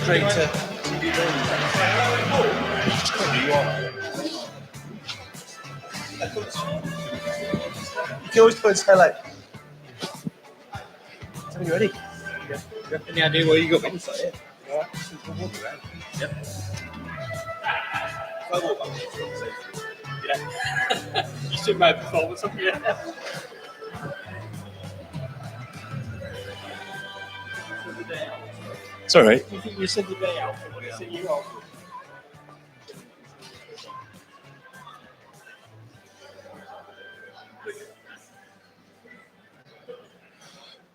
straight to you can always put a tail like, tell me you're ready. Yeah. Any idea where you got me? Yeah. Yep. Yeah. You should my performance up here. It's all right. You think you said the day out? Yeah. You off?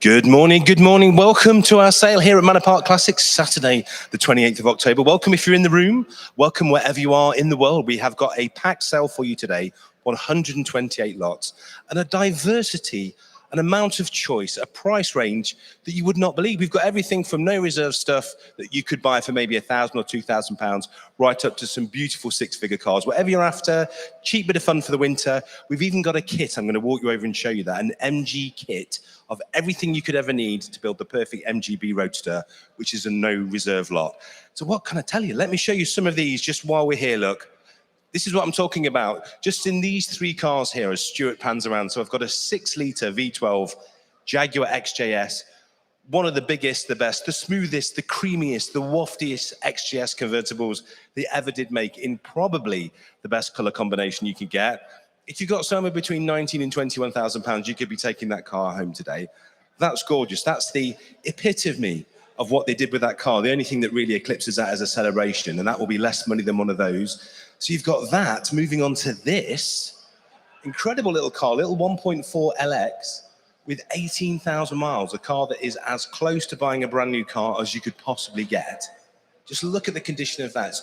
Good morning. Welcome to our sale here at Manor Park Classics, Saturday, the 28th of October. Welcome if you're in the room. Welcome wherever you are in the world. We have got a packed sale for you today, 128 lots, and a diversity, an amount of choice, a price range that you would not believe. We've got everything from no reserve stuff that you could buy for maybe £1,000 or £2,000, right up to some beautiful six-figure cars. Whatever you're after, cheap bit of fun for the winter. We've even got a kit. I'm going to walk you over and show you that, an MG kit of everything you could ever need to build the perfect MGB Roadster, which is a no reserve lot. So what can I tell you? Let me show you some of these just while we're here. Look, this is what I'm talking about. Just in these three cars here as Stuart pans around. So I've got a 6-litre V12 Jaguar XJS, one of the biggest, the best, the smoothest, the creamiest, the waftiest XJS convertibles they ever did make in probably the best color combination you could get. If you've got somewhere between 19 and 21,000 pounds, you could be taking that car home today. That's gorgeous. That's the epitome of what they did with that car. The only thing that really eclipses that is a celebration, and that will be less money than one of those. So you've got that. Moving on to this incredible little car, little 1.4 LX with 18,000 miles, a car that is as close to buying a brand new car as you could possibly get. Just look at the condition of that.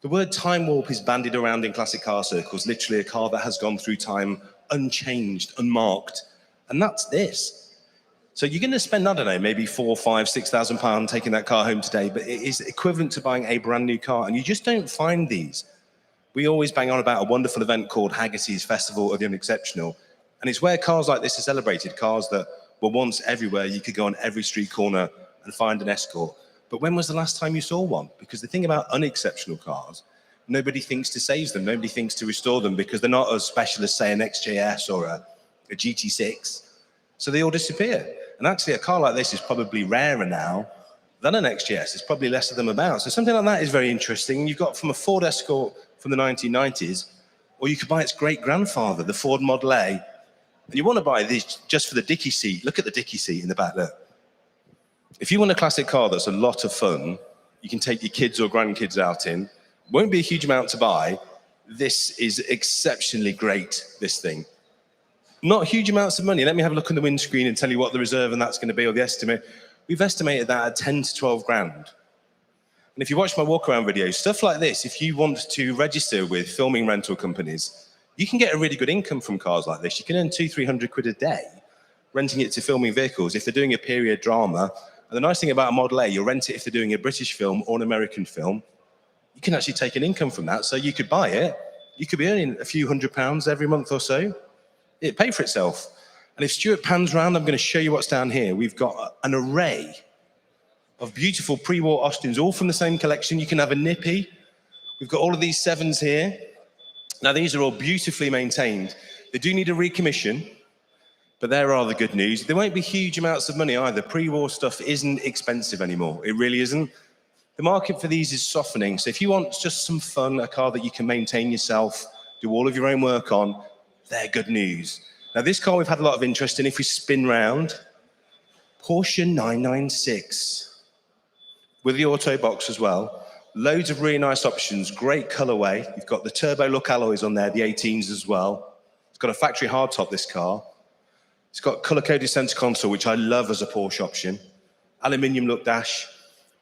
The word time warp is bandied around in classic car circles, literally a car that has gone through time unchanged, unmarked, and that's this. So you're going to spend, I don't know, maybe £4,000, £5,000, £6,000 taking that car home today, but it is equivalent to buying a brand new car, and you just don't find these. We always bang on about a wonderful event called Haggerty's Festival of the Unexceptional, and it's where cars like this are celebrated, cars that were once everywhere. You could go on every street corner and find an Escort. But when was the last time you saw one? Because the thing about unexceptional cars, nobody thinks to save them, nobody thinks to restore them, because they're not as special as, say, an XJS or a GT6. So they all disappear. And actually, a car like this is probably rarer now than an XJS. There's probably less of them about. So something like that is very interesting. You've got from a Ford Escort from the 1990s, or you could buy its great-grandfather, the Ford Model A. And you want to buy this just for the dicky seat. Look at the dicky seat in the back, look. If you want a classic car that's a lot of fun, you can take your kids or grandkids out in, won't be a huge amount to buy. This is exceptionally great, this thing. Not huge amounts of money. Let me have a look on the windscreen and tell you what the reserve and that's going to be, or the estimate. We've estimated that at 10 to 12 grand. And if you watch my walk-around videos, stuff like this, if you want to register with filming rental companies, you can get a really good income from cars like this. You can earn 200-300 quid a day renting it to filming vehicles if they're doing a period drama. And the nice thing about a Model A, you'll rent it if they're doing a British film or an American film. You can actually take an income from that. So you could buy it. You could be earning a few £100s every month or so. It'd pay for itself. And if Stuart pans round, I'm going to show you what's down here. We've got an array of beautiful pre-war Austins, all from the same collection. You can have a Nippy. We've got all of these 7s here. Now, these are all beautifully maintained. They do need a recommission. But there are the good news. There won't be huge amounts of money either. Pre-war stuff isn't expensive anymore. It really isn't. The market for these is softening. So if you want just some fun, a car that you can maintain yourself, do all of your own work on, they're good news. Now, this car we've had a lot of interest in. If we spin round, Porsche 996 with the auto box as well. Loads of really nice options, great colorway. You've got the turbo look alloys on there, the 18s as well. It's got a factory hardtop, this car. It's got colour-coded centre console, which I love as a Porsche option. Aluminium look dash.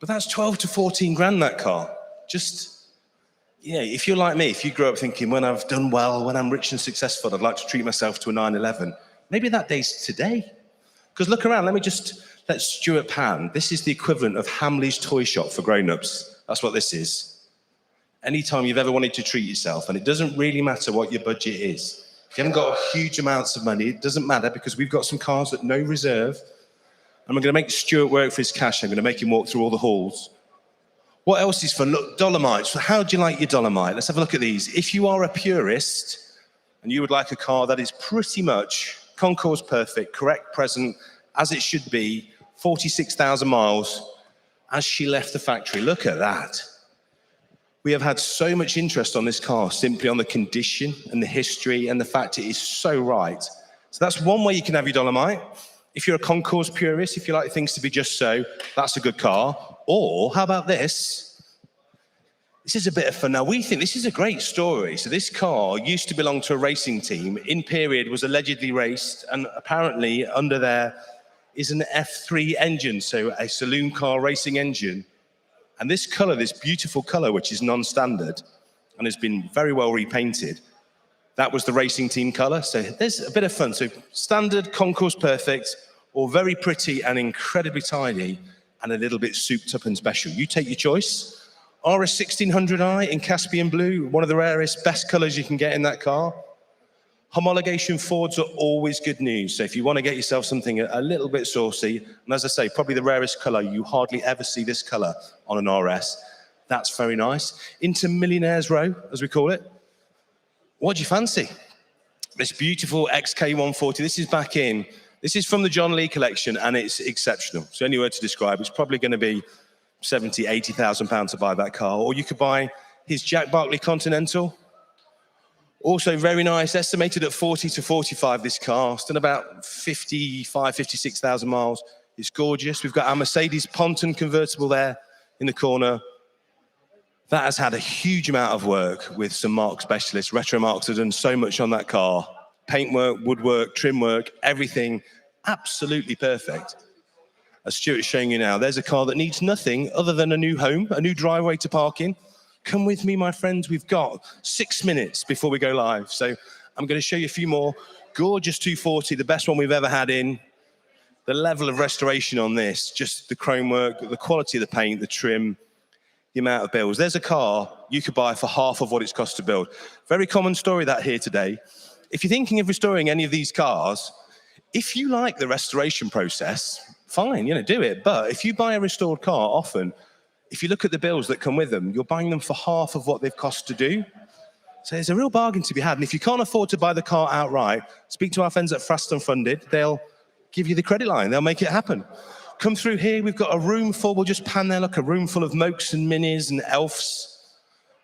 But that's 12 to 14 grand, that car. Just, yeah, if you're like me, if you grew up thinking, when I've done well, when I'm rich and successful, I'd like to treat myself to a 911, maybe that day's today. Because look around, let Stuart pan. This is the equivalent of Hamley's toy shop for grown-ups. That's what this is. Anytime you've ever wanted to treat yourself, and it doesn't really matter what your budget is. If you haven't got huge amounts of money, it doesn't matter, because we've got some cars at no reserve. And we're going to make Stuart work for his cash. I'm going to make him walk through all the halls. What else is fun? Look, Dolomites. How do you like your Dolomite? Let's have a look at these. If you are a purist and you would like a car that is pretty much concourse perfect, correct present, as it should be, 46,000 miles, as she left the factory. Look at that. We have had so much interest on this car simply on the condition and the history and the fact it is so right. So that's one way you can have your Dolomite. If you're a concourse purist, if you like things to be just so, that's a good car. Or how about this? This is a bit of fun. Now, we think this is a great story. So this car used to belong to a racing team. In period, was allegedly raced, and apparently under there is an F3 engine, so a saloon car racing engine. And this colour, this beautiful colour, which is non-standard and has been very well repainted, that was the racing team colour. So there's a bit of fun. So standard, concourse perfect, or very pretty and incredibly tidy and a little bit souped up and special. You take your choice. RS 1600i in Caspian blue, one of the rarest, best colours you can get in that car. Homologation Fords are always good news. So if you want to get yourself something a little bit saucy, and as I say, probably the rarest colour, you hardly ever see this colour on an RS. That's very nice. Into Millionaire's Row, as we call it. What do you fancy? This beautiful XK140, this is from the John Lee collection, and it's exceptional. So any word to describe, it's probably going to be 70, 80,000 pounds to buy that car. Or you could buy his Jack Barkley Continental. Also very nice, estimated at 40 to 45 this car. It's done about 55, 56,000 miles. It's gorgeous. We've got our Mercedes Ponton convertible there in the corner. That has had a huge amount of work with some marque specialists. Retro Marks have done so much on that car. Paintwork, woodwork, trim work, everything absolutely perfect. As Stuart's showing you now, there's a car that needs nothing other than a new home, a new driveway to park in. Come with me, my friends. We've got 6 minutes before we go live. So I'm going to show you a few more. Gorgeous 240, the best one we've ever had in. The level of restoration on this, just the chrome work, the quality of the paint, the trim, the amount of bills. There's a car you could buy for half of what it's cost to build. Very common story that here today. If you're thinking of restoring any of these cars, if you like the restoration process, fine, do it. But if you buy a restored car, often, if you look at the bills that come with them, you're buying them for half of what they've cost to do. So there's a real bargain to be had. And if you can't afford to buy the car outright, speak to our friends at Fast and Funded. They'll give you the credit line. They'll make it happen. Come through here. We've got a room full. We'll just pan there. Look, a room full of Mokes and Minis and Elfs.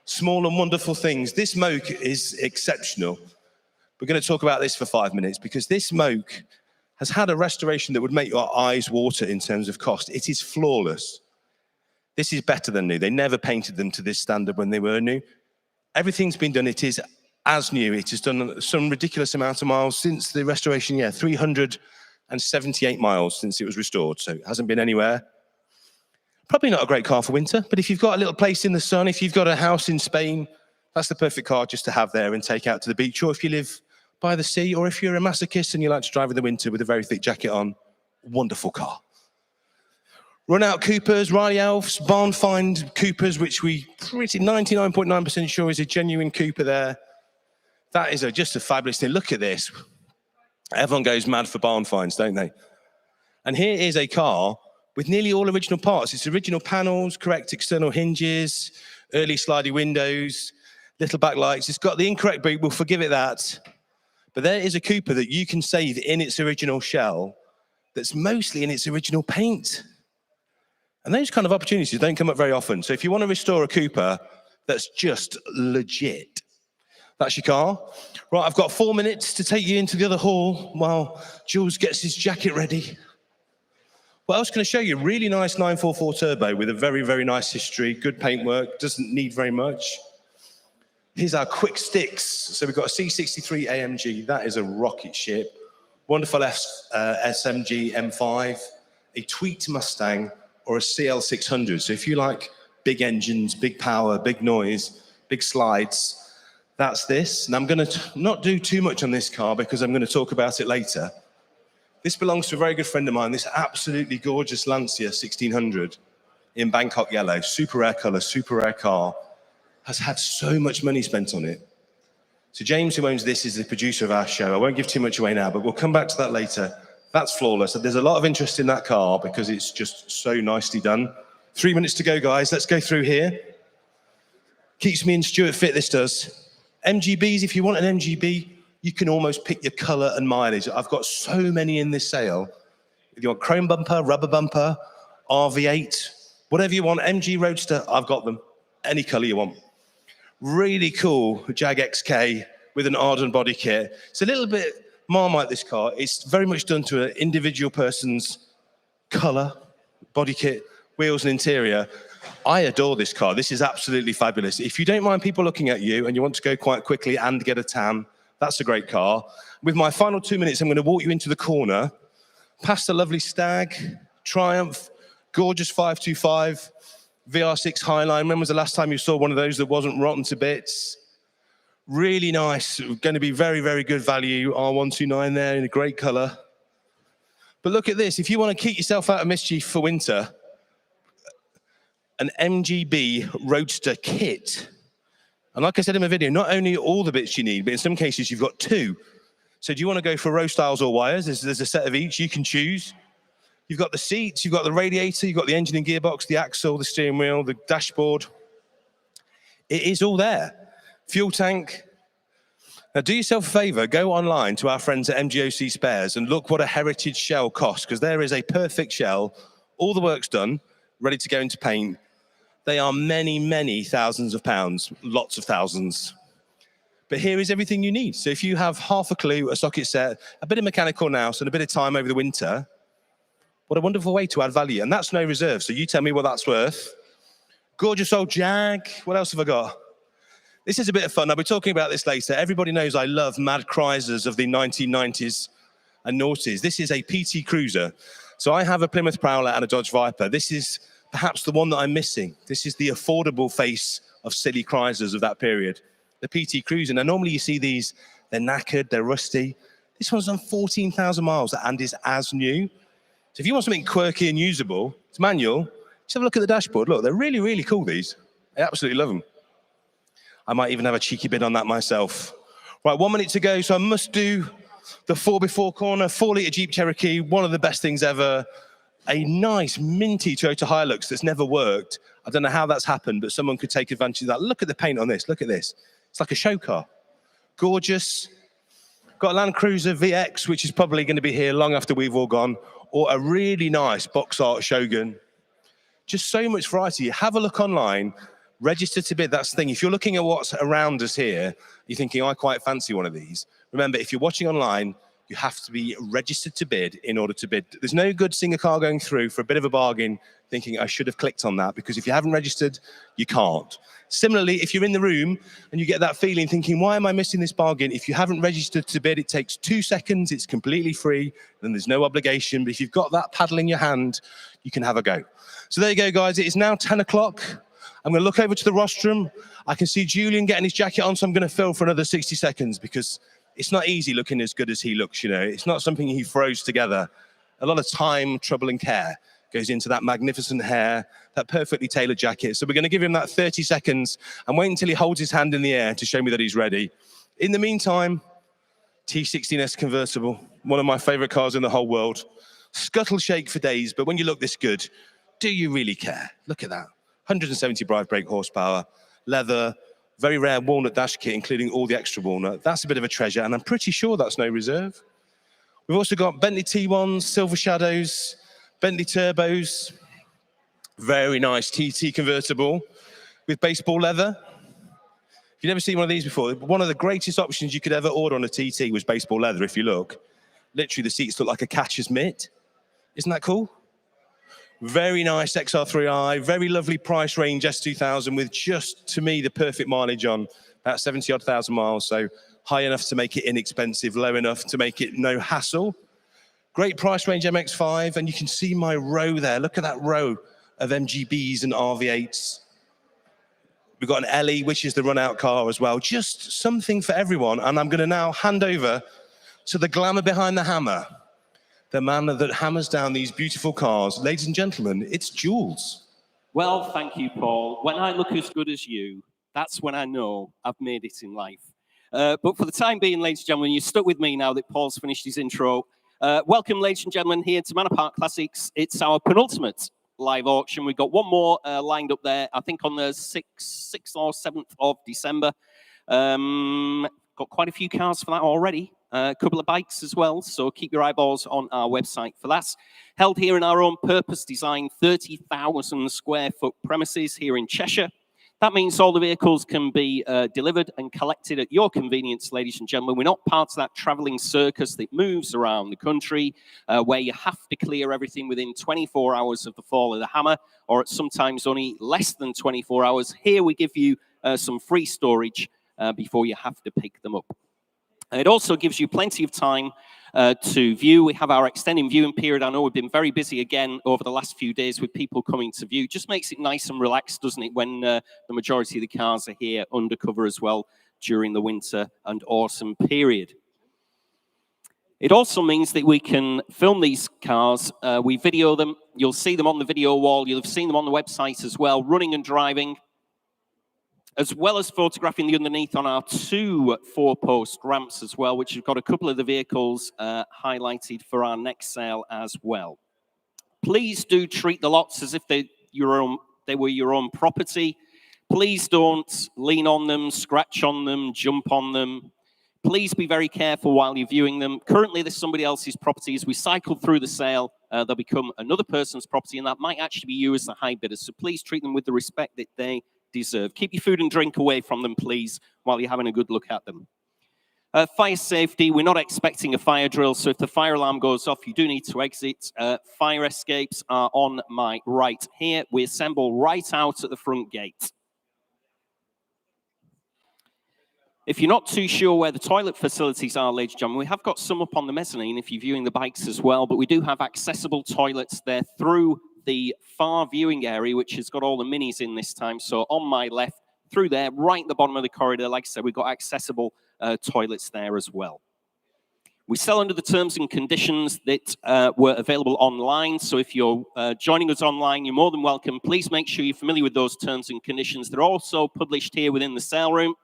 Small and wonderful things. This Moke is exceptional. We're going to talk about this for 5 minutes because this Moke has had a restoration that would make your eyes water in terms of cost. It is flawless. This is better than new. They never painted them to this standard when they were new. Everything's been done. It is as new. It has done some ridiculous amount of miles since the restoration. 378 miles since it was restored. So it hasn't been anywhere. Probably not a great car for winter, but if you've got a little place in the sun, if you've got a house in Spain, that's the perfect car just to have there and take out to the beach. Or if you live by the sea, or if you're a masochist and you like to drive in the winter with a very thick jacket on, wonderful car. Run-out Coopers, Riley Elfs, barn find Coopers, which we pretty 99.9% sure is a genuine Cooper there. That is just a fabulous thing. Look at this. Everyone goes mad for barn finds, don't they? And here is a car with nearly all original parts. It's original panels, correct external hinges, early slidey windows, little backlights. It's got the incorrect boot, we'll forgive it that. But there is a Cooper that you can save in its original shell that's mostly in its original paint. And those kind of opportunities don't come up very often. So if you want to restore a Cooper that's just legit, that's your car. Right, I've got 4 minutes to take you into the other hall while Jules gets his jacket ready. What else can I show you? Really nice 944 turbo with a very, very nice history, good paintwork, doesn't need very much. Here's our quick sticks. So we've got a C63 AMG. That is a rocket ship. Wonderful SMG M5, a Tweet Mustang, or a CL600. So if you like big engines, big power, big noise, big slides, that's this. And I'm going to not do too much on this car because I'm going to talk about it later. This belongs to a very good friend of mine, this absolutely gorgeous Lancia 1600 in Bangkok yellow, super rare color, super rare car, has had so much money spent on it. So James, who owns this, is the producer of our show. I won't give too much away now, but we'll come back to that later. That's flawless. There's a lot of interest in that car because it's just so nicely done. 3 minutes to go, guys. Let's go through here. Keeps me in Stuart fit, this does. MGBs, if you want an MGB, you can almost pick your colour and mileage. I've got so many in this sale. If you want chrome bumper, rubber bumper, RV8, whatever you want, MG Roadster, I've got them. Any colour you want. Really cool Jag XK with an Arden body kit. It's a little bit Marmite, this car. It's very much done to an individual person's colour, body kit, wheels and interior. I adore this car. This is absolutely fabulous. If you don't mind people looking at you and you want to go quite quickly and get a tan, that's a great car. With my final 2 minutes, I'm going to walk you into the corner, past the lovely Stag, Triumph, gorgeous 525, VR6 Highline. When was the last time you saw one of those that wasn't rotten to bits? Really nice. Going to be very, very good value. R129 there in a great colour. But look at this. If you want to keep yourself out of mischief for winter, an MGB Roadster kit. And like I said in my video, not only all the bits you need, but in some cases you've got two. So do you want to go for row styles or wires? There's a set of each. You can choose. You've got the seats, you've got the radiator, you've got the engine and gearbox, the axle, the steering wheel, the dashboard. It is all there. Fuel tank. Now do yourself a favor, go online to our friends at MGOC Spares and look what a heritage shell costs, because there is a perfect shell, all the work's done, ready to go into paint. They are many, many thousands of pounds, lots of thousands. But here is everything you need. So if you have half a clue, a socket set, a bit of mechanical nous, and a bit of time over the winter, what a wonderful way to add value. And that's no reserve, so you tell me what that's worth. Gorgeous old Jag. What else have I got? This is a bit of fun. I'll be talking about this later. Everybody knows I love mad Chrysers of the 1990s and noughties. This is a PT Cruiser. So I have a Plymouth Prowler and a Dodge Viper. This is perhaps the one that I'm missing. This is the affordable face of silly Chrysers of that period. The PT Cruiser. Now, normally you see these, they're knackered, they're rusty. This one's done 14,000 miles and is as new. So if you want something quirky and usable, it's manual. Just have a look at the dashboard. Look, they're really, really cool, these. I absolutely love them. I might even have a cheeky bid on that myself. Right, 1 minute to go, so I must do the 4x4 corner, 4-litre Jeep Cherokee, one of the best things ever. A nice, minty Toyota Hilux that's never worked. I don't know how that's happened, but someone could take advantage of that. Look at the paint on this, look at this. It's like a show car. Gorgeous. Got a Land Cruiser VX, which is probably going to be here long after we've all gone, or a really nice box art Shogun. Just so much variety. Have a look online. Register to bid, that's the thing. If you're looking at what's around us here, you're thinking, I quite fancy one of these. Remember, if you're watching online, you have to be registered to bid in order to bid. There's no good seeing a car going through for a bit of a bargain thinking I should have clicked on that, because if you haven't registered, you can't. Similarly, if you're in the room and you get that feeling thinking, why am I missing this bargain? If you haven't registered to bid, it takes 2 seconds, it's completely free, and there's no obligation. But if you've got that paddle in your hand, you can have a go. So there you go, guys. It is now 10 o'clock. I'm going to look over to the rostrum. I can see Julian getting his jacket on, so I'm going to fill for another 60 seconds because it's not easy looking as good as he looks, you know. It's not something he throws together. A lot of time, trouble, and care goes into that magnificent hair, that perfectly tailored jacket. So we're going to give him that 30 seconds and wait until he holds his hand in the air to show me that he's ready. In the meantime, T16S convertible, one of my favorite cars in the whole world. Scuttle shake for days, but when you look this good, do you really care? Look at that. 170 brake horsepower, leather, very rare walnut dash kit, including all the extra walnut. That's a bit of a treasure, and I'm pretty sure that's no reserve. We've also got Bentley T1s, Silver Shadows, Bentley Turbos, very nice TT convertible with baseball leather. If you've never seen one of these before, one of the greatest options you could ever order on a TT was baseball leather, if you look. Literally, the seats look like a catcher's mitt. Isn't that cool? Very nice XR3i, very lovely price range S2000 with just, to me, the perfect mileage on, about 70-odd thousand miles. So high enough to make it inexpensive, low enough to make it no hassle. Great price range MX-5, and you can see my row there. Look at that row of MGBs and RV8s. We've got an LE, which is the run-out car as well. Just something for everyone. And I'm going to now hand over to the glamour behind the hammer, the man that hammers down these beautiful cars. Ladies and gentlemen, it's Jules. Well, thank you, Paul. When I look as good as you, that's when I know I've made it in life. But for the time being, ladies and gentlemen, you're stuck with me now that Paul's finished his intro. Welcome, ladies and gentlemen, here to Manor Park Classics. It's our penultimate live auction. We've got one more lined up there, I think on the 6th or 7th of December. Got quite a few cars for that already. A couple of bikes as well, so keep your eyeballs on our website for that. Held here in our own purpose-designed 30,000 square foot premises here in Cheshire. That means all the vehicles can be delivered and collected at your convenience, ladies and gentlemen. We're not part of that travelling circus that moves around the country where you have to clear everything within 24 hours of the fall of the hammer, or at sometimes only less than 24 hours. Here we give you some free storage before you have to pick them up. It also gives you plenty of time to view. We have our extending viewing period. I know we've been very busy again over the last few days with people coming to view. Just makes it nice and relaxed, doesn't it, when the majority of the cars are here undercover as well during the winter and autumn period. It also means that we can film these cars. We video them. You'll see them on the video wall. You'll have seen them on the website as well, running and driving, as well as photographing the underneath on our 2 4-post ramps as well, which have got a couple of the vehicles highlighted for our next sale as well. Please do treat the lots as if they were your own property. Please don't lean on them, scratch on them, jump on them. Please be very careful while you're viewing them. Currently, there's somebody else's property. As we cycle through the sale, they'll become another person's property, and that might actually be you as the high bidder. So please treat them with the respect that they deserve. Keep your food and drink away from them, please, while you're having a good look at them. Fire safety, we're not expecting a fire drill, so if the fire alarm goes off, you do need to exit. Fire escapes are on my right here. We assemble right out at the front gate. If you're not too sure where the toilet facilities are, ladies and gentlemen, we have got some up on the mezzanine if you're viewing the bikes as well, but we do have accessible toilets there through the far viewing area, which has got all the minis in this time. So on my left, through there, right at the bottom of the corridor, like I said, we've got accessible toilets there as well. We sell under the terms and conditions that were available online. So if you're joining us online, you're more than welcome. Please make sure you're familiar with those terms and conditions. They're also published here within the sale room.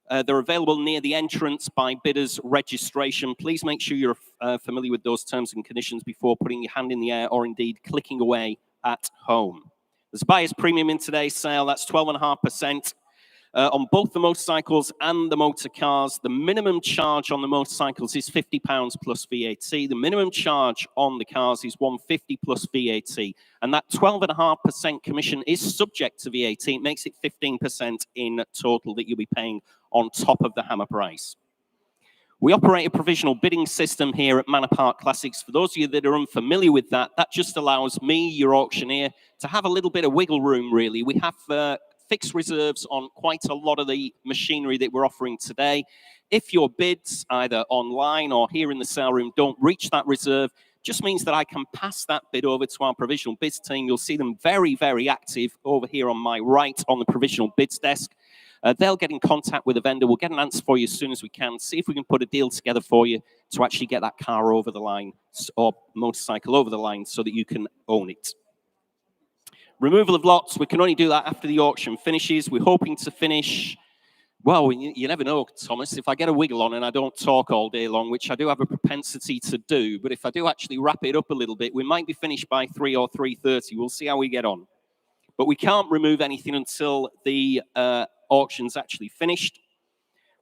They're available near the entrance by bidders registration. Please make sure you're familiar with those terms and conditions before putting your hand in the air or indeed clicking away at home. There's a buyer's premium in today's sale. That's 12.5%. On both the motorcycles and the motor cars. The minimum charge on the motorcycles is £50 plus VAT. The minimum charge on the cars is £150 plus VAT. And that 12.5% commission is subject to VAT. It makes it 15% in total that you'll be paying on top of the hammer price. We operate a provisional bidding system here at Manor Park Classics. For those of you that are unfamiliar with that, that just allows me, your auctioneer, to have a little bit of wiggle room, really. We have fixed reserves on quite a lot of the machinery that we're offering today. If your bids, either online or here in the sale room, don't reach that reserve, just means that I can pass that bid over to our provisional bids team. You'll see them very, very active over here on my right on the provisional bids desk. They'll get in contact with the vendor. We'll get an answer for you as soon as we can, see if we can put a deal together for you to actually get that car over the line or motorcycle over the line so that you can own it. Removal of lots, we can only do that after the auction finishes. We're hoping to finish, well, you never know, Thomas. If I get a wiggle on and I don't talk all day long, which I do have a propensity to do, but if I do actually wrap it up a little bit, we might be finished by 3 or 3:30. We'll see how we get on. But we can't remove anything until the auction's actually finished.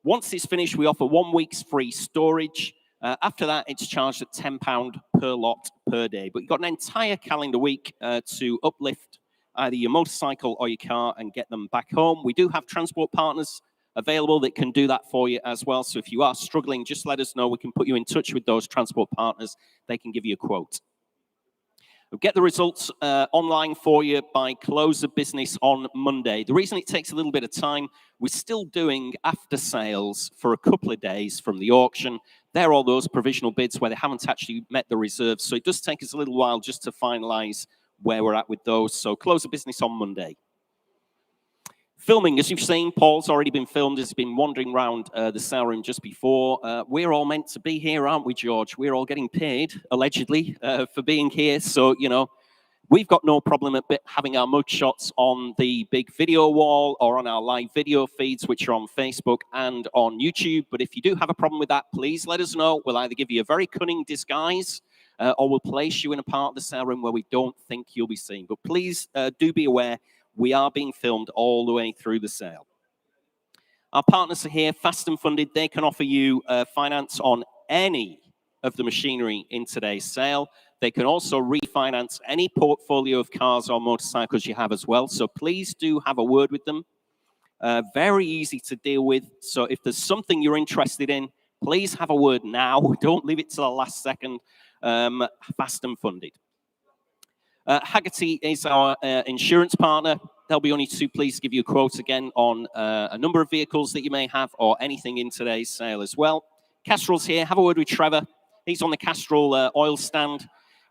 Once it's finished, we offer 1 week's free storage. After that, it's charged at £10 per lot per day. But you've got an entire calendar week to uplift either your motorcycle or your car and get them back home. We do have transport partners available that can do that for you as well. So if you are struggling, just let us know. We can put you in touch with those transport partners. They can give you a quote. We'll get the results online for you by close of business on Monday. The reason it takes a little bit of time, we're still doing after sales for a couple of days from the auction. They're all those provisional bids where they haven't actually met the reserves. So it does take us a little while just to finalize where we're at with those. So close of business on Monday. Filming, as you've seen, Paul's already been filmed. He's been wandering around the sale room just before. We're all meant to be here, aren't we, George? We're all getting paid, allegedly, for being here. So, you know, we've got no problem at having our mugshots on the big video wall or on our live video feeds, which are on Facebook and on YouTube. But if you do have a problem with that, please let us know. We'll either give you a very cunning disguise or we'll place you in a part of the sale room where we don't think you'll be seen. But please do be aware, we are being filmed all the way through the sale. Our partners are here, fast and funded. They can offer you finance on any of the machinery in today's sale. They can also refinance any portfolio of cars or motorcycles you have as well. So please do have a word with them. Very easy to deal with. So if there's something you're interested in, please have a word now. Don't leave it to the last second. Fast and funded. Haggerty is our insurance partner. They'll be only too pleased to give you a quote again on a number of vehicles that you may have or anything in today's sale as well. Castrol's here. Have a word with Trevor. He's on the Castrol oil stand.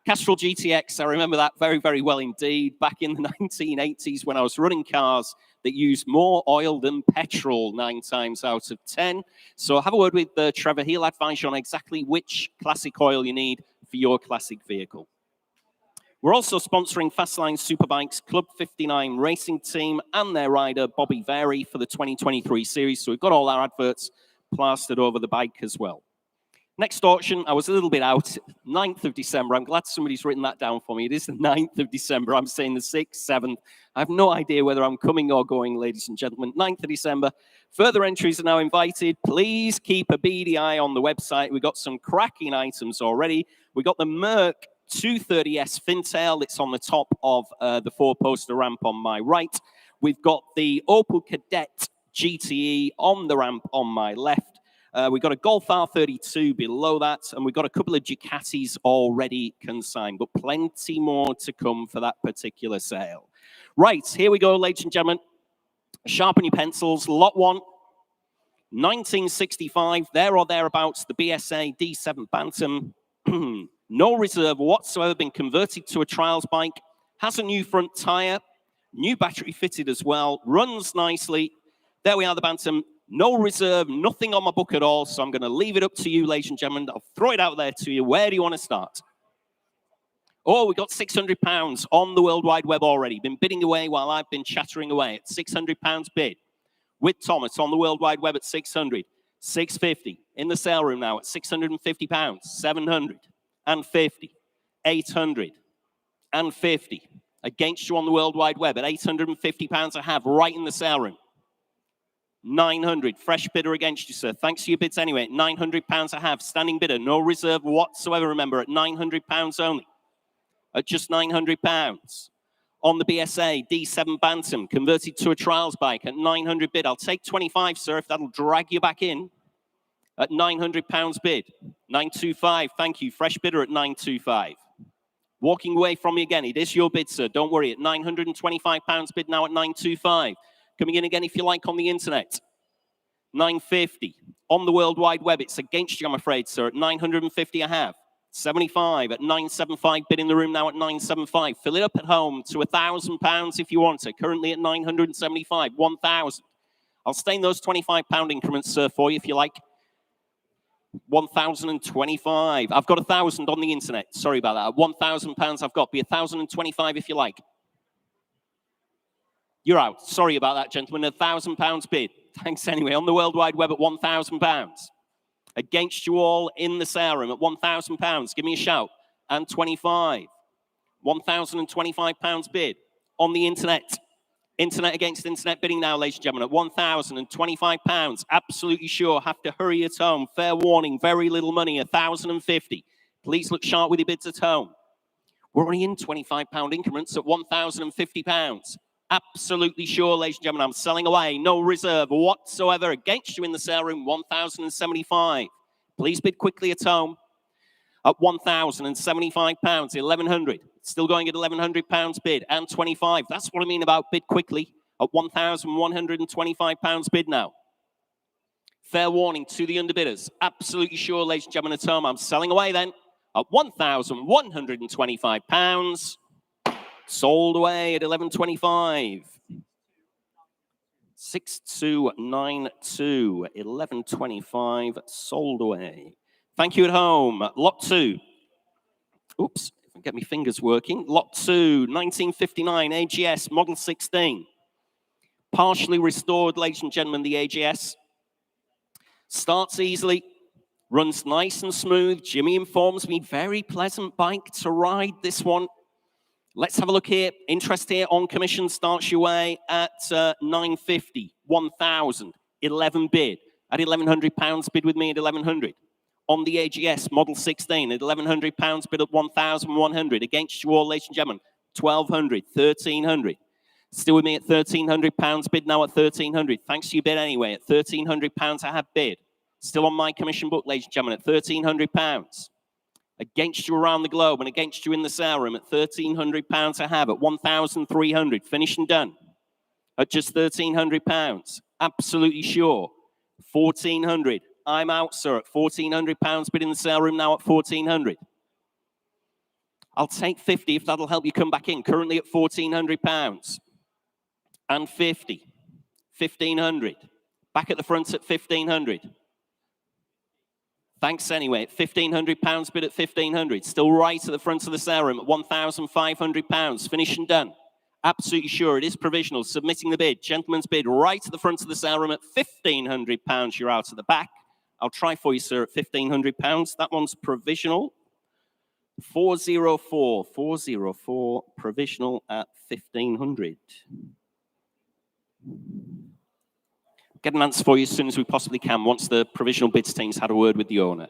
Castrol GTX, I remember that very, very well indeed. Back in the 1980s when I was running cars that used more oil than petrol 9 times out of 10. So have a word with Trevor. He'll advise you on exactly which classic oil you need for your classic vehicle. We're also sponsoring Fastline Superbikes Club 59 racing team and their rider, Bobby Vary, for the 2023 series. So we've got all our adverts plastered over the bike as well. Next auction, I was a little bit out, 9th of December. I'm glad somebody's written that down for me. It is the 9th of December. I'm saying the 6th, 7th. I have no idea whether I'm coming or going, ladies and gentlemen. 9th of December. Further entries are now invited. Please keep a beady eye on the website. We've got some cracking items already. We've got the Merc 230S Fintail. It's on the top of the 4-poster ramp on my right. We've got the Opel Kadett GTE on the ramp on my left. We've got a Golf R32 below that, and we've got a couple of Ducatis already consigned, but plenty more to come for that particular sale. Right, here we go, ladies and gentlemen. Sharpen your pencils. Lot 1, 1965, there or thereabouts, the BSA D7 Bantam. No reserve whatsoever, been converted to a trials bike, has a new front tyre, new battery fitted as well, runs nicely. There we are, the Bantam. No reserve, nothing on my book at all, so I'm going to leave it up to you, ladies and gentlemen. I'll throw it out there to you. Where do you want to start? Oh, we got £600 on the World Wide Web already. Been bidding away while I've been chattering away at £600 bid. With Thomas on the World Wide Web at 600, 650. In the sale room now at £650, 750, 850. Against you on the World Wide Web at £850 I have right in the sale room. 900, fresh bidder against you, sir. Thanks for your bids anyway. £900 I have, standing bidder, no reserve whatsoever, remember, at £900 only. At just £900. On the BSA D7 Bantam, converted to a trials bike at 900 bid. I'll take 25, sir, if that'll drag you back in. At £900 bid. 925, thank you, fresh bidder at 925. Walking away from me again, it is your bid, sir, don't worry, at £925 bid now at 925. Coming in again, if you like, on the internet. 950. On the World Wide Web, it's against you, I'm afraid, sir. At 950 I have. 75 at 975. Bid in the room now at 975. Fill it up at home to £1,000 if you want it. Currently at 975. 1,000. I'll stay in those £25 increments, sir, for you if you like. 1,025. I've got 1,000 on the internet. Sorry about that. £1,000 I've got. Be 1,025 if you like. You're out. Sorry about that, gentlemen. £1,000 bid. Thanks anyway. On the World Wide Web at £1,000. Against you all in the sale room at £1,000. Give me a shout. And 25. £1,025 bid. On the internet. Internet against internet bidding now, ladies and gentlemen, at £1,025. Absolutely sure. Have to hurry at home. Fair warning. Very little money. 1,050. Please look sharp with your bids at home. We're only in £25 increments at £1,050. Absolutely sure, ladies and gentlemen, I'm selling away. No reserve whatsoever against you in the sale room, 1,075. Please bid quickly at home at £1,075, 1,100. Still going at £1,100 bid and 25. That's what I mean about bid quickly at £1,125 bid now. Fair warning to the underbidders. Absolutely sure, ladies and gentlemen, at home, I'm selling away then at £1,125. Sold away at 11.25. 6292, 11.25, sold away. Thank you at home. Lot 2. Oops, if I get my fingers working. Lot 2, 1959 AGS Model 16. Partially restored, ladies and gentlemen, the AGS. Starts easily. Runs nice and smooth. Jimmy informs me, very pleasant bike to ride, this one. Let's have a look here. Interest here on commission starts your way at 950, 1,000, 11 bid. At £1,100 bid with me at 1,100. On the AGS, Model 16 at £1,100 bid at 1,100. Against you all, ladies and gentlemen, 1,200, 1,300. Still with me at £1,300 bid now at 1,300. Thanks to your bid anyway. At £1,300 I have bid. Still on my commission book, ladies and gentlemen, at £1,300. Against you around the globe and against you in the sale room at £1,300 I have at 1,300. Finished and done. At just £1,300. Absolutely sure. 1,400. I'm out, sir, at £1,400 bid in the sale room now at 1,400. I'll take 50 if that'll help you come back in. Currently at £1,400. And 50. 1,500. Back at the front at 1,500. Thanks anyway. £1,500 bid at 1,500. Still right at the front of the sale room at £1,500. Finished and done. Absolutely sure it is provisional. Submitting the bid. Gentleman's bid right at the front of the sale room at £1,500. You're out at the back. I'll try for you, sir, at £1,500. That one's provisional. 404. 404. Provisional at 1,500. Get an answer for you as soon as we possibly can once the provisional bids team's had a word with the owner.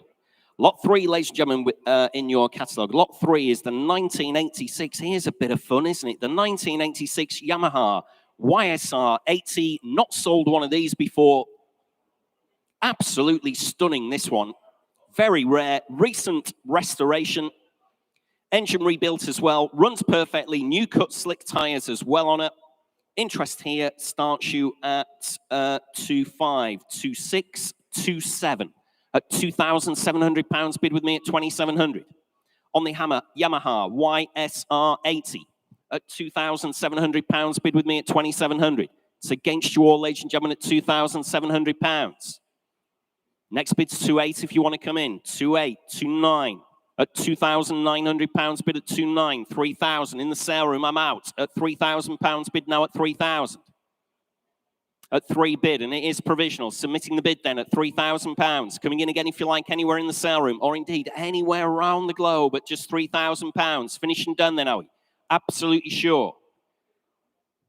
Lot 3, ladies and gentlemen, in your catalogue. Lot 3 is the 1986. Here's a bit of fun, isn't it? The 1986 Yamaha YSR 80. Not sold one of these before. Absolutely stunning, this one. Very rare. Recent restoration. Engine rebuilt as well. Runs perfectly. New cut slick tyres as well on it. Interest here starts you at 2.5, 2.6, 2.7. At £2,700 bid with me at 2,700. On the Yamaha YSR 80 at £2,700 bid with me at 2,700. It's against you all, ladies and gentlemen, at £2,700. Next bid's 2.8 if you want to come in. 2.8, 2.9 at £2,900 bid at 2.9, 3,000 in the sale room. I'm out at £3,000 bid now at 3,000. At 3 bid, and it is provisional. Submitting the bid then at £3,000. Coming in again if you like anywhere in the sale room, or indeed anywhere around the globe at just £3,000. Finished and done then, are we? Absolutely sure.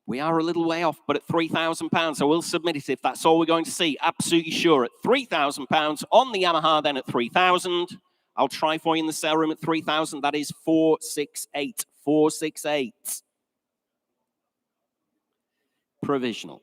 We are a little way off, but at £3,000, I will submit it if that's all we're going to see. Absolutely sure. At £3,000 on the Yamaha then at 3,000. I'll try for you in the sale room at 3,000. That is 468. 468. Provisional.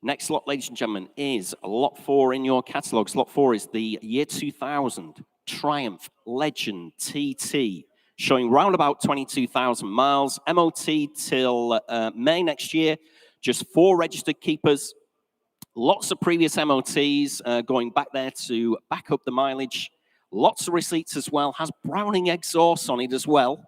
Next lot, ladies and gentlemen, is lot 4 in your catalogues. Lot 4 is the year 2000 Triumph Legend TT, showing round about 22,000 miles. MOT till May next year. Just 4 registered keepers. Lots of previous MOTs going back there to back up the mileage. Lots of receipts as well. Has Browning exhaust on it as well.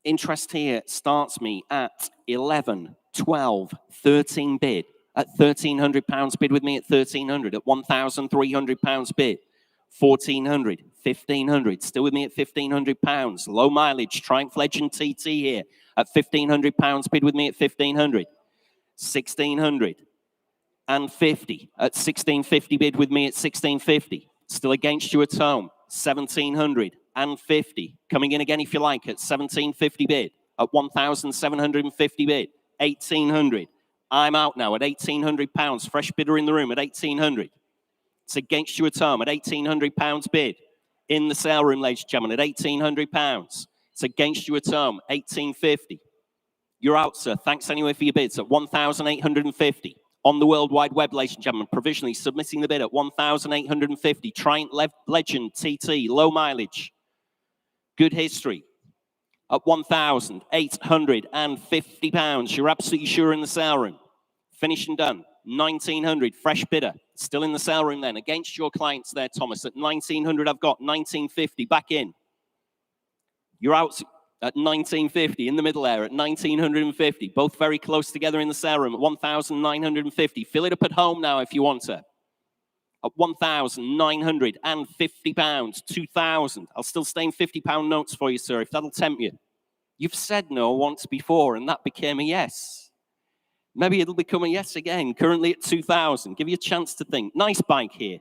Interest here starts me at 11, 12, 13 bid. At £1,300 bid with me at 1,300. At £1,300 bid. 1,400, 1,500. Still with me at £1,500. Low mileage. Triumph Legend TT here. At £1,500 bid with me at 1,500. 1,600 and 50. At 1,650 bid with me at 1,650. Still against you at home. 1,700 and 50. Coming in again if you like at 1,750 bid. At 1,750 bid. 1,800. I'm out now at £1,800. Fresh bidder in the room at 1,800. It's against you at home at £1,800 bid. In the sale room, ladies and gentlemen, at £1,800. It's against you at home, 1,850. You're out, sir. Thanks anyway for your bids at 1,850. On the World Wide Web, ladies and gentlemen, provisionally submitting the bid at 1,850. Triumph Legend TT, low mileage. Good history. At £1,850. You're absolutely sure in the sale room. Finished and done. 1,900. Fresh bidder. Still in the sale room then. Against your clients there, Thomas. At 1,900, I've got 1,950. Back in. You're out at 1,950. In the middle there at 1,950. Both very close together in the sale room at 1,950. Fill it up at home now if you want to. At £1,950. 2,000. I'll still stay in £50 notes for you, sir, if that'll tempt you. You've said no once before, and that became a yes. Maybe it'll become a yes again, currently at 2,000. Give you a chance to think. Nice bike here.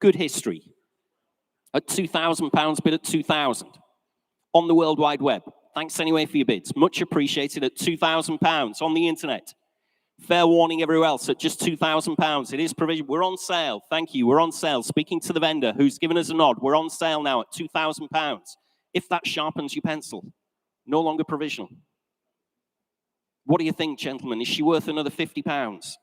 Good history. At £2,000, bid at 2,000. On the World Wide Web. Thanks anyway for your bids. Much appreciated at £2,000 on the internet. Fair warning everywhere else at just £2,000. It is provision. We're on sale. Thank you. We're on sale. Speaking to the vendor who's given us a nod. We're on sale now at £2,000. If that sharpens your pencil, no longer provisional. What do you think, gentlemen? Is she worth another £50?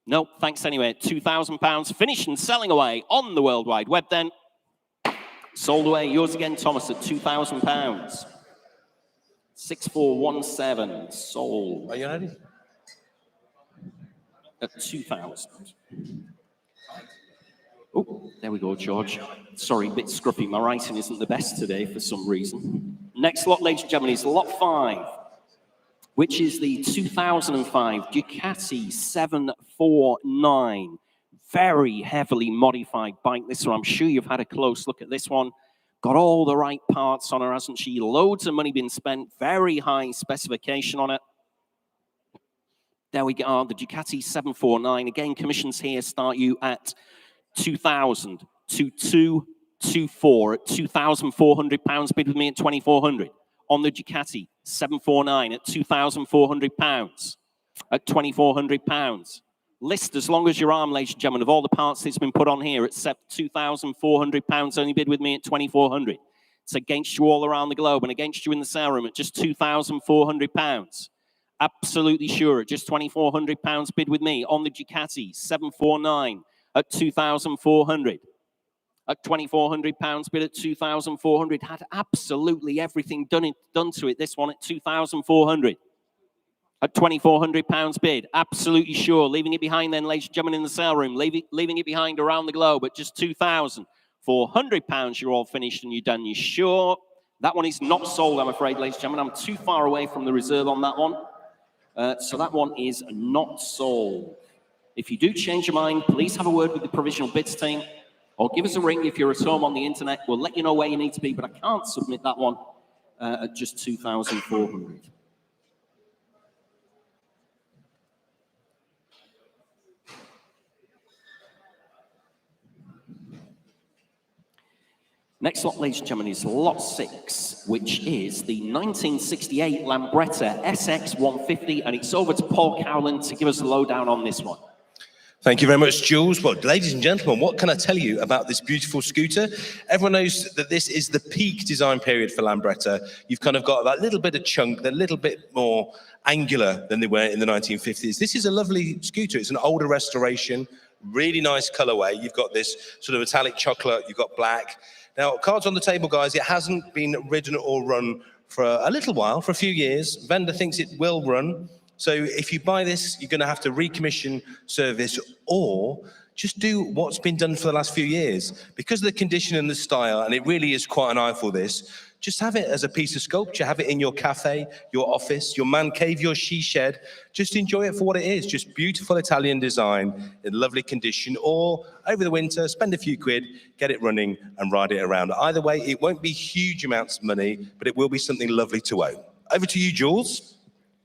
No, thanks anyway. £2,000. Finished and selling away on the World Wide Web then. Sold away. Yours again, Thomas, at £2,000. 6417. Sold. Are you ready? At 2,000. Oh, there we go, George. Sorry, a bit scruffy. My writing isn't the best today for some reason. Next lot, ladies and gentlemen, is lot 5, which is the 2005 Ducati 749. Very heavily modified bike. This one, I'm sure you've had a close look at this one. Got all the right parts on her, hasn't she? Loads of money been spent. Very high specification on it. There we go, the Ducati 749. Again, commissions here start you at 2,000 to 224 at £2,400. Bid with me at 2,400. On the Ducati 749 at £2,400 at £2,400. List as long as your arm, ladies and gentlemen, of all the parts that's been put on here, except £2,400. Only bid with me at 2,400. It's against you all around the globe and against you in the sale room at just £2,400. Absolutely sure at just £2,400. Bid with me on the Ducati 749 at 2,400. At £2,400, bid at 2,400. Had absolutely everything done to it. This one at 2,400. At £2,400 bid, absolutely sure. Leaving it behind then, ladies and gentlemen, in the sale room. Leaving it behind around the globe at just £2,400. You're all finished and you're done. You're sure? That one is not sold, I'm afraid, ladies and gentlemen. I'm too far away from the reserve on that one. So that one is not sold. If you do change your mind, please have a word with the provisional bids team or give us a ring if you're at home on the internet. We'll let you know where you need to be, but I can't submit that one at just 2,400. Next lot, ladies and gentlemen, is lot 6, which is the 1968 Lambretta SX150, and it's over to Paul Cowland to give us a lowdown on this one. Thank you very much, Jules. Well, ladies and gentlemen, what can I tell you about this beautiful scooter? Everyone knows that this is the peak design period for Lambretta. You've kind of got that little bit of chunk, they're a little bit more angular than they were in the 1950s. This is a lovely scooter. It's an older restoration, really nice colorway. You've got this sort of metallic chocolate, you've got black. Now, cards on the table, guys. It hasn't been ridden or run for a little while, for a few years. Vendor thinks it will run. So if you buy this, you're going to have to recommission, service, or just do what's been done for the last few years. Because of the condition and the style, and it really is quite an eyeful, this, just have it as a piece of sculpture. Have it in your cafe, your office, your man cave, your she shed. Just enjoy it for what it is. Just beautiful Italian design in lovely condition. Or over the winter, spend a few quid, get it running and ride it around. Either way, it won't be huge amounts of money, but it will be something lovely to own. Over to you, Jules.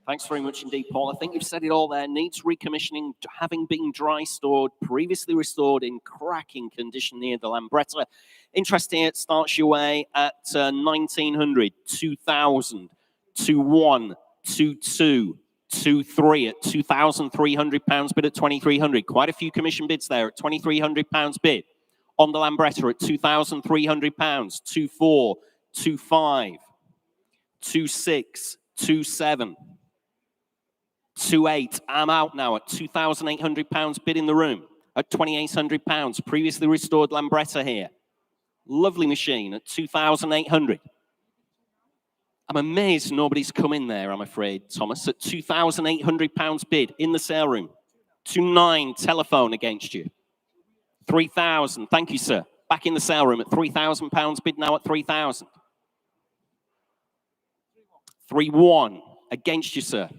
Thanks very much indeed, Paul. I think you've said it all there. Needs recommissioning, having been dry stored, previously restored in cracking condition near the Lambretta. Interest here starts your way at 1,900, 2,000, 2,1, 2,2, 2,3 at £2,300 bid at 2,300. Quite a few commission bids there at £2,300 bid. On the Lambretta at £2,300, 2,4, 2,5, 2,6, 2,7. 2,8. I'm out now at £2,800 bid in the room at £2,800. Previously restored Lambretta here. Lovely machine at 2,800. I'm amazed nobody's come in there, I'm afraid, Thomas, at £2,800 bid in the sale room. 2,9 telephone against you. 3,000. Thank you, sir. Back in the sale room at £3,000 bid now at 3,000. 3,1 against you, sir.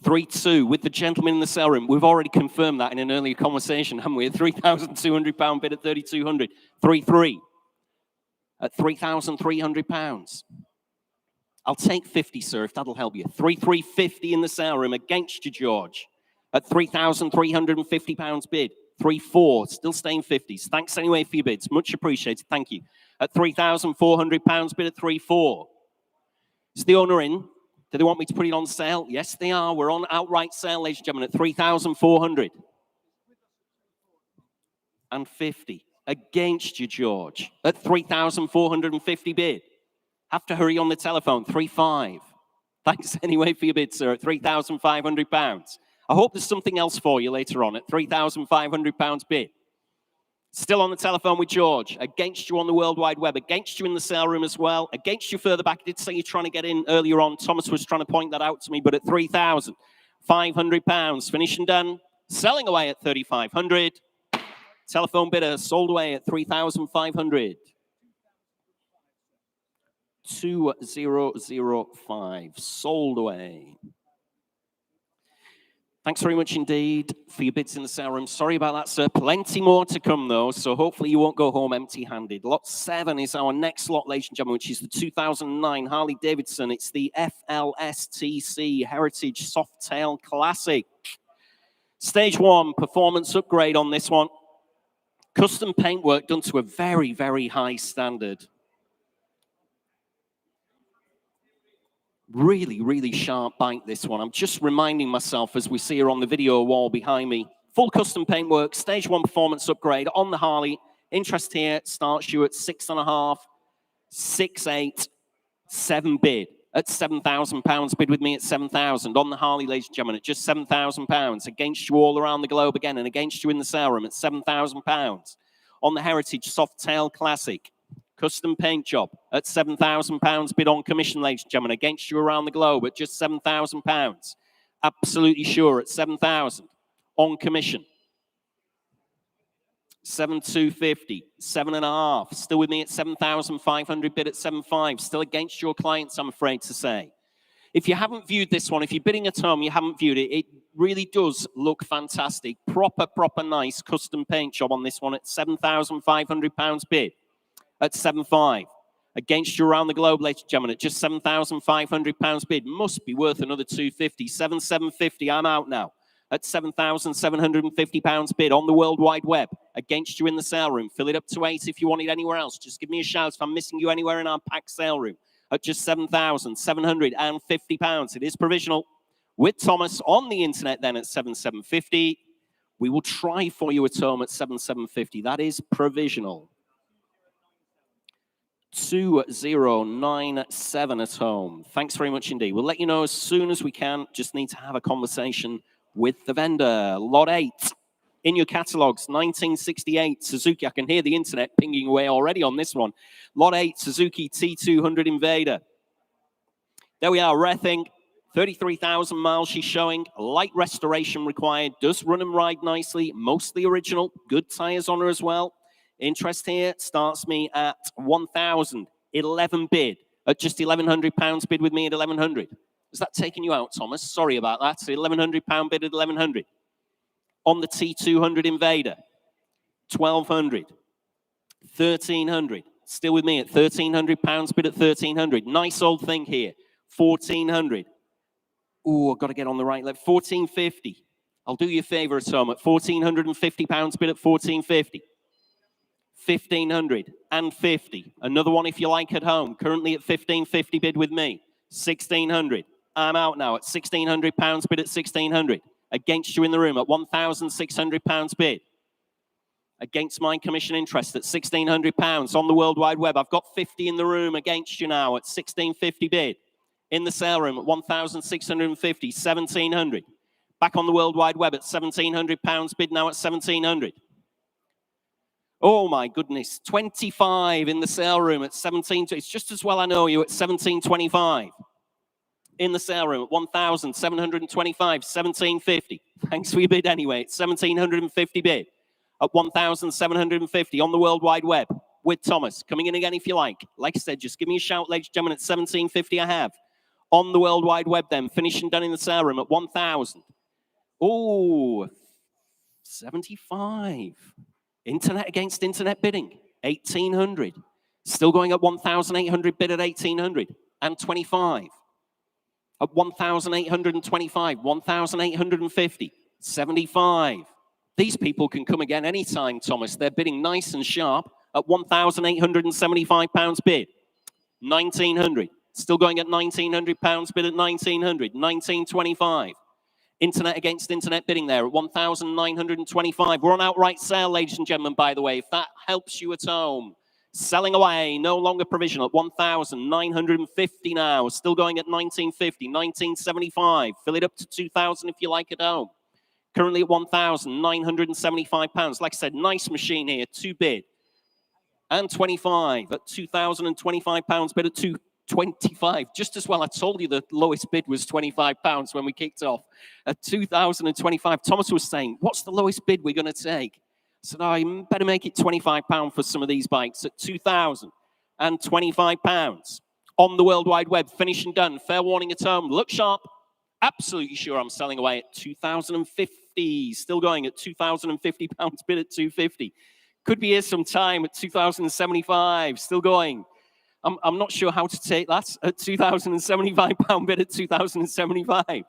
3-2 with the gentleman in the sale room. We've already confirmed that in an earlier conversation, haven't we? A £3,200 bid at 3,200. 3-3 at £3,300. I'll take 50, sir, if that'll help you. 3,350 in the sale room against you, George. At £3,350 bid. 3,400, still staying 50s. Thanks anyway for your bids. Much appreciated. Thank you. At £3,400 bid at 3,400. Is the owner in? Do they want me to put it on sale? Yes, they are. We're on outright sale, ladies and gentlemen, at 3,400. And 50. Against you, George. At 3,450 bid. Have to hurry on the telephone. 3,500. Thanks anyway for your bid, sir, at £3,500. I hope there's something else for you later on at £3,500 bid. Still on the telephone with George. Against you on the World Wide Web. Against you in the sale room as well. Against you further back. I did say you're trying to get in earlier on. Thomas was trying to point that out to me, but at £3,500. Finishing done. Selling away at 3,500. Telephone bidder sold away at 3,500. 2005 sold away. Thanks very much indeed for your bids in the sale room. Sorry about that, sir. Plenty more to come, though, so hopefully you won't go home empty-handed. Lot 7 is our next lot, ladies and gentlemen, which is the 2009 Harley-Davidson. It's the FLSTC Heritage Softail Classic. Stage 1, performance upgrade on this one. Custom paintwork done to a very, very high standard. Really, really sharp bike, this one. I'm just reminding myself as we see her on the video wall behind me. Full custom paintwork, stage 1 performance upgrade on the Harley. Interest here starts you at 6.5, 6.8, 7 bid. At £7,000 bid with me at 7,000 on the Harley, ladies and gentlemen, at just £7,000. Against you all around the globe again, and against you in the sale room at £7,000 on the Heritage Softail Classic. Custom paint job at £7,000 bid on commission, ladies and gentlemen, against you around the globe at just £7,000. Absolutely sure at 7,000 on commission. 7,250, 7.5, still with me at 7,500 bid at 7.5, still against your clients, I'm afraid to say. If you haven't viewed this one, if you're bidding at home, you haven't viewed it, it really does look fantastic. Proper nice custom paint job on this one at £7,500 bid. At 7.5. Against you around the globe, ladies and gentlemen, at just £7,500 bid. Must be worth another 250. 7,750, I'm out now. At £7,750 bid on the World Wide Web. Against you in the sale room. Fill it up to 8 if you want it anywhere else. Just give me a shout if I'm missing you anywhere in our packed sale room. At just £7,750. It is provisional. With Thomas on the internet then at 7,750. We will try for you at home at 7,750. That is provisional. 2097 at home. Thanks very much indeed. We'll let you know as soon as we can. Just need to have a conversation with the vendor. Lot 8 in your catalogs, 1968 Suzuki. I can hear the internet pinging away already on this one. Lot 8 Suzuki T200 Invader. There we are, rare thing. 33,000 miles she's showing. Light restoration required. Does run and ride nicely. Mostly original. Good tires on her as well. Interest here starts me at 1,000, 11 bid, at just £1,100 bid with me at 1,100. Is that taking you out, Thomas? Sorry about that. So £1,100 bid at 1,100. On the T200 Invader, 1,200, 1,300. Still with me at £1,300 bid at 1,300. Nice old thing here, 1,400. Oh, I've got to get on the right level. 1,450. I'll do you a favor at home at £1,450 bid at 1,450. 1,550. Another one if you like at home. Currently at 1,550 bid with me. 1,600. I'm out now at £1,600 bid at 1,600. Against you in the room at £1,600 bid. Against my commission interest at £1,600 on the World Wide Web. I've got 50 in the room against you now at 1,650 bid. In the sale room at 1,650, 1,700. Back on the World Wide Web at £1,700 bid now at 1,700. Oh my goodness, 25 in the sale room at 17. It's just as well I know you at 1,725. In the sale room at 1,725, 1,750. Thanks for your bid anyway. It's 1,750 bid at 1,750 on the World Wide Web with Thomas. Coming in again if you like. Like I said, just give me a shout, ladies and gentlemen, at 1,750 I have. On the World Wide Web then, finishing done in the sale room at 1,000. Oh, 75. Internet against internet bidding, 1,800. Still going at 1,800 bid at 1,800. 1,825. At 1,825, 1,850, 75. These people can come again anytime, Thomas. They're bidding nice and sharp at £1,875 bid. 1,900. Still going at £1,900 bid at 1,900. 1,925. Internet against internet bidding there at 1,925. We're on outright sale, ladies and gentlemen, by the way, if that helps you at home. Selling away, no longer provisional at 1,950 now. Still going at 1,950, 1,975. Fill it up to 2,000 if you like at home. Currently at £1,975. Like I said, nice machine here, 2 bid. And 25 at £2,025 bid at 225. Just as well, I told you the lowest bid was £25 when we kicked off. At 2,025, Thomas was saying, what's the lowest bid we're going to take? I said, I better make it £25 for some of these bikes at £2,025 on the World Wide Web. Finished and done. Fair warning at home. Look sharp. Absolutely sure I'm selling away at 2,050. Still going at £2,050 bid at 250. Could be here some time at 2,075. Still going. I'm not sure how to take that at £2,075 bid at 2,075.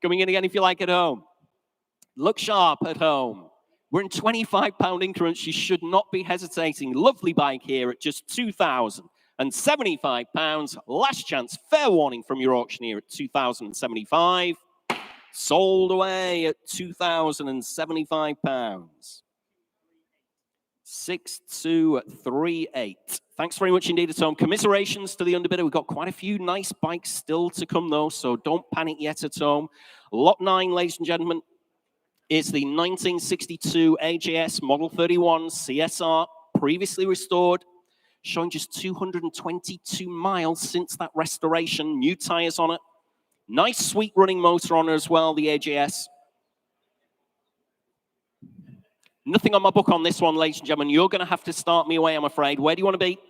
Coming in again if you like at home. Look sharp at home. We're in £25 increments. You should not be hesitating. Lovely bike here at just £2,075. Last chance. Fair warning from your auctioneer at £2,075. Sold away at £2,075. 6238. Thanks very much indeed at home. Commiserations to the underbidder. We've got quite a few nice bikes still to come though, so don't panic yet at home. Lot 9, ladies and gentlemen, is the 1962 AJS Model 31 CSR, previously restored, showing just 222 miles since that restoration. New tires on it. Nice sweet running motor on it as well, the AJS. Nothing on my book on this one, ladies and gentlemen. You're going to have to start me away, I'm afraid. Where do you want to be?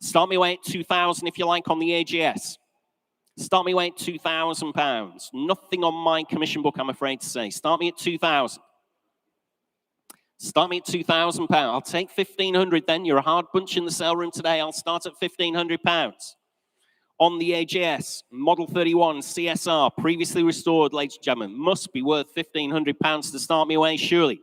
Start me away at 2,000 if you like on the AJS. Start me away at £2,000. Nothing on my commission book, I'm afraid to say. Start me at 2,000. Start me at £2,000. I'll take 1,500 then. You're a hard bunch in the sale room today. I'll start at £1,500. On the AJS, Model 31 CSR, previously restored, ladies and gentlemen. Must be worth £1,500 to start me away, surely.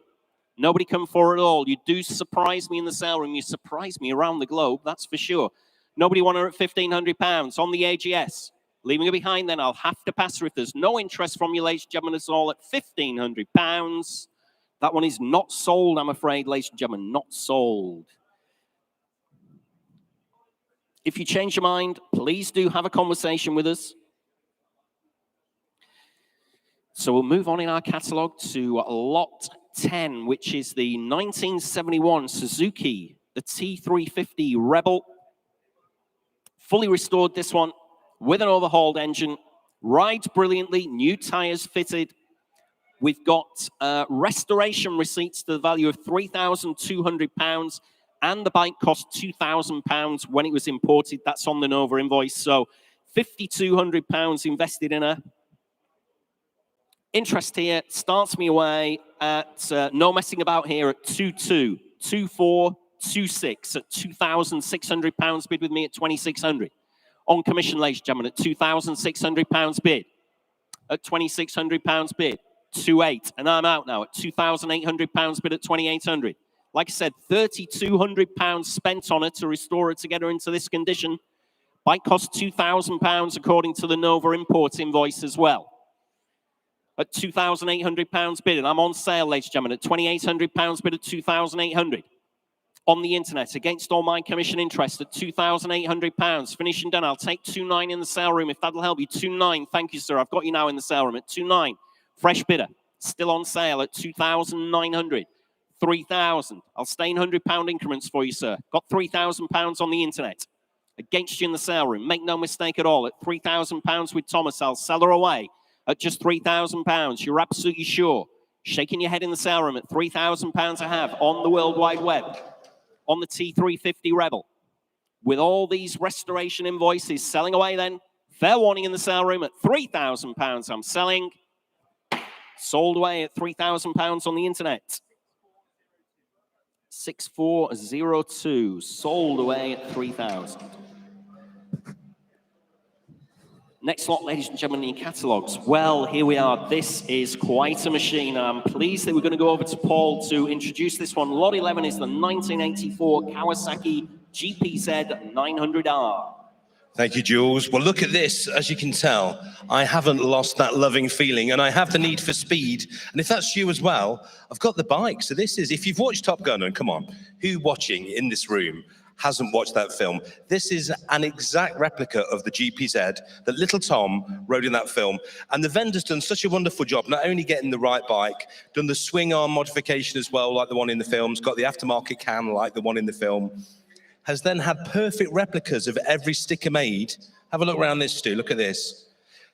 Nobody come for it at all. You do surprise me in the sale room. You surprise me around the globe, that's for sure. Nobody want her at £1,500 on the AGS. Leaving her behind then, I'll have to pass her if there's no interest from you, ladies and gentlemen, at all at £1,500. That one is not sold, I'm afraid, ladies and gentlemen, not sold. If you change your mind, please do have a conversation with us. So we'll move on in our catalogue to lot 10, which is the 1971 Suzuki, the T350 Rebel. Fully restored, this one, with an overhauled engine. Rides brilliantly, new tyres fitted. We've got restoration receipts to the value of £3,200, and the bike cost £2,000 when it was imported. That's on the Nova invoice. So £5,200 invested in her. Interest here starts me away at no messing about here at 2,200, 2,400, 2,600 at £2,600 bid with me at 2,600. On commission, ladies and gentlemen, at £2,600 bid. At £2,600 bid. 2,800, and I'm out now at £2,800 bid at 2,800. Like I said, £3,200 spent on it to restore it to get her into this condition. Bike cost £2,000 according to the Nova import invoice as well. At £2,800 bid, and I'm on sale, ladies and gentlemen, at £2,800 bid at 2,800. On the internet, against all my commission interest at £2,800. Finished and done. I'll take 2,900 in the sale room if that'll help you. 2,900. Thank you, sir. I've got you now in the sale room at 2,900. Fresh bidder. Still on sale at 2,900. 3,000. I'll stay in £100 increments for you, sir. Got £3,000 on the internet. Against you in the sale room. Make no mistake at all. At £3,000 with Thomas, I'll sell her away at just £3,000. You're absolutely sure. Shaking your head in the sale room at £3,000 I have on the World Wide Web. On the T350 Rebel. With all these restoration invoices selling away then. Fair warning in the sale room at £3,000 I'm selling. Sold away at £3,000 on the internet. 6402. Sold away at 3,000. Next lot, ladies and gentlemen, in your catalogues. Well, here we are. This is quite a machine. I'm pleased that we're going to go over to Paul to introduce this one. Lot 11 is the 1984 Kawasaki GPZ 900R. Thank you, Jules. Well, look at this. As you can tell, I haven't lost that loving feeling, and I have the need for speed. And if that's you as well, I've got the bike. So this is, if you've watched Top Gun, and come on, who watching in this room hasn't watched that film? This is an exact replica of the GPZ that little Tom rode in that film. And the vendor's done such a wonderful job, not only getting the right bike, done the swing arm modification as well, like the one in the films, got the aftermarket cam like the one in the film, has then had perfect replicas of every sticker made. Have a look around this, Stu, look at this.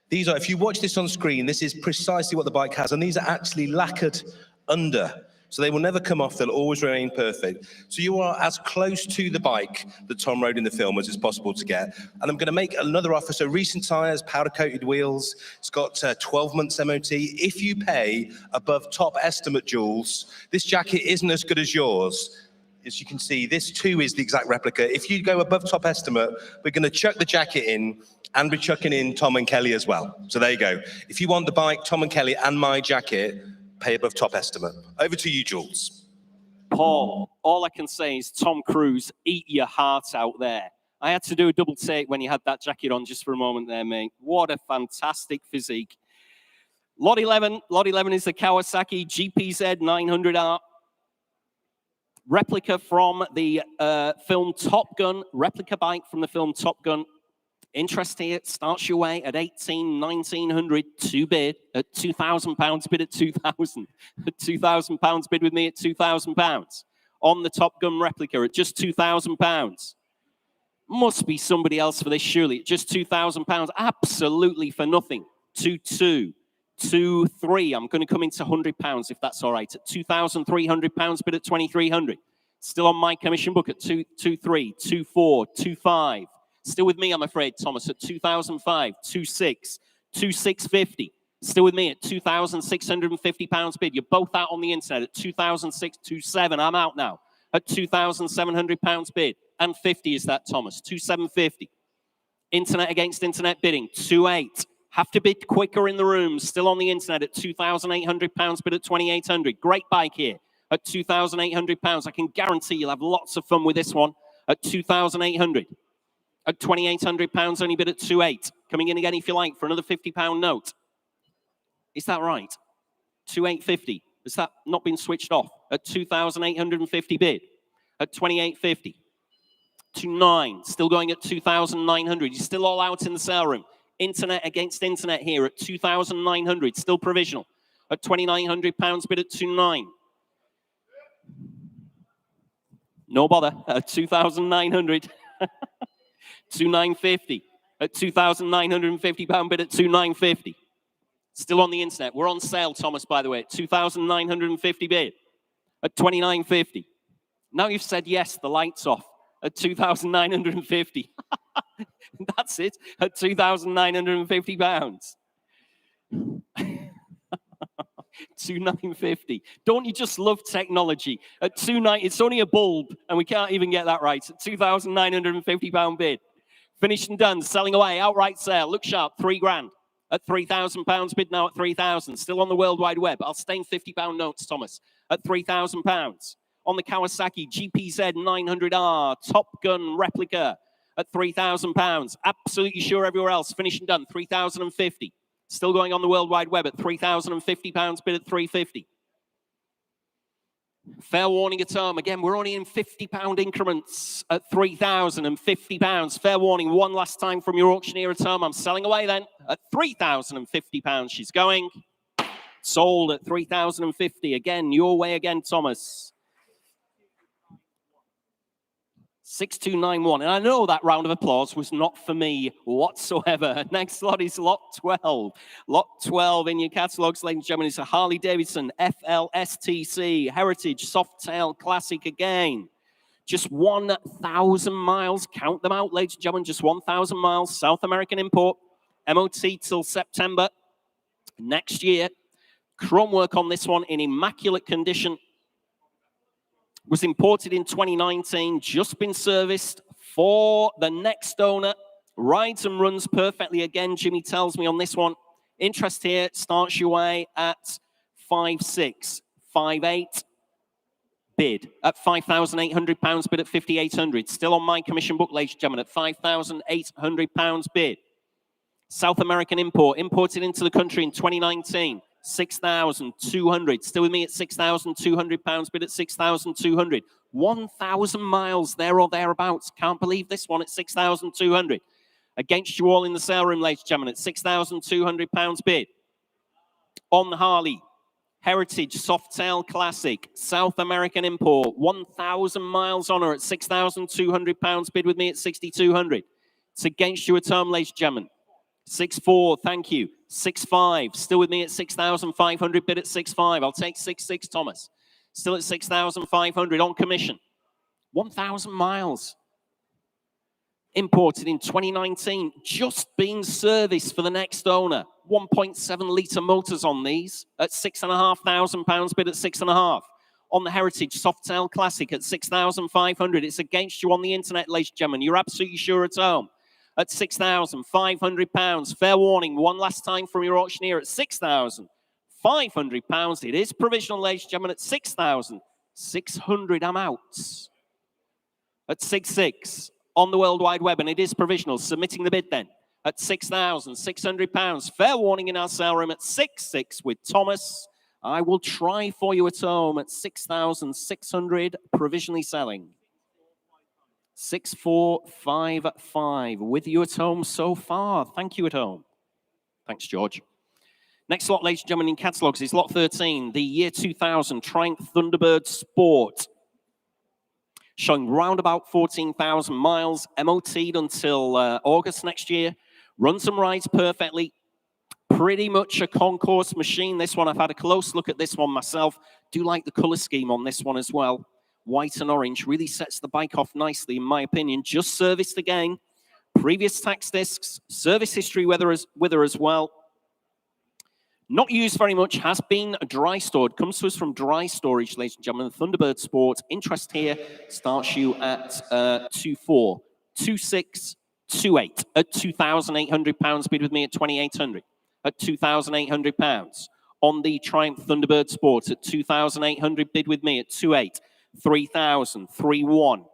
These are, if you watch this on screen, this is precisely what the bike has, and these are actually lacquered under. So they will never come off, they'll always remain perfect. So you are as close to the bike that Tom rode in the film as it's possible to get. And I'm gonna make another offer. So recent tires, powder coated wheels, it's got 12 months MOT. If you pay above top estimate, Jules, this jacket isn't as good as yours. As you can see, this too is the exact replica. If you go above top estimate, we're gonna chuck the jacket in and we're chucking in Tom and Kelly as well. So there you go. If you want the bike, Tom and Kelly and my jacket, pay above top estimate. Over to you, Jules. Paul, all I can say is Tom Cruise, eat your heart out there. I had to do a double take when you had that jacket on just for a moment there, mate. What a fantastic physique. Lot 11 is the Kawasaki GPZ 900R. Replica from the film Top Gun, replica bike from the film Top Gun. Interest here starts your way at 1900 to bid at £2,000, bid at 2,000. £2,000 bid with me at £2,000 on the Top Gun replica at just £2,000. Must be somebody else for this, surely. At just £2,000, absolutely for nothing. 2-2, 2-3. I'm going to come into £100 if that's all right. At £2,300, bid at 2,300. Still on my commission book at 2-3, 2-4, 2-5. Still with me, I'm afraid, Thomas, at 2005, 26, 2650. Still with me at £2,650 bid. You're both out on the internet at 2006, 27. I'm out now at £2,700 bid. And 50 is that, Thomas, 2750. Internet against internet bidding, 28. Have to bid quicker in the room. Still on the internet at £2,800 bid at 2,800. Great bike here at £2,800. I can guarantee you'll have lots of fun with this one at 2,800. At £2,800, only bid at 2.8. Coming in again, if you like, for another £50 note. Is that right? 2,850. Has that not been switched off? At 2,850 bid. At 2,850. 2.9. Still going at 2,900. You're still all out in the sale room. Internet against internet here at 2,900. Still provisional. At £2,900 bid at 2.9. No bother. At 2,900. 2,950 at £2,950 bid at 2,950. Still on the internet. We're on sale, Thomas, by the way, at 2,950 bid at 2,950. Now you've said yes, the light's off at 2,950. That's it, at £2,950. 2,950. Don't you just love technology? At 2,950, it's only a bulb, and we can't even get that right. At £2,950 bid. Finished and done, selling away, outright sale. Look sharp, £3,000 at £3,000 bid now at 3,000. Still on the World Wide Web. I'll stain £50 notes, Thomas, at £3,000. On the Kawasaki GPZ 900R Top Gun replica at £3,000. Absolutely sure everywhere else. Finished and done, 3,050. Still going on the World Wide Web at £3,050 bid at 350. Fair warning at home. Again, we're only in £50 increments at £3,050. Fair warning, one last time from your auctioneer at home. I'm selling away then at £3,050. She's going. Sold at £3,050. Again, your way again, Thomas. 6291. And I know that round of applause was not for me whatsoever. Next lot is lot 12. Lot 12 in your catalogues, ladies and gentlemen, is a Harley Davidson FLSTC Heritage Softail Classic again. Just 1,000 miles. Count them out, ladies and gentlemen. Just 1,000 miles. South American import. MOT till September next year. Chrome work on this one in immaculate condition. Was imported in 2019, just been serviced for the next owner Rides and runs perfectly again, Jimmy tells me on this one. Interest here starts your way at 5.6, 5.8. Bid at £5,800, bid at 5,800. Still on my commission book, ladies and gentlemen, at £5,800 bid. South American import, imported into the country in 2019, 6,200. Still with me at £6,200, bid at 6,200. 1,000 miles there or thereabouts. Can't believe this one at 6,200. Against you all in the sale room, ladies and gentlemen, at £6,200 bid. On the Harley, Heritage Softail Classic, South American import, 1,000 miles on her at £6,200 bid with me at 6,200. It's against you at home, ladies and gentlemen. 6.4, thank you. 6.5, still with me at 6,500 bid at 6.5. I'll take 6.6, Thomas. Still at 6,500 on commission. 1,000 miles. Imported in 2019, just being serviced for the next owner. 1.7 litre motors on these at £6,500 bid at 6.5. On the Heritage Softail Classic at 6,500. It's against you on the internet, ladies and gentlemen. You're absolutely sure at home. At £6,500. Fair warning, one last time from your auctioneer at £6,500. It is provisional, ladies and gentlemen, at 6,600. I'm out. At 6.6 on the World Wide Web, and it is provisional. Submitting the bid then at £6,600. Fair warning in our sale room at 6.6 with Thomas. I will try for you at home at 6,600, provisionally selling. 6,455 with you at home so far. Thank you at home. Thanks, George. Next lot, ladies and gentlemen, in catalogues is lot 13, the year 2000 Triumph Thunderbird Sport. Showing round about 14,000 miles, MOT'd until August next year. Runs and rides perfectly. Pretty much a concourse machine, this one. I've had a close look at this one myself. Do like the colour scheme on this one as well. White and orange really sets the bike off nicely, in my opinion. Just serviced again. Previous tax discs, service history with her as well. Not used very much, has been dry stored. Comes to us from dry storage, ladies and gentlemen. Thunderbird Sport. Interest here starts you at 2.4, 2.6, 2.8 at £2,800. Bid with me at 2,800. At £2,800. On the Triumph Thunderbird Sport at 2,800. Bid with me at 2.8. 3,000, 3.1.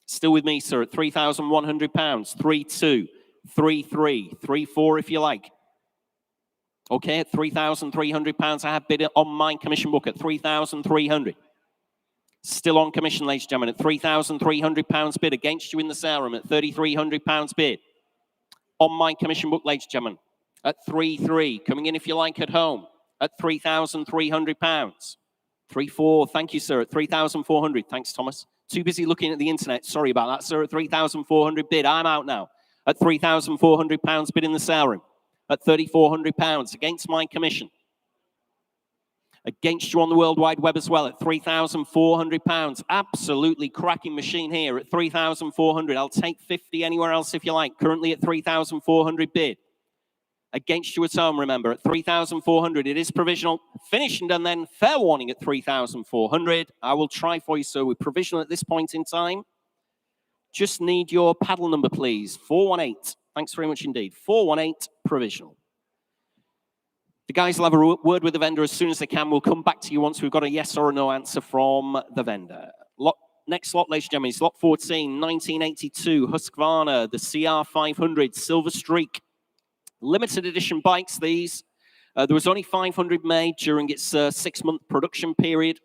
Still with me, sir, at £3,100. 3.2, 3.3, 3.4 if you like. Okay, at £3,300, I have bid on my commission book at 3,300. Still on commission, ladies and gentlemen, at £3,300 bid against you in the sale room at £3,300 bid. On my commission book, ladies and gentlemen, at 3.3. Coming in if you like at home at £3,300. 3.4, thank you, sir, at 3,400. Thanks, Thomas. Too busy looking at the internet. Sorry about that, sir, at 3,400 bid. I'm out now at £3,400 bid in the sale room. At £3,400 against my commission. Against you on the World Wide Web as well at £3,400. Absolutely cracking machine here at 3,400. I'll take 50 anywhere else if you like. Currently at 3,400 bid. Against you at home, remember, at 3,400. It is provisional. Finished and done then. Fair warning at 3,400. I will try for you, sir, with provisional at this point in time. Just need your paddle number, please. 418. Thanks very much indeed. 418, provisional. The guys will have a word with the vendor as soon as they can. We'll come back to you once we've got a yes or a no answer from the vendor. Next lot, ladies and gentlemen, is lot 14, 1982, Husqvarna, the CR500 Silver Streak. Limited edition bikes, these. There was only 500 made during its 6-month production period.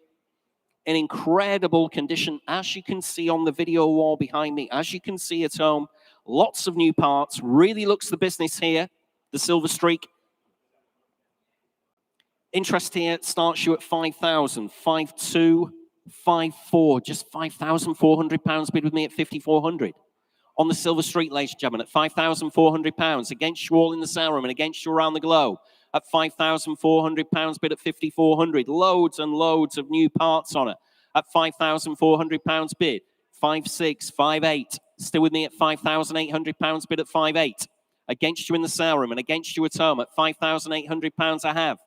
In incredible condition, as you can see on the video wall behind me, as you can see at home. Lots of new parts. Really looks the business here, the Silver Streak. Interest here starts you at 5,000, 5.2, 5.4, just £5,400 bid with me at 5,400. On the Silver Streak, ladies and gentlemen, at £5,400 against you all in the sale room and against you around the globe. At £5,400 bid at 5,400. Loads and loads of new parts on it. At £5,400 bid. 5.6, 5.8. Still with me at £5,800 bid at 5.8. Against you in the sale room and against you at home at £5,800 I have.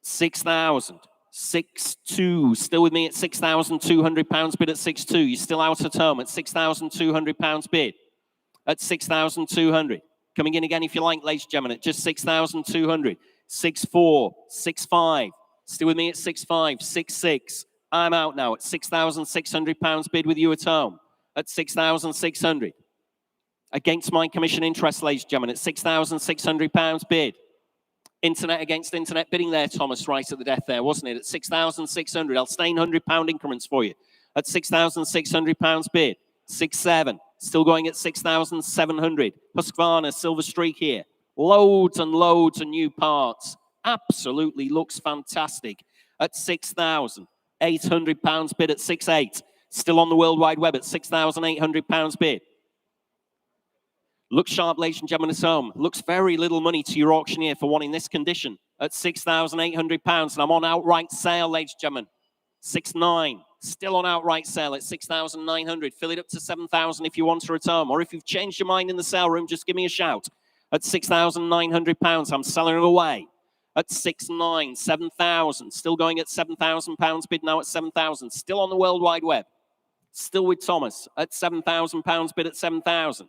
6,000. 6-2. Still with me at £6,200 bid at 6-2. You're still out at home at £6,200 bid at 6,200. Coming in again if you like, ladies and gentlemen, at just 6,200. 6-4, 6-5. Still with me at 6-5, 6-6. I'm out now at £6,600 bid with you at home at 6,600. Against my commission interest, ladies and gentlemen, at £6,600 bid. Internet against internet bidding there, Thomas, right at the death there, wasn't it? At 6,600. I'll stay in £100 increments for you at £6,600 bid. 6-7. Still going at 6,700. Husqvarna, Silver Streak here. Loads and loads of new parts. Absolutely looks fantastic at £6,800 bid at 6-8. Still on the World Wide Web at £6,800 bid. Looks sharp, ladies and gentlemen, at home. Looks very little money to your auctioneer for one in this condition at £6,800. And I'm on outright sale, ladies and gentlemen. 6-9. Still on outright sale at 6,900. Fill it up to 7,000 if you want her at home. Or if you've changed your mind in the sale room, just give me a shout. At £6,900, I'm selling it away. At 6-9, 7,000. Still going at £7,000 bid now at 7,000. Still on the World Wide Web. Still with Thomas at £7,000 bid at 7,000.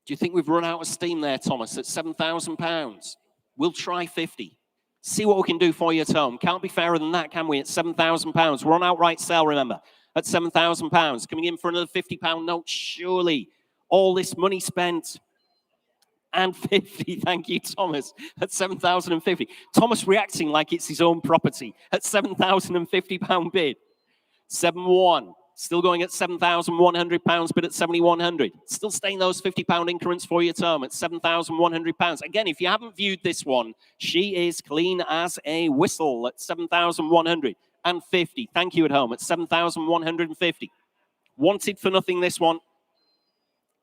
Do you think we've run out of steam there, Thomas, at £7,000? We'll try 50. See what we can do for you at home. Can't be fairer than that, can we? At £7,000. We're on outright sale, remember, at £7,000. Coming in for another £50 note, surely. All this money spent. And 50, thank you, Thomas, at £7,050. Thomas reacting like it's his own property at £7,050 bid. 7-1. Still going at £7,100 bid at 7,100. Still staying those £50 increments for you at home at £7,100. Again, if you haven't viewed this one, she is clean as a whistle at 7,150. Thank you at home at 7,150. Wanted for nothing this one.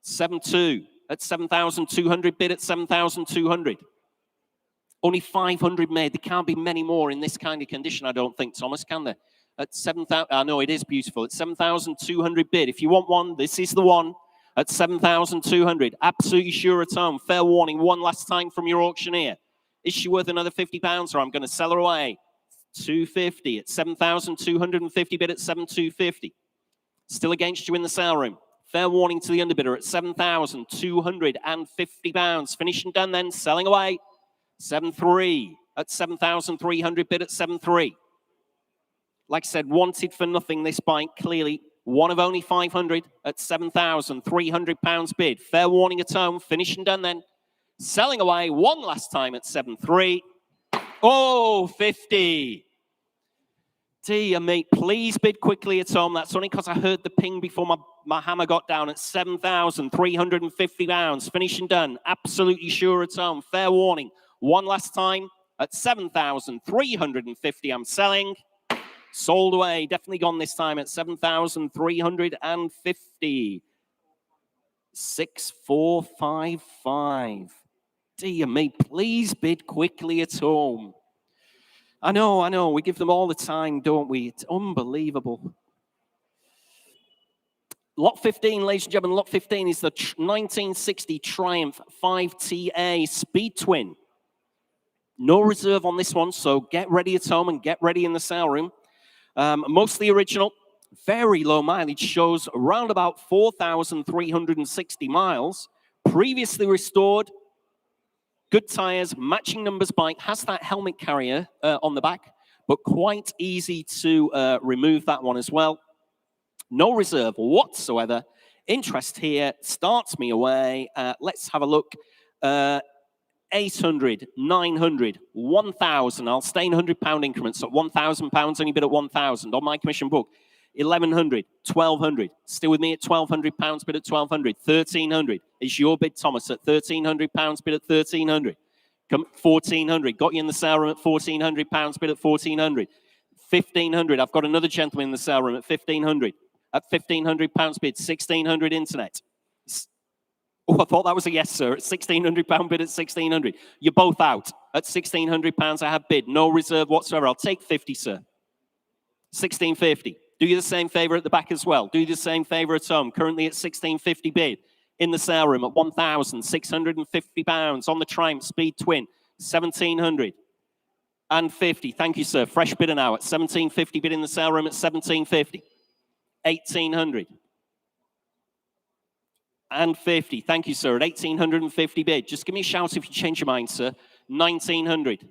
7-2 at 7,200 bid at 7,200. Only 500 made. There can't be many more in this kind of condition, I don't think, Thomas, can there? At 7,000, I know it is beautiful. At 7,200 bid. If you want one, this is the one at 7,200. Absolutely sure at home. Fair warning, one last time from your auctioneer. Is she worth another £50 or I'm going to sell her away? 250 at 7,250 bid at 7,250. Still against you in the sale room. Fair warning to the underbidder at £7,250. Finished and done then, selling away. 7-3 at 7,300 bid at 7-3. Like I said, wanted for nothing this bike, clearly. One of only 500 at £7,300 bid. Fair warning at home, finished and done then. Selling away one last time at 7-3. Oh, 50. Dear mate, please bid quickly at home. That's only because I heard the ping before my hammer got down at £7,350. Finished and done. Absolutely sure at home. Fair warning. One last time at 7,350. I'm selling. Sold away. Definitely gone this time at 7,350. 6,455. Dear me, please bid quickly at home. I know. We give them all the time, don't we? It's unbelievable. Lot 15, ladies and gentlemen, lot 15 is the 1960 Triumph 5TA Speed Twin. No reserve on this one, so get ready at home and get ready in the sale room. Mostly original, very low mileage, shows around about 4,360 miles. Previously restored, good tires, matching numbers bike, has that helmet carrier on the back, but quite easy to remove that one as well. No reserve whatsoever. Interest here starts me away. Let's have a look. 800, 900, 1,000. I'll stay in £100 increments at £1,000, only bid at 1,000 on my commission book. 1,100, 1,200. Still with me at £1,200, bid at 1,200. 1,300 is your bid, Thomas, at £1,300, bid at 1,300. Come 1,400. Got you in the sale room at £1,400, bid at 1,400. 1,500. I've got another gentleman in the sale room at 1,500. At £1,500 bid, 1,600 internet. Oh, I thought that was a yes, sir. At £1,600 bid at 1,600. You're both out. At £1,600 I have bid. No reserve whatsoever. I'll take 50, sir. 1,650. Do you the same favor at the back as well. Do you the same favor at home. Currently at 1,650 bid. In the sale room at £1,650 on the Triumph Speed Twin. 1,700. and 50. Thank you, sir. Fresh bidder now at 1750. Bid in the sale room at 1750. 1800. And 50. Thank you, sir. At 1850 bid. Just give me a shout if you change your mind, sir. 1900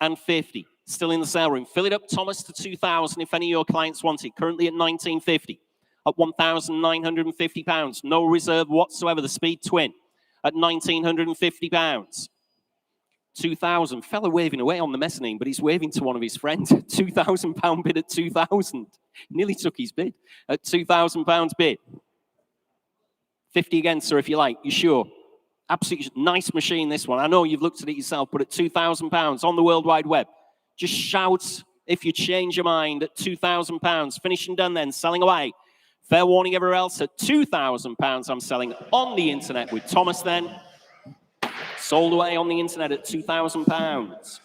and 50. Still in the sale room. Fill it up, Thomas, to 2000 if any of your clients want it. Currently at 1950. At £1,950. No reserve whatsoever. The Speed Twin at £1,950. 2,000. Fella waving away on the mezzanine, but he's waving to one of his friends. £2,000 bid at 2,000. Nearly took his bid. At £2,000 bid. 50 again, sir, if you like. You sure? Absolutely nice machine, this one. I know you've looked at it yourself, but at £2,000 on the World Wide Web. Just shout if you change your mind at £2,000. Finished and done then. Selling away. Fair warning everywhere else at £2,000 I'm selling on the internet with Thomas then. Sold away on the internet at £2,000.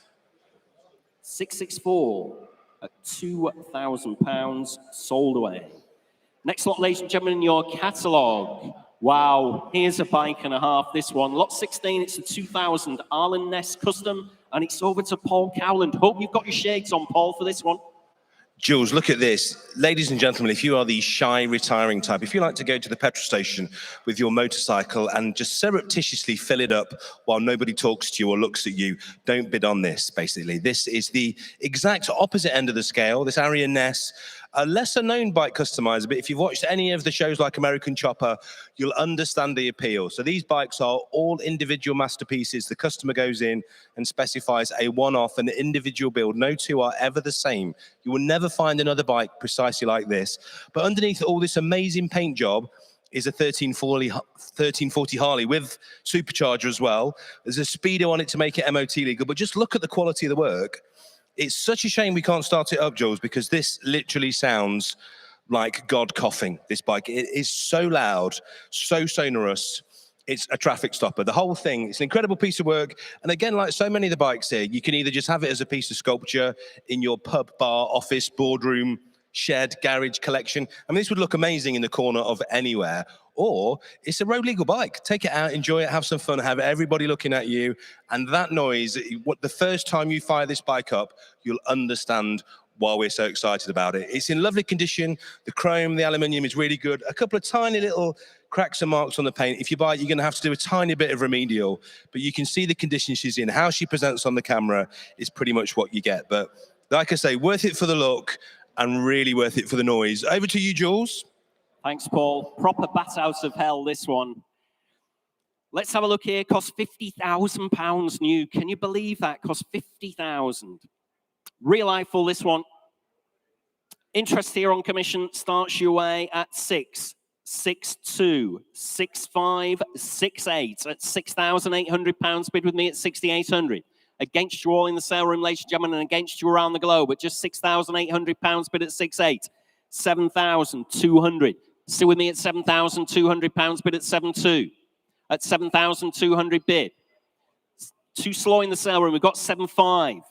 664 at £2,000 sold away. Next lot, ladies and gentlemen, in your catalogue. Wow, here's a bike and a half, this one. Lot 16, it's a 2000 Arlen Ness Custom, and it's over to Paul Cowland. Hope you've got your shades on, Paul, for this one. Jules, look at this. Ladies and gentlemen, if you are the shy, retiring type, if you like to go to the petrol station with your motorcycle and just surreptitiously fill it up while nobody talks to you or looks at you, don't bid on this, basically. This is the exact opposite end of the scale. This Arlen Ness, a lesser-known bike customizer, but if you've watched any of the shows like American Chopper, you'll understand the appeal. So these bikes are all individual masterpieces. The customer goes in and specifies a one-off, an individual build. No two are ever the same. You will never find another bike precisely like this. But underneath all this amazing paint job is a 1340 Harley with supercharger as well. There's a speedo on it to make it MOT legal, but just look at the quality of the work. It's such a shame we can't start it up, Jules, because this literally sounds like God coughing, this bike. It is so loud, so sonorous. It's a traffic stopper. The whole thing, it's an incredible piece of work. And again, like so many of the bikes here, you can either just have it as a piece of sculpture in your pub, bar, office, boardroom, shed, garage collection. I mean, this would look amazing in the corner of anywhere. Or it's a road legal bike. Take it out, enjoy it, have some fun, have everybody looking at you. And that noise, the first time you fire this bike up, you'll understand why we're so excited about it. It's in lovely condition. The chrome, the aluminium is really good. A couple of tiny little cracks and marks on the paint. If you buy it, you're going to have to do a tiny bit of remedial. But you can see the condition she's in. How she presents on the camera is pretty much what you get. But like I say, worth it for the look and really worth it for the noise. Over to you, Jules. Thanks, Paul. Proper bat out of hell, this one. Let's have a look here. Cost £50,000 new. Can you believe that? Cost £50,000. Real eyeful, this one. Interest here on commission starts your way at 6, 6.2, 6.5, 6.8 at £6,800. Bid with me at 6,800. Against you all in the sale room, ladies and gentlemen, and against you around the globe at just £6,800. Bid at 6.8. 7,200. Still with me at £7,200. Bid at 7.2. At 7,200 bid. Too slow in the sale room. We've got 7.5.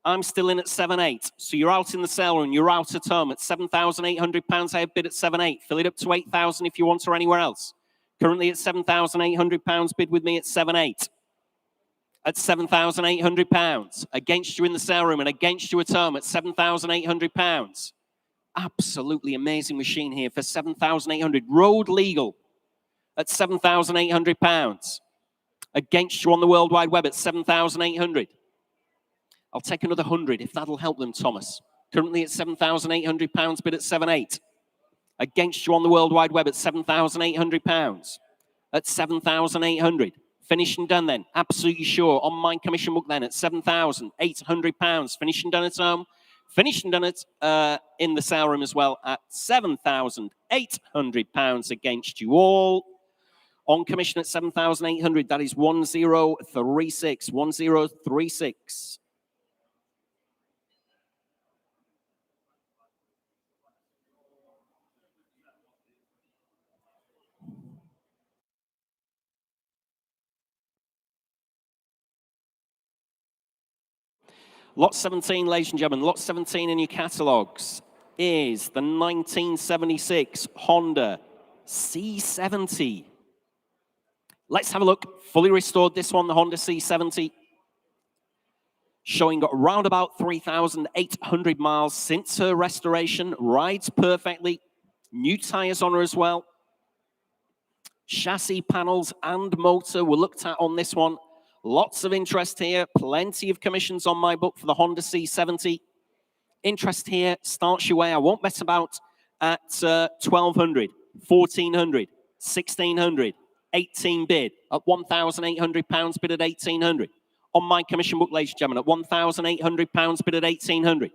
I'm still in at 7.8. So you're out in the sale room. You're out at home at £7,800. I have bid at 7.8. Fill it up to 8,000 if you want or anywhere else. Currently at £7,800. Bid with me at 7.8. At £7,800. Against you in the sale room and against you at home at £7,800. Absolutely amazing machine here for £7,800. Road legal at £7,800. Against you on the World Wide Web at £7,800. I'll take another 100 if that'll help them, Thomas. Currently at £7,800. Bid at 7.8. Against you on the World Wide Web at £7,800. At 7,800. Finished and done then. Absolutely sure. On my commission book then at £7,800. Finished and done at home. Finished and done it in the sale room as well at £7,800 against you all. On commission at 7,800. That is 1036. 1036. Lot 17, ladies and gentlemen, lot 17 in your catalogues is the 1976 Honda C70. Let's have a look. Fully restored, this one, the Honda C70. showing around about 3,800 miles since her restoration, rides perfectly, new tyres on her as well. Chassis panels and motor were looked at on this one. Lots of interest here, plenty of commissions on my book for the Honda C70. Interest here starts your way. I won't mess about at 1,200, 1,400, 1,600, 18 bid at £1,800, bid at 1,800. On my commission book, ladies and gentlemen, at £1,800, bid at 1,800.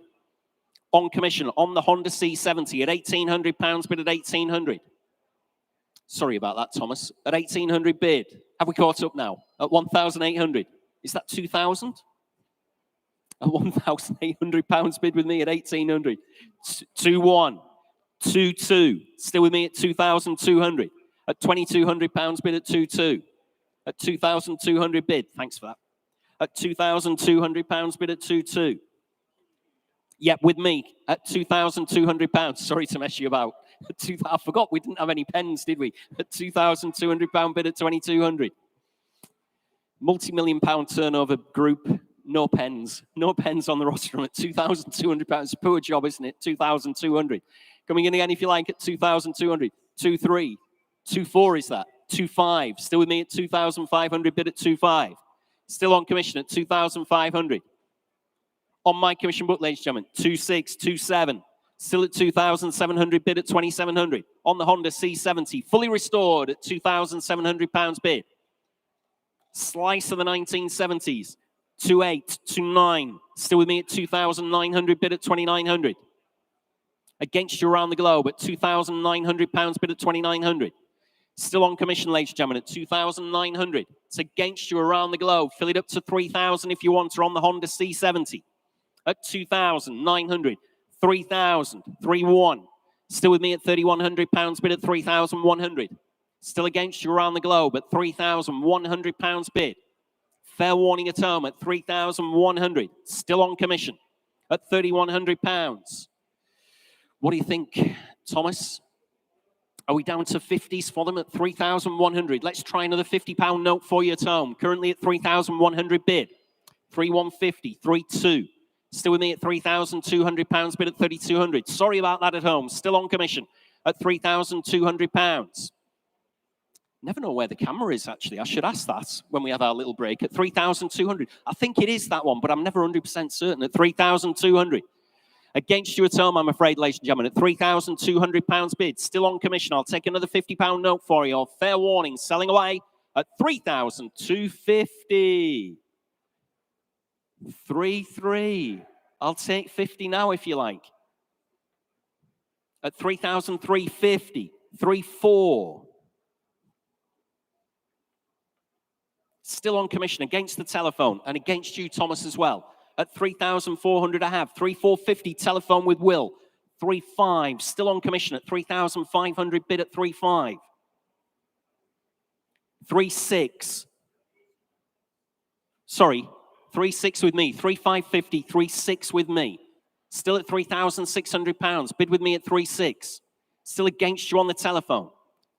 On commission, on the Honda C70 at £1,800, bid at 1,800. Sorry about that, Thomas. At 1,800 bid. Have we caught up now? At 1,800. Is that 2,000? At £1,800 bid with me at 1,800. 2-1. 2-2. Still with me at 2,200. At £2,200 bid at 2-2. At 2,200 bid. Thanks for that. At £2,200 bid at 2-2. Yep, with me at £2,200. Sorry to mess you about. I forgot we didn't have any pens, did we? At £2,200 bid at 2,200. Multi-million pound turnover group. No pens. No pens on the rostrum at £2,200. Poor job, isn't it? 2,200. Coming in again, if you like, at 2,200. 2-3. 2-4 is that. 2-5. Still with me at 2,500. Bid at 2-5. Still on commission at 2,500. On my commission book, ladies and gentlemen, 2-6, 2-7. Still at 2,700. Bid at 2,700. On the Honda C70. Fully restored at £2,700 bid. Slice of the 1970s. 2-8, 2-9, still with me at 2,900, bid at 2,900. Against you around the globe at £2,900, bid at 2,900. Still on commission, ladies and gentlemen, at 2,900. It's against you around the globe. Fill it up to 3,000 if you want, or on the Honda C70 at 2,900. 3,000, 3-1. Still with me at £3,100, bid at 3,100. Still against you around the globe at £3,100 bid. Fair warning at home at 3,100. Still on commission at £3,100. What do you think, Thomas? Are we down to 50s for them at 3,100? Let's try another £50 note for you at home. Currently at 3,100 bid. 3,150, 3-2. Still with me at £3,200 bid at 3,200. Sorry about that at home. Still on commission at £3,200. Never know where the camera is, actually. I should ask that when we have our little break at 3,200. I think it is that one, but I'm never 100% certain at 3,200. Against you at home, I'm afraid, ladies and gentlemen, at £3,200 bid. Still on commission. I'll take another £50 note for you. Fair warning, selling away at 3,250. 3-3. I'll take 50 now if you like. At 3,350. 3-4. Still on commission against the telephone and against you, Thomas, as well. At 3,400 I have. 3,450 telephone with Will. 3-5. Still on commission at 3,500 bid at 3-5. 3-6. Sorry, 3-6 with me. 3,550. 3-6 with me. Still at £3,600. Bid with me at 3-6. Still against you on the telephone.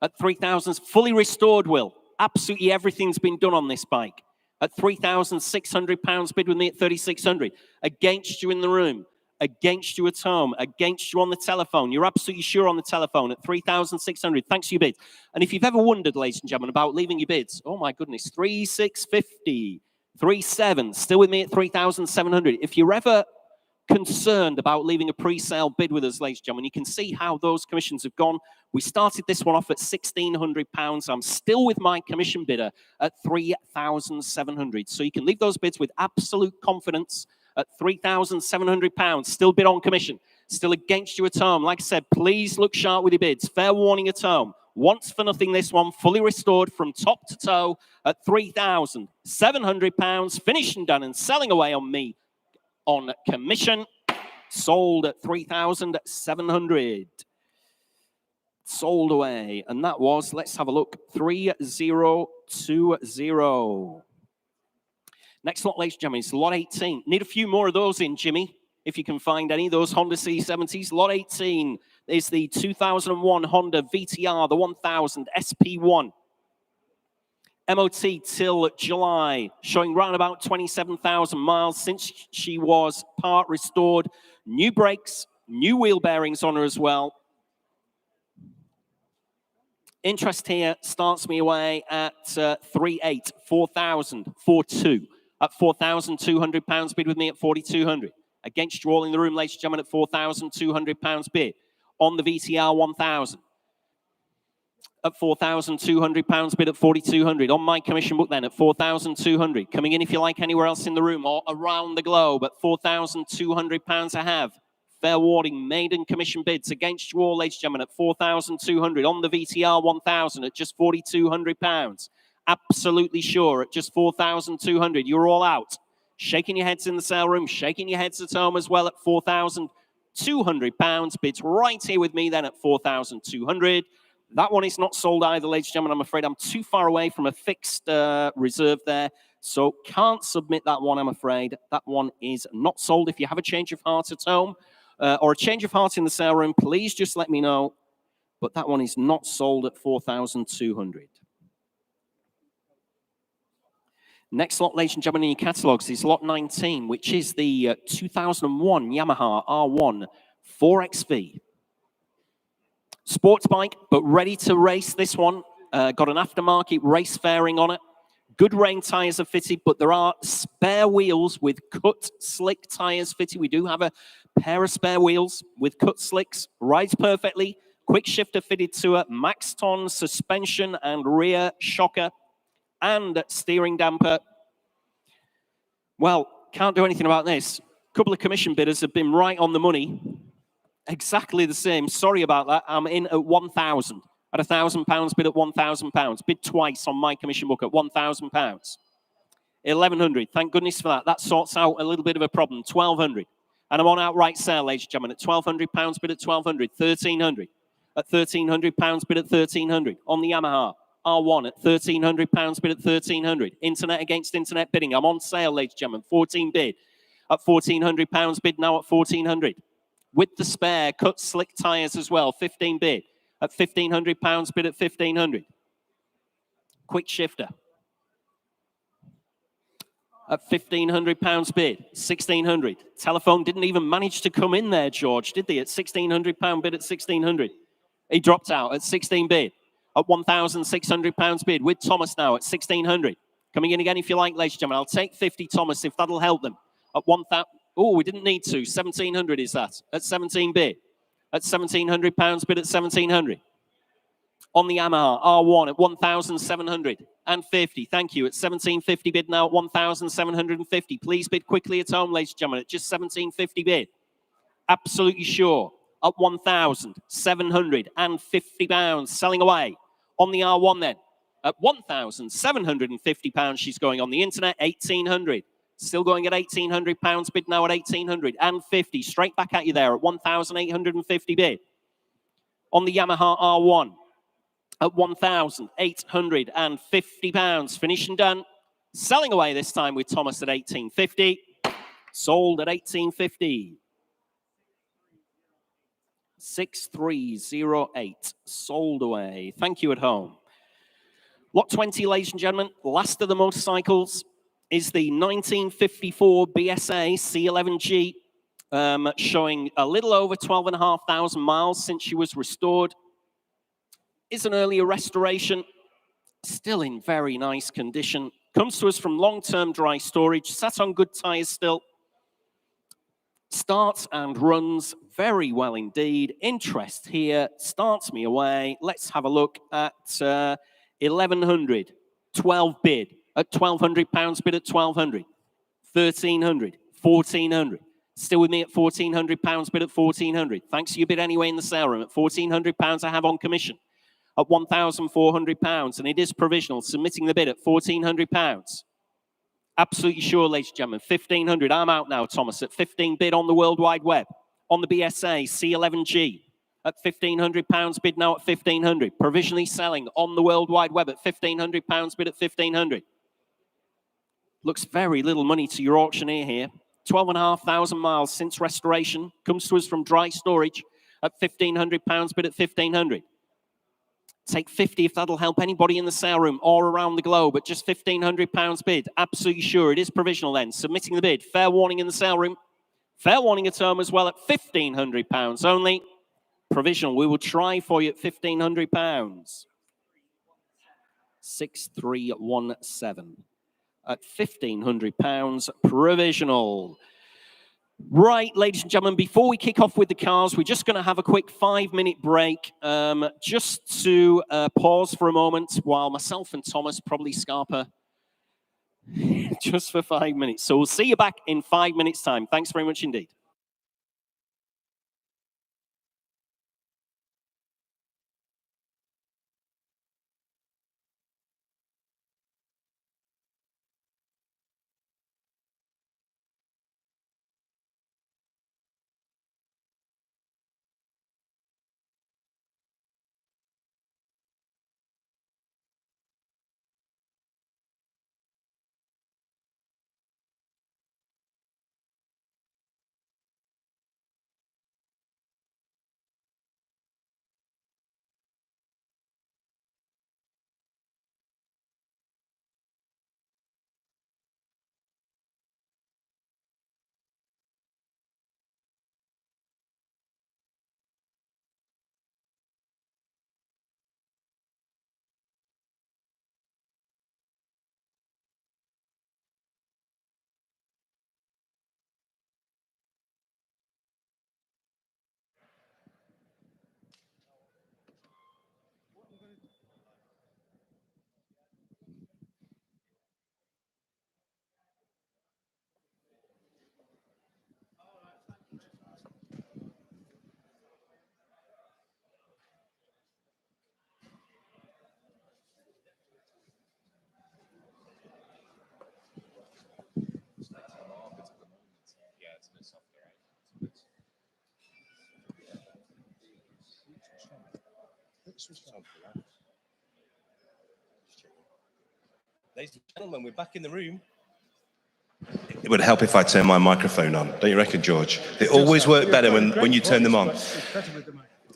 At 3,000. Fully restored, Will. Absolutely everything's been done on this bike. At £3,600, bid with me at 3,600. Against you in the room. Against you at home. Against you on the telephone. You're absolutely sure on the telephone at 3,600. Thanks for your bids. And if you've ever wondered, ladies and gentlemen, about leaving your bids, oh my goodness, 3,650, 3,700. Still with me at 3,700. If you're ever concerned about leaving a pre-sale bid with us, ladies and gentlemen, you can see how those commissions have gone. We started this one off at £1,600. I'm still with my commission bidder at 3,700. So you can leave those bids with absolute confidence at £3,700. Still bid on commission. Still against you at home. Like I said, please look sharp with your bids. Fair warning at home. Once for nothing, this one fully restored from top to toe at £3,700. Finishing done and selling away on me on commission. Sold at 3,700. Sold away. And that was, let's have a look, 3,020. Next lot, ladies and gentlemen, is lot 18. Need a few more of those in, Jimmy, if you can find any. Those Honda C70s. Lot 18 is the 2001 Honda VTR, the 1000 SP1. MOT till July, showing round about 27,000 miles since she was part restored. New brakes, new wheel bearings on her as well. Interest here starts me away at 3.8, 4,000, 4.2. At £4,200 bid with me at 4,200. Against you all in the room, ladies and gentlemen, at £4,200 bid. On the VTR 1000. At £4,200 bid at 4,200. On my commission book then at 4,200. Coming in if you like anywhere else in the room or around the globe at £4,200 I have. Fair warning, maiden commission bids against you all, ladies and gentlemen, at 4,200. On the VTR 1000 at just £4,200. Absolutely sure at just 4,200. You're all out. Shaking your heads in the sale room, shaking your heads at home as well at £4,200. Bids right here with me then at 4,200. That one is not sold either, ladies and gentlemen. I'm afraid I'm too far away from a fixed reserve there. So can't submit that one, I'm afraid. That one is not sold. If you have a change of heart at home or a change of heart in the sale room, please just let me know. But that one is not sold at 4,200. Next lot, ladies and gentlemen, in your catalogues is lot 19, which is the 2001 Yamaha R1 4XV. Sports bike, but ready to race this one. Got an aftermarket race fairing on it. Good rain tyres are fitted, but there are spare wheels with cut slick tyres fitted. We do have a pair of spare wheels with cut slicks. Rides perfectly. Quick shifter fitted to it. Maxton suspension and rear shocker and steering damper. Well, can't do anything about this. A couple of commission bidders have been right on the money. Exactly the same. Sorry about that. I'm in at 1,000. At £1,000 bid at £1,000. Bid twice on my commission book at £1,000. 1,100. Thank goodness for that. That sorts out a little bit of a problem. 1,200. And I'm on outright sale, ladies and gentlemen, at £1,200 bid at 1,200. 1,300. At £1,300 bid at 1,300. On the Yamaha R1 at £1,300 bid at 1,300. Internet against internet bidding. I'm on sale, ladies and gentlemen. 14 bid at £1,400 bid now at 1,400. With the spare cut slick tyres as well, 15 bid at £1,500 bid at 1,500. Quick shifter at £1,500 bid, 1,600. Telephone didn't even manage to come in there, George, did they? At £1,600 bid at 1,600. He dropped out at 16 bid at £1,600 bid with Thomas now at 1,600. Coming in again if you like, ladies and gentlemen. I'll take 50 Thomas if that'll help them at 1,000. Oh, we didn't need to. 1,700 is that at 17 bid. At £1,700 bid at 1,700. On the Yamaha R1 at 1,750. Thank you. At 1,750 bid now at 1,750. Please bid quickly at home, ladies and gentlemen. At just 1,750 bid. Absolutely sure. At £1,750. Selling away. On the R1 then. At £1,750. She's going on the internet. 1,800. Still going at £1,800 bid now at 1,850. Straight back at you there at 1,850 bid. On the Yamaha R1 at £1,850. Finished and done. Selling away this time with Thomas at 1,850. Sold at 1,850. 6308. Sold away. Thank you at home. Lot 20, ladies and gentlemen. Last of the motorcycles is the 1954 BSA C11G, showing a little over 12,500 miles since she was restored. Is an earlier restoration, still in very nice condition. Comes to us from long-term dry storage, sat on good tyres still. Starts and runs very well indeed. Interest here starts me away. Let's have a look at 1,100, 12 bid. At £1,200 bid at 1,200, 1,300, 1,400. Still with me at £1,400 bid at 1,400. Thanks for your bid anyway in the sale room. At £1,400 I have on commission. At £1,400, and it is provisional. Submitting the bid at £1,400. Absolutely sure, ladies and gentlemen. 1,500. I'm out now, Thomas. At 15 bid on the World Wide Web. On the BSA C11G. At £1,500 bid now at 1,500. Provisionally selling on the World Wide Web at £1,500 bid at 1,500. Looks very little money to your auctioneer here. 12,500 miles since restoration. Comes to us from dry storage at £1,500 bid at 1,500. Take 50 if that'll help anybody in the sale room or around the globe at just £1,500 bid. Absolutely sure. It is provisional then. Submitting the bid. Fair warning in the sale room. Fair warning at home as well at £1,500 only. Provisional. We will try for you at £1,500. 6317 at £1,500 provisional. Right, ladies and gentlemen, before we kick off with the cars, we're just going to have a quick 5-minute break just to pause for a moment while myself and Thomas, probably Scarpa, just for 5 minutes. So we'll see you back in 5 minutes' time. Thanks very much indeed. Ladies and gentlemen, we're back in the room. It would help if I turn my microphone on, don't you reckon, George? They always work better when you turn them on.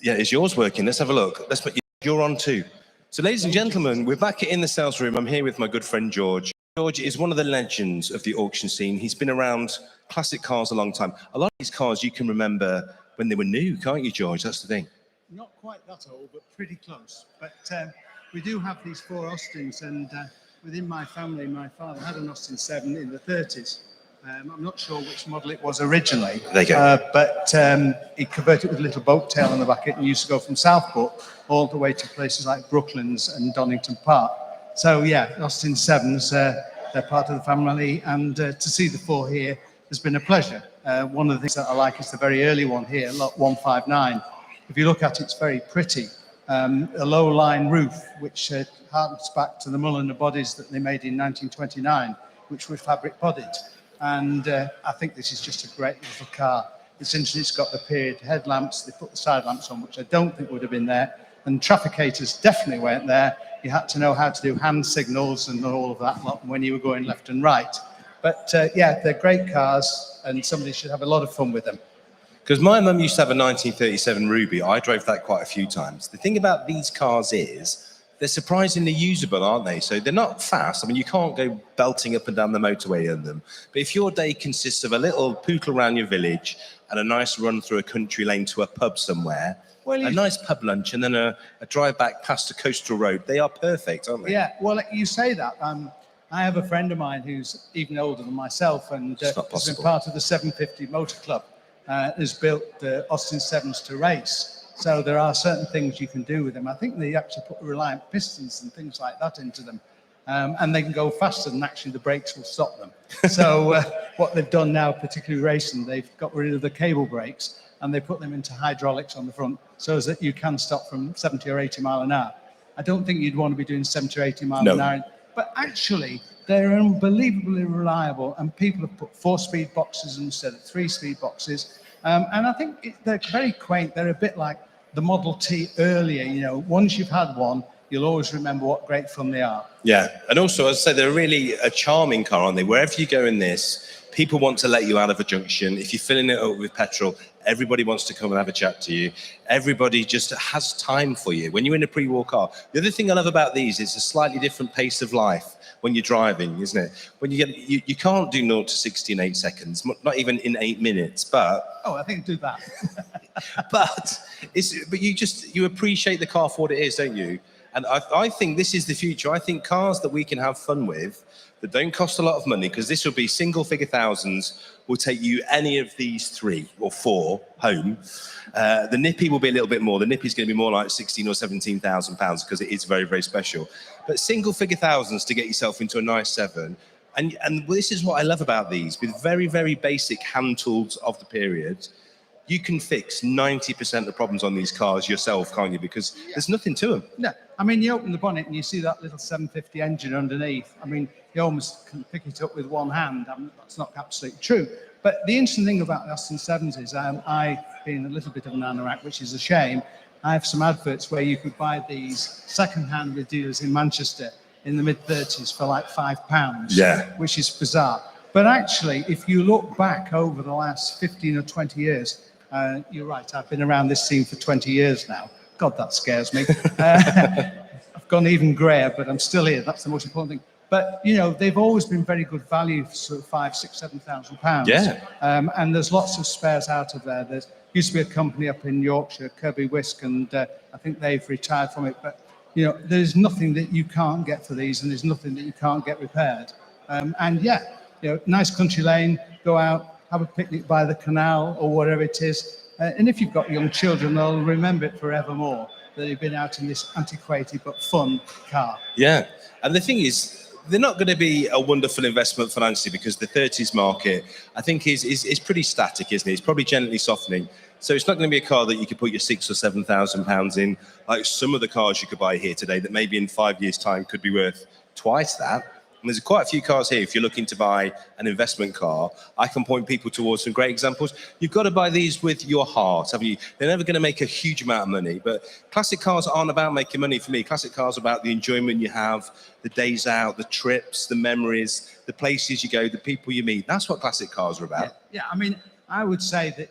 Yeah, is yours working? Let's have a look. Let's put you're on too. So, ladies and gentlemen, we're back in the sales room. I'm here with my good friend George. George is one of the legends of the auction scene. He's been around classic cars a long time. A lot of these cars you can remember when they were new, can't you, George? That's the thing. Not quite that old, but pretty close. But we do have these 4 Austins, and within my family, my father had an Austin 7 in the 30s. I'm not sure which model it was originally. There you go. But he converted it with a little boat tail on the back of it and used to go from Southport all the way to places like Brooklands and Donington Park. So yeah, Austin 7s, they're part of the family, and to see the 4 here has been a pleasure. One of the things that I like is the very early one here, lot 159. If you look at it, it's very pretty. A low-line roof, which harkens back to the Mulliner bodies that they made in 1929, which were fabric bodied. And I think this is just a great little car. It's interesting, it's got the period headlamps. They put the side lamps on, which I don't think would have been there. And trafficators definitely weren't there. You had to know how to do hand signals and all of that lot when you were going left and right. But yeah, they're great cars, and somebody should have a lot of fun with them. Because my mum used to have a 1937 Ruby. I drove that quite a few times. The thing about these cars is they're surprisingly usable, aren't they? So they're not fast. I mean, you can't go belting up and down the motorway in them. But if your day consists of a little pootle around your village and a nice run through a country lane to a pub somewhere, a nice pub lunch and then a drive back past a coastal road, they are perfect, aren't they? Yeah, well, you say that. I have a friend of mine who's even older than myself and has been part of the 750 Motor Club. Has built the Austin 7s to race. So there are certain things you can do with them. I think they actually put reliant pistons and things like that into them. And they can go faster than actually the brakes will stop them. So what they've done now, particularly racing, they've got rid of the cable brakes and they put them into hydraulics on the front so that you can stop from 70 or 80 mile an hour. I don't think you'd want to be doing 70 or 80 mile an hour. But actually, they're unbelievably reliable, and people have put 4-speed boxes instead of 3-speed boxes. And I think they're very quaint. They're a bit like the Model T earlier. You know, once you've had one, you'll always remember what great fun they are. Yeah, and also, as I say, they're really a charming car, aren't they? Wherever you go in this, People want to let you out of a junction. If you're filling it up with petrol, everybody wants to come and have a chat to you. Everybody just has time for you. When you're in a pre-war car, the other thing I love about these is a slightly different pace of life when you're driving, isn't it? When you can't do 0 to 60 in 8 seconds, not even in 8 minutes, but... Oh, I think do that. but you appreciate the car for what it is, don't you? And I think this is the future. I think cars that we can have fun with, that don't cost a lot of money, because this will be single figure thousands, will take you any of these 3 or 4 home. The Nippy will be a little bit more. The Nippy is going to be more like 16 or 17,000 pounds, because it is very, very special. But single figure thousands to get yourself into a nice 7. And this is what I love about these, with very, very basic hand tools of the period. You can fix 90% of the problems on these cars yourself, can't you? Because there's nothing to them. No, I mean, you open the bonnet and you see that little 750 engine underneath. I mean, you almost can pick it up with one hand. I mean, that's not absolutely true. But the interesting thing about the Austin 7s is I, being a little bit of an anorak, which is a shame, I have some adverts where you could buy these second-hand with dealers in Manchester in the mid-30s for like £5, which is bizarre. But actually, if you look back over the last 15 or 20 years, you're right, I've been around this scene for 20 years now. God, that scares me. I've gone even greyer, but I'm still here. That's the most important thing. But, you know, they've always been very good value for sort of £5,000, £6,000, £7,000. Yeah. And there's lots of spares out of there. There used to be a company up in Yorkshire, Kirby Whisk, and I think they've retired from it. But, you know, there's nothing that you can't get for these, and there's nothing that you can't get repaired. And yeah, you know, nice country lane, go out, have a picnic by the canal or whatever it is. And if you've got young children, they'll remember it forevermore, that you've been out in this antiquated but fun car. Yeah, and the thing is, they're not going to be a wonderful investment financially, because the 30s market, I think, is pretty static, isn't it? It's probably gently softening. So it's not going to be a car that you could put your £6,000 or £7,000 in, like some of the cars you could buy here today that maybe in 5 years' time could be worth twice that. And there's quite a few cars here. If you're looking to buy an investment car, I can point people towards some great examples. You've got to buy these with your heart, haven't you? They're never going to make a huge amount of money, but classic cars aren't about making money for me. Classic cars are about the enjoyment you have, the days out, the trips, the memories, the places you go, the people you meet. That's what classic cars are about. Yeah, I mean, I would say that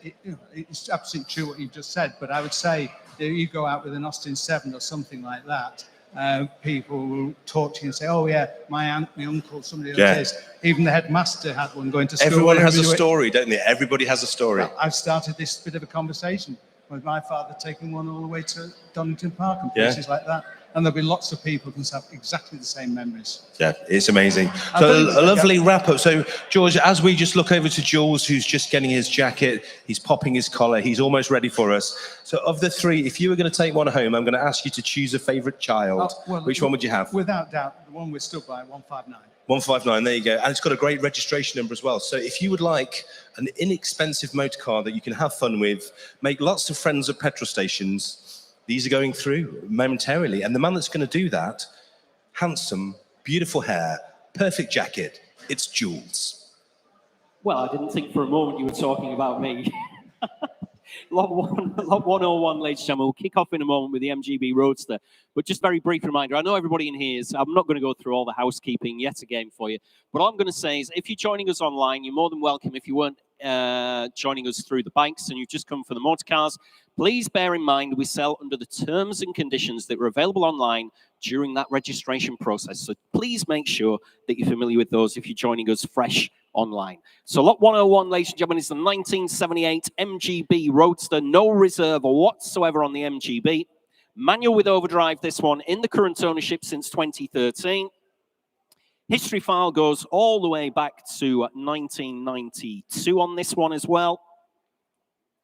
it's absolutely true what you've just said, but I would say that you go out with an Austin 7 or something like that, people will talk to you and say, oh yeah, my aunt, my uncle, somebody else is. Even the headmaster had one going to school. Everyone has a story, don't they? Everybody has a story. Well, I've started this bit of a conversation with my father taking one all the way to Donington Park and places like that. And there'll be lots of people who have exactly the same memories. Yeah, it's amazing. So a lovely wrap up. So George, as we just look over to Jules, who's just getting his jacket, he's popping his collar, he's almost ready for us. So of the 3, if you were going to take one home, I'm going to ask you to choose a favourite child. Which one would you have? Without doubt, the one we're still buying, 159. 159, there you go. And it's got a great registration number as well. So if you would like an inexpensive motor car that you can have fun with, make lots of friends at petrol stations, these are going through momentarily. And the man that's going to do that, handsome, beautiful hair, perfect jacket, it's Jules. Well, I didn't think for a moment you were talking about me. Lot 101, ladies and gentlemen. We'll kick off in a moment with the MGB Roadster. But just very brief reminder, I know everybody in here is, I'm not going to go through all the housekeeping yet again for you. But all I'm going to say is, if you're joining us online, you're more than welcome. If you weren't joining us through the bikes and you've just come for the motor cars, please bear in mind we sell under the terms and conditions that were available online during that registration process. So please make sure that you're familiar with those if you're joining us fresh online. So lot 101, ladies and gentlemen, is the 1978 MGB Roadster. No reserve whatsoever on the MGB. Manual with overdrive, this one, in the current ownership since 2013. History file goes all the way back to 1992 on this one as well.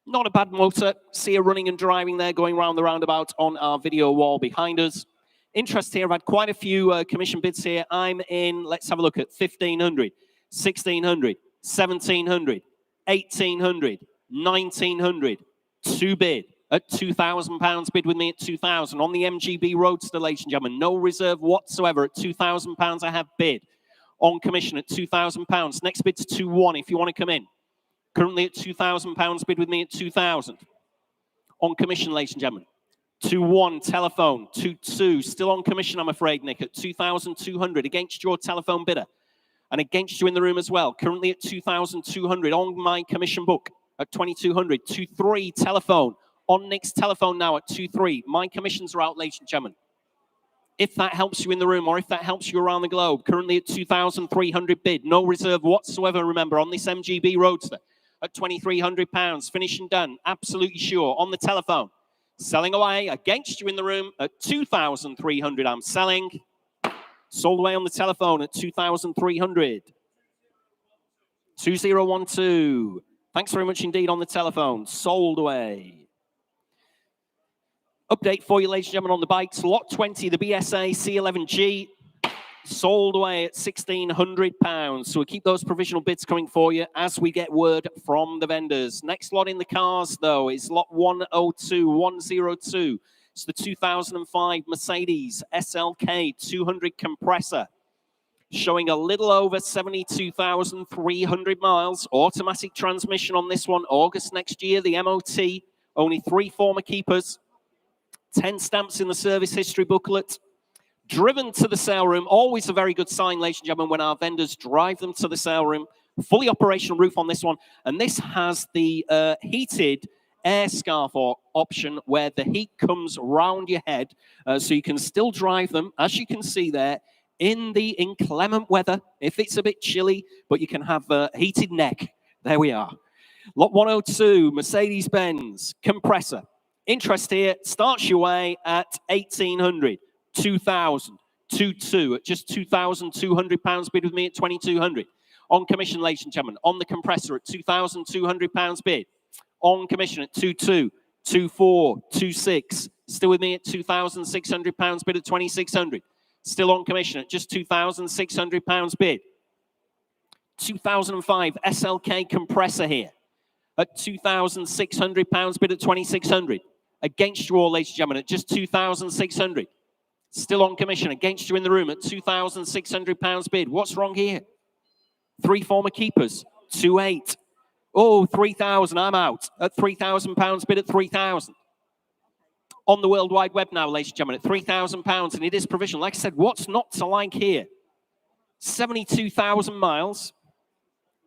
Not a bad motor. See her running and driving there, going round the roundabout on our video wall behind us. Interest here, I've had quite a few commission bids here. I'm in, let's have a look at 1,500, 1,600, 1,700, 1,800, 1,900, 2 bid at £2,000, bid with me at 2,000 on the MGB Roadster, ladies and gentlemen. No reserve whatsoever at £2,000. I have bid on commission at £2,000. Next bid to 2-1 if you want to come in. Currently at £2,000, bid with me at 2,000 on commission, ladies and gentlemen. 2-1 telephone, 2-2 still on commission, I'm afraid, Nick, at 2,200 against your telephone bidder. And against you in the room as well, currently at 2,200 on my commission book at 2,200. 2-3 telephone on Nick's telephone now at 2-3. My commissions are out, ladies and gentlemen. If that helps you in the room or if that helps you around the globe, currently at 2,300 bid, no reserve whatsoever, remember, on this MGB Roadster at £2,300, finishing done, absolutely sure, on the telephone. Selling away against you in the room at 2,300, I'm selling. Sold away on the telephone at 2,300. 2012. Thanks very much indeed on the telephone. Sold away. Update for you, ladies and gentlemen, on the bikes. Lot 20, the BSA C11G, sold away at £1,600. So we'll keep those provisional bids coming for you as we get word from the vendors. Next lot in the cars, though, is lot 102. It's the 2005 Mercedes SLK 200 compressor, showing a little over 72,300 miles. Automatic transmission on this one, August next year, the MOT. Only 3 former keepers. 10 stamps in the service history booklet. Driven to the sale room. Always a very good sign, ladies and gentlemen, when our vendors drive them to the sale room. Fully operational roof on this one. And this has the heated air scarf option where the heat comes round your head. So you can still drive them, as you can see there, in the inclement weather, if it's a bit chilly, but you can have a heated neck. There we are. Lot 102, Mercedes-Benz compressor. Interest here starts your way at 1,800, 2,000, 2,200 at just £2,200 bid with me at 2,200. On commission, ladies and gentlemen, on the compressor at £2,200 bid. On commission at 2,200, 2,400, 2,600. Still with me at £2,600 bid at 2,600. Still on commission at just £2,600 bid. 2005 SLK compressor here at £2,600 bid at 2,600. Against you all, ladies and gentlemen, at just 2,600. Still on commission, against you in the room at £2,600 bid. What's wrong here? 3 former keepers, 2,800. Oh, 3,000, I'm out. At £3,000 bid at 3,000. On the World Wide Web now, ladies and gentlemen, at £3,000, and it is provisional. Like I said, what's not to like here? 72,000 miles.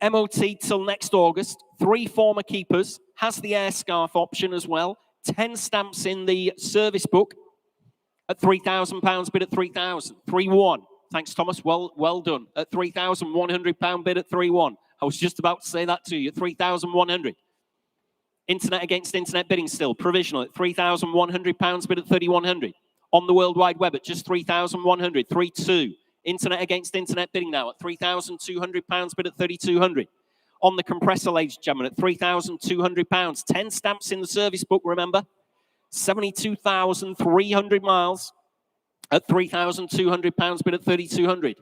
MOT till next August. 3 former keepers. Has the air scarf option as well. 10 stamps in the service book at £3,000 bid at 3,000. 3-1. Thanks, Thomas. Well done. At £3,100 bid at 3-1. I was just about to say that to you. 3,100. Internet against internet bidding still. Provisional at £3,100 bid at 3,100. On the World Wide Web at just 3,100. 3-2. Internet against internet bidding now at £3,200 bid at 3,200. On the compressor, ladies and gentlemen, at £3,200. 10 stamps in the service book, remember. 72,300 miles at £3,200 bid at 3,200.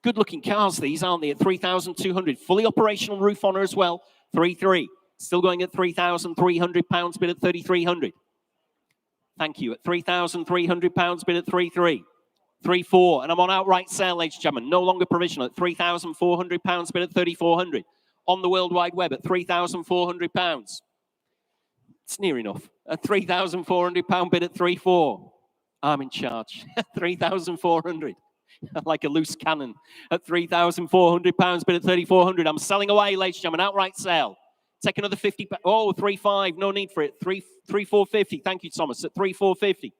Good looking cars, these, aren't they? At 3,200. Fully operational roof on her as well. 3-3. Still going at £3,300 bid at 3,300. Thank you. At £3,300 bid at 3-3. 3-4. And I'm on outright sale, ladies and gentlemen. No longer provisional at £3,400 bid at 3,400. On the World Wide Web at £3,400. It's near enough. At £3,400 bid at 3-4. I'm in charge. 3,400. Like a loose cannon. At £3,400 bid at 3,400. I'm selling away, ladies and gentlemen. Outright sale. Take another 50. Oh, 3-5. No need for it. 3,450. Thank you, Thomas. At 3,450.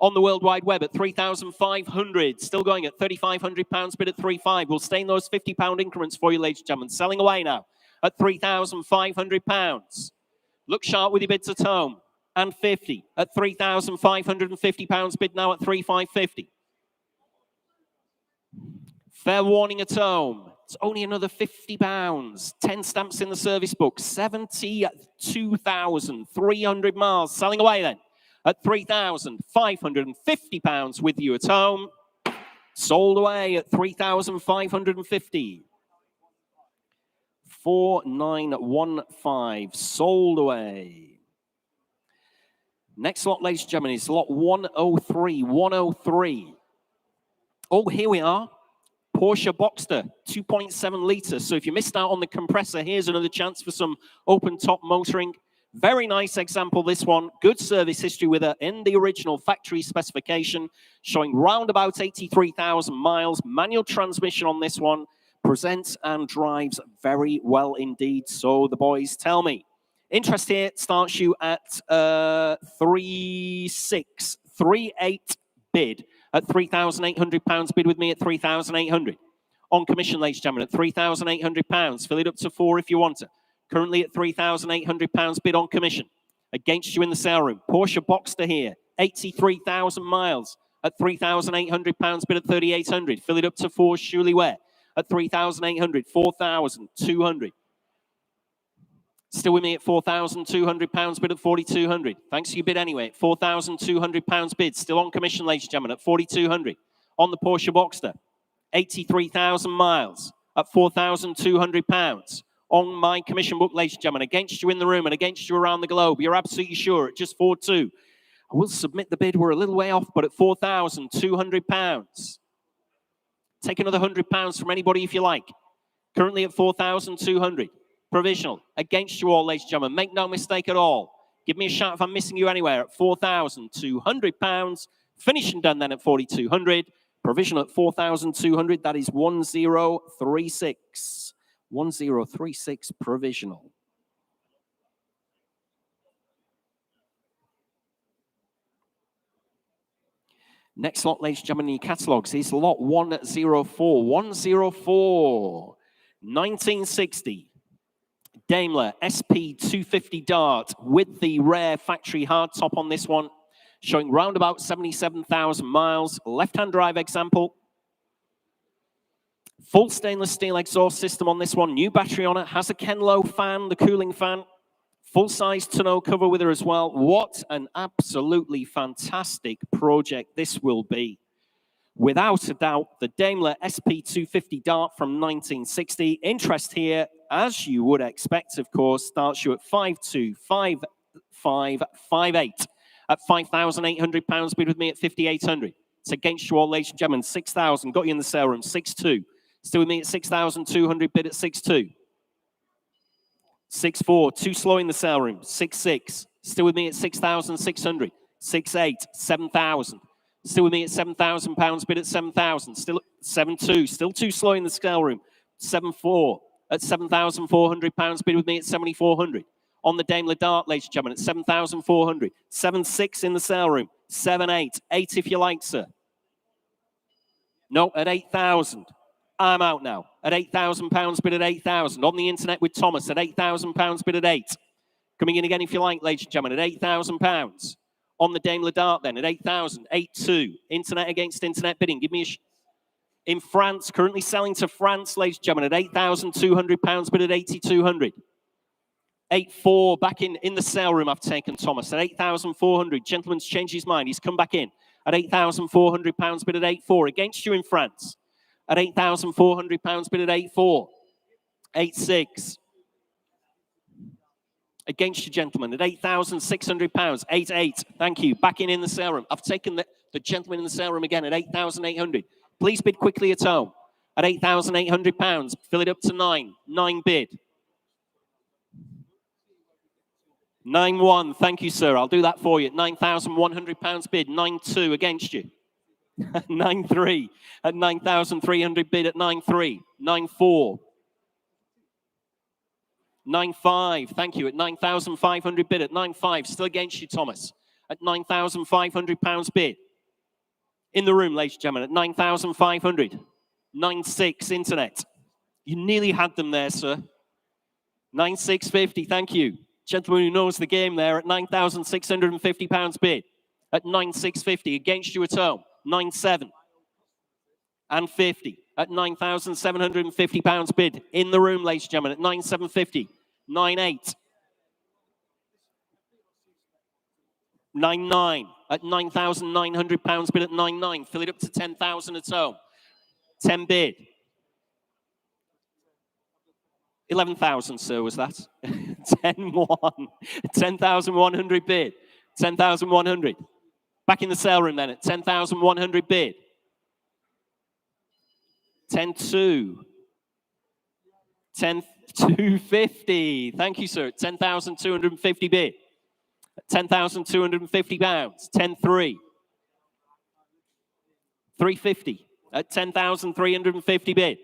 On the World Wide Web at 3,500. Still going at £3,500 bid at 3,500. We'll stay in those £50 increments for you, ladies and gentlemen. Selling away now at £3,500. Look sharp with your bids at home. And 50 at £3,550 bid now at 3,550. Fair warning at home. It's only another £50. 10 stamps in the service book. 72,300 miles. Selling away then at £3,550 with you at home. Sold away at £3,550. 4,915. Sold away. Next lot, ladies and gentlemen, is lot 103. 103. Oh, here we are. Porsche Boxster, 2.7 litre. So if you missed out on the compressor, here's another chance for some open-top motoring. Very nice example, this one. Good service history with her in the original factory specification, showing round about 83,000 miles. Manual transmission on this one. Presents and drives very well indeed, so the boys tell me. Interest here starts you at 3,638 bid at £3,800. Bid with me at 3,800. On commission, ladies and gentlemen, at £3,800. Fill it up to 4 if you want it. Currently at £3,800 bid on commission. Against you in the sale room. Porsche Boxster here, 83,000 miles at £3,800. Bid at 3,800. Fill it up to 4. Surely Ware at 3,800. 4,200. Still with me at £4,200 bid at 4,200. Thanks for your bid anyway. At £4,200 bid. Still on commission, ladies and gentlemen, at 4,200. On the Porsche Boxster, 83,000 miles at £4,200. On my commission book, ladies and gentlemen, against you in the room and against you around the globe. You're absolutely sure at just 4,200. I will submit the bid. We're a little way off, but at £4,200. Take another £100 from anybody if you like. Currently at 4,200. Provisional. Against you all, ladies and gentlemen. Make no mistake at all. Give me a shout if I'm missing you anywhere at £4,200. Finishing done then at 4,200. Provisional at 4,200. That is 1036. 1036 provisional. Next lot, ladies and gentlemen, in your catalogues is lot 104. 104. 1960. Daimler SP250 Dart with the rare factory hardtop on this one, showing round about 77,000 miles. Left-hand drive example. Full stainless steel exhaust system on this one. New battery on it. Has a Kenlo fan, the cooling fan. Full-size tonneau cover with her as well. What an absolutely fantastic project this will be. Without a doubt, the Daimler SP250 Dart from 1960. Interest here, as you would expect, of course, starts you at 5,25558 at £5,800. Bid with me at 5,800. It's against you all, ladies and gentlemen. 6,000. Got you in the sale room. 6,200. Still with me at 6,200. Bid at 6,200. 6,400. Too slow in the sale room. 6,600. Still with me at 6,600. 6,800. 7,000. Still with me at £7,000. Bid at 7,000. Still at 7,200. Still too slow in the scale room. 7,400 at £7,400. Bid with me at 7,400. On the Daimler Dart, ladies and gentlemen, at 7,400. 7,600 in the sale room. 7,800. 8 if you like, sir. No, at 8,000. I'm out now. At £8,000. Bid at 8,000. On the internet with Thomas at £8,000. Bid at 8. Coming in again if you like, ladies and gentlemen, at £8,000. On the Daimler Dart then at 8,000, 8,200. Internet against internet bidding. Give me a in France, currently selling to France, ladies and gentlemen, at £8,200, bid at 8,200. 8,400 back in the sale room. I've taken Thomas at 8,400. Gentleman's changed his mind. He's come back in at £8,400, bid at 8,400. Against you in France at £8,400, bid at 8,400. 8,600. Against you, gentlemen, at £8,600, 8,800. Thank you. Back in the sale room. I've taken the gentleman in the sale room again at 8,800. Please bid quickly at home at £8,800. Fill it up to 9. 9 bid. 9,100. Thank you, sir. I'll do that for you. £9,100 bid. 9,200 against you. 9,300 at 9,300 bid at 9,300. 9,400. 9,500, thank you, at 9,500 bid at 9,500. Still against you, Thomas, at £9,500 bid. In the room, ladies and gentlemen, at 9,500. 9,600 internet. You nearly had them there, sir. 9,650, thank you. Gentleman who knows the game there at £9,650 bid. At 9,650, against you at home. 9,700. And 50 at £9,750 bid. In the room, ladies and gentlemen, at 9,750. 9,800. 9,900 at £9,900 bid at 9,900. Fill it up to 10,000 at home. 10 bid. 11,000, sir, was that? 10,100. 10,100 bid. 10,100. Back in the sale room then at 10,100 bid. 10,200. 10,250. Thank you, sir. 10,250 bid. £10,250. 10,300. 350 at 10,350 bid.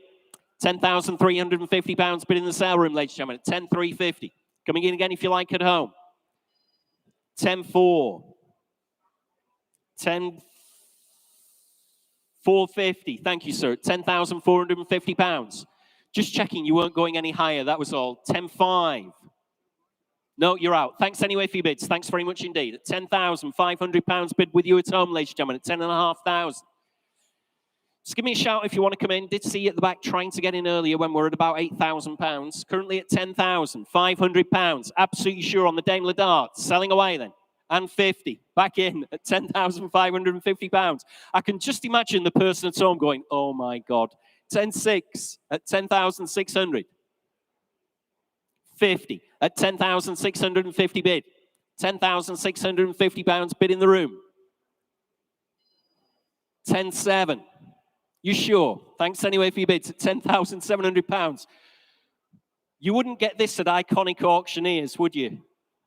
£10,350 bid in the sale room, ladies and gentlemen, at 10,350. Coming in again if you like at home. 10,4. 10,450. Thank you, sir. £10,450. Just checking you weren't going any higher. That was all. 10,5. No, you're out. Thanks anyway for your bids. Thanks very much indeed. At £10,500 bid with you at home, ladies and gentlemen, at 10,500. Just give me a shout if you want to come in. Did see you at the back trying to get in earlier when we're at about £8,000. Currently at £10,500. Absolutely sure on the Daimler Dart. Selling away then. And 50. Back in at £10,550. I can just imagine the person at home going, oh my God. 10,600 at 10,600. 50 at 10,650 bid. £10,650 bid in the room. 10,700. You sure? Thanks anyway for your bids at £10,700. You wouldn't get this at Iconic Auctioneers, would you?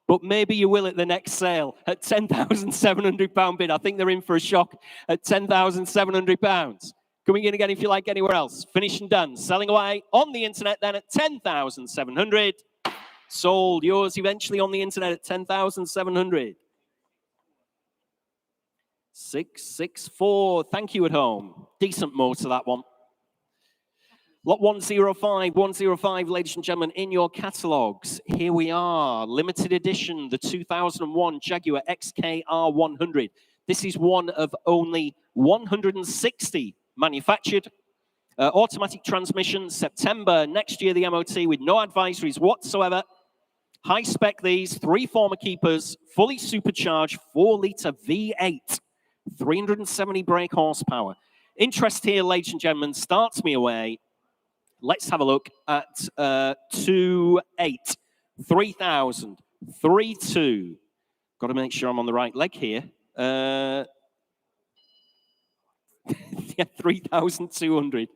But maybe you will at the next sale at £10,700 bid. I think they're in for a shock at £10,700. Coming in again if you like anywhere else. Finished and done. Selling away on the internet then at 10,700. Sold. Yours eventually on the internet at 10,700. 664. Thank you at home. Decent motor, that one. Lot 105, 105, ladies and gentlemen, in your catalogues. Here we are. Limited edition, the 2001 Jaguar XKR 100. This is one of only 160 manufactured. Automatic transmission, September next year, the MOT, with no advisories whatsoever. High spec these, 3 former keepers, fully supercharged, 4-litre V8, 370 brake horsepower. Interest here, ladies and gentlemen, starts me away. Let's have a look at 2,800, 3,000, 3,200. Got to make sure I'm on the right leg here. Yeah, 3,200.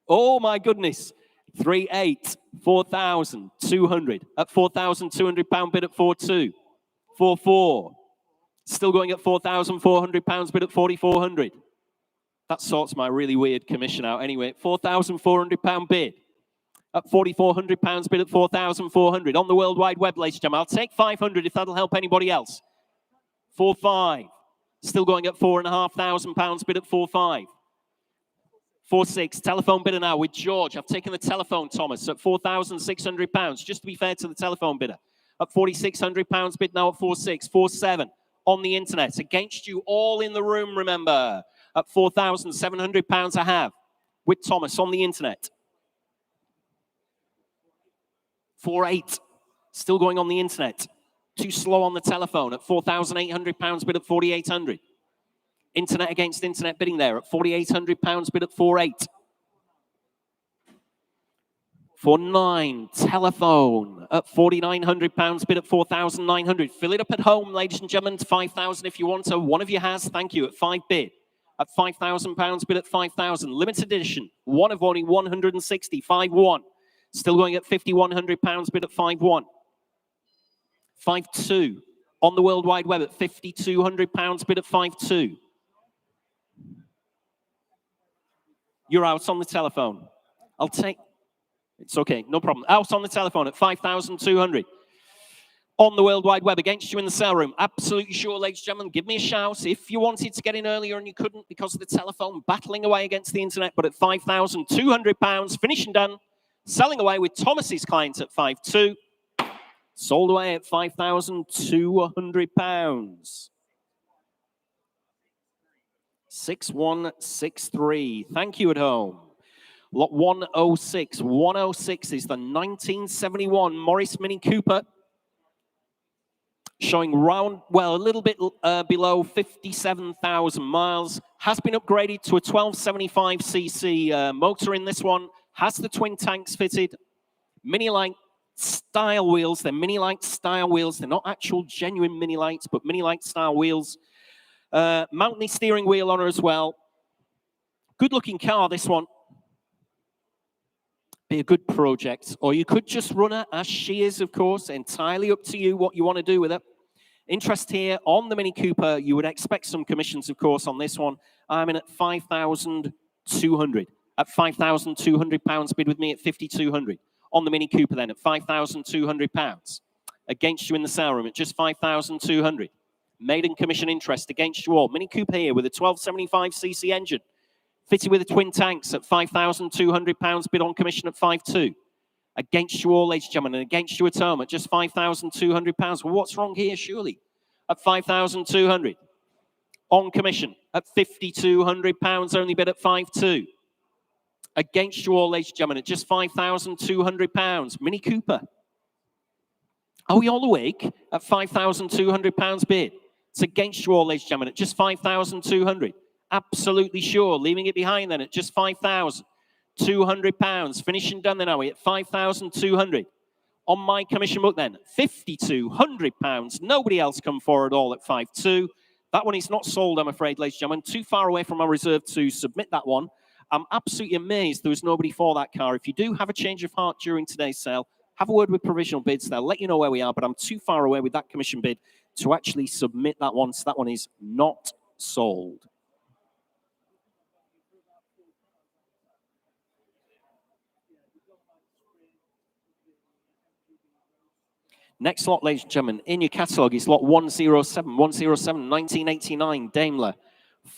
Oh my goodness. 3,800, 4,200. At £4,200 bid at 4,200. 4,400. Still going at £4,400 bid at 4,400. That sorts my really weird commission out. Anyway, £4,400 bid. At £4,400 bid at 4,400. On the World Wide Web, ladies and gentlemen. I'll take 500 if that'll help anybody else. 4,500. Still going at £4,500 bid at 4,500. 4,600. Telephone bidder now with George. I've taken the telephone, Thomas, at £4,600. Just to be fair to the telephone bidder. At £4,600 bid now at 4,600. 4,700. On the internet. Against you all in the room, remember. At £4,700 I have. With Thomas on the internet. 4,800. Still going on the internet. Too slow on the telephone at £4,800 bid at 4,800. Internet against internet bidding there at £4,800 bid at 4,800. 4,900. Telephone at £4,900 bid at 4,900. Fill it up at home, ladies and gentlemen, to 5,000 if you want to. One of you has, thank you, at 5 bid. At £5,000 bid at 5,000. Limited edition, one of only 160, 5,100. Still going at £5,100 bid at 5,100. 5,200. On the World Wide Web at £5,200 bid at 5,200. You're out on the telephone. I'll take... It's okay, no problem. Out on the telephone at 5,200. On the World Wide Web, against you in the sale room. Absolutely sure, ladies and gentlemen. Give me a shout if you wanted to get in earlier and you couldn't because of the telephone battling away against the internet. But at £5,200, finishing done. Selling away with Thomas's clients at 5,200. Sold away at £5,200. 6163. Thank you at home. Lot 106. 106 is the 1971 Morris Mini Cooper. Showing round, well, a little bit below 57,000 miles. Has been upgraded to a 1275cc motor in this one. Has the twin tanks fitted. Mini Light style wheels. They're Mini Light style wheels. They're not actual genuine Mini Lights, but Mini Light style wheels. Mountain steering wheel on her as well. Good looking car, this one. Be a good project. Or you could just run her as she is, of course. Entirely up to you what you want to do with her. Interest here on the Mini Cooper. You would expect some commissions, of course, on this one. I'm in at 5,200. at £5,200. Bid with me at 5,200. On the Mini Cooper then at £5,200. Against you in the sale room at just 5,200. Maiden commission interest against you all. Mini Cooper here with a 1275cc engine. Fitted with a twin tanks at £5,200. Bid on commission at 5,200. Against you all, ladies and gentlemen, and against you at home at just £5,200. Well, what's wrong here, surely? At 5,200. On commission at £5,200, only bid at 5,200. Against you all, ladies and gentlemen, at just £5,200. Mini Cooper. Are we all awake? At £5,200 bid. It's against you all, ladies and gentlemen, at just £5,200. Absolutely sure. Leaving it behind then at just £5,200. Finishing done then, are we? At 5,200. On my commission book then, £5,200. Nobody else come forward at all at 5,200. That one is not sold, I'm afraid, ladies and gentlemen. Too far away from our reserve to submit that one. I'm absolutely amazed there was nobody for that car. If you do have a change of heart during today's sale, have a word with provisional bids. They'll let you know where we are, but I'm too far away with that commission bid to actually submit that one. So that one is not sold. Next lot, ladies and gentlemen, in your catalogue is lot 107, 1989 Daimler.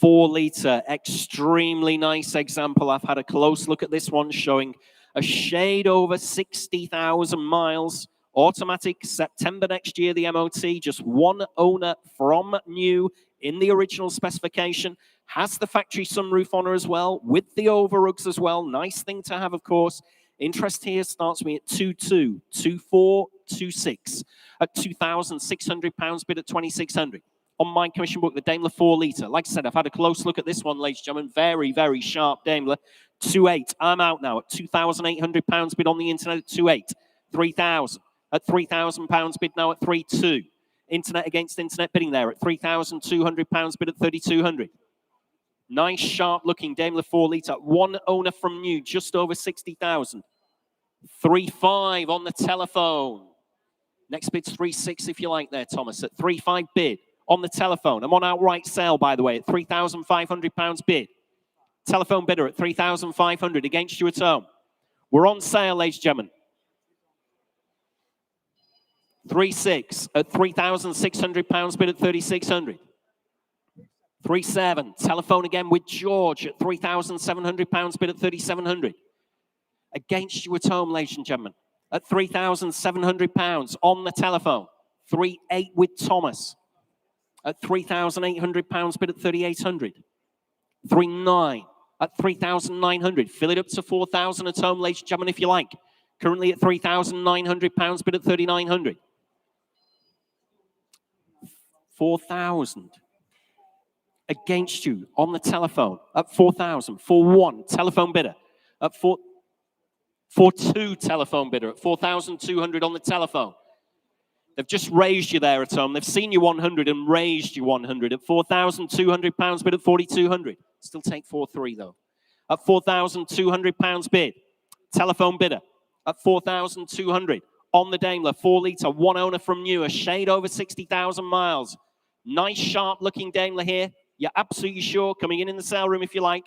4-litre, extremely nice example. I've had a close look at this one, showing a shade over 60,000 miles. Automatic, September next year, the MOT. Just one owner from new in the original specification. Has the factory sunroof on her as well, with the overrugs as well. Nice thing to have, of course. Interest here starts me at 2,200, 2,400, 2,600. At £2,600 bid at 2,600. On my commission book, the Daimler 4-litre. Like I said, I've had a close look at this one, ladies and gentlemen. Very, very sharp Daimler. 2,800. I'm out now at £2,800 bid on the internet at 2,800. 3,000. At £3,000 bid now at 3,200. Internet against internet bidding there at £3,200 bid at 3,200. Nice, sharp-looking Daimler 4-litre. One owner from new, just over 60,000. 3,500 on the telephone. Next bid's 3,600 if you like there, Thomas. At 3,500 bid on the telephone. I'm on outright sale, by the way, at £3,500 bid. Telephone bidder at 3,500 against you at home. We're on sale, ladies and gentlemen. 3,600 at £3,600 bid at 3,600. 3,700. Telephone again with George at £3,700 bid at 3,700. Against you at home, ladies and gentlemen, at £3,700 on the telephone. 3,800 with Thomas at £3,800 bid at 3,800. 3,900 at 3,900. Fill it up to 4,000 at home, ladies and gentlemen, if you like. Currently at £3,900 bid at 3,900. 4,000. Against you on the telephone at 4,000. 4,100 telephone bidder at 4,200 telephone bidder at 4,200 on the telephone. They've just raised you there at home. They've seen you 100 and raised you 100 at £4,200 bid at 4,200. Still take 4,300 though. At £4,200 bid. Telephone bidder at 4,200 on the Daimler 4-litre. One owner from new, a shade over 60,000 miles. Nice sharp looking Daimler here. You're absolutely sure, coming in the sale room if you like.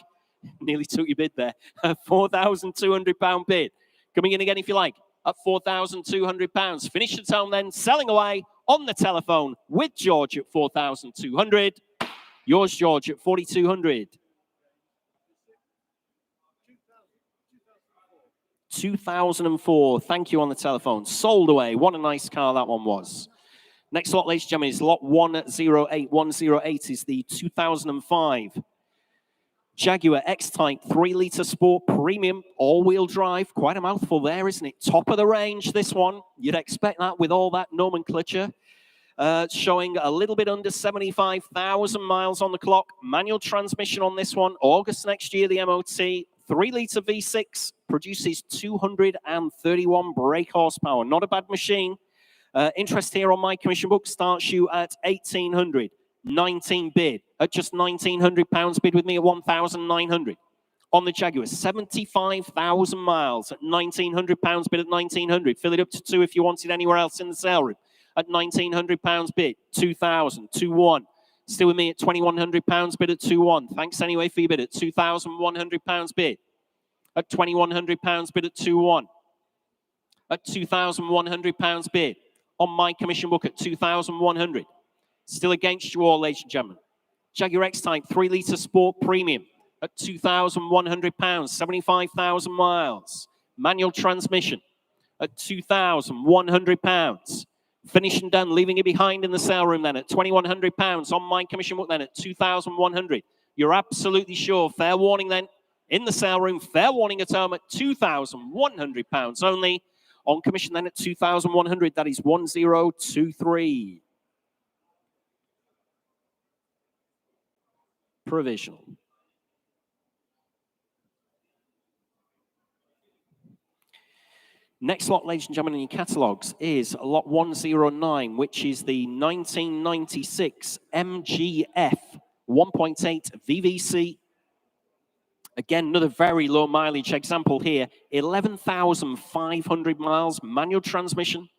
Nearly took your bid there. £4,200 bid. Coming in again if you like. At £4,200. Finish at home then. Selling away on the telephone with George at 4,200. Yours, George, at 4,200. 2004. Thank you on the telephone. Sold away. What a nice car that one was. Next lot, ladies and gentlemen, is lot 108. 108 is the 2005 Jaguar X-Type 3-litre Sport Premium all-wheel drive. Quite a mouthful there, isn't it? Top of the range, this one. You'd expect that with all that nomenclature. Showing a little bit under 75,000 miles on the clock. Manual transmission on this one. August next year, the MOT. 3-litre V6 produces 231 brake horsepower. Not a bad machine. Interest here on my commission book starts you at 1,800. 19 bid at just £1,900 bid with me at 1,900. On the Jaguar, 75,000 miles at £1,900 bid at 1,900. Fill it up to 2 if you want it anywhere else in the sale room at £1,900 bid. 2,000, 2,100. Still with me at £2,100 bid at 2,100. Thanks anyway for your bid at £2,100 bid. At £2,100 bid at 2-1. At £2,100 bid. On my commission book at 2,100. Still against you all, ladies and gentlemen. Jaguar X-Type 3-litre Sport Premium at £2,100, 75,000 miles. Manual transmission at £2,100. Finished and done, leaving it behind in the sale room then at £2,100. On my commission book then at 2,100. You're absolutely sure. Fair warning then in the sale room. Fair warning at home at £2,100 only. On commission then at 2,100. That is 1023. Provisional. Next lot, ladies and gentlemen, in your catalogues is lot 109, which is the 1996 MGF 1.8 VVC. Again, another very low mileage example here. 11,500 miles, manual transmission.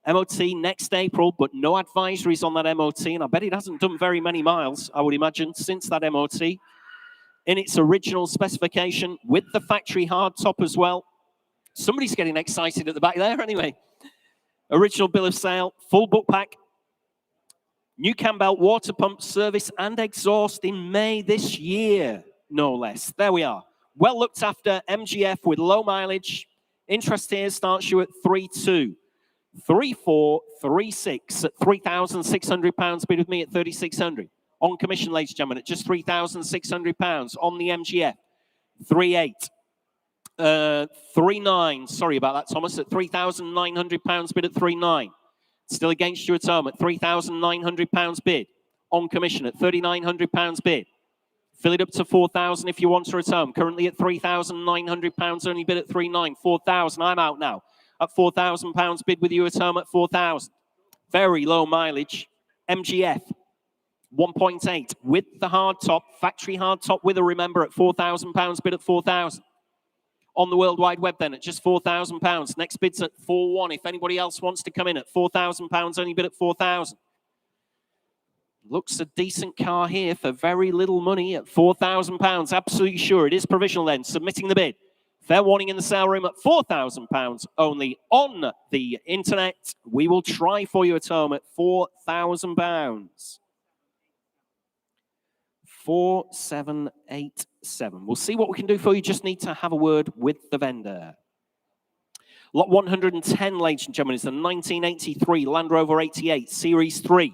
MOT next April, but no advisories on that MOT. And I bet it hasn't done very many miles, I would imagine, since that MOT. In its original specification, with the factory hardtop as well. Somebody's getting excited at the back there anyway. Original bill of sale, full book pack. New cam belt, water pump, service and exhaust in May this year, no less. There we are. Well looked after MGF with low mileage. Interest here starts you at 3.2. 3.436 at £3,600. Bid with me at 3,600. On commission, ladies and gentlemen, at just £3,600 on the MGF. 3.8. 3.9. Sorry about that, Thomas. At £3,900. Bid at 3.9. Still against you at home at £3,900 bid. On commission at £3,900 bid. Fill it up to 4,000 if you want to at home. Currently at £3,900. Only bid at 3.9. 4,000. I'm out now. At £4,000 bid with you at home at 4,000. Very low mileage. MGF 1.8 with the hard top, factory hard top with a remember at £4,000 bid at 4,000. On the World Wide Web then at just £4,000. Next bid's at 4.1. If anybody else wants to come in at £4,000, only bid at 4,000. Looks a decent car here for very little money at £4,000. Absolutely sure. It is provisional then. Submitting the bid. Fair warning in the sale room at £4,000 only on the internet. We will try for you at home at £4,000. 4787. We'll see what we can do for you. Just need to have a word with the vendor. Lot 110, ladies and gentlemen, is the 1983 Land Rover 88 Series 3.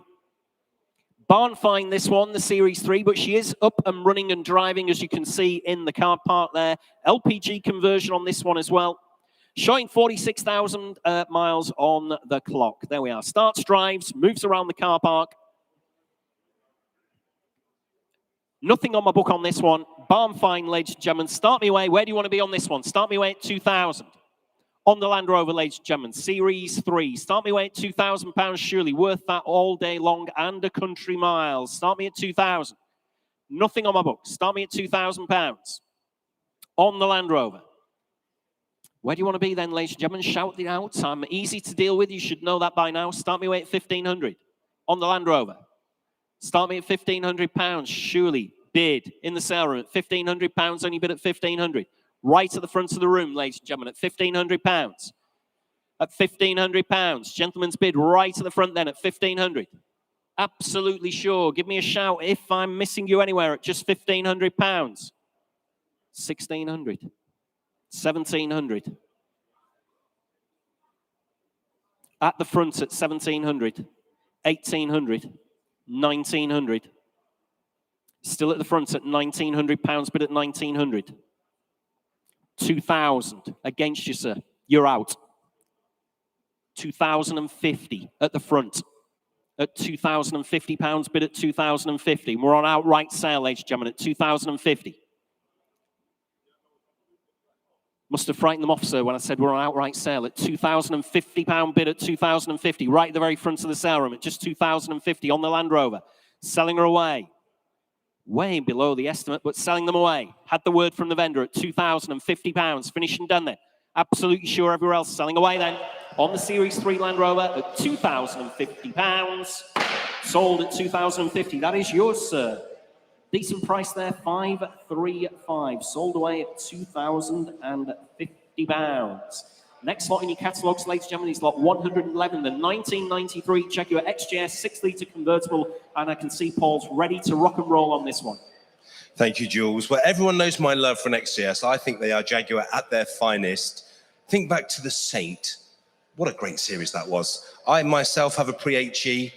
Barn find this one, the Series 3, but she is up and running and driving, as you can see in the car park there. LPG conversion on this one as well. Showing 46,000 miles on the clock. There we are. Starts, drives, moves around the car park. Nothing on my book on this one. Barn find, ladies and gentlemen. Start me away. Where do you want to be on this one? Start me away at 2,000. On the Land Rover, ladies and gentlemen, Series 3. Start me away at £2,000, surely. Worth that all day long and a country mile. Start me at 2,000. Nothing on my book. Start me at £2,000. On the Land Rover. Where do you want to be then, ladies and gentlemen? Shout it out. I'm easy to deal with. You should know that by now. Start me away at 1,500. On the Land Rover. Start me at £1,500, surely. Bid in the sale room at £1,500. Only bid at 1,500. Right at the front of the room, ladies and gentlemen, at £1,500. At £1,500. Gentleman's bid right at the front then at 1,500. Absolutely sure. Give me a shout if I'm missing you anywhere at just £1,500. 1,600. 1,700. At the front at 1,700. 1,800. 1,900. Still at the front at £1,900, but at 1,900. 2,000 against you, sir. You're out. 2,050 at the front. At £2,050, bid at 2,050. We're on outright sale, ladies and gentlemen, at 2,050. Must have frightened them off, sir, when I said we're on outright sale at £2,050 bid at 2,050. Right at the very front of the sale room at just 2,050 on the Land Rover. Selling her away. Way below the estimate, but selling them away. Had the word from the vendor at £2,050. Finished and done there. Absolutely sure everywhere else selling away then. On the Series 3 Land Rover at £2,050. Sold at 2,050. That is yours, sir. Decent price there, 535. Sold away at £2,050. Next lot in your catalogues, ladies and gentlemen, is lot 111, the 1993 Jaguar XJS 6-litre convertible. And I can see Paul's ready to rock and roll on this one. Thank you, Jules. Well, everyone knows my love for an XJS. I think they are Jaguar at their finest. Think back to the Saint. What a great series that was. I myself have a pre-HE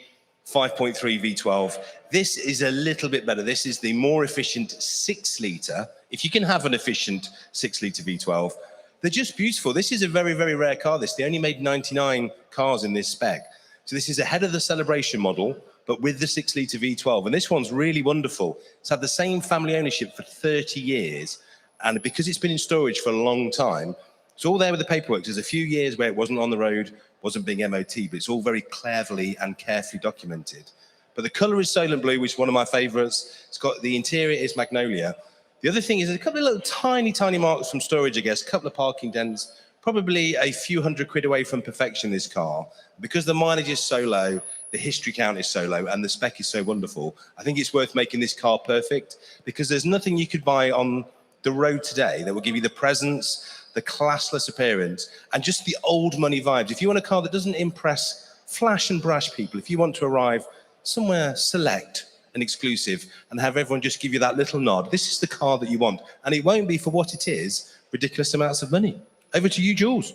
5.3 V12. This is a little bit better. This is the more efficient 6-litre. If you can have an efficient 6-litre V12, they're just beautiful. This is a very, very rare car. They only made 99 cars in this spec. So this is ahead of the Celebration model, but with the 6-litre V12. And this one's really wonderful. It's had the same family ownership for 30 years. And because it's been in storage for a long time, it's all there with the paperwork. There's a few years where it wasn't on the road, wasn't being MOT, but it's all very cleverly and carefully documented. But the colour is Soylent Blue, which is one of my favourites. It's got, the interior is Magnolia. The other thing is there's a couple of little tiny, tiny marks from storage, I guess, a couple of parking dents, probably a few £100 away from perfection, this car. Because the mileage is so low, the history count is so low, and the spec is so wonderful, I think it's worth making this car perfect, because there's nothing you could buy on the road today that will give you the presence, the classless appearance, and just the old money vibes. If you want a car that doesn't impress flash and brash people, if you want to arrive somewhere select and exclusive and have everyone just give you that little nod, this is the car that you want. And it won't be, for what it is, ridiculous amounts of money. Over to you, Jules.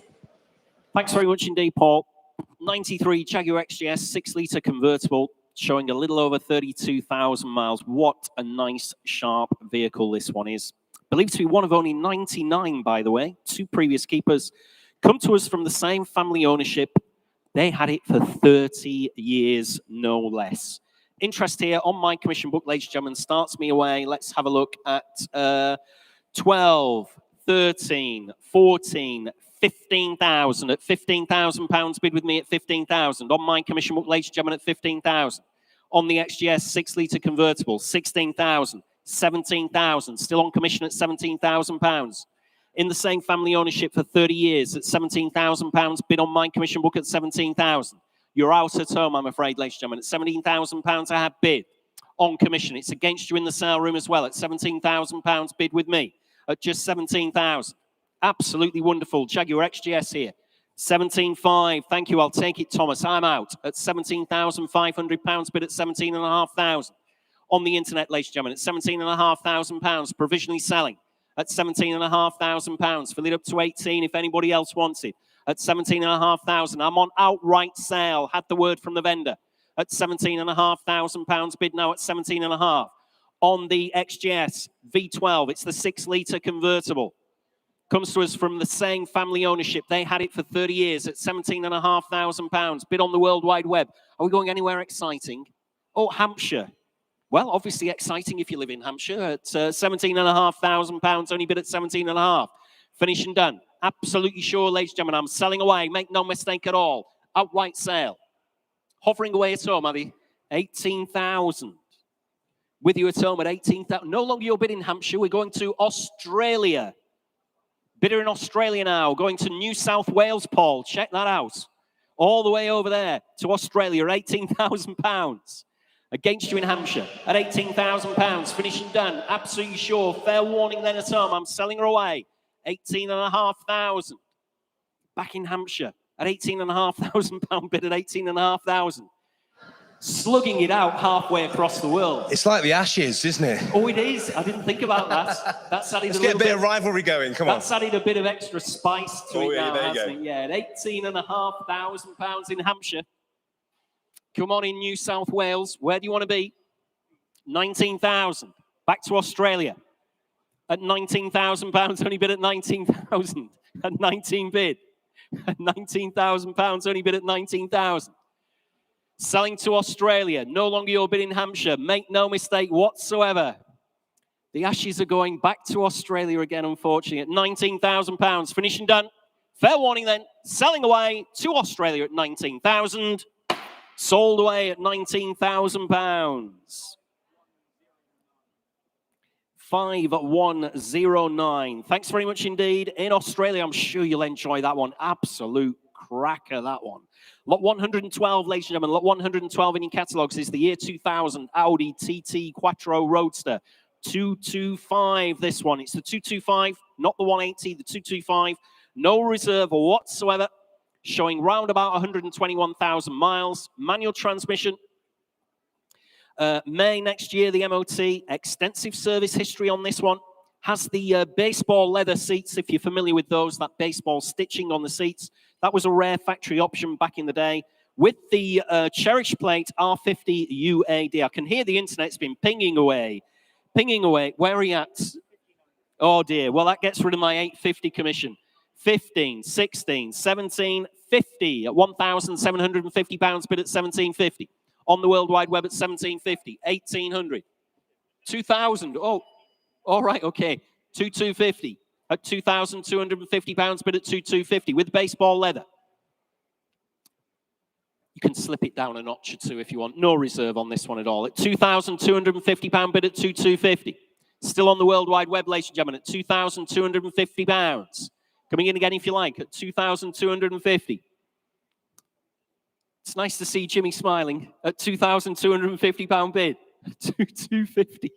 Thanks very much indeed, Paul. 93 Jaguar XJS 6-litre convertible, showing a little over 32,000 miles. What a nice, sharp vehicle this one is. Believed to be one of only 99, by the way. 2 previous keepers come to us from the same family ownership. They had it for 30 years, no less. Interest here on my commission book, ladies and gentlemen, starts me away. Let's have a look at 12, 13, 14, 15,000. At £15,000, bid with me at 15,000. On my commission book, ladies and gentlemen, at 15,000. On the XJS 6-litre convertible, 16,000. 17,000, still on commission at £17,000. In the same family ownership for 30 years at £17,000, bid on my commission book at 17,000. You're out at home, I'm afraid, ladies and gentlemen. At £17,000, I have bid on commission. It's against you in the sale room as well at £17,000, bid with me at just 17,000. Absolutely wonderful. Jaguar XJS here. 17.5. Thank you. I'll take it, Thomas. I'm out at £17,500, bid at 17,500. On the internet, ladies and gentlemen, at £17,500, provisionally selling at £17,500. Fill it up to 18 if anybody else wants it. At £17,500. I'm on outright sale. Had the word from the vendor at £17,500. Bid now at 17.5. On the XJS V12, it's the 6-litre convertible. Comes to us from the same family ownership. They had it for 30 years at £17,500. Bid on the World Wide Web. Are we going anywhere exciting? Oh, Hampshire. Well, obviously exciting if you live in Hampshire at £17,500, only bid at 17.5. Finish and done. Absolutely sure, ladies and gentlemen, I'm selling away. Make no mistake at all. Outright sale. Hovering away at home, Abby. 18,000. With you at home at 18,000. No longer your bid in Hampshire. We're going to Australia. Bidder in Australia now. Going to New South Wales, Paul. Check that out. All the way over there to Australia at £18,000. Against you in Hampshire at £18,000. Finish and done. Absolutely sure. Fair warning then at home. I'm selling her away. 18,500. Back in Hampshire at £18,500. Bid at 18,500. Slugging it out halfway across the world. It's like the Ashes, isn't it? Oh, it is. I didn't think about that. That's added Let's a get little a bit of rivalry going. Come on. That's added a bit of extra spice to Oh, it yeah, now, there you hasn't go. it? Yeah, at £18,500 in Hampshire. Come on in New South Wales. Where do you want to be? 19,000. Back to Australia. At £19,000, only bid at 19,000. At 19 bid. At £19,000, only bid at 19,000. Selling to Australia. No longer your bid in Hampshire. Make no mistake whatsoever. The Ashes are going back to Australia again, unfortunately, at £19,000. Finish and done. Fair warning then. Selling away to Australia at 19,000. Sold away at £19,000. 5109. Thanks very much indeed. In Australia, I'm sure you'll enjoy that one. Absolute cracker, that one. Lot 112, ladies and gentlemen, lot 112 in your catalogues is the year 2000 Audi TT Quattro Roadster. 225, this one. It's the 225, not the 180, the 225. No reserve whatsoever. Showing round about 121,000 miles. Manual transmission. May next year, the MOT. Extensive service history on this one. Has the baseball leather seats, if you're familiar with those, that baseball stitching on the seats. That was a rare factory option back in the day. With the Cherish plate R50 UAD. I can hear the internet's been pinging away. Pinging away. Where are you at? Oh, dear. Well, that gets rid of my 850 commission. 15, 16, 17, 50 at £1,750 bid at 1750. On the World Wide Web at 1750, 1800, 2000. Oh, all right, okay. 2250 at £2,250 bid at 2250 with baseball leather. You can slip it down a notch or two if you want. No reserve on this one at all. At £2,250 bid at 2250. Still on the World Wide Web, ladies and gentlemen, at £2,250. Coming in again if you like at 2,250. It's nice to see Jimmy smiling at £2,250 bid. 2,250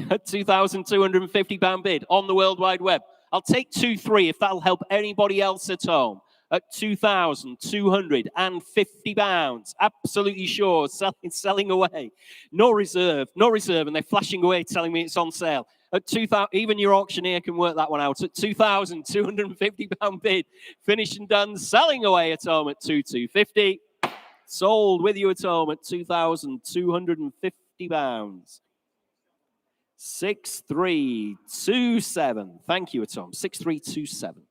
at £2,250 bid on the World Wide Web. I'll take 2-3 if that'll help anybody else at home at £2,250. Absolutely sure, selling away. No reserve, and they're flashing away telling me it's on sale. At 2,000, even your auctioneer can work that one out. At £2,250 bid, finished and done, selling away at home at 2,250. Sold with you at home at £2,250. 6327. Thank you at home. 6327.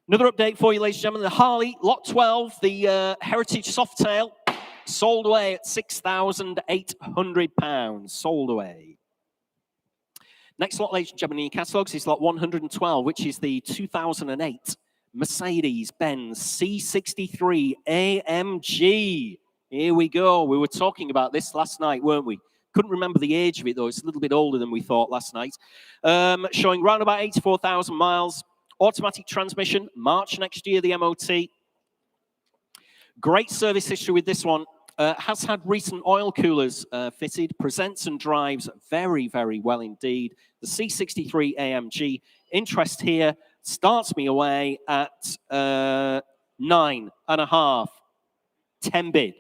Another update for you, ladies and gentlemen. The Harley, lot 12, the Heritage Softail, sold away at £6,800. Sold away. Next lot, ladies and gentlemen, in your catalogues is lot 112, which is the 2008 Mercedes-Benz C63 AMG. Here we go. We were talking about this last night, weren't we? Couldn't remember the age of it, though. It's a little bit older than we thought last night. Showing round about 84,000 miles. Automatic transmission. March next year, the MOT. Great service history with this one. Has had recent oil coolers fitted. Presents and drives very, very well indeed. The C63 AMG. Interest here starts me away at 9.5. 10 bid.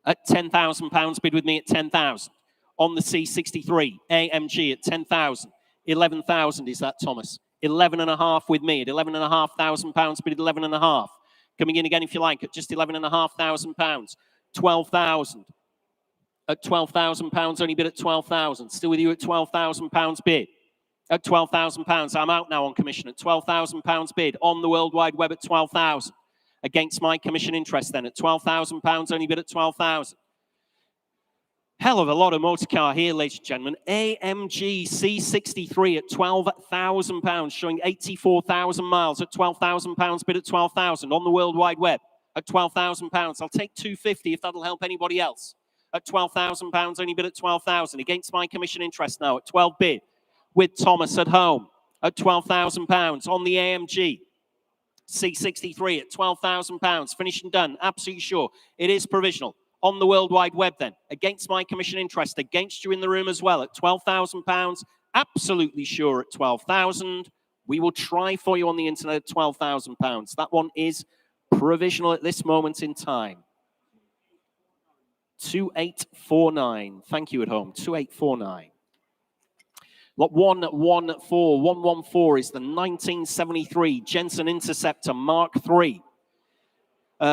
At £10,000 bid with me at 10,000. On the C63 AMG at 10,000. 11,000 is that, Thomas? 11.5 with me at £11,500 bid at 11.5. Coming in again if you like at just £11,500. 12,000. At £12,000 only bid at 12,000. Still with you at £12,000 bid. At £12,000. I'm out now on commission at £12,000 bid on the World Wide Web at 12,000. Against my commission interest then at £12,000 only bid at 12,000. Hell of a lot of motor car here, ladies and gentlemen. AMG C63 at £12,000, showing 84,000 miles at £12,000 bid at 12,000 on the World Wide Web at £12,000. I'll take 250 if that'll help anybody else. At £12,000 only bid at 12,000 against my commission interest now at 12 bid with Thomas at home at £12,000 on the AMG C63 at £12,000. Finished and done. Absolutely sure. It is provisional. On the World Wide Web then, against my commission interest, against you in the room as well at £12,000, absolutely sure at 12,000. We will try for you on the internet at £12,000. That one is provisional at this moment in time. 2849. Thank you at home. 2849. Lot 114 is the 1973 Jensen Interceptor Mark III.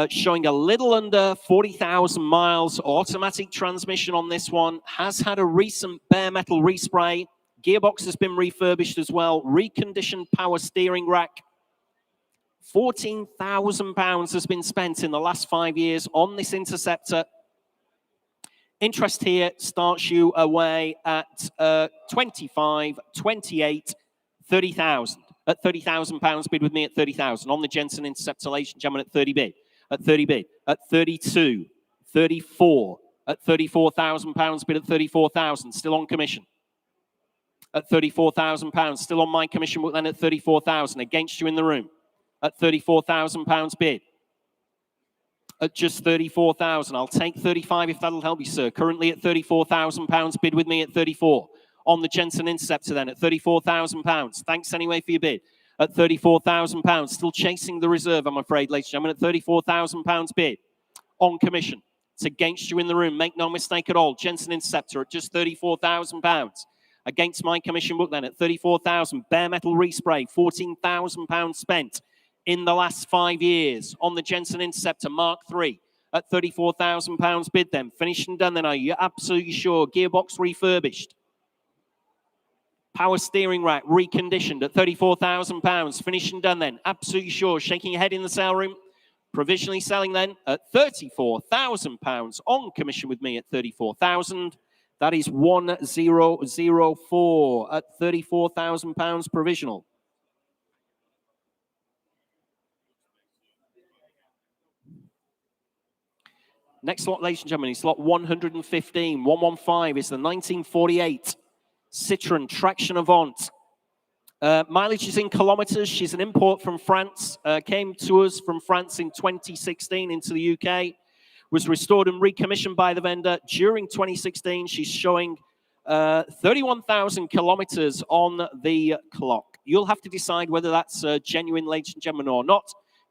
Showing a little under 40,000 miles. Automatic transmission on this one. Has had a recent bare metal respray. Gearbox has been refurbished as well. Reconditioned power steering rack. £14,000 has been spent in the last 5 years on this Interceptor. Interest here starts you away at 25, 28, 30,000. At £30,000 bid with me at 30,000. On the Jensen Interceptor, ladies and gentlemen, at 30 bid. At 30 bid, at 32, 34, at £34,000 bid at 34,000, still on commission. At £34,000, still on my commission, but then at 34,000, against you in the room. at £34,000 bid. At just 34,000. I'll take 35 if that'll help you, sir. Currently at £34,000. Bid with me at 34. On the Jensen Interceptor then at £34,000. Thanks anyway for your bid. At £34,000. Still chasing the reserve, I'm afraid, ladies and gentlemen, at £34,000 bid. On commission. It's against you in the room. Make no mistake at all. Jensen Interceptor at just £34,000. Against my commission book then at £34,000. Bare metal respray, £14,000 spent in the last 5 years on the Jensen Interceptor Mark III at £34,000 bid then. Finished and done then, are you absolutely sure? Gearbox refurbished. Power steering rack reconditioned at £34,000. Finished and done then. Absolutely sure. Shaking your head in the sale room. Provisionally selling then at £34,000 on commission with me at £34,000. That is 1004 at £34,000 provisional. Next lot, ladies and gentlemen, is lot 115. 115 is the 1948 Citroën Traction Avant. Mileage is in kilometers. She's an import from France. Came to us from France in 2016 into the UK. Was restored and recommissioned by the vendor during 2016. She's showing 31,000 kilometers on the clock. You'll have to decide whether that's genuine, ladies and gentlemen, or not.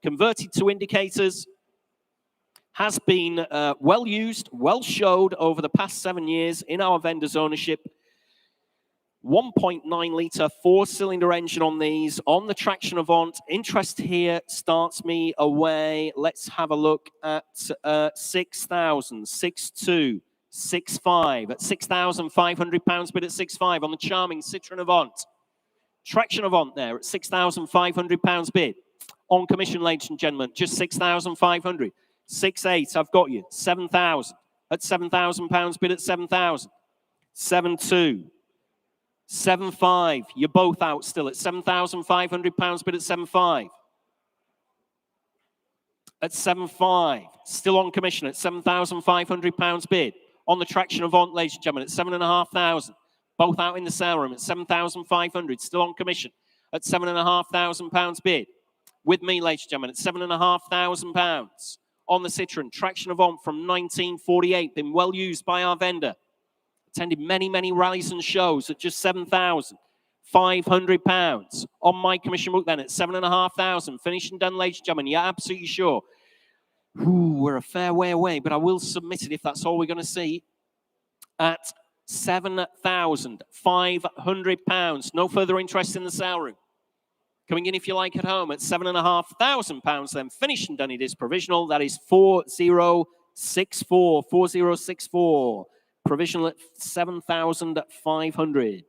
Converted to indicators. Has been well used, well showed over the past 7 years in our vendor's ownership. 1.9 litre 4-cylinder engine on these, on the Traction Avant. Interest here starts me away. Let's have a look at 6,000, 6,2, 6,5, at £6,500 bid at 6,5 on the charming Citroën Avant. Traction Avant there at £6,500 bid. On commission, ladies and gentlemen, just 6,500. 6,8, I've got you. 7,000 at £7,000 bid at 7,000. 7,2. 7,5. You're both out still at £7,500 bid at 7,5. At 7,5. Still on commission at £7,500 bid. On the Traction Avant, ladies and gentlemen, at 7,500. Both out in the sale room at 7,500. Still on commission at £7,500 bid. With me, ladies and gentlemen, at £7,500. On the Citroën Traction Avant from 1948, been well used by our vendor. Attended many, many rallies and shows at just £7,500. On my commission book then at 7,500. Finished and done, ladies and gentlemen. You're absolutely sure. Ooh, we're a fair way away, but I will submit it if that's all we're going to see. At £7,500. No further interest in the sale room. Coming in, if you like, at home at £7,500. Then finished and done. It is provisional. That is 4064. 4064. Provisional at 7,500.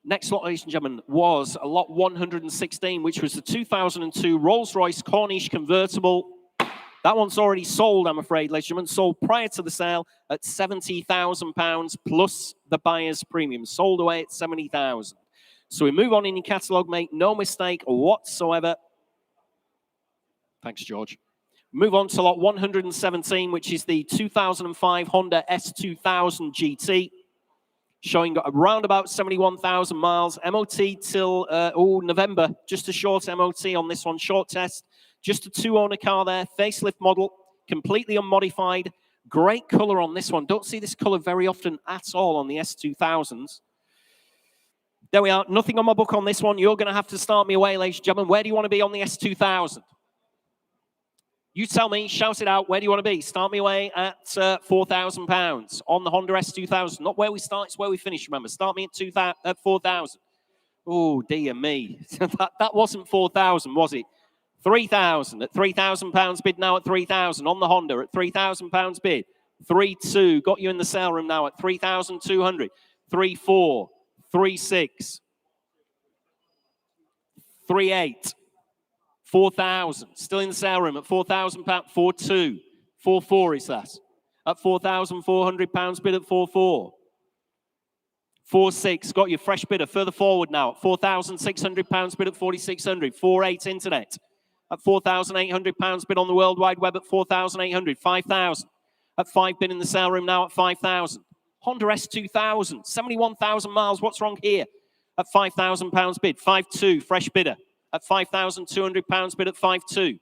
Next lot, ladies and gentlemen, was a lot 116, which was the 2002 Rolls-Royce Corniche convertible. That one's already sold, I'm afraid, ladies and gentlemen. Sold prior to the sale at £70,000 plus the buyer's premium. Sold away at £70,000. So we move on in your catalogue, make no mistake whatsoever. Thanks, George. Move on to lot 117, which is the 2005 Honda S2000 GT. Showing around about 71,000 miles. MOT till November. Just a short MOT on this one. Short test. Just a 2-owner car there. Facelift model. Completely unmodified. Great colour on this one. Don't see this colour very often at all on the S2000s. There we are. Nothing on my book on this one. You're going to have to start me away, ladies and gentlemen. Where do you want to be on the S2000? You tell me, shout it out. Where do you want to be? Start me away at £4,000 on the Honda S2000. Not where we start, it's where we finish, remember. Start me at 4,000. Oh, dear me. that wasn't 4,000, was it? 3,000 at £3,000 bid now at 3,000 on the Honda at £3,000 bid. 3,2 got you in the sale room now at 3,200. 3,4, 3,6, 3,8. 4,000, still in the sale room at £4,000, 4,2, 4,4 is that. At £4,400 bid at 4,4. 4,6, got your fresh bidder further forward now at £4,600 bid at 4,600. 4,8 internet at £4,800 bid on the World Wide Web at 4,800. 5,000 at 5 bid in the sale room now at 5,000. Honda S2000, 71,000 miles. What's wrong here? At £5,000 bid, 5.2, fresh bidder. At £5,200 bid at 5.2.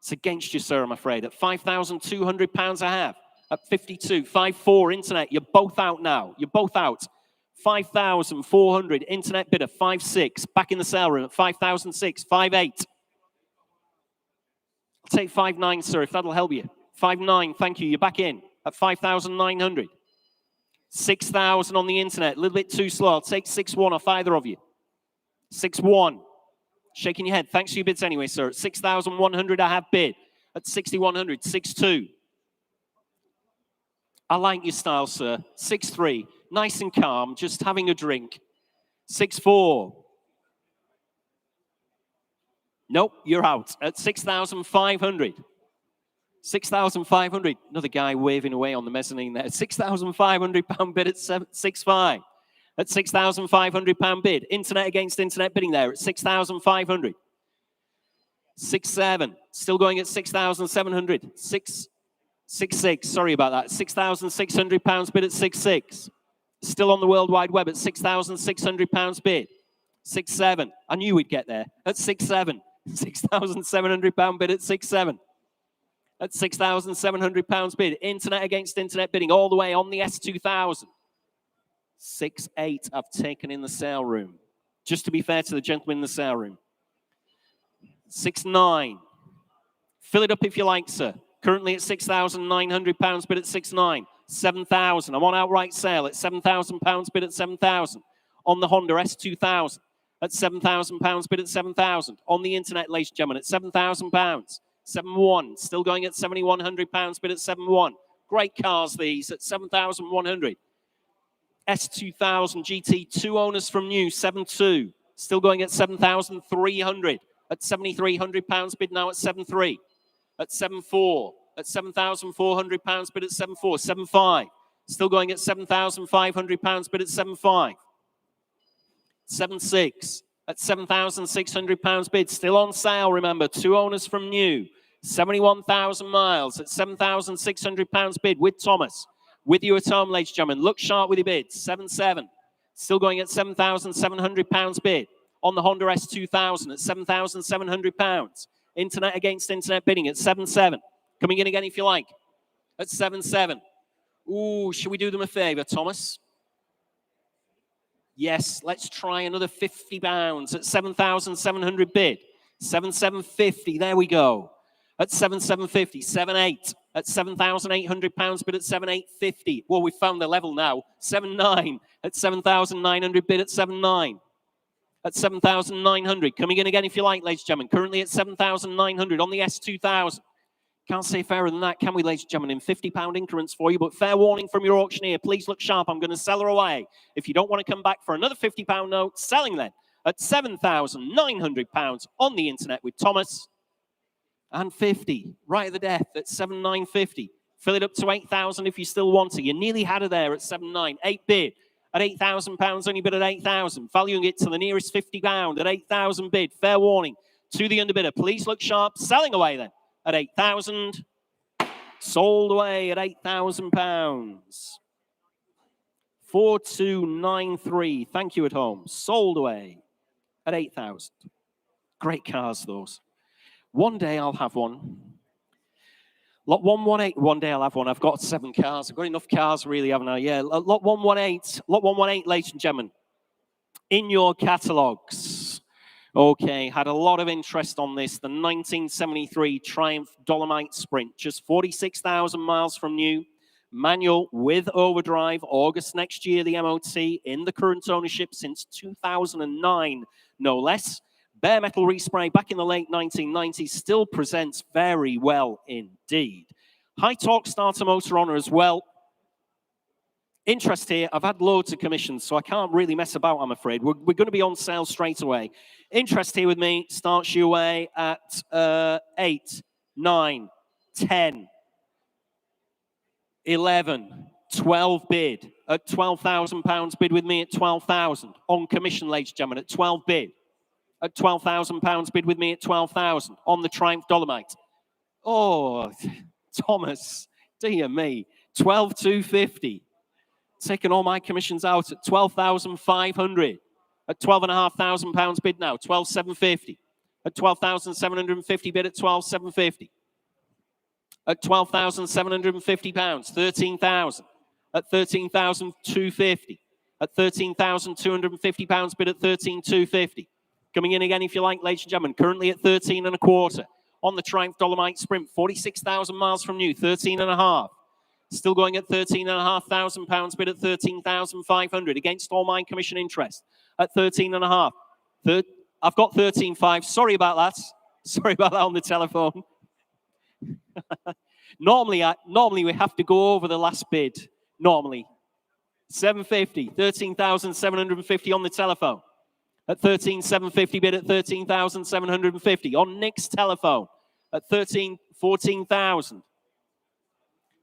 It's against you, sir, I'm afraid. At £5,200 I have. At 52, 5.4, internet. You're both out now. You're both out. 5,400, internet bidder, 5.6. Back in the sale room at 5,006, 5.8. I'll take 5.9, sir, if that'll help you. 5.9, thank you. You're back in at 5,900. 6,000 on the internet, a little bit too slow. I'll take 6.1 off either of you. 6.1. Shaking your head. Thanks for your bids anyway, sir. At 6,100, I have bid. At 6,100, 6.2. I like your style, sir. 6.3. Nice and calm, just having a drink. 6.4. Nope, you're out. At 6,500. 6,500. Another guy waving away on the mezzanine there. £6,500 bid at 6.5. At £6,500 bid. Internet against internet bidding there at 6,500. 6.7. Still going at 6,700. 6.6. Sorry about that. £6,600 bid at 6.6. Still on the World Wide Web at £6,600 bid. 6.7. I knew we'd get there. At 6.7. £6,700 bid at 6.7. At £6,700 bid. Internet against internet bidding all the way on the S2000. 6.8 I've taken in the sale room. Just to be fair to the gentleman in the sale room. 6.9. Fill it up if you like, sir. Currently at £6,900 bid at 6.9. 7,000. I'm on outright sale at £7,000 bid at 7,000. On the Honda S2000 at £7,000 bid at 7,000. On the internet, ladies and gentlemen, at £7,000. 7.1. Still going at £7,100 bid at 7.1. Great cars these at 7,100. S2000 GT, 2 owners from new, 7.2. Still going at 7,300. At £7,300 bid now at 7.3. At 7.4. At £7,400 bid at 7.4. 7.5. Still going at £7,500 bid at 7.5. 7.6. At £7,600 bid. Still on sale, remember. 2 owners from new. 71,000 miles at £7,600 bid with Thomas. With you at home, ladies and gentlemen. Look sharp with your bids. 7.7. Still going at £7,700 bid. On the Honda S2000 at £7,700. Internet against internet bidding at 7.7. Coming in again if you like. At 7.7. Ooh, should we do them a favour, Thomas? Yes, let's try another £50 at 7,700 bid. 7,750, there we go. At 7,750, 7.8 at £7,800 bid at 7,850. Well, we've found the level now. 7.9 at 7,900 bid at 7.9. At 7,900. Coming in again if you like, ladies and gentlemen. Currently at 7,900 on the S2000. Can't say fairer than that, can we, ladies and gentlemen? In £50 increments for you, but fair warning from your auctioneer. Please look sharp. I'm going to sell her away. If you don't want to come back for another £50 note, selling then at £7,900 on the internet with Thomas. And 50, right at the death at 7,950. Fill it up to 8,000 if you still want it. You nearly had her there at 7.9. 8 bid at £8,000, only bid at 8,000. Valuing it to the nearest £50 at 8,000 bid. Fair warning to the underbidder. Please look sharp. Selling away then at 8,000. Sold away at £8,000. 4293. Thank you at home. Sold away at 8,000. Great cars, those. One day I'll have one. Lot 118. One day I'll have one. I've got 7 cars. I've got enough cars, really, haven't I? Yeah. Lot 118. Lot 118, ladies and gentlemen. In your catalogues. Okay, had a lot of interest on this. The 1973 Triumph Dolomite Sprint. Just 46,000 miles from new. Manual with overdrive. August next year, the MOT. In the current ownership since 2009, no less. Bare metal respray back in the late 1990s. Still presents very well indeed. High torque starter motor on her as well. Interest here. I've had loads of commissions, so I can't really mess about, I'm afraid. We're going to be on sale straight away. Interest here with me starts you away at 8, 9, 10, 11, 12 bid. At £12,000 bid with me at 12,000. On commission, ladies and gentlemen, at 12 bid. At £12,000 bid with me at 12,000. On the Triumph Dolomite. Oh, Thomas, Dear me. 12,250. Taking all my commissions out at 12,500. At £12,500 bid now, 12,750. At 12,750 bid at 12,750. At £12,750, 13,000. At 13,250. At £13,250 bid at 13,250. Coming in again if you like, ladies and gentlemen, currently at 13 and a quarter. On the Triumph Dolomite Sprint, 46,000 miles from new, 13 and a half. Still going at £13,500 bid at 13,500 against all my commission interest at 13 and a half. I've got 13.5. Sorry about that. Sorry about that on the telephone. Normally we have to go over the last bid. Normally. 750, 13,750 on the telephone. At 13,750 bid at 13,750. On Nick's telephone at 14,000.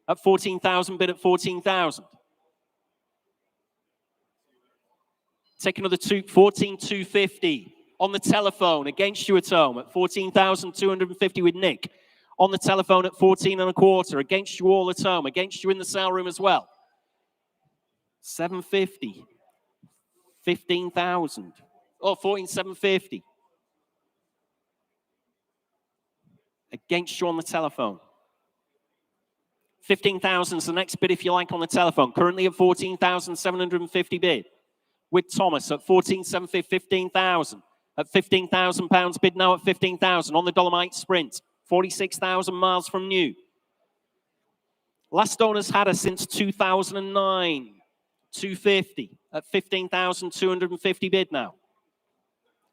At 14,000 bid at 14,000. Take another 14,250 on the telephone against you at home at 14,250 with Nick. On the telephone at 14 and a quarter against you all at home, against you in the sale room as well. 750. 15,000. Oh, 14,750. Against you on the telephone. 15,000 is the next bid if you like on the telephone. Currently at 14,750 bid. With Thomas at 14,750, 15,000. At £15,000 bid now at 15,000 on the Dolomite Sprint. 46,000 miles from new. Last owner's had her since 2009. 250 at 15,250 bid now.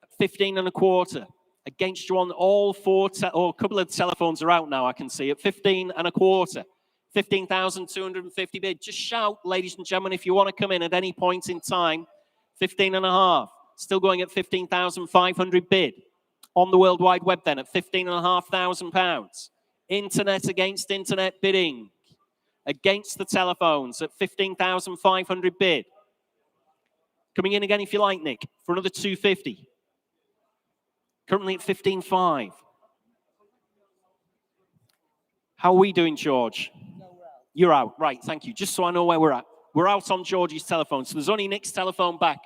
At 15 and a quarter. Against you on all four, a couple of telephones are out now, I can see. At 15 and a quarter. 15,250 bid. Just shout, ladies and gentlemen, if you want to come in at any point in time. 15 and a half. Still going at 15,500 bid. On the World Wide Web then at £15,500. Internet against internet bidding. Against the telephones at 15,500 bid. Coming in again if you like, Nick, for another 250. Currently at 15.5. How are we doing, George? You're out. Right, thank you. Just so I know where we're at. We're out on Georgie's telephone. So there's only Nick's telephone back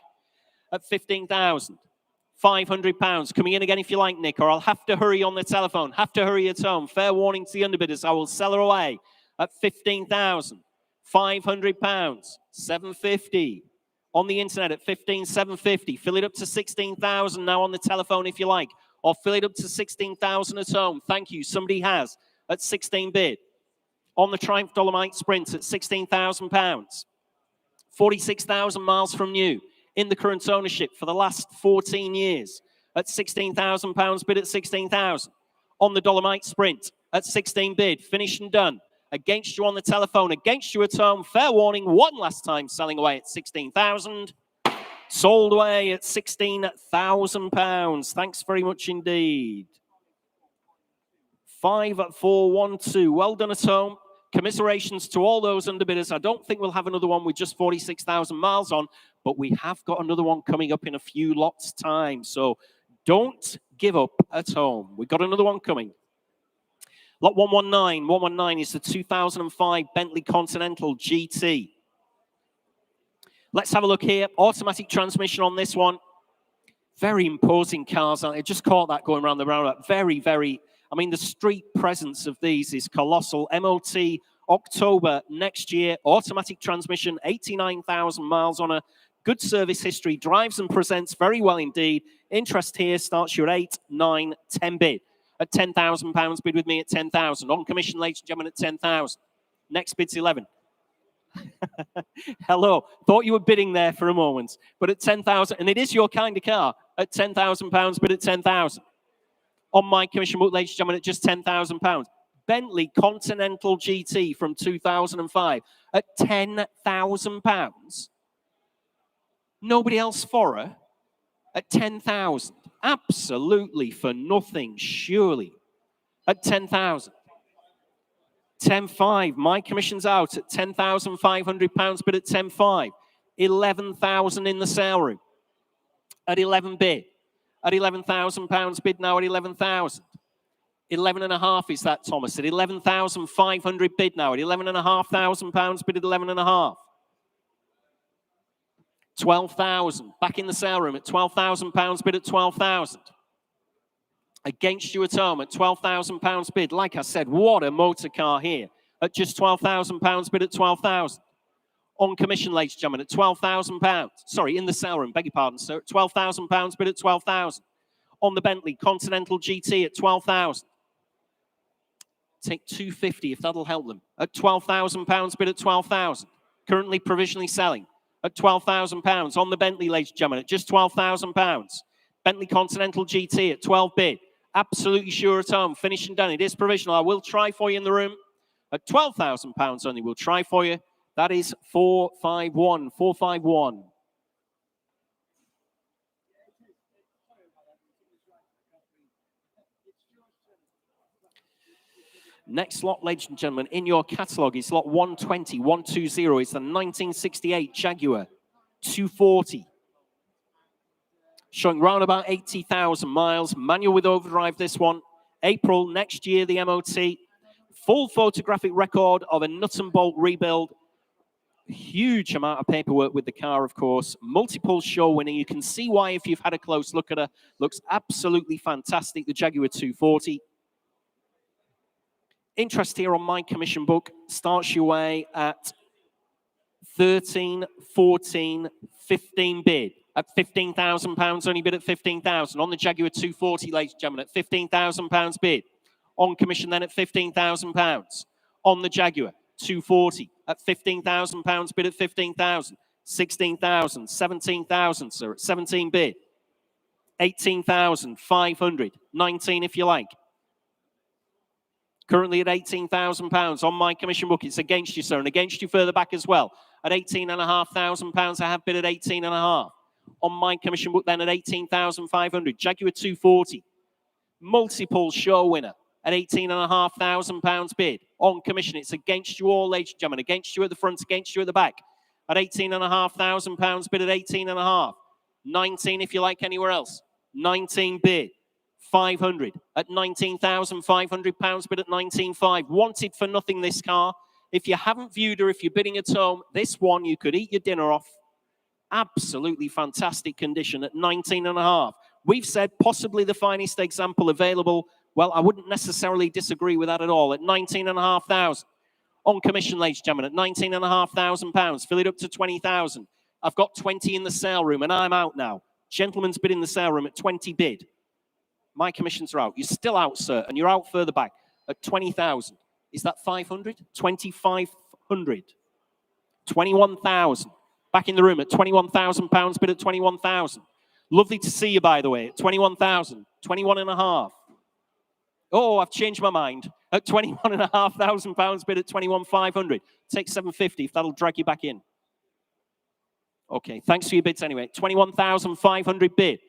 at £15,500. Coming in again if you like, Nick, or I'll have to hurry on the telephone. Have to hurry at home. Fair warning to the underbidders. I will sell her away at £15,500. 750. On the internet at 15,750. Fill it up to 16,000 now on the telephone if you like. Or fill it up to 16,000 at home. Thank you. Somebody has at 16 bid. On the Triumph Dolomite Sprint at £16,000. 46,000 miles from new. In the current ownership for the last 14 years. At £16,000 bid at 16,000. On the Dolomite Sprint at 16 bid. Finished and done. Against you on the telephone. Against you at home. Fair warning. One last time selling away at 16,000. Sold away at £16,000. Thanks very much indeed. 5,412. Well done at home. Commiserations to all those underbidders. I don't think we'll have another one with just 46,000 miles on, but we have got another one coming up in a few lots' time. So don't give up at home. We've got another one coming. Lot 119. 119 is the 2005 Bentley Continental GT. Let's have a look here. Automatic transmission on this one. Very imposing cars. I just caught that going around the roundabout. Very, very... I mean, the street presence of these is colossal. MOT, October next year. Automatic transmission, 89,000 miles on a good service history. Drives and presents very well indeed. Interest here starts your 8, 9, 10 bid. At £10,000 bid with me at 10,000. On commission, ladies and gentlemen, at 10,000. Next bid's 11. Hello. Thought you were bidding there for a moment. But at 10,000, and it is your kind of car, at £10,000 bid at 10,000. On my commission book, ladies and gentlemen, at just £10,000. Bentley Continental GT from 2005 at £10,000. Nobody else for her at 10,000. Absolutely for nothing, surely. At 10,000. 10.5. My commission's out at £10,500, but at 10.5. 11,000 in the sale room. At 11 bid. At £11,000 bid now at 11,000. 11.5 is that, Thomas, at 11,500 bid now, at £11,500 bid at 11.5. 12,000, back in the sale room at £12,000 bid at 12,000. Against you at home at £12,000 bid. Like I said, what a motor car here at just £12,000 bid at 12,000. On commission, ladies and gentlemen, at £12,000. Sorry, in the sale room, beg your pardon, sir. £12,000 bid at 12,000. On the Bentley Continental GT at 12,000. Take 250 if that'll help them. At £12,000 bid at 12,000. Currently provisionally selling at £12,000. On the Bentley, ladies and gentlemen, at just £12,000. Bentley Continental GT at 12 bid. Absolutely sure at home. Finished and done. It is provisional. I will try for you in the room. At £12,000 only, we'll try for you. That is 451. 451. Next lot, ladies and gentlemen, in your catalogue is lot 120, 120. It's the 1968 Jaguar 240. Showing round about 80,000 miles. Manual with overdrive, this one. April next year, the MOT. Full photographic record of a nut and bolt rebuild. Huge amount of paperwork with the car, of course. Multiple show winner. You can see why if you've had a close look at her. Looks absolutely fantastic, the Jaguar 240. Interest here on my commission book starts your way at 13, 14, 15 bid. At £15,000, only bid at 15,000. On the Jaguar 240, ladies and gentlemen, at £15,000 bid. On commission then at £15,000. On the Jaguar 240 at £15,000 bid at 15,000. 16,000, 17,000, sir, at 17 bid. 18,500, 19 if you like. Currently at £18,000 on my commission book. It's against you, sir, and against you further back as well. At £18,500, I have bid at 18.5. On my commission book then at 18,500. Jaguar 240. Multiple show winner at £18,500 bid. On commission, it's against you all, ladies and gentlemen. Against you at the front, against you at the back. At £18,500 bid at 18.5. 19 if you like anywhere else. 19 bid. 500 at £19,500 bid at 19.5. Wanted for nothing, this car. If you haven't viewed her, if you're bidding at home, this one you could eat your dinner off. Absolutely fantastic condition at 19.5. We've said possibly the finest example available. Well, I wouldn't necessarily disagree with that at all. At 19,500 on commission, ladies and gentlemen, at £19,500. Fill it up to 20,000. I've got 20 in the sale room, and I'm out now. Gentleman's bid in the sale room at 20 bid. My commissions are out. You're still out, sir, and you're out further back at 20,000. Is that 500? 2,500. 21,000. Back in the room at £21,000 bid at 21,000. Lovely to see you, by the way, at 21,000. 21.5. Oh, I've changed my mind. At £21,500 bid at 21,500. Take 750 if that'll drag you back in. Okay, thanks for your bids anyway. 21,500 bid.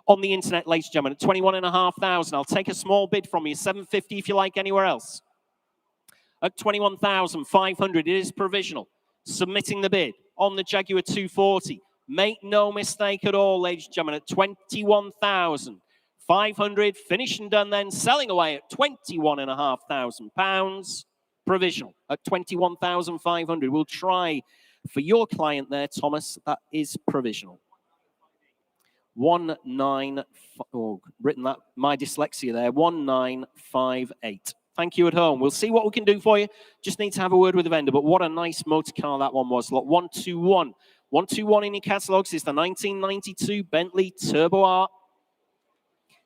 On the internet, ladies and gentlemen, at 21,500. I'll take a small bid from you. 750 if you like anywhere else. At 21,500, it is provisional. Submitting the bid on the Jaguar 240. Make no mistake at all, ladies and gentlemen, at 21,500. Finished and done then. Selling away at £21,500. Provisional at 21,500. We'll try for your client there, Thomas. That is provisional. 19, oh, written that, my dyslexia there, 1958. Thank you at home. We'll see what we can do for you. Just need to have a word with the vendor, but what a nice motor car that one was. Lot 121. 121 in your catalogues is the 1992 Bentley Turbo R.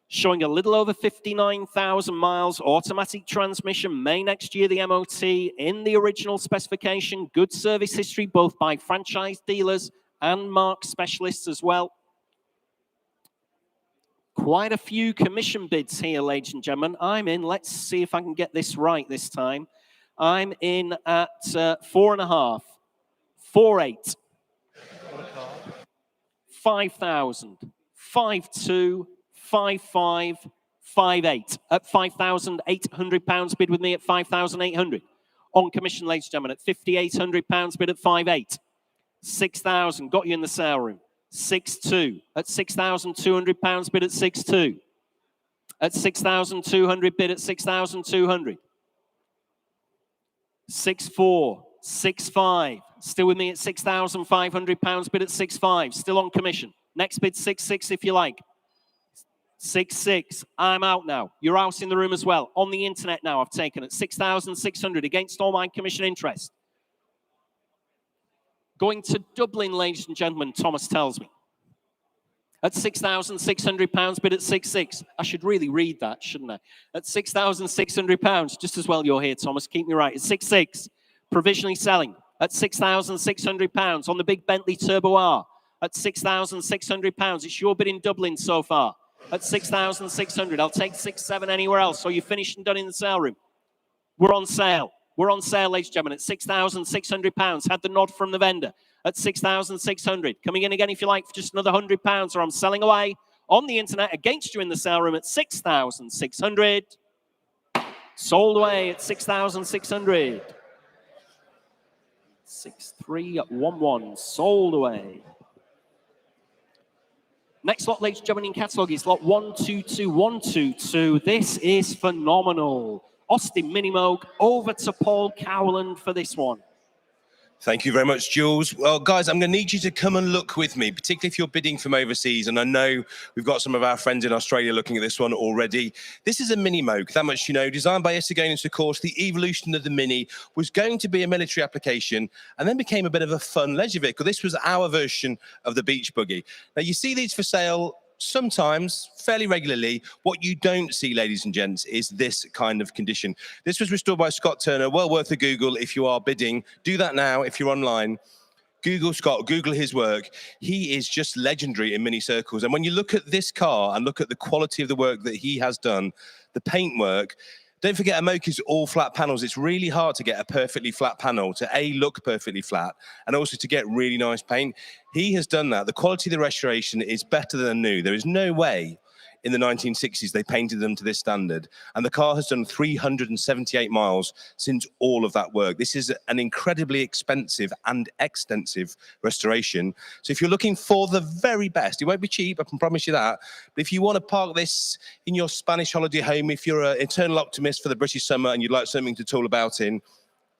Showing a little over 59,000 miles. Automatic transmission. May next year, the MOT in the original specification. Good service history, both by franchise dealers and marque specialists as well. Quite a few commission bids here, ladies and gentlemen. I'm in, let's see if I can get this right this time. I'm in at 4.5, 4.8, 5,000, 5.2, 5.5, 5.8. At £5,800 bid with me at 5,800. On commission, ladies and gentlemen, at £5,800 bid at 5.8. 6,000, got you in the sale room. 6.2 at £6,200 bid at 6.2. at 6,200, bid at 6,200. 6,400, 6,500, still with me at £6,500, bid at 6,500, still on commission. Next bid, 6,600 if you like. 6,600, I'm out now. You're out in the room as well. On the internet now, I've taken at 6,600 against all my commission interest. Going to Dublin, ladies and gentlemen, Thomas tells me. At £6,600, bid at 6,600. I should really read that, shouldn't I? At £6,600, just as well you're here, Thomas. Keep me right. At 6,600, provisionally selling. At £6,600 on the big Bentley Turbo R. At £6,600. It's your bid in Dublin so far. At 6,600. I'll take 6,700 anywhere else. So you're finished and done in the sale room. We're on sale. We're on sale, ladies and gentlemen, at £6,600. Had the nod from the vendor. At 6,600. Coming in again, if you like, for just another £100, or I'm selling away on the internet against you in the sale room at 6,600. Sold away at 6,600. 6,311. Sold away. Next lot, ladies and gentlemen, in catalogue is lot 122122. This is phenomenal. Austin Mini Moke, over to Paul Cowland for this one. Thank you very much, Jules. Well, guys, I'm going to need you to come and look with me, particularly if you're bidding from overseas. And I know we've got some of our friends in Australia looking at this one already. This is a Mini Moke, that much you know, designed by Estiganis, of course. The evolution of the Mini was going to be a military application and then became a bit of a fun leisure vehicle. This was our version of the beach buggy. Now, you see these for sale sometimes, fairly regularly. What you don't see, ladies and gents, is this kind of condition. This was restored by Scott Turner. Well worth a Google if you are bidding. Do that now if you're online. Google Scott, Google his work. He is just legendary in mini circles. And when you look at this car and look at the quality of the work that he has done, the paint work, don't forget, a Moke is all flat panels. It's really hard to get a perfectly flat panel to look perfectly flat and also to get really nice paint. He has done that. The quality of the restoration is better than new. There is no way in the 1960s they painted them to this standard. And the car has done 378 miles since all of that work. This is an incredibly expensive and extensive restoration. So if you're looking for the very best, it won't be cheap, I can promise you that. But if you want to park this in your Spanish holiday home, if you're an eternal optimist for the British summer and you'd like something to tool about in,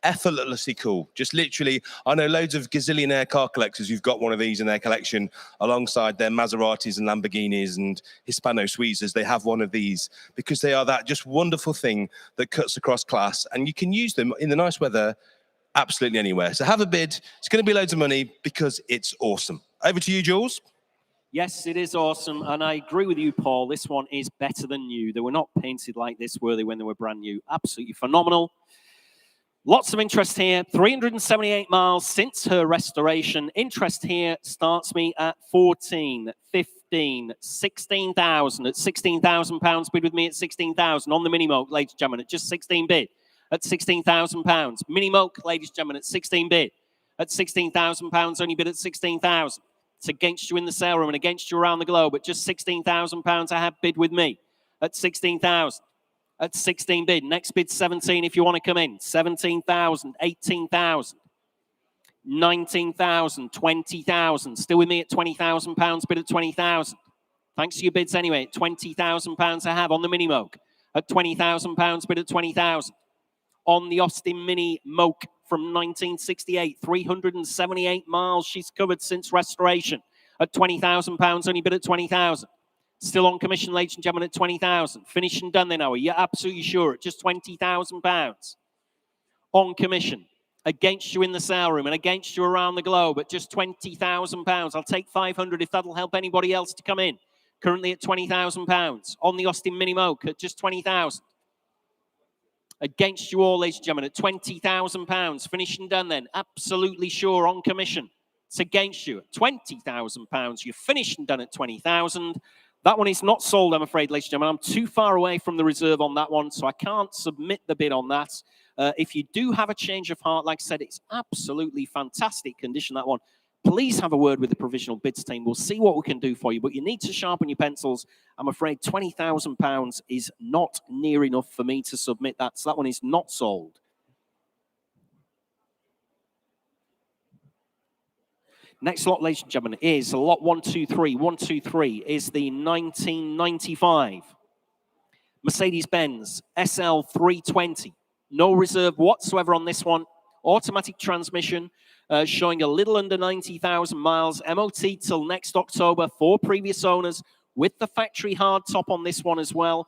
effortlessly cool. Just literally, I know loads of gazillionaire car collectors who've got one of these in their collection alongside their Maseratis and Lamborghinis and Hispano Suizas. They have one of these because they are that just wonderful thing that cuts across class, and you can use them in the nice weather absolutely anywhere. So have a bid. It's going to be loads of money because it's awesome. Over to you, Jules. Yes, it is awesome, and I agree with you, Paul. This one is better than new. They were not painted like this, were they, when they were brand new? Absolutely phenomenal. Lots of interest here. 378 miles since her restoration. Interest here starts me at 14, 15, 16,000. At £16,000, bid with me at 16,000 on the Mini Moke, ladies and gentlemen, at just 16 bid. At £16,000. Mini Moke, ladies and gentlemen, at 16 bid. At £16,000, only bid at 16,000. It's against you in the sale room and against you around the globe. At just £16,000, I have bid with me at 16,000. At 16 bid. Next bid 17 if you want to come in. 17,000, 18,000, 19,000, 20,000. Still with me at £20,000, bid at 20,000. Thanks to your bids anyway. £20,000 I have on the Mini Moke. At £20,000, bid at 20,000. On the Austin Mini Moke from 1968. 378 miles she's covered since restoration. At £20,000, only bid at 20,000. Still on commission, ladies and gentlemen, at 20,000. Finished and done then, are you absolutely sure? At just £20,000 on commission. Against you in the sale room and against you around the globe at just £20,000. I'll take 500 if that'll help anybody else to come in. Currently at £20,000 on the Austin Mini Moke at just 20,000. Against you all, ladies and gentlemen, at £20,000. Finished and done then. Absolutely sure on commission. It's against you at £20,000. You're finished and done at 20,000. That one is not sold, I'm afraid, ladies and gentlemen. I'm too far away from the reserve on that one, so I can't submit the bid on that. If you do have a change of heart, like I said, it's absolutely fantastic condition, that one. Please have a word with the provisional bids team. We'll see what we can do for you, but you need to sharpen your pencils. I'm afraid £20,000 is not near enough for me to submit that, so that one is not sold. Next lot, ladies and gentlemen, is lot 123. 123 is the 1995 Mercedes-Benz SL 320. No reserve whatsoever on this one. Automatic transmission, showing a little under 90,000 miles. MOT till next October. 4 previous owners with the factory hard top on this one as well.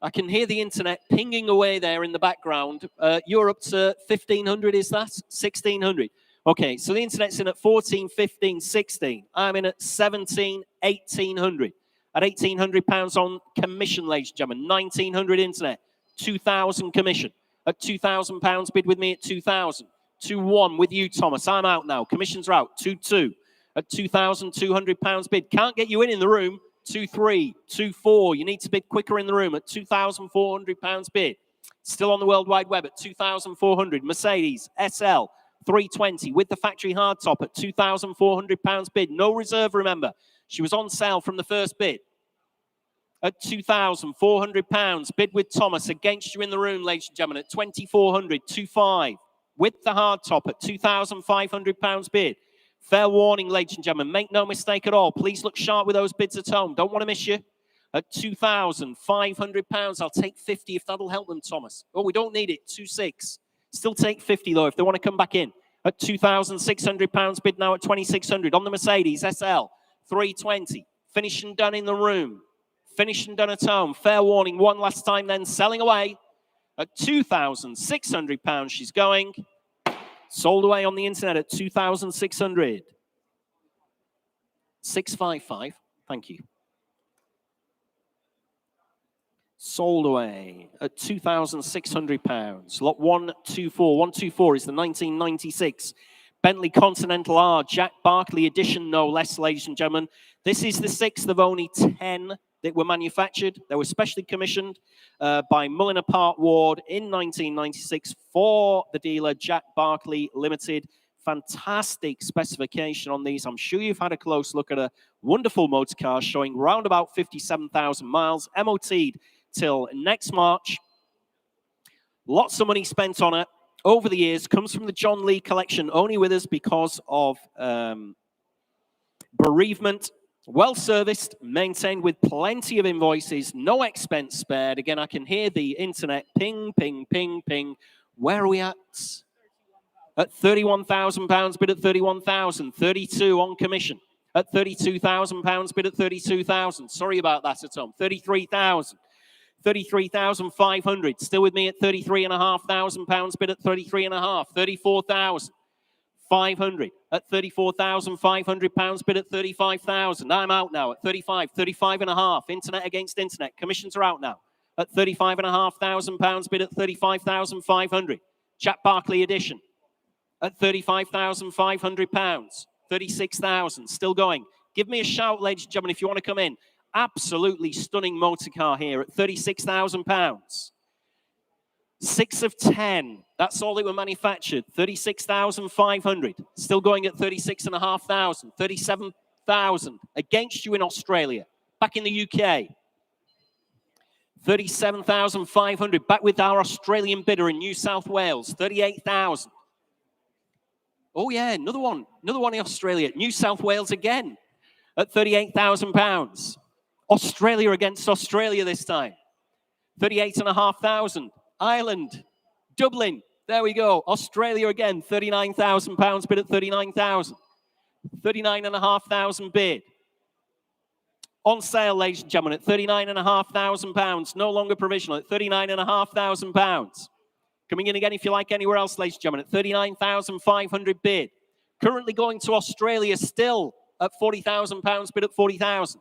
I can hear the internet pinging away there in the background. You're up to 1,500, is that? 1,600. Okay, so the internet's in at 14, 15, 16. I'm in at 17, 1,800. At £1,800 on commission, ladies and gentlemen. 1,900 internet, 2,000 commission. At £2,000 bid with me at 2,000. 2-1 with you, Thomas. I'm out now. Commissions are out. 2-2. At £2,200 bid. Can't get you in the room. 2-3, 2-4. You need to bid quicker in the room at £2,400 bid. Still on the World Wide Web at 2,400. Mercedes SL 320 with the factory hardtop at £2,400 bid. No reserve, remember. She was on sale from the first bid at £2,400. Bid with Thomas against you in the room, ladies and gentlemen, at 2,400, 2-5 with the hardtop at £2,500 bid. Fair warning, ladies and gentlemen, make no mistake at all. Please look sharp with those bids at home. Don't want to miss you. At £2,500, I'll take 50 if that'll help them, Thomas. Oh, we don't need it. 2-6. Still take 50, though, if they want to come back in. At £2,600 bid now at 2,600 on the Mercedes SL 320. Finished and done in the room. Finished and done at home. Fair warning, one last time then. Selling away at £2,600. She's going. Sold away on the internet at 2,600. 655. Thank you. Sold away at £2,600. Lot 124. 124 is the 1996 Bentley Continental R Jack Barclay edition, no less, ladies and gentlemen. This is the 6th of only 10 that were manufactured. They were specially commissioned by Manor Park Ward in 1996 for the dealer Jack Barclay Limited. Fantastic specification on these. I'm sure you've had a close look at a wonderful motor car showing round about 57,000 miles, MOT'd till next March. Lots of money spent on it over the years. Comes from the John Lee collection, only with us because of bereavement. Well serviced, maintained with plenty of invoices, no expense spared. Again, I can hear the internet ping, ping, ping, ping. Where are we at? At £31,000 bid at 31,000. 32 on commission. At £32,000 bid at 32,000. Sorry about that at home. 33,000. 33,500. Still with me at £33,500 bid at 33,500. 34,500 at £34,500 bid at 35,000. I'm out now at 35, 35.5. Internet against internet. Commissions are out now at £35,500 bid at 35,500. Jack Barclay edition at £35,500. 36,000. Still going. Give me a shout, ladies and gentlemen, if you want to come in. Absolutely stunning motor car here at £36,000. 6 of 10. That's all they were manufactured. 36,500. Still going at 36,500. 37,000 against you in Australia. Back in the UK. 37,500. Back with our Australian bidder in New South Wales. 38,000. Oh yeah, another one in Australia. New South Wales again at £38,000. Australia against Australia this time. 38,500. Ireland, Dublin, there we go. Australia again, £39,000 bid at 39,000. 39,500 bid. On sale, ladies and gentlemen, at £39,500. No longer provisional at £39,500. Coming in again if you like anywhere else, ladies and gentlemen, at 39,500 bid. Currently going to Australia still at £40,000 bid at 40,000.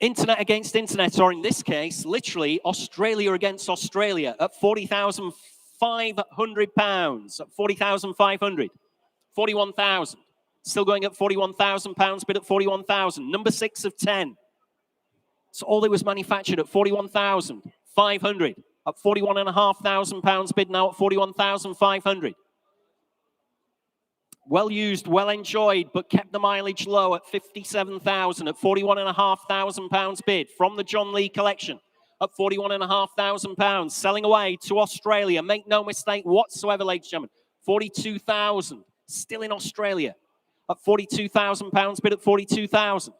Internet against internet, or in this case, literally Australia against Australia at £40,500. At 40,500. 41,000. Still going at £41,000 bid at 41,000. Number 6 of 10. So all it was manufactured at 41,500. At £41,500 bid now at 41,500. Well used, well enjoyed, but kept the mileage low at 57,000 at £41,500 bid from the John Lee collection at £41,500. Selling away to Australia. Make no mistake whatsoever, ladies and gentlemen. 42,000 still in Australia at £42,000 bid at 42,000.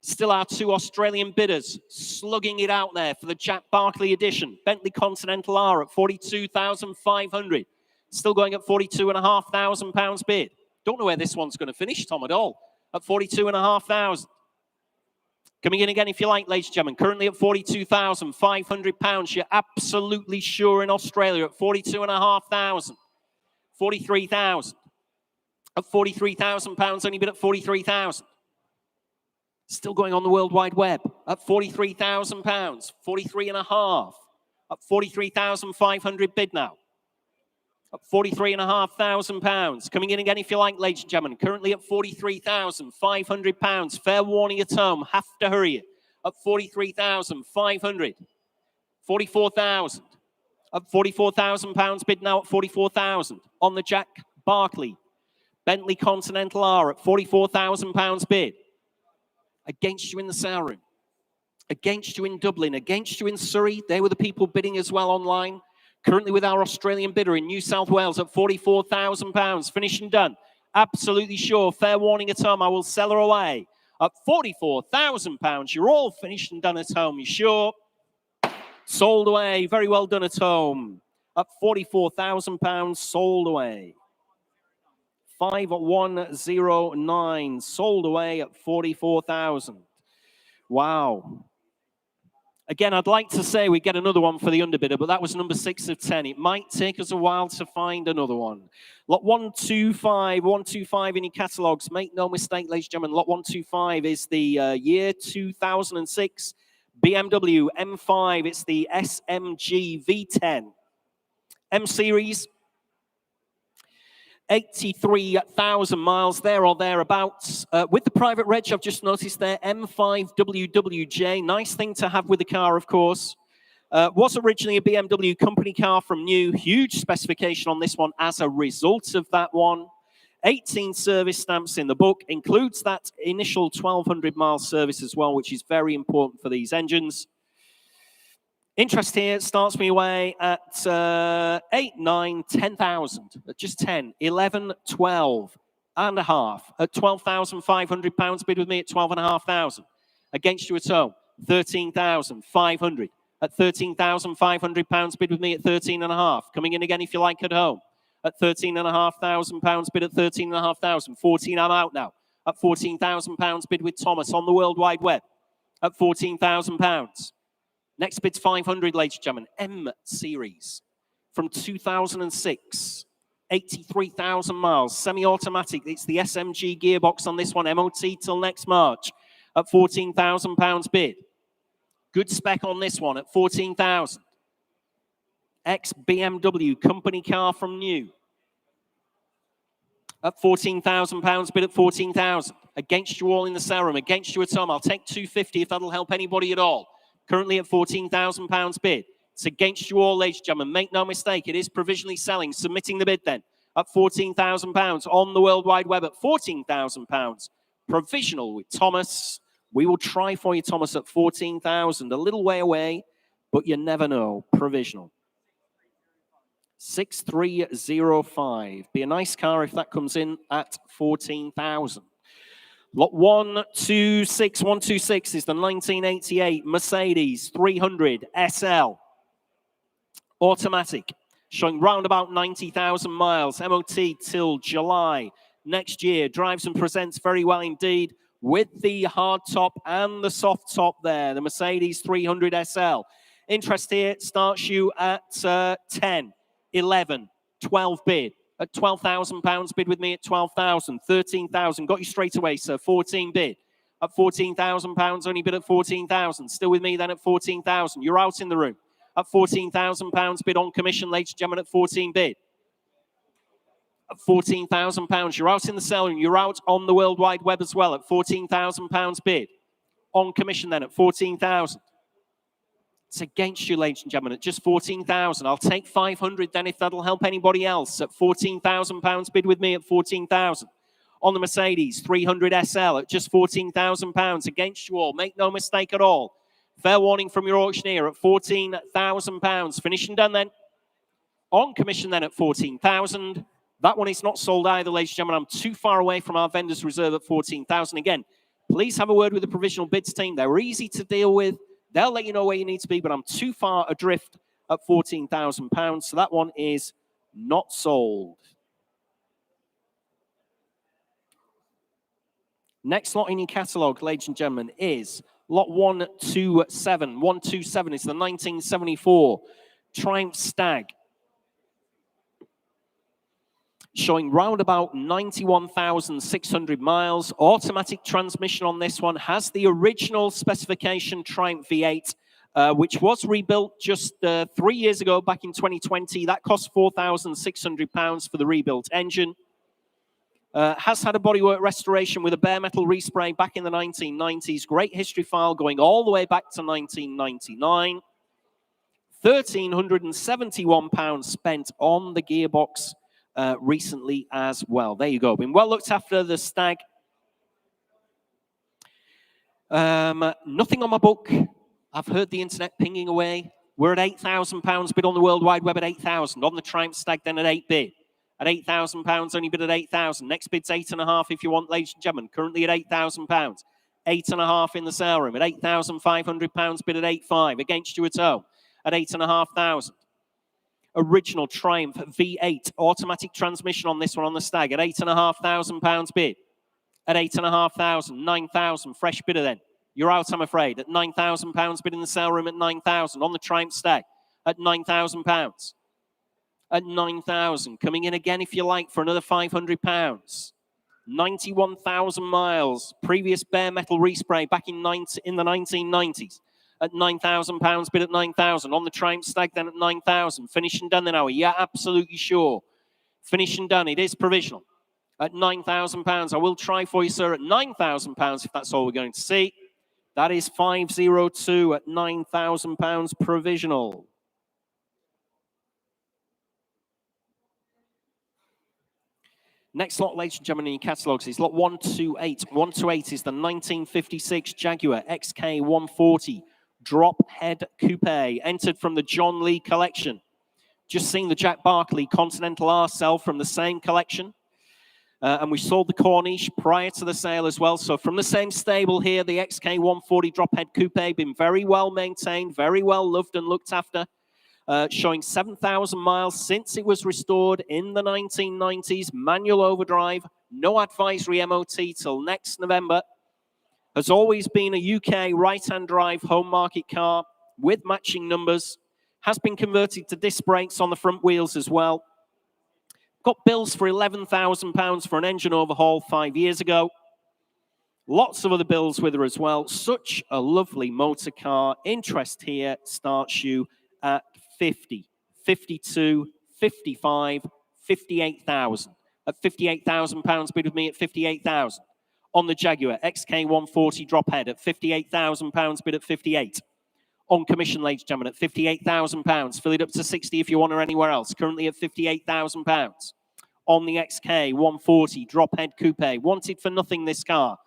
Still our two Australian bidders slugging it out there for the Jack Barkley edition. Bentley Continental R at 42,500. Still going at £42,500 bid. Don't know where this one's going to finish, Tom, at all. At 42,500. Coming in again, if you like, ladies and gentlemen. Currently at £42,500. You're absolutely sure in Australia at 42,500. 43,000. At £43,000, only bid at 43,000. Still going on the World Wide Web at £43,000, 43.5, at 43,500 bid now. At £43,500. Coming in again if you like, ladies and gentlemen. Currently at £43,500. Fair warning at home, have to hurry it. At 43,500. 44,000. At £44,000 bid now at 44,000. On the Jack Barkley. Bentley Continental R at £44,000 bid. Against you in the sale room, against you in Dublin, against you in Surrey. They were the people bidding as well online. Currently with our Australian bidder in New South Wales at £44,000. Finishing done. Absolutely sure. Fair warning at home. I will sell her away at £44,000. You're all finished and done at home. You sure? Sold away. Very well done at home. At £44,000. Sold away. 5109 sold away at 44,000. Wow. Again, I'd like to say we get another one for the underbidder, but that was number 6 of 10. It might take us a while to find another one. Lot 125 in your catalogues. Make no mistake, ladies and gentlemen, lot 125 is the year 2006 BMW M5. It's the SMG V10. M Series. 83,000 miles there or thereabouts. With the private reg, I've just noticed there, M5WWJ. Nice thing to have with the car, of course. Was originally a BMW company car from new. Huge specification on this one as a result of that one. 18 service stamps in the book. Includes that initial 1,200 mile service as well, which is very important for these engines. Interest here starts me away at 8, 9, 10,000. At just 10, 11, 12 and a half. At £12,500 bid with me at 12,500. Against you at home, 13,500. At £13,500 bid with me at 13.5. Coming in again if you like at home. At £13,500 bid at 13,500. 14, I'm out now. At £14,000 bid with Thomas on the World Wide Web. At £14,000. Next bid's 500, ladies and gentlemen. M Series from 2006. 83,000 miles. Semi-automatic. It's the SMG gearbox on this one. MOT till next March. At £14,000 bid. Good spec on this one at 14,000. Ex-BMW company car from new. At £14,000 bid at 14,000. Against you all in the sale room. Against you at home. I'll take 250 if that'll help anybody at all. Currently at £14,000 bid. It's against you all, ladies and gentlemen. Make no mistake, it is provisionally selling. Submitting the bid then at £14,000 on the World Wide Web at £14,000. Provisional with Thomas. We will try for you, Thomas, at 14,000. A little way away, but you never know. Provisional. 6305. Be a nice car if that comes in at 14,000. Lot 126 is the 1988 Mercedes 300 SL. Automatic. Showing round about 90,000 miles. MOT till July next year. Drives and presents very well indeed with the hard top and the soft top there. The Mercedes 300 SL. Interest here starts you at 10, 11, 12 bid. At £12,000 bid with me at 12,000, 13,000. Got you straight away, sir. 14 bid. At £14,000, only bid at 14,000. Still with me then at 14,000. You're out in the room. At £14,000 bid on commission, ladies and gentlemen, at 14 bid. At £14,000. You're out in the sale room. You're out on the World Wide Web as well at £14,000 bid. On commission then at 14,000. It's against you, ladies and gentlemen, at just 14,000. I'll take 500 then if that'll help anybody else. At £14,000 bid with me at 14,000. On the Mercedes 300 SL at just £14,000. Against you all. Make no mistake at all. Fair warning from your auctioneer at £14,000. Finished and done then. On commission then at 14,000. That one is not sold either, ladies and gentlemen. I'm too far away from our vendor's reserve at 14,000. Again, Please have a word with the provisional bids team. They're easy to deal with. They'll let you know where you need to be, but I'm too far adrift at £14,000. So that one is not sold. Next lot in your catalogue, ladies and gentlemen, is lot 127. 127 is the 1974 Triumph Stag, showing round about 91,600 miles. Automatic transmission on this one, has the original specification Triumph V8, which was rebuilt just 3 years ago, back in 2020. That cost £4,600 for the rebuilt engine. Has had a bodywork restoration with a bare metal respray back in the 1990s. Great history file going all the way back to 1999. £1,371 spent on the gearbox recently as well. There you go. Been well looked after, the Stag. Nothing on my book. I've heard the internet pinging away. We're at £8,000 bid on the World Wide Web at 8,000. On the Triumph Stag then at 8 bid. At £8,000, only bid at 8,000. Next bid's 8.5 if you want, ladies and gentlemen. Currently at £8,000. 8.5 in the sale room. At £8,500 bid at 8.5. Against you at home at 8,500. Original Triumph V8 automatic transmission on this one on the Stag at £8,500 bid. At 8,500, 9,000. Fresh bidder then. You're out, I'm afraid. At £9,000 bid in the sale room at 9,000. On the Triumph Stag at £9,000. At 9,000. Coming in again, if you like, for another £500. 91,000 miles. Previous bare metal respray back in the 1990s. At £9,000 bid at 9,000. On the Triumph Stag then at 9,000. Finish and done then, are we? Yeah, absolutely sure. Finish and done. It is provisional. At £9,000. I will try for you, sir, at £9,000 if that's all we're going to see. That is 502 at £9,000 provisional. Next lot, ladies and gentlemen, in your catalogues is lot 128. 128 is the 1956 Jaguar XK140 Drop Head Coupe, entered from the John Lee collection. Just seen the Jack Barkley Continental R sell from the same collection. And we sold the Corniche prior to the sale as well. So from the same stable here, the XK140 Drop Head Coupe, been very well maintained, very well loved and looked after. Showing 7,000 miles since it was restored in the 1990s. Manual overdrive, no advisory MOT till next November. Has always been a UK right-hand drive home market car with matching numbers. Has been converted to disc brakes on the front wheels as well. Got bills for £11,000 for an engine overhaul 5 years ago. Lots of other bills with her as well. Such a lovely motor car. Interest here starts you at 50, 52, 55, 58,000. At £58,000, bid with me at 58,000. On the Jaguar XK140 drop head at £58,000, bid at 58. On commission, ladies and gentlemen, at £58,000. Fill it up to 60 if you want her anywhere else. Currently at £58,000. On the XK140 drop head coupe, wanted for nothing this car.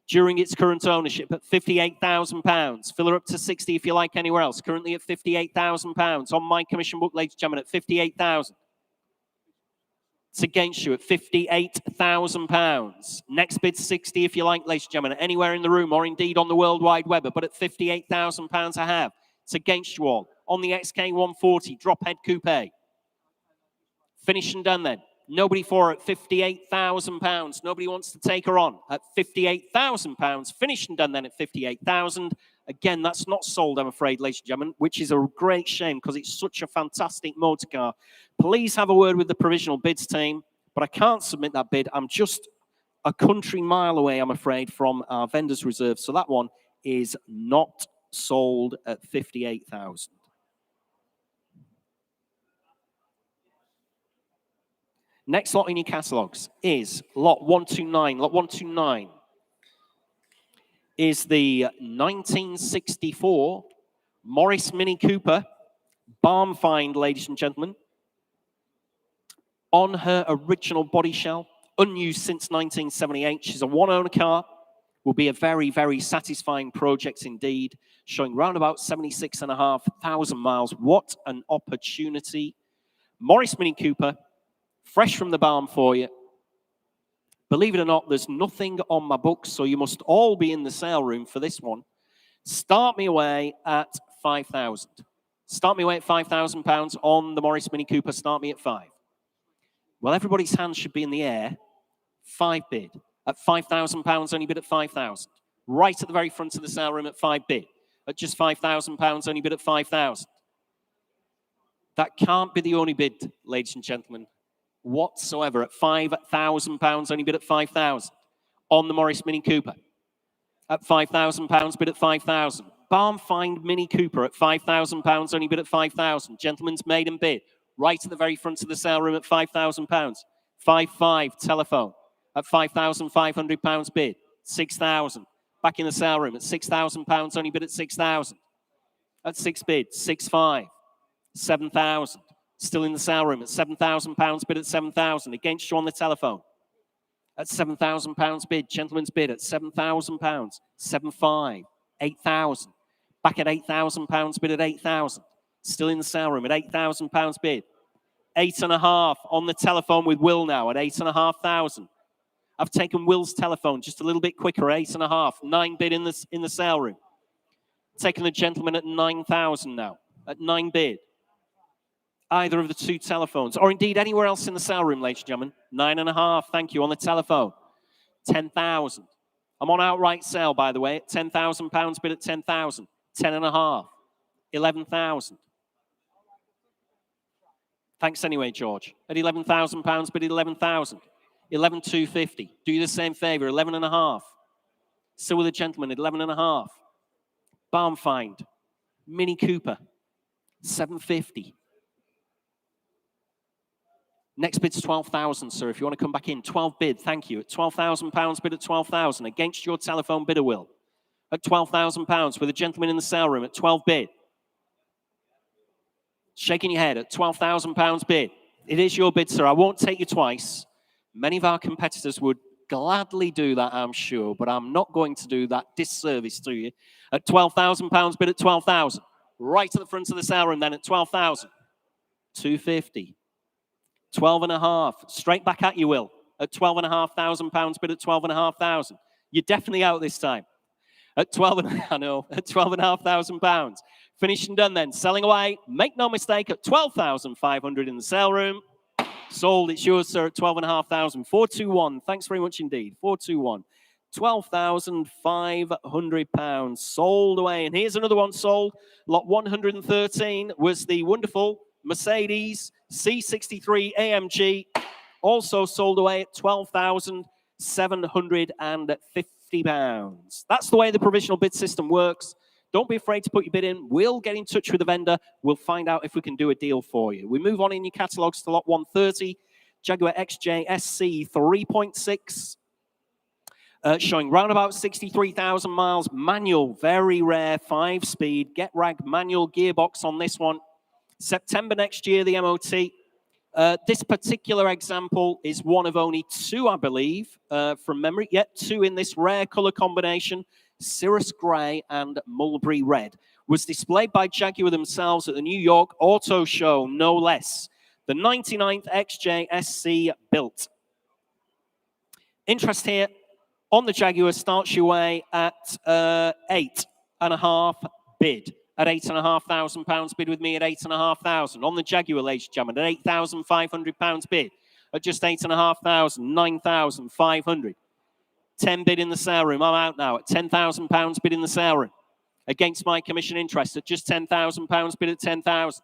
During its current ownership at £58,000. Fill her up to 60 if you like anywhere else. Currently at £58,000. On my commission book, ladies and gentlemen, at £58,000. It's against you at £58,000. Next bid 60 if you like, ladies and gentlemen, anywhere in the room or indeed on the World Wide Web, but at £58,000 I have. It's against you all. On the XK140 drop head coupe. Finish and done then. Nobody for her at £58,000. Nobody wants to take her on at £58,000. Finished and done then at £58,000. Again, that's not sold, I'm afraid, ladies and gentlemen, which is a great shame because it's such a fantastic motor car. Please have a word with the provisional bids team, but I can't submit that bid. I'm just a country mile away, I'm afraid, from our vendor's reserve. So that one is not sold at £58,000. Next lot in your catalogues is lot 129. Lot 129 is the 1964 Morris Mini Cooper barn find, ladies and gentlemen. On her original body shell, unused since 1978. She's a one-owner car. Will be a very, very satisfying project indeed, showing round about 76,500 miles. What an opportunity. Morris Mini Cooper. Fresh from the barn for you. Believe it or not, there's nothing on my books, so you must all be in the sale room for this one. Start me away at 5,000. Start me away at £5,000 on the Morris Mini Cooper. Start me at 5. Well, everybody's hands should be in the air. 5 bid. At £5,000, only bid at 5,000. Right at the very front of the sale room at 5 bid. At just £5,000, only bid at 5,000. That can't be the only bid, ladies and gentlemen, whatsoever. At £5,000, only bid at 5,000. On the Morris Mini Cooper. At £5,000, bid at 5,000. Barn Find Mini Cooper at £5,000, only bid at 5,000. Gentleman's maiden bid, right at the very front of the sale room at £5,000. 5.5 telephone at £5,500 bid. 6,000. Back in the sale room at £6,000, only bid at 6,000. At 6 bid, 6.5. 7,000. Still in the sale room at £7,000 bid at 7,000. Against you on the telephone. At £7,000 bid, gentleman's bid at £7,000. 7.5. 8,000. Back at £8,000 bid at 8,000. Still in the sale room at £8,000 bid. 8.5 on the telephone with Will now at 8,500. I've taken Will's telephone just a little bit quicker, 8.5. 9 bid in the sale room. Taking the gentleman at 9,000 now, at 9 bid. Either of the two telephones, or indeed anywhere else in the sale room, ladies and gentlemen. 9.5, thank you, on the telephone. 10,000. I'm on outright sale, by the way, at £10,000 bid at 10,000. 10.5. 11,000. Thanks anyway, George. At £11,000 bid at 11,000. 11,250. Do you the same favor, 11.5. Still with a gentleman at 11.5. Barn Find. Mini Cooper. 750. Next bid's 12,000, sir. If you want to come back in, 12 bid, thank you. At £12,000 bid at 12,000. Against your telephone bidder, Will. At £12,000 with a gentleman in the sale room at 12 bid. Shaking your head at £12,000 bid. It is your bid, sir. I won't take you twice. Many of our competitors would gladly do that, I'm sure, but I'm not going to do that disservice to you. At £12,000 bid at 12,000. Right at the front of the sale room then at 12,000. 250. 12.5. Straight back at you, Will. At £12,500 bid at 12,500. You're definitely out this time. At £12,500. Finished and done then. Selling away. Make no mistake at 12,500 in the sale room. Sold. It's yours, sir, at 12,500. 421. Thanks very much indeed. 421. £12,500 sold away. And here's another one sold. Lot 113 was the wonderful Mercedes C63 AMG, also sold away at £12,750. That's the way the provisional bid system works. Don't be afraid to put your bid in. We'll get in touch with the vendor. We'll find out if we can do a deal for you. We move on in your catalogues to lot 130, Jaguar XJ SC 3.6. Showing round about 63,000 miles. Manual, very rare, 5-speed. Get rag manual gearbox on this one. September next year, the MOT. This particular example is one of only 2, I believe, from memory. Yet 2 in this rare color combination, Cirrus Grey and Mulberry Red. Was displayed by Jaguar themselves at the New York Auto Show, no less. The 99th XJ SC built. Interest here on the Jaguar starts your way at 8.5 bid. At £8,500 bid with me at 8,500. On the Jaguar, ladies and gentlemen, at £8,500 bid. At just 8,500, 9,500. 10 bid in the sale room. I'm out now at £10,000 bid in the sale room. Against my commission interest at just £10,000 bid at 10,000.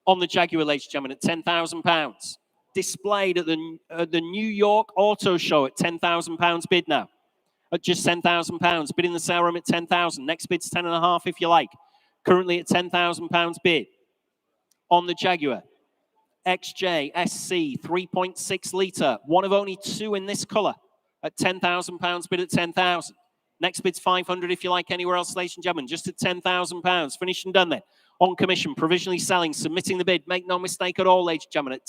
On the Jaguar, ladies and gentlemen, at £10,000. Displayed at the New York Auto Show at £10,000 bid now. At just £10,000. Bid in the sale room at 10,000. Next bid's 10.5 if you like. Currently at £10,000 bid. On the Jaguar. XJ SC 3.6 litre. One of only 2 in this colour. At £10,000 bid at 10,000. Next bid's 500 if you like anywhere else, ladies and gentlemen. Just at £10,000. Finished and done then. On commission. Provisionally selling. Submitting the bid. Make no mistake at all, ladies and gentlemen. At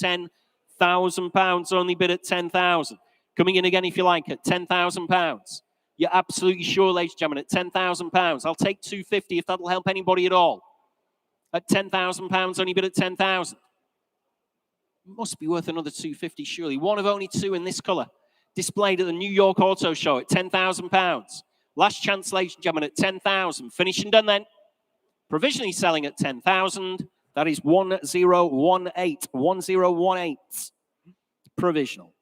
£10,000. Only bid at 10,000. Coming in again if you like at £10,000. You're absolutely sure, ladies and gentlemen, at £10,000. I'll take £250 if that'll help anybody at all. At £10,000, only bid at 10,000. Must be worth another £250, surely. One of only 2 in this colour. displayed at the New York Auto Show at £10,000. Last chance, ladies and gentlemen, at 10,000. Finished and done then. Provisionally selling at 10,000. That is 1018. 1018. Provisional.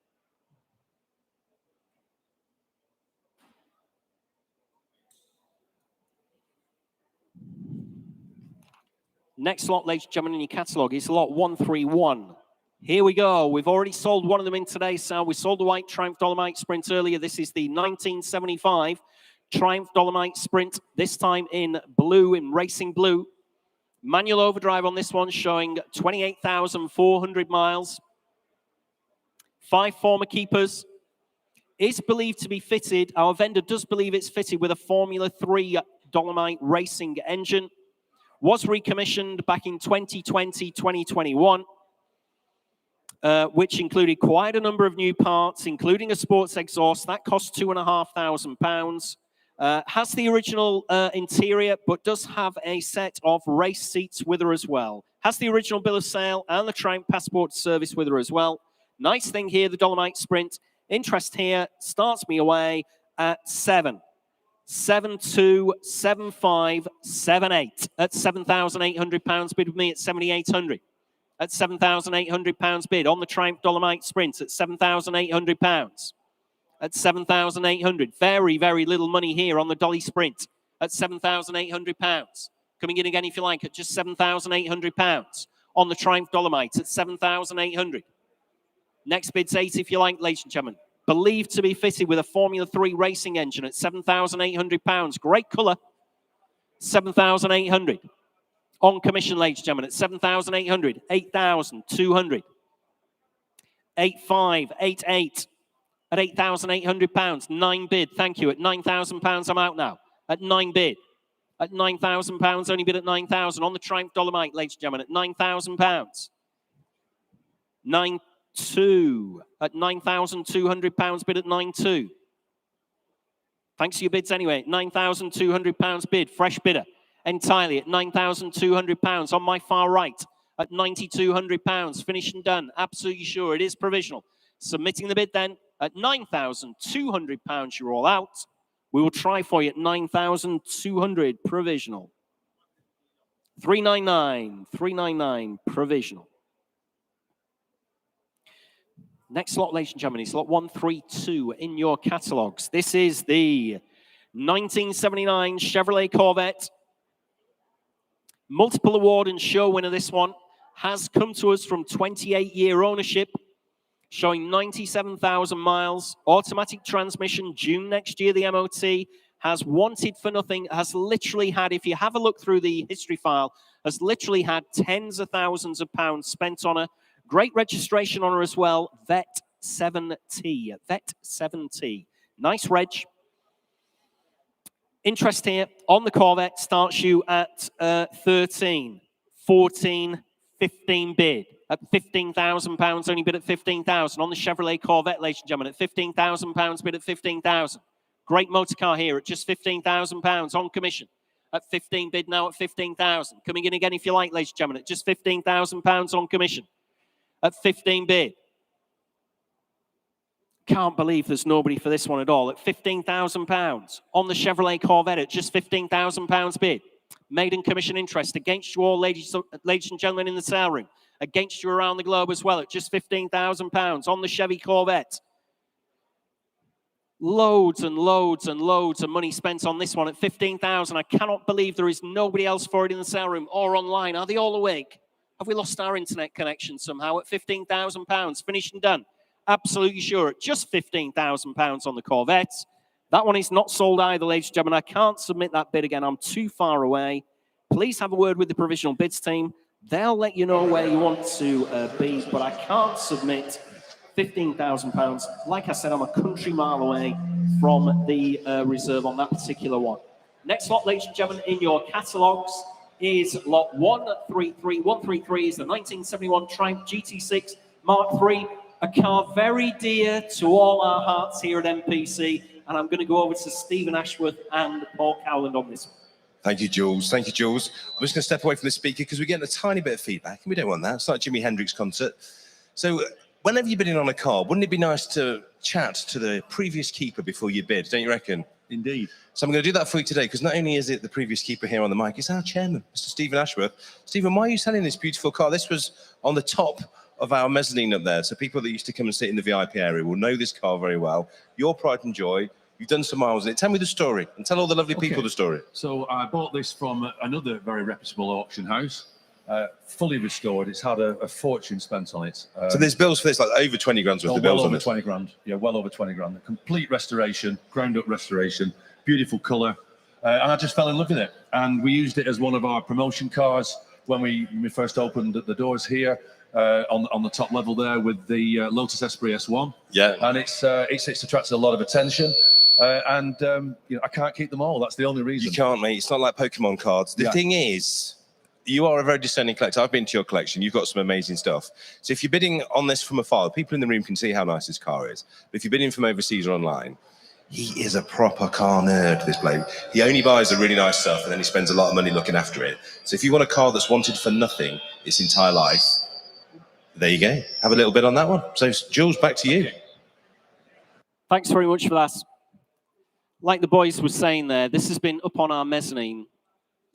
Next lot, ladies and gentlemen, in your catalogue is lot 131. Here we go. We've already sold one of them in today's sale. We sold the white Triumph Dolomite Sprint earlier. This is the 1975 Triumph Dolomite Sprint, this time in blue, in racing blue. Manual overdrive on this one, showing 28,400 miles. 5 former keepers. Is believed to be fitted, our vendor does believe it's fitted with a Formula 3 Dolomite racing engine. Was recommissioned back in 2020, 2021, which included quite a number of new parts, including a sports exhaust. That cost £2,500. Has the original interior, but does have a set of race seats with her as well. Has the original bill of sale and the Triumph Passport service with her as well. Nice thing here, the Dolomite Sprint. Interest here starts me away at 7. 7.2, 7.5, 7.8 at £7,800. Bid with me at 7,800. At £7,800 bid on the Triumph Dolomite Sprint at £7,800. At 7,800. Very, very little money here on the Dolly Sprint at £7,800. Coming in again, if you like, at just £7,800 on the Triumph Dolomite at 7,800. Next bid's 8, if you like, ladies and gentlemen. Believed to be fitted with a Formula 3 racing engine at £7,800. Great colour. 7,800. On commission, ladies and gentlemen, at 7,800. 8,200. 8.5, 8.8. At £8,800. 9 bid. Thank you. At £9,000, I'm out now. At 9 bid. At £9,000, only bid at 9,000 on the Triumph Dolomite, ladies and gentlemen, at £9,000. 9.2 at £9,200 bid at 9.2. Thanks to your bids anyway. £9,200 bid, fresh bidder, entirely at £9,200 on my far right at £9,200. Finished and done. Absolutely sure it is provisional. Submitting the bid then at £9,200. You're all out. We will try for you at 9,200 provisional. 399 provisional. Next lot, ladies and gentlemen, is lot 132 in your catalogues. This is the 1979 Chevrolet Corvette. Multiple award and show winner, this one. Has come to us from 28-year ownership, showing 97,000 miles. Automatic transmission, June next year, the MOT. Has wanted for nothing, has literally had, if you have a look through the history file, has literally had tens of thousands of pounds spent on her. Great registration on her as well. Vet 7T. Vet 7T. Nice reg. Interest here on the Corvette starts you at 13, 14, 15 bid. At £15,000, only bid at 15,000. On the Chevrolet Corvette, ladies and gentlemen, at £15,000, bid at 15,000. Great motor car here at just £15,000 on commission. At 15 bid now at 15,000. Coming in again, if you like, ladies and gentlemen, at just £15,000 on commission. At 15 bid. Can't believe there's nobody for this one at all. At £15,000 on the Chevrolet Corvette at just £15,000 bid. Maiden commission interest against you all, ladies and gentlemen in the sale room. Against you around the globe as well at just £15,000 on the Chevy Corvette. Loads and loads and loads of money spent on this one at £15,000. I cannot believe there is nobody else for it in the sale room or online. Are they all awake? Have we lost our internet connection somehow at £15,000? Finished and done. Absolutely sure at just £15,000 on the Corvette. That one is not sold either, ladies and gentlemen. I can't submit that bid again. I'm too far away. Please have a word with the provisional bids team. They'll let you know where you want to be, but I can't submit £15,000. Like I said, I'm a country mile away from the reserve on that particular one. Next lot, ladies and gentlemen, in your catalogues is lot 133. 133 is the 1971 Triumph GT6 Mark III, a car very dear to all our hearts here at MPC. And I'm going to go over to Stephen Ashworth and Paul Cowland on this one. Thank you, Jules. Thank you, Jules. I'm just going to step away from the speaker because we're getting a tiny bit of feedback, and we don't want that. It's like Jimi Hendrix concert. So whenever you're bidding on a car, wouldn't it be nice to chat to the previous keeper before you bid, don't you reckon? Indeed. So I'm going to do that for you today, because not only is it the previous keeper here on the mic, it's our chairman, Mr. Stephen Ashworth. Stephen, why are you selling this beautiful car? This was on the top of our mezzanine up there, so people that used to come and sit in the VIP area will know this car very well. Your pride and joy. You've done some miles in it. Tell me the story, and tell all the lovely people the story. So I bought this from another very reputable auction house, fully restored. It's had a fortune spent on it. So there's bills for this, like over 20 grand's worth of bills well on over this. 20 grand. Yeah, well over 20 grand. A complete restoration, ground up restoration, beautiful colour. And I just fell in love with it. And we used it as one of our promotion cars when we first opened the doors here. On the top level there with the Lotus Esprit S1. Yeah. And it's attracted a lot of attention. You know, I can't keep them all. That's the only reason. You can't, mate. It's not like Pokemon cards. The thing is, you are a very discerning collector. I've been to your collection. You've got some amazing stuff. So if you're bidding on this from afar, people in the room can see how nice this car is. But if you're bidding from overseas or online, he is a proper car nerd, this bloke. He only buys the really nice stuff, and then he spends a lot of money looking after it. So if you want a car that's wanted for nothing its entire life, there you go. Have a little bit on that one. So, Jules, back to you. Thanks very much for that. Like the boys were saying there, this has been up on our mezzanine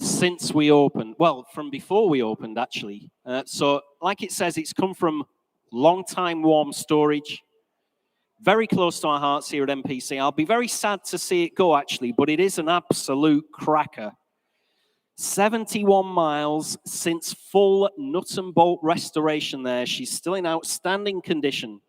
since we opened. Well, from before we opened, actually. So, like it says, it's come from long-time warm storage. Very close to our hearts here at MPC. I'll be very sad to see it go, actually, but it is an absolute cracker. 71 miles since full nut and bolt restoration there. She's still in outstanding condition.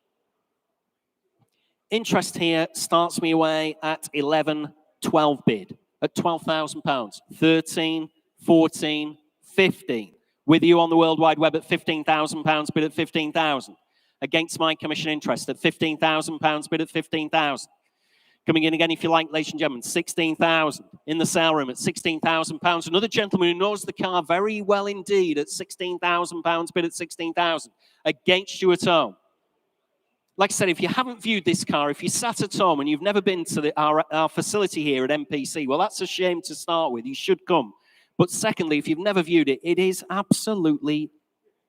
Interest here starts me away at 11, 12 bid, at £12,000. 13, 14, 15. With you on the World Wide Web at £15,000, bid at 15,000. Against my commission interest at £15,000, bid at 15,000. Coming in again, if you like, ladies and gentlemen, 16,000 in the sale room at £16,000. Another gentleman who knows the car very well indeed at £16,000, bid at 16,000 against you at home. Like I said, if you haven't viewed this car, if you sat at home and you've never been to our facility here at MPC, well, that's a shame to start with. You should come. But secondly, if you've never viewed it, it is absolutely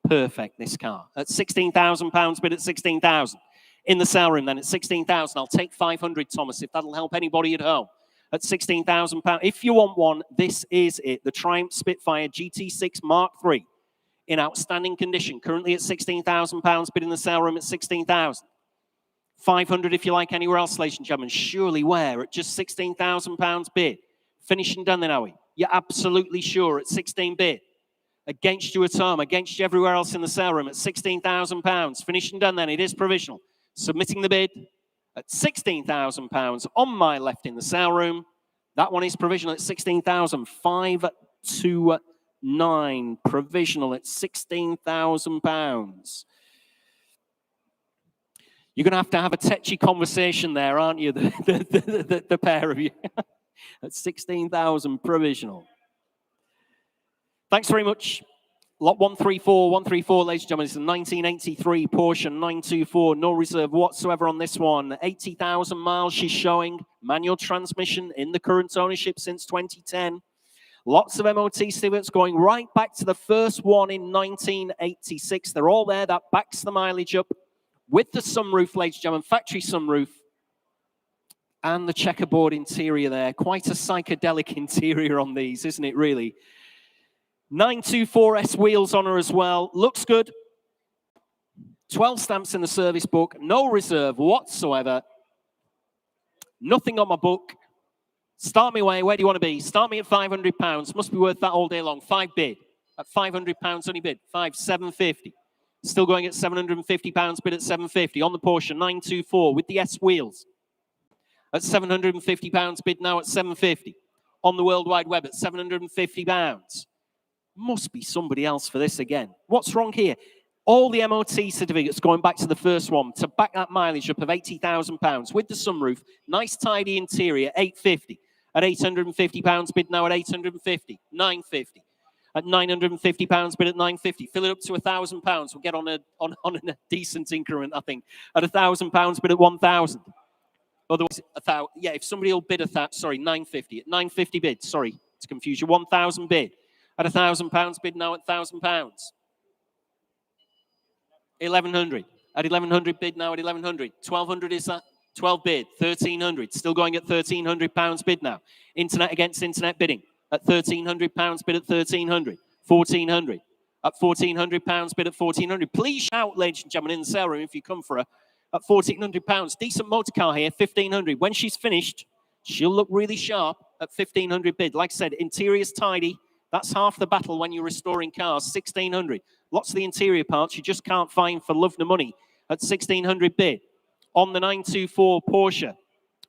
perfect, this car. At £16,000, bid at 16,000. In the sale room then at 16,000. I'll take 500, Thomas, if that'll help anybody at home. At £16,000. If you want one, this is it. The Triumph Spitfire GT6 Mark III in outstanding condition. Currently at £16,000, bid in the sale room at 16,000. 500 if you like anywhere else, ladies and gentlemen. Surely where? At just £16,000 bid. Finishing done then, are we? You're absolutely sure at 16 bid. Against you at home, against you everywhere else in the sale room at £16,000. Finishing done then, it is provisional. Submitting the bid at £16,000 on my left in the sale room. That one is provisional at 16,529. Provisional at £16,000. You're going to have a tetchy conversation there, aren't you, the pair of you? At 16,000 provisional. Thanks very much. Lot 134, ladies and gentlemen. It's a 1983 Porsche 924. No reserve whatsoever on this one. 80,000 miles she's showing. Manual transmission in the current ownership since 2010. Lots of MOT certificates going right back to the first one in 1986. They're all there. That backs the mileage up. With the sunroof, ladies and gentlemen, factory sunroof. And the checkerboard interior there. Quite a psychedelic interior on these, isn't it, really? 924S wheels on her as well. Looks good. 12 stamps in the service book. No reserve whatsoever. Nothing on my book. Start me away. Where do you want to be? Start me at £500. Must be worth that all day long. 5 bid. At £500 only bid. 750. Still going at £750 bid at 750. On the Porsche 924 with the S wheels. At £750 bid now at 750. On the World Wide Web at £750. Must be somebody else for this again. What's wrong here? All the MOT certificates going back to the first one to back that mileage up of £80,000 with the sunroof. Nice tidy interior, 850. At £850 bid now at 850. 950. At £950 bid at 950. Fill it up to £1,000. We'll get on a decent increment, I think. At £1,000 bid at 1,000. Otherwise, if somebody will bid 950. At 950 bid, sorry to confuse you. 1,000 bid. At £1,000 bid now at £1,000. 1,100. At 1,100 bid now at 1,100. 1,200 is that? 12 bid, 1,300. Still going at £1,300 bid now. Internet against internet bidding at £1,300 bid at 1,300. 1,400. At £1,400 bid at 1,400. Please shout, ladies and gentlemen, in the sale room if you come for her. At £1,400. Decent motor car here, 1,500. When she's finished, she'll look really sharp at 1,500 bid. Like I said, interior's tidy. That's half the battle when you're restoring cars, 1,600. Lots of the interior parts you just can't find for love nor money at 1,600 bid. On the 924 Porsche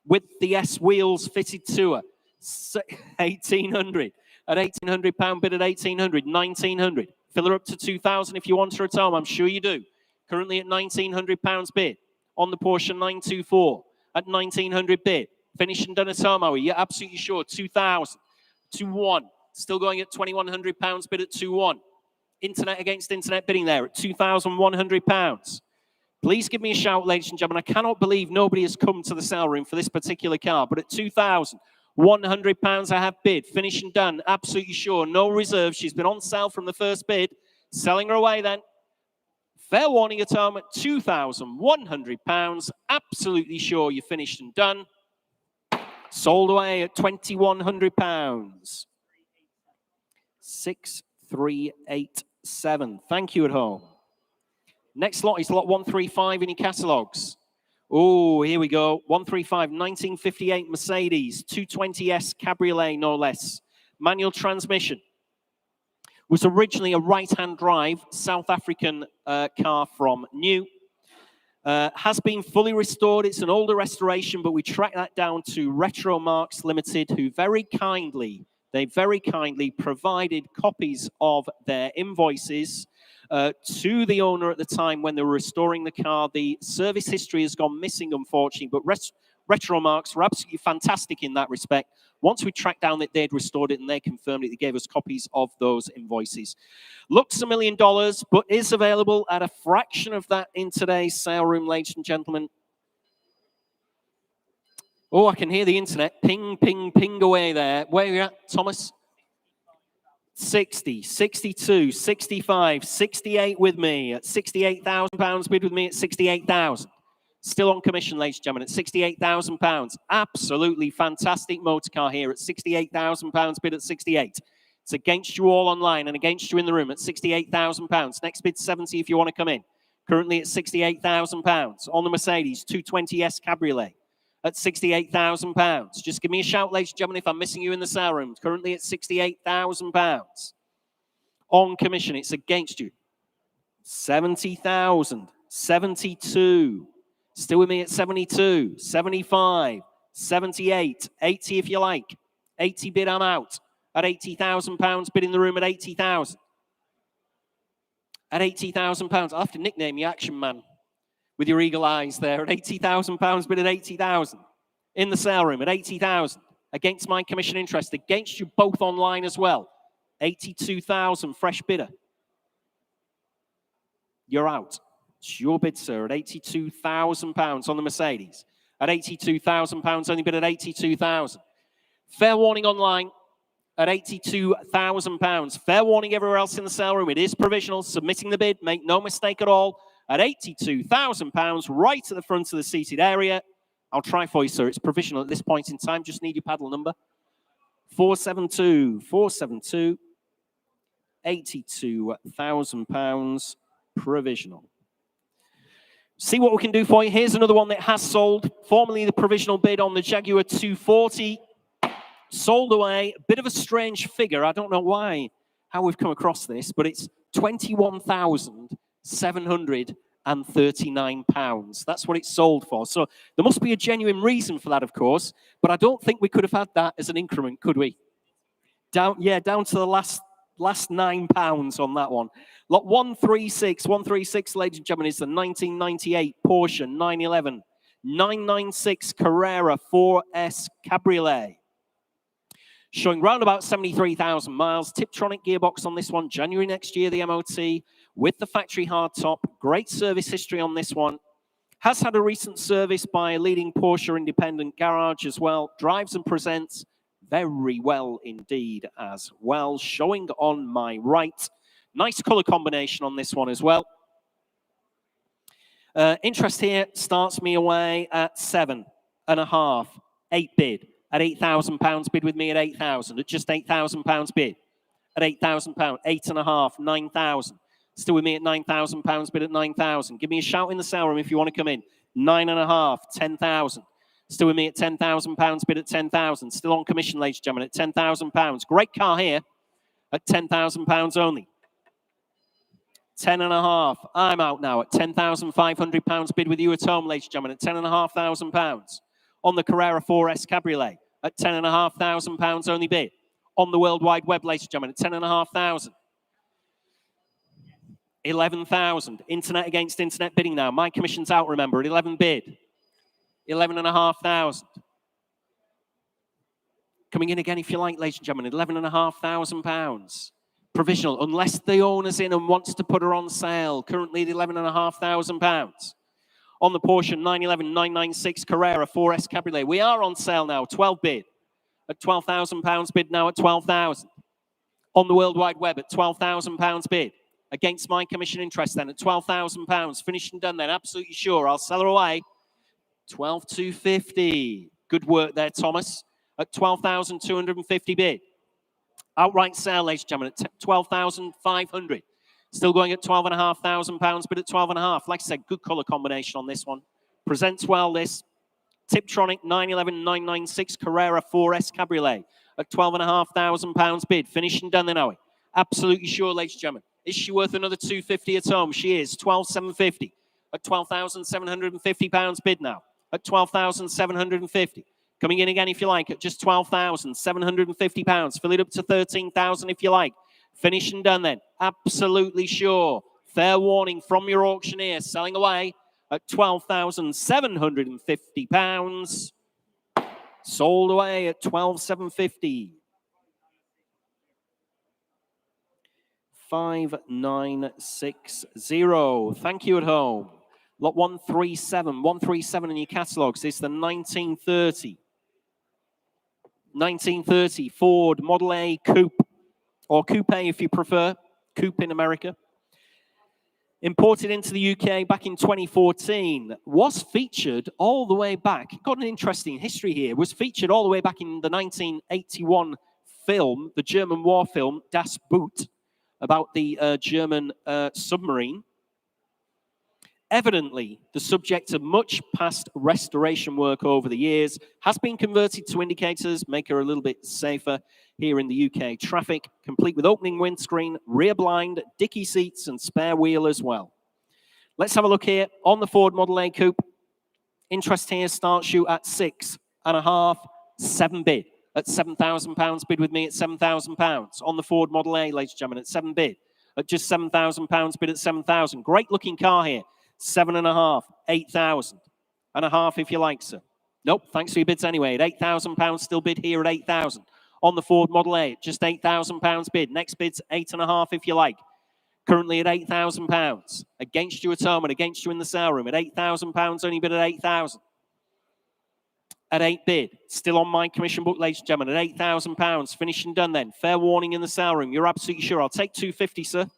with the S wheels fitted to her, 1,800. At £1,800 bid at 1,800, 1,900. Fill her up to 2,000 if you want her at home. I'm sure you do. Currently at £1,900 bid on the Porsche 924 at 1,900 bid. Finished and done at home, are we? You're absolutely sure. 2,000. 2-1. Still going at £2,100 bid at 2-1. Internet against internet bidding there at £2,100. Please give me a shout, ladies and gentlemen. I cannot believe nobody has come to the sale room for this particular car, but at £2,100 I have bid. Finished and done. Absolutely sure. No reserves. She's been on sale from the first bid. Selling her away then. Fair warning at home at £2,100. Absolutely sure you're finished and done. Sold away at £2,100. 6387. Thank you at home. Next lot is lot 135 in your catalogues. Oh, here we go. 135, 1958 Mercedes, 220S Cabriolet, no less. Manual transmission. Was originally a right-hand drive South African car from new. Has been fully restored. It's an older restoration, but we tracked that down to Retro Marks Limited, who very kindly provided copies of their invoices to the owner at the time when they were restoring the car. The service history has gone missing, unfortunately, but Retro Marks were absolutely fantastic in that respect. Once we tracked down that they'd restored it and they confirmed it, they gave us copies of those invoices. Looks $1 million, but is available at a fraction of that in today's sale room, ladies and gentlemen. Oh, I can hear the internet. Ping, ping, ping away there. Where are you at, Thomas? 60, 62, 65, 68 with me at £68,000. Bid with me at 68,000. Still on commission, ladies and gentlemen, at £68,000. Absolutely fantastic motor car here at £68,000. Bid at 68. It's against you all online and against you in the room at £68,000. Next bid 70 if you want to come in. Currently at £68,000. On the Mercedes 220S Cabriolet at £68,000. Just give me a shout, ladies and gentlemen, if I'm missing you in the sale room. Currently at £68,000. On commission, it's against you. 70,000. 72. Still with me at 72. 75. 78. 80 if you like. 80 bid, I'm out. At £80,000, bid in the room at 80,000. At £80,000, I'll have to nickname you Action Man with your eagle eyes there. At £80,000, bid at 80,000. In the sale room at 80,000. Against my commission interest, against you both online as well. 82,000, fresh bidder. You're out. It's your bid, sir, at £82,000 on the Mercedes. At £82,000, only bid at 82,000. Fair warning online. At £82,000. Fair warning everywhere else in the sale room. It is provisional. Submitting the bid. Make no mistake at all. At £82,000, right at the front of the seated area. I'll try for you, sir. It's provisional at this point in time. Just need your paddle number. 472. 472. £82,000. Provisional. See what we can do for you. Here's another one that has sold. Formerly the provisional bid on the Jaguar 240. Sold away, a bit of a strange figure. I don't know how we've come across this, but it's £21,739. That's what it's sold for. So there must be a genuine reason for that, of course, but I don't think we could have had that as an increment, could we? Down to the last £9 on that one. Lot 136, ladies and gentlemen, is the 1998 Porsche 911 996 Carrera 4S Cabriolet. Showing round about 73,000 miles. Tiptronic gearbox on this one. January next year, the MOT with the factory hardtop. Great service history on this one. Has had a recent service by a leading Porsche independent garage as well. Drives and presents very well indeed as well. Showing on my right. Nice color combination on this one as well. Interest here starts me away at 7.5, 8 bid. At £8,000 bid with me at 8,000. At just £8,000 bid. At £8,000, 8.5, 9,000. Still with me at £9,000 bid at 9,000. Give me a shout in the sale room if you want to come in. 9.5, 10,000. Still with me at £10,000 bid at 10,000. Still on commission, ladies and gentlemen, at £10,000. Great car here at £10,000 only. 10.5. I'm out now at £10,500 bid with you at home, ladies and gentlemen, at £10,500. On the Carrera 4S Cabriolet at £10,500 only bid. On the World Wide Web, ladies and gentlemen, at 10,500. 11,000. Internet against internet bidding now. My commission's out, remember, at 11 bid. 11,500. Coming in again if you like, ladies and gentlemen, £11,500. Provisional, unless the owner's in and wants to put her on sale. Currently at £11,500. On the Porsche 911 996 Carrera 4S Cabriolet. We are on sale now, 12 bid. At £12,000 bid now at 12,000. On the World Wide Web at £12,000 bid. Against my commission interest then at £12,000. Finished and done then, absolutely sure. I'll sell her away. 12,250. Good work there, Thomas. At 12,250 bid. Outright sale, ladies and gentlemen, at 12,500. Still going at £12,500, but at 12.5. Like I said, good colour combination on this one. Presents well, this. Tiptronic 911 996 Carrera 4S Cabriolet at £12,500 bid. Finished and done then, are we? Absolutely sure, ladies and gentlemen. Is she worth another $250 at home? She is. 12,750 at £12,750 bid now. At 12,750. Coming in again if you like at just £12,750. Fill it up to 13,000 if you like. Finish and done then. Absolutely sure. Fair warning from your auctioneer. Selling away at £12,750. Sold away at £12,750. 5960. Thank you at home. Lot 137. 137 in your catalogues. It's the 1930. 1930 Ford Model A Coupe, or Coupe if you prefer, Coupe in America. Imported into the UK back in 2014, was featured all the way back. Got an interesting history here. Was featured all the way back in the 1981 film, the German war film, Das Boot, about the German submarine. Evidently, the subject of much past restoration work over the years has been converted to indicators, make her a little bit safer here in the UK traffic, complete with opening windscreen, rear blind, dicky seats, and spare wheel as well. Let's have a look here on the Ford Model A Coupe. Interest here starts you at 6.5, 7 bid. At £7,000 bid with me at £7,000. On the Ford Model A, ladies and gentlemen, at 7 bid. At just £7,000 bid at 7,000. Great looking car here. 7.5, 8,000. And a half if you like, sir. Nope, thanks for your bids anyway. At £8,000 still bid here at 8,000. On the Ford Model A, just £8,000 bid. Next bid's 8.5 if you like. Currently at £8,000. Against you at home and against you in the sale room. At £8,000, only bid at 8,000. At 8 bid. Still on my commission book, ladies and gentlemen. At £8,000. Finished and done then. Fair warning in the sale room. You're absolutely sure. I'll take $250, sir.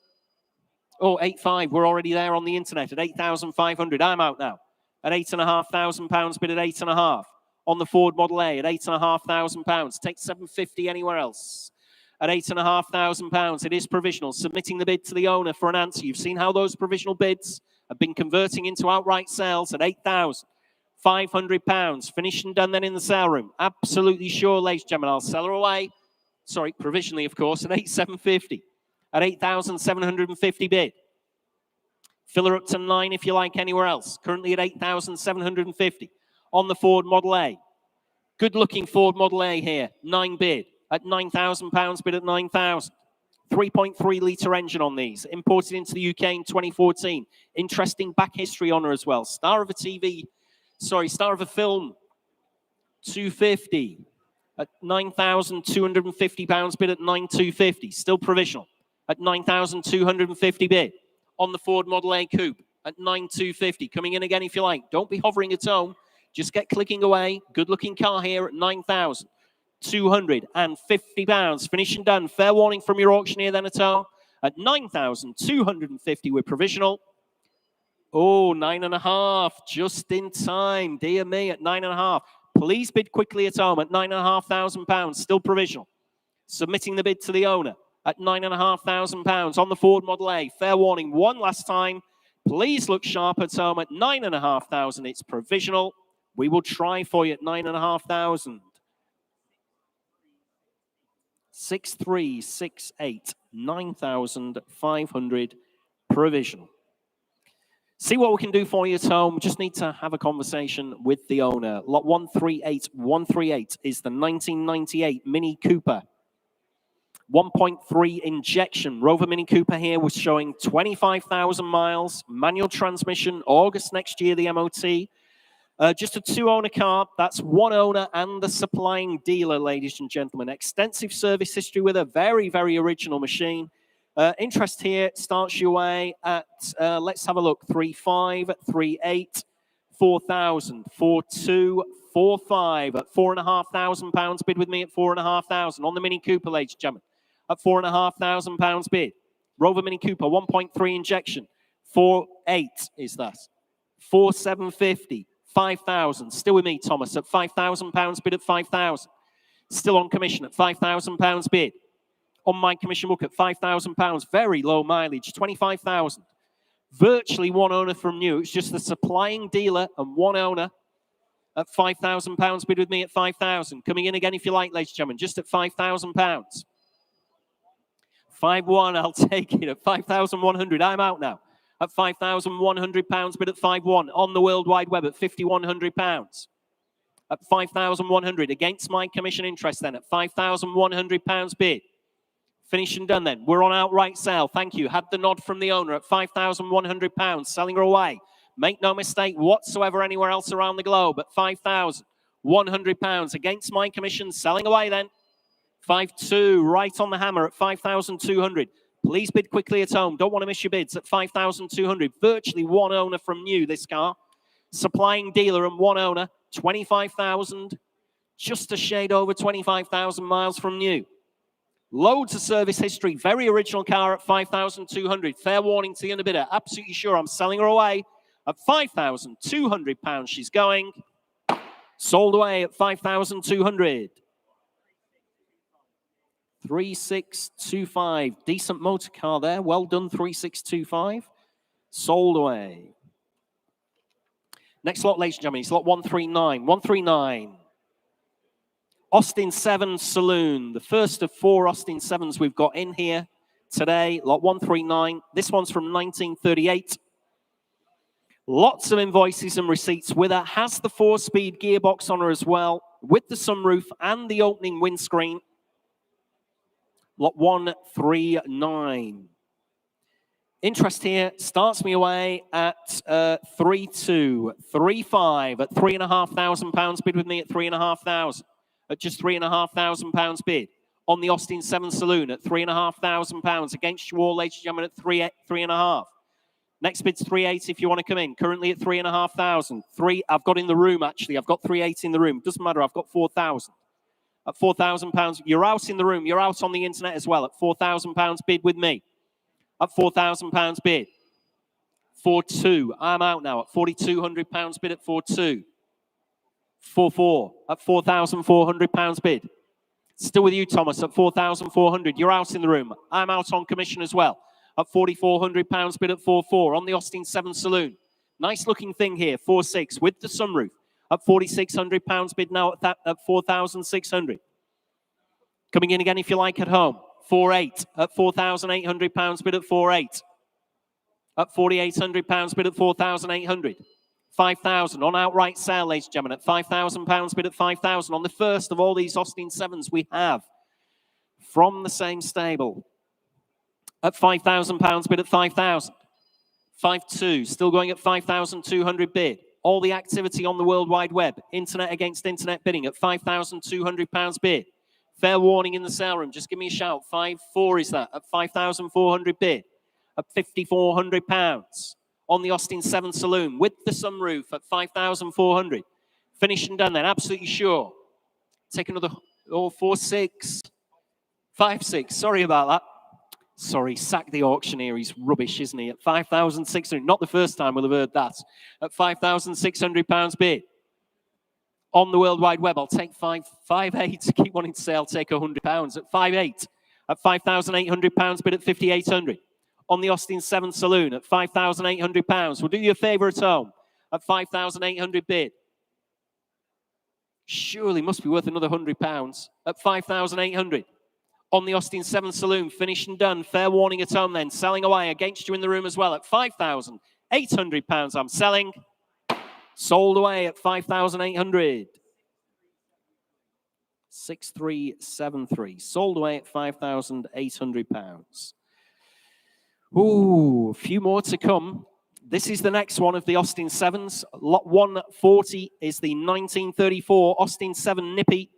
Oh, 8.5. We're already there on the internet at 8,500. I'm out now. At £8,500 bid at 8.5. On the Ford Model A at £8,500. Take $750 anywhere else. At £8,500. It is provisional. Submitting the bid to the owner for an answer. You've seen how those provisional bids have been converting into outright sales at £8,500. Finished and done then in the sale room. Absolutely sure, ladies and gentlemen. I'll sell her away. Sorry, provisionally, of course, at £8,750. At £8,750 bid. Fill her up to 9 if you like anywhere else. Currently at £8,750 on the Ford Model A. Good looking Ford Model A here. 9 bid. At £9,000 bid at 9,000. 3.3 litre engine on these. Imported into the UK in 2014. Interesting back history on her as well. Star of a film. 250. At £9,250 bid at 9,250. Still provisional. At 9,250 bid. On the Ford Model A Coupe at 9,250. Coming in again if you like. Don't be hovering at home. Just get clicking away. Good looking car here at £9,250. Finish and done. Fair warning from your auctioneer then at home. At 9,250 with provisional. Oh, 9.5, just in time. Dear me, at 9.5. Please bid quickly at home at £9,500, still provisional. Submitting the bid to the owner at £9,500 on the Ford Model A. Fair warning, one last time. Please look sharp at home at £9,500. It's provisional. We will try for you at £9,500. 6368, 9,500 provisional. See what we can do for you at home. Just need to have a conversation with the owner. Lot 138138 is the 1998 Mini Cooper. 1.3 injection. Rover Mini Cooper here was showing 25,000 miles. Manual transmission, August next year, the MOT. Just a 2-owner car. That's 1 owner and the supplying dealer, ladies and gentlemen. Extensive service history with a very, very original machine. Interest here starts your way at, let's have a look, 3.5, 3.8, 4,000, 4.2, 4.5 at £4,500. Bid with me at £4,500 on the Mini Cooper, ladies and gentlemen. At £4,500 bid. Rover Mini Cooper, 1.3 injection. 4.8 is that. 4,750. 5,000. Still with me, Thomas, at £5,000 bid at 5,000. Still on commission at £5,000 bid. On my commission book at £5,000. Very low mileage, 25,000. Virtually 1 owner from new. It's just the supplying dealer and 1 owner at £5,000 bid with me at 5,000. Coming in again if you like, ladies and gentlemen, just at £5,000. 5-1, I'll take it at 5,100. I'm out now. At £5,100 bid at 5-1 on the World Wide Web at £5,100. At 5,100 against my commission interest then at £5,100 bid. Finished and done then. We're on outright sale. Thank you. Had the nod from the owner at £5,100. Selling her away. Make no mistake whatsoever anywhere else around the globe at £5,100 against my commission. Selling away then. 5-2 right on the hammer at 5,200. Please bid quickly at home. Don't want to miss your bids at 5,200. Virtually 1 owner from new, this car. Supplying dealer and 1 owner, 25,000. Just a shade over 25,000 miles from new. Loads of service history. Very original car at 5,200. Fair warning to the underbidder. Absolutely sure I'm selling her away at £5,200. She's going. Sold away at 5,200. 3625. Decent motor car there. Well done, 3625. Sold away. Next lot, ladies and gentlemen, it's lot 139. 139. Austin 7 Saloon. The first of 4 Austin 7s we've got in here today. Lot 139. This one's from 1938. Lots of invoices and receipts with her. Has the 4-speed gearbox on her as well, with the sunroof and the opening windscreen. Lot 139. Interest here starts me away at 3.2, 3.5 at £3,500 bid with me at 3,500. At just £3,500 bid on the Austin 7 Saloon at £3,500 against you all, ladies and gentlemen, at 3.5. Next bid's 3.8 if you want to come in. Currently at 3,500. I've got in the room actually. I've got 3.8 in the room. Doesn't matter. I've got 4,000. At £4,000, you're out in the room. You're out on the internet as well. At £4,000 bid with me. At £4,000 bid. 4.2. I'm out now. At £4,200 bid at 4.2. 4.4. At £4,400 bid. Still with you, Thomas. At 4,400. You're out in the room. I'm out on commission as well. At £4,400 bid at 4.4 on the Austin 7 Saloon. Nice looking thing here. 4.6 with the sunroof. At £4,600 bid now at 4,600. Coming in again if you like at home. 4.8 at £4,800 bid at 4.8. At £4,800 bid at 4,800. 5,000 on outright sale, ladies and gentlemen. At £5,000 bid at 5,000 on the first of all these Austin 7s we have from the same stable. At £5,000 bid at 5,000. 5.2 still going at 5,200 bid. All the activity on the World Wide Web, internet against internet bidding at £5,200 bid. Fair warning in the sale room, just give me a shout. 5.4 is that, at 5,400 bid. At £5,400 on the Austin 7 Saloon with the sunroof at 5,400. Finished and done then, absolutely sure. Take another, 4.6. 5.6, sorry about that. Sorry, sack the auctioneer. He's rubbish, isn't he? At 5,600. Not the first time we'll have heard that. At £5,600 bid. On the World Wide Web, I'll take 5.8. Keep wanting to say I'll take £100 at 5.8. At £5,800 bid at 5,800. On the Austin 7 Saloon at £5,800. We'll do you a favour at home at 5,800 bid. Surely must be worth another £100 at 5,800. On the Austin 7 Saloon, finished and done. Fair warning at home then. Selling away against you in the room as well at £5,800. I'm selling. Sold away at 5,800. 6373. Sold away at £5,800. Ooh, a few more to come. This is the next one of the Austin 7s. Lot 140 is the 1934 Austin 7 Nippy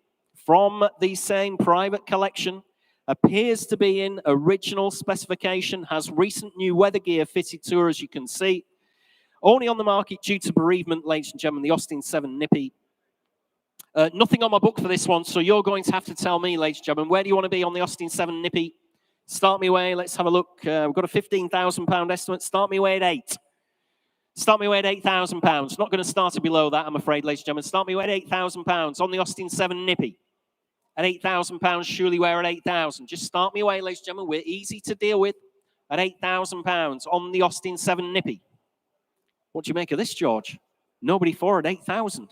from the same private collection. Appears to be in original specification. Has recent new weather gear fitted to her, as you can see. Only on the market due to bereavement, ladies and gentlemen, the Austin 7 Nippy. Nothing on my book for this one, so you're going to have to tell me, ladies and gentlemen, where do you want to be on the Austin 7 Nippy? Start me away. Let's have a look. We've got a £15,000 estimate. Start me away at 8. Start me away at £8,000. Not going to start it below that, I'm afraid, ladies and gentlemen. Start me away at £8,000 on the Austin 7 Nippy. At £8,000, surely we're at 8,000. Just start me away, ladies and gentlemen. We're easy to deal with at £8,000 on the Austin 7 Nippy. What do you make of this, George? Nobody for at 8,000.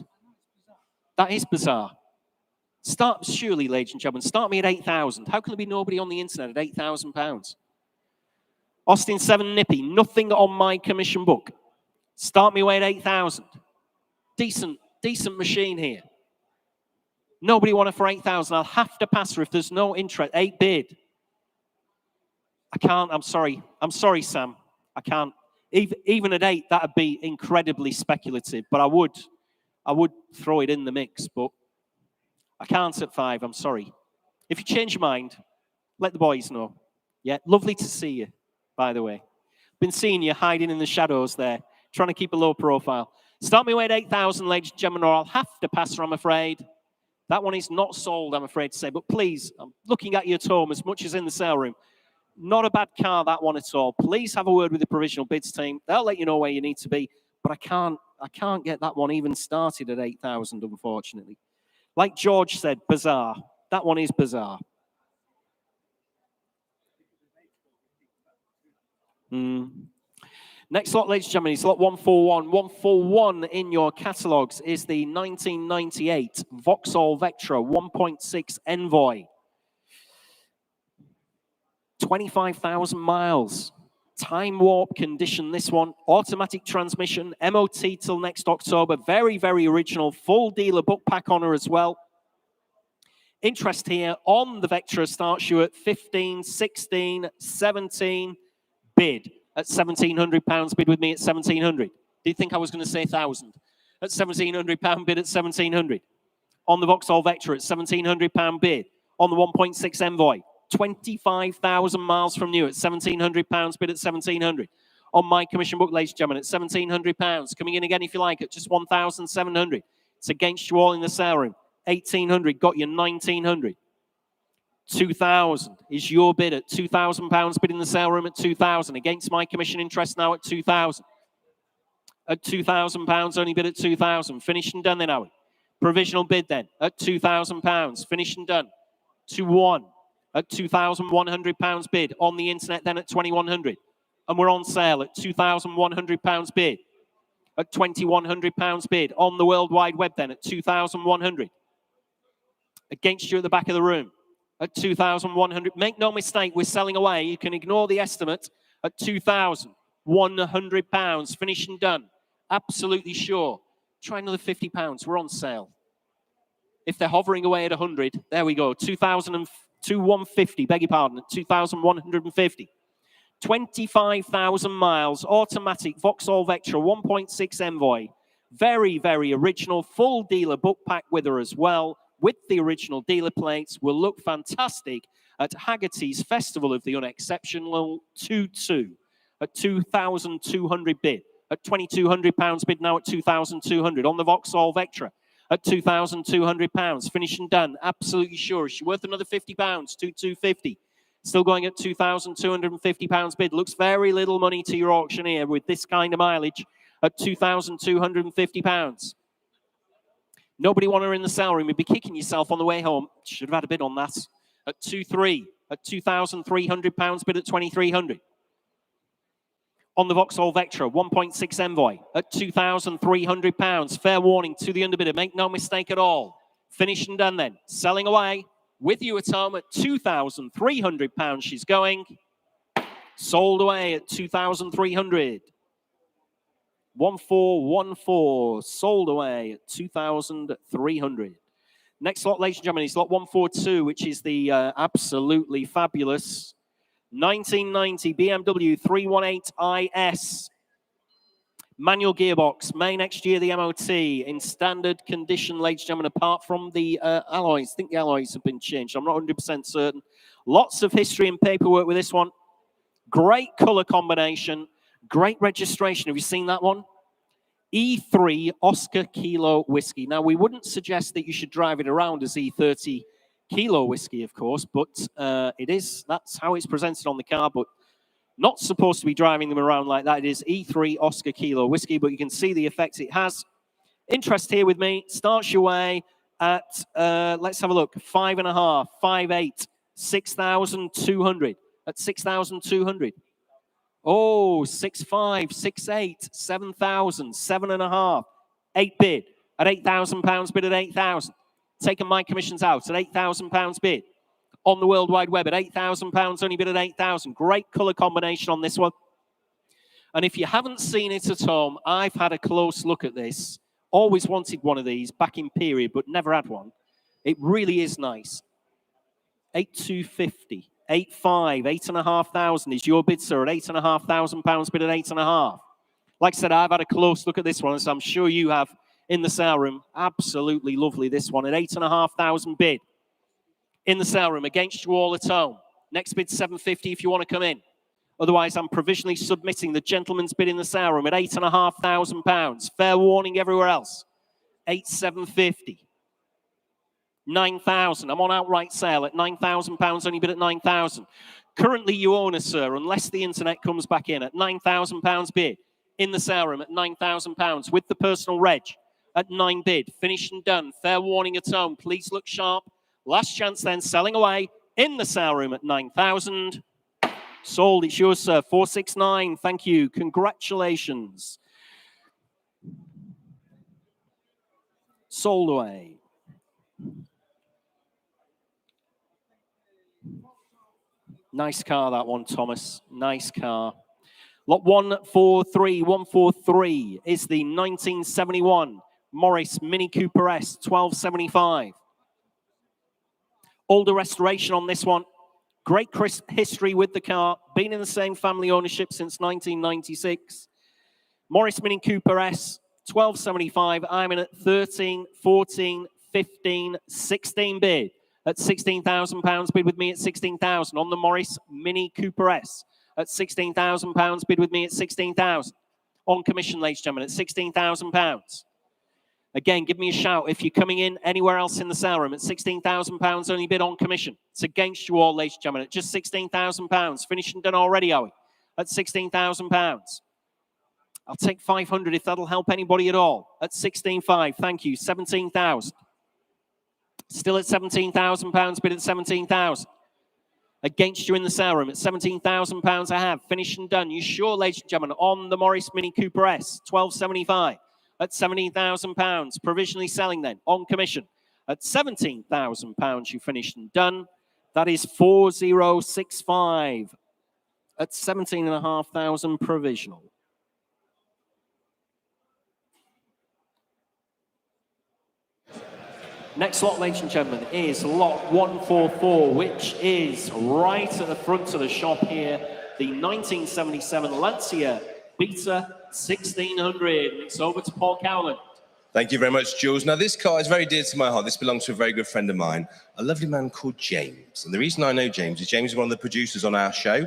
That is bizarre. Start, surely, ladies and gentlemen, start me at 8,000. How can there be nobody on the internet at £8,000? Austin 7 Nippy, nothing on my commission book. Start me away at 8,000. Decent machine here. Nobody want it for 8,000. I'll have to pass her if there's no interest. 8 bid. I can't. I'm sorry. I'm sorry, Sam. I can't. Even at 8, that'd be incredibly speculative. But I would throw it in the mix. But I can't at 5. I'm sorry. If you change your mind, let the boys know. Yeah, lovely to see you, by the way. Been seeing you hiding in the shadows there, trying to keep a low profile. Start me away at 8,000, ladies and gentlemen, or I'll have to pass her, I'm afraid. That one is not sold, I'm afraid to say. But please, I'm looking at you at home as much as in the sale room. Not a bad car, that one at all. Please have a word with the provisional bids team. They'll let you know where you need to be. But I can't get that one even started at 8,000, unfortunately. Like George said, bizarre. That one is bizarre. Next lot, ladies and gentlemen, is lot 141. 141 in your catalogues is the 1998 Vauxhall Vectra 1.6 Envoy. 25,000 miles. Time warp condition, this one. Automatic transmission, MOT till next October. Very, very original. Full dealer book pack on her as well. Interest here on the Vectra starts you at 15, 16, 17 bid. At £1,700 bid with me at 1,700. Do you think I was going to say 1,000? At £1,700 bid at 1,700. On the Vauxhall Vectra at £1,700 bid. On the 1.6 Envoy, 25,000 miles from new at £1,700 bid at 1,700. On my commission book, ladies and gentlemen, at £1,700. Coming in again if you like at just 1,700. It's against you all in the sale room. 1,800 got you 1,900. 2,000 is your bid at £2,000 bid in the sale room at 2,000 against my commission interest now at 2,000. At £2,000 only bid at 2,000. Finished and done then, Owen. Provisional bid then at £2,000. Finished and done. 2-1 at £2,100 bid on the internet then at 2,100. And we're on sale at £2,100 bid. At £2,100 bid on the World Wide Web then at 2,100. Against you at the back of the room. At 2,100. Make no mistake, we're selling away. You can ignore the estimate at £2,100. Finished and done. Absolutely sure. Try another £50. We're on sale. If they're hovering away at 100, there we go. 2,150, beg your pardon, at 2,150. 25,000 miles, automatic Vauxhall Vectra 1.6 Envoy. Very, very original. Full dealer book pack with her as well. With the original dealer plates, will look fantastic at Haggerty's Festival of the Unexceptional 2-2 at 2,200 bid. At £2,200 bid now at 2,200 on the Vauxhall Vectra at £2,200. Finished and done. Absolutely sure. Is she worth another £50? 2,250. Still going at £2,250 bid. Looks very little money to your auctioneer with this kind of mileage at £2,250. Nobody want her in the sale room. You'd be kicking yourself on the way home. Should have had a bid on that. At 2-3, at £2,300 bid at 2,300. On the Vauxhall Vectra, 1.6 Envoy at £2,300. Fair warning to the underbidder. Make no mistake at all. Finished and done then. Selling away with you at home at £2,300. She's going. Sold away at 2,300. 1414. Sold away at 2,300. Next lot, ladies and gentlemen, is lot 142, which is the absolutely fabulous 1990 BMW 318IS. Manual gearbox, May next year, the MOT, in standard condition, ladies and gentlemen, apart from the alloys. I think the alloys have been changed. I'm not 100% certain. Lots of history and paperwork with this one. Great color combination. Great registration. Have you seen that one? E3 Oscar Kilo Whiskey. Now, we wouldn't suggest that you should drive it around as E30 Kilo Whiskey, of course, but it is. That's how it's presented on the car, but not supposed to be driving them around like that. It is E3 Oscar Kilo Whiskey, but you can see the effect it has. Interest here with me. Starts your way at, let's have a look, 5.5, 5.8, 6,200. At 6,200. Oh, 6.5, 6.8, 7,000, 7.5, 8 bid at £8,000 bid at 8,000. Taking my commissions out at £8,000 bid. On the World Wide Web at £8,000, only bid at 8,000. Great colour combination on this one. And if you haven't seen it at home, I've had a close look at this. Always wanted one of these back in period, but never had one. It really is nice. 8,250. 8.5, 8,500 is your bid, sir, at £8,500 bid at 8.5. Like I said, I've had a close look at this one, as I'm sure you have in the sale room. Absolutely lovely, this one, at 8,500 bid. In the sale room, against you all at home. Next bid, 750 if you want to come in. Otherwise, I'm provisionally submitting the gentleman's bid in the sale room at £8,500. Fair warning everywhere else. 8,750. 9,000. I'm on outright sale at £9,000, only bid at 9,000. Currently, you own a, sir, unless the internet comes back in, at £9,000 bid. In the sale room at £9,000 with the personal reg at 9 bid. Finished and done. Fair warning at home. Please look sharp. Last chance then, selling away in the sale room at 9,000. Sold. It's yours, sir. 469. Thank you. Congratulations. Sold away. Nice car, that one, Thomas. Nice car. Lot 143 is the 1971 Morris Mini Cooper S, 1275. Older restoration on this one. Great history with the car. Been in the same family ownership since 1996. Morris Mini Cooper S, 1275. I'm in at 13, 14, 15, 16 bid. At £16,000 bid with me at 16,000 on the Morris Mini Cooper S. At £16,000 bid with me at 16,000 on commission, ladies and gentlemen, at £16,000. Again, give me a shout if you're coming in anywhere else in the sale room at £16,000 only bid on commission. It's against you all, ladies and gentlemen, at just £16,000. Finished and done already, are we? At £16,000. I'll take 500 if that'll help anybody at all. At 16.5, thank you. 17,000. Still at £17,000 bid at 17,000. Against you in the sale room at £17,000 I have. Finished and done. You sure, ladies and gentlemen, on the Morris Mini Cooper S, 1275 at £17,000. Provisionally selling then on commission at £17,000. You finished and done. That is 4065 at 17,500 provisional. Next lot, ladies and gentlemen, is lot 144, which is right at the front of the shop here. The 1977 Lancia Beta 1600. It's over to Paul Cowland. Thank you very much, Jules. Now, this car is very dear to my heart. This belongs to a very good friend of mine, a lovely man called James. And the reason I know James is James is one of the producers on our show.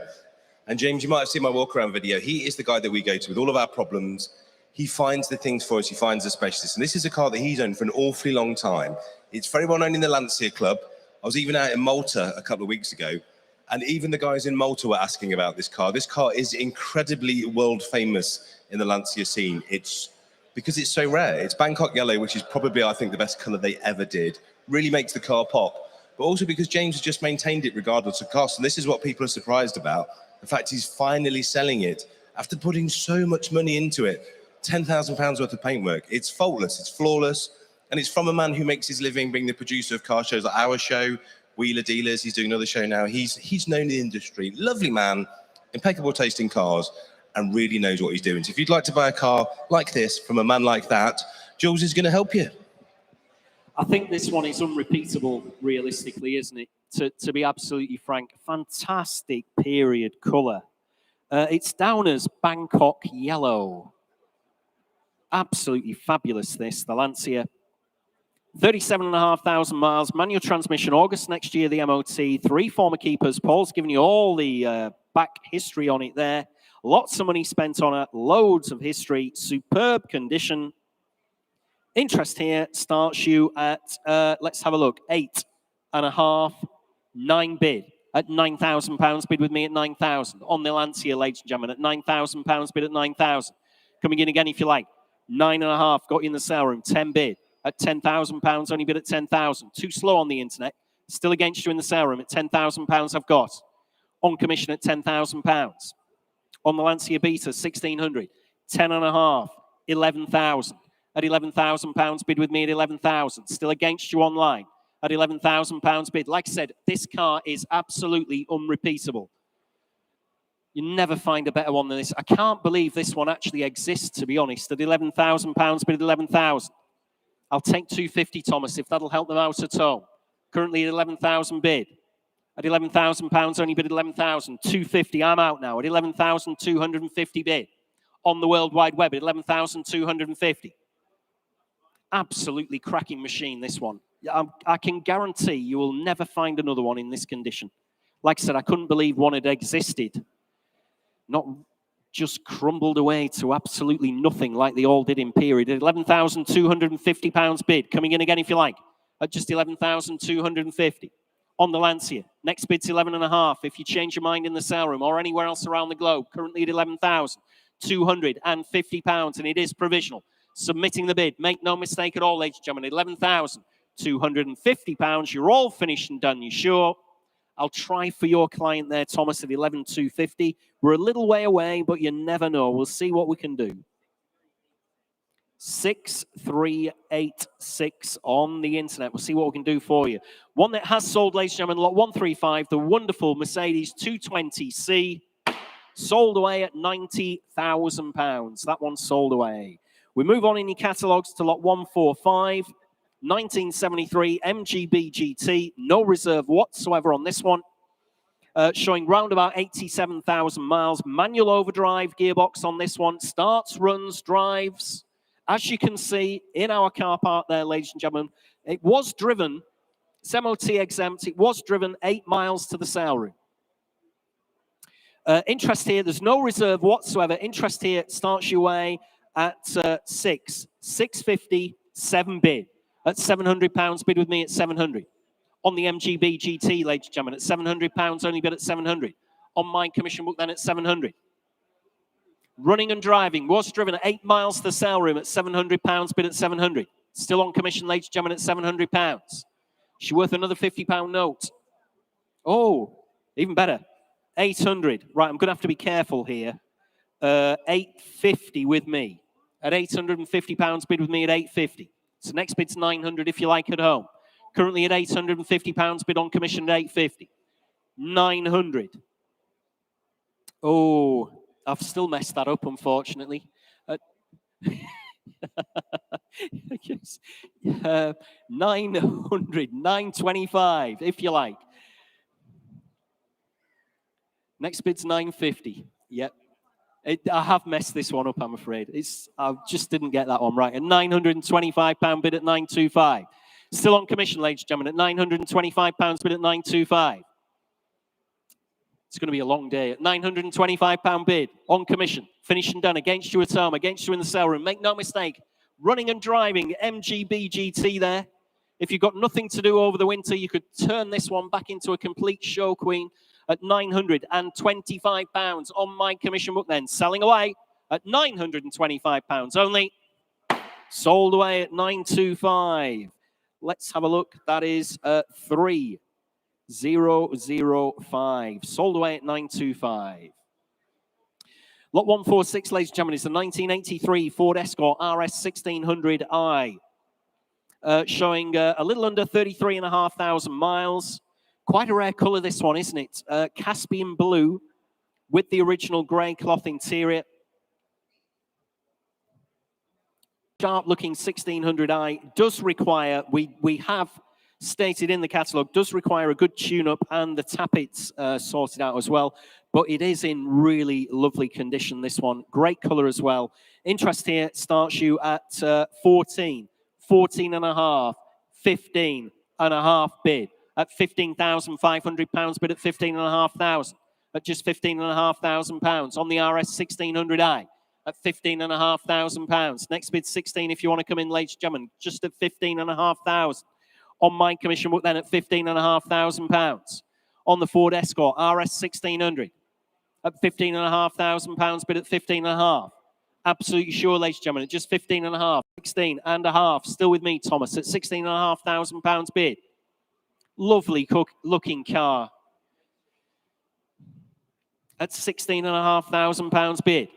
And James, you might have seen my walk-around video. He is the guy that we go to with all of our problems. He finds the things for us. He finds the specialists. And this is a car that he's owned for an awfully long time. It's very well known in the Lancia Club. I was even out in Malta a couple of weeks ago, And even the guys in Malta were asking about this car. This car is incredibly world famous in the Lancia scene. It's because it's so rare. It's Bangkok yellow, which is probably, I think, the best color they ever did. Really makes the car pop. But also because James has just maintained it regardless of cost. And this is what people are surprised about. The fact he's finally selling it after putting so much money into it. £10,000 worth of paintwork. It's faultless, it's flawless. And it's from a man who makes his living being the producer of car shows like our show, Wheeler Dealers. He's doing another show now. He's known in the industry. Lovely man, impeccable taste in cars, and really knows what he's doing. So if you'd like to buy a car like this from a man like that, Jules is going to help you. I think this one is unrepeatable, realistically, isn't it? To be absolutely frank, fantastic period colour. It's down as Bangkok yellow. Absolutely fabulous, this, the Lancia. 37,500 miles, manual transmission, August next year, the MOT, 3 former keepers. Paul's given you all the back history on it there. Lots of money spent on it, loads of history, superb condition. Interest here starts you at, let's have a look, 8.5, 9 bid at £9,000. Bid with me at 9,000. On the Lancia, ladies and gentlemen, at £9,000, bid at 9,000. Coming in again if you like. 9.5, got you in the sale room, 10 bid. At £10,000, only bid at 10,000. Too slow on the internet. Still against you in the sale room at £10,000 I've got. On commission at £10,000. On the Lancia Beta, 1,600. 10.5, 11,000. At £11,000, bid with me at 11,000. Still against you online at £11,000 bid. Like I said, this car is absolutely unrepeatable. You never find a better one than this. I can't believe this one actually exists, to be honest. At £11,000 bid at 11,000. I'll take 250, Thomas, if that'll help them out at home. Currently at 11,000 bid. At £11,000, only bid at 11,000. 250, I'm out now. At 11,250 bid. On the World Wide Web at 11,250. Absolutely cracking machine, this one. I can guarantee you will never find another one in this condition. Like I said, I couldn't believe one had existed. Not just crumbled away to absolutely nothing like they all did in period. At £11,250 bid. Coming in again if you like. At just 11,250. On the Lancia. Next bid's 11.5. If you change your mind in the sale room or anywhere else around the globe. Currently at £11,250. And it is provisional. Submitting the bid. Make no mistake at all, ladies and gentlemen. £11,250. You're all finished and done. You sure? I'll try for your client there, Thomas, at 11,250. We're a little way away, but you never know. We'll see what we can do. 6386 on the internet. We'll see what we can do for you. One that has sold, ladies and gentlemen, lot 135, the wonderful Mercedes 220C, sold away at £90,000. That one's sold away. We move on in your catalogues to lot 145. 1973 MGB GT, no reserve whatsoever on this one. Showing round about 87,000 miles. Manual overdrive gearbox on this one. Starts, runs, drives. As you can see in our car park there, ladies and gentlemen, it was driven, it's MOT exempt, it was driven 8 miles to the sale room. Interest here, there's no reserve whatsoever. Interest here starts you away at 650, 7 bid. At £700, bid with me at 700. On the MGB GT, ladies and gentlemen, at £700, only bid at 700. On my commission book then at 700. Running and driving, was driven at 8 miles to the sale room at £700, bid at 700. Still on commission, ladies and gentlemen, at £700. She's worth another £50 note. Oh, even better. 800. Right, I'm going to have to be careful here. 850 with me. At £850, bid with me at 850. So next bid's 900 if you like at home. Currently at £850, bid on commission at 850. 900. Oh, I've still messed that up, unfortunately. 900, 925 if you like. Next bid's 950. Yep. I have messed this one up, I'm afraid. I just didn't get that one right. A £925 bid at 925. Still on commission, ladies and gentlemen, at £925 bid at 925. It's going to be a long day. At £925 bid on commission. Finished and done. Against you at home. Against you in the sale room. Make no mistake. Running and driving. MGB GT there. If you've got nothing to do over the winter, you could turn this one back into a complete show queen at £925 on my commission book then. Selling away at £925 only. Sold away at £925. Let's have a look. That is 3005. Sold away at £925. Lot 146, ladies and gentlemen, is the 1983 Ford Escort RS 1600i. Showing a little under 33,500 miles. Quite a rare color, this one, isn't it? Caspian blue with the original grey cloth interior. Sharp-looking 1600i does require, we have stated in the catalogue, does require a good tune-up and the tappets sorted out as well. But it is in really lovely condition, this one. Great colour as well. Interest here starts you at 14 and a half, 15 and a half bid at £15,500 bid at 15,500 at just £15,500 on the RS 1600i at £15,500. Next bid 16 if you want to come in, ladies and gentlemen, just at £15,500 on my commission book then at £15,500 on the Ford Escort RS 1600 at £15,500 bid at 15.5. Absolutely sure, ladies and gentlemen, at just 15.5, 16.5. Still with me, Thomas, at £16,500 bid. Lovely looking car. At £16,500 bid.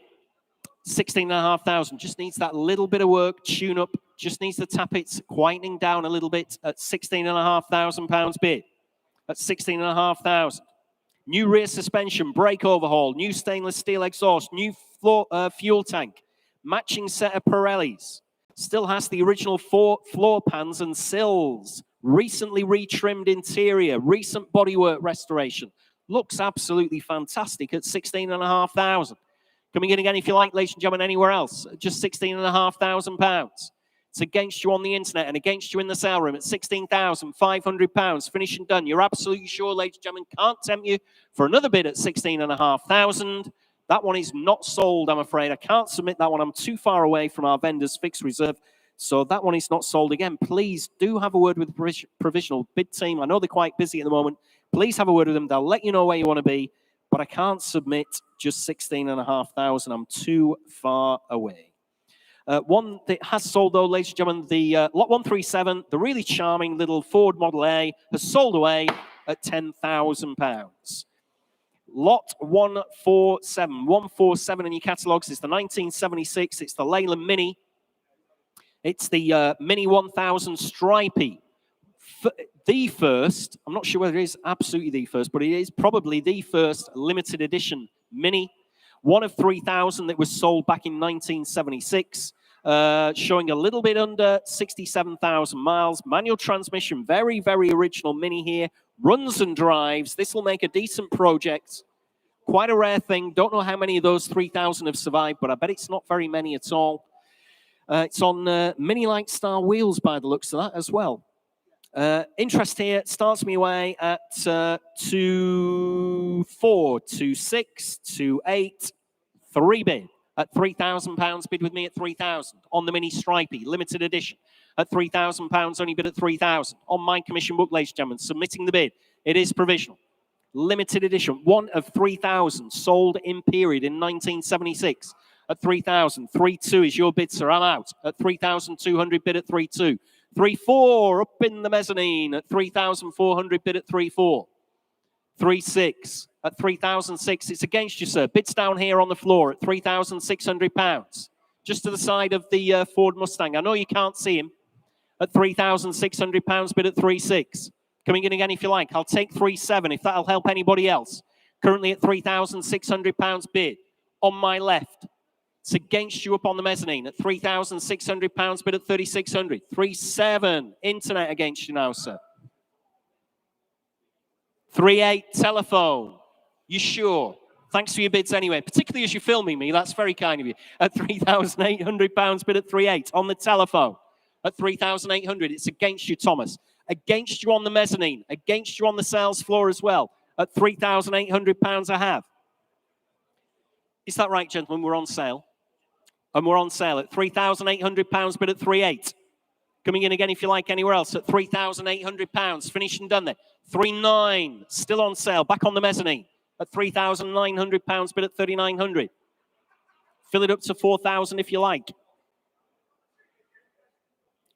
16,500 just needs that little bit of work, tune up, just needs the tappets quietening down a little bit at £16,500 bid. At 16,500. New rear suspension, brake overhaul, new stainless steel exhaust, new fuel tank, matching set of Pirellis. Still has the original floor pans and sills. Recently retrimmed interior, recent bodywork restoration. Looks absolutely fantastic at 16,500. Coming in again if you like, ladies and gentlemen, anywhere else, just £16,500. It's against you on the internet and against you in the sale room at £16,500. Finished and done. You're absolutely sure, ladies and gentlemen, can't tempt you for another bid at £16,500. That one is not sold, I'm afraid. I can't submit that one. I'm too far away from our vendor's fixed reserve. So that one is not sold. Again, please do have a word with the provisional bid team. I know they're quite busy at the moment. Please have a word with them. They'll let you know where you want to be. But I can't submit just £16,500. I'm too far away. One that has sold, though, ladies and gentlemen, the Lot 137, the really charming little Ford Model A, has sold away at £10,000. Lot 147 in your catalogues is the 1976. It's the Leyland Mini. It's the Mini 1000 Stripey. The first, I'm not sure whether it is absolutely the first, but it is probably the first limited edition Mini. One of 3,000 that was sold back in 1976, showing a little bit under 67,000 miles. Manual transmission, very, very original Mini here. Runs and drives. This will make a decent project. Quite a rare thing. Don't know how many of those 3,000 have survived, but I bet it's not very many at all. It's on Mini Light Star wheels by the looks of that as well. Interest here starts me away at 2, 4, 2, 6, 2, 8, 3 bid at £3,000. Bid with me at 3,000 on the Mini Stripey limited edition at £3,000. Only bid at 3,000 on my commission book, ladies and gentlemen. Submitting the bid. It is provisional. Limited edition. One of 3,000 sold in period in 1976 at 3,000. 3,2 is your bid, sir. I'm out at 3,200. Bid at 3,2. 3,4 up in the mezzanine at 3,400. Bid at 3,4. 3,6 at 3,006. It's against you, sir. Bids down here on the floor at £3,600. Just to the side of the Ford Mustang. I know you can't see him. At £3,600. Bid at 3,6. Coming in again if you like. I'll take 3,7 if that'll help anybody else. Currently at £3,600 bid on my left. It's against you up on the mezzanine at £3,600. Bid at 3,600. 3,7. Internet against you now, sir. 3,8. Telephone. You sure? Thanks for your bids anyway, particularly as you're filming me. That's very kind of you. At £3,800. Bid at 3,8 on the telephone. At 3,800. It's against you, Thomas. Against you on the mezzanine. Against you on the sales floor as well. At £3,800 I have. Is that right, gentlemen? We're on sale. And we're on sale at £3,800. Bid at 3,8. Coming in again, if you like, anywhere else at £3,800. Finished and done there. 3,900. Still on sale. Back on the mezzanine at £3,900. Bid at 3,900. Fill it up to 4,000 if you like.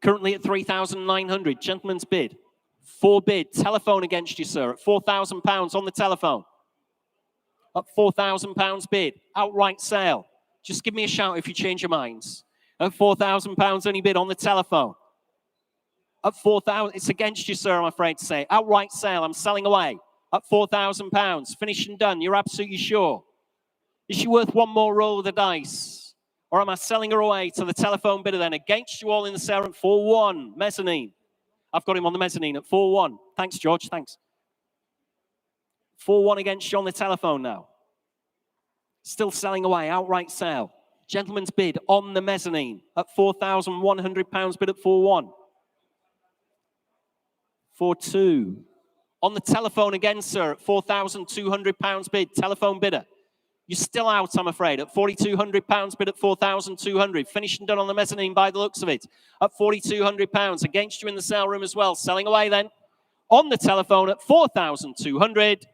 Currently at 3,900. Gentleman's bid. 4 bid. Telephone against you, sir, at £4,000 on the telephone. At £4,000 bid. Outright sale. Just give me a shout if you change your minds. At £4,000 only bid on the telephone. At 4,000, it's against you, sir, I'm afraid to say. Outright sale, I'm selling away. At £4,000. Finished and done. You're absolutely sure. Is she worth one more roll of the dice? Or am I selling her away to the telephone bidder then? Against you all in the sale at 4-1. Mezzanine. I've got him on the mezzanine at 4-1. Thanks, George. Thanks. 4-1 against you on the telephone now. Still selling away. Outright sale. Gentleman's bid on the mezzanine at £4,100. Bid at 4-1. 4-2. On the telephone again, sir, at £4,200 bid. Telephone bidder. You're still out, I'm afraid, at £4,200 bid at 4,200. Finished and done on the mezzanine by the looks of it at £4,200. Against you in the sale room as well. Selling away then. On the telephone at 4,200.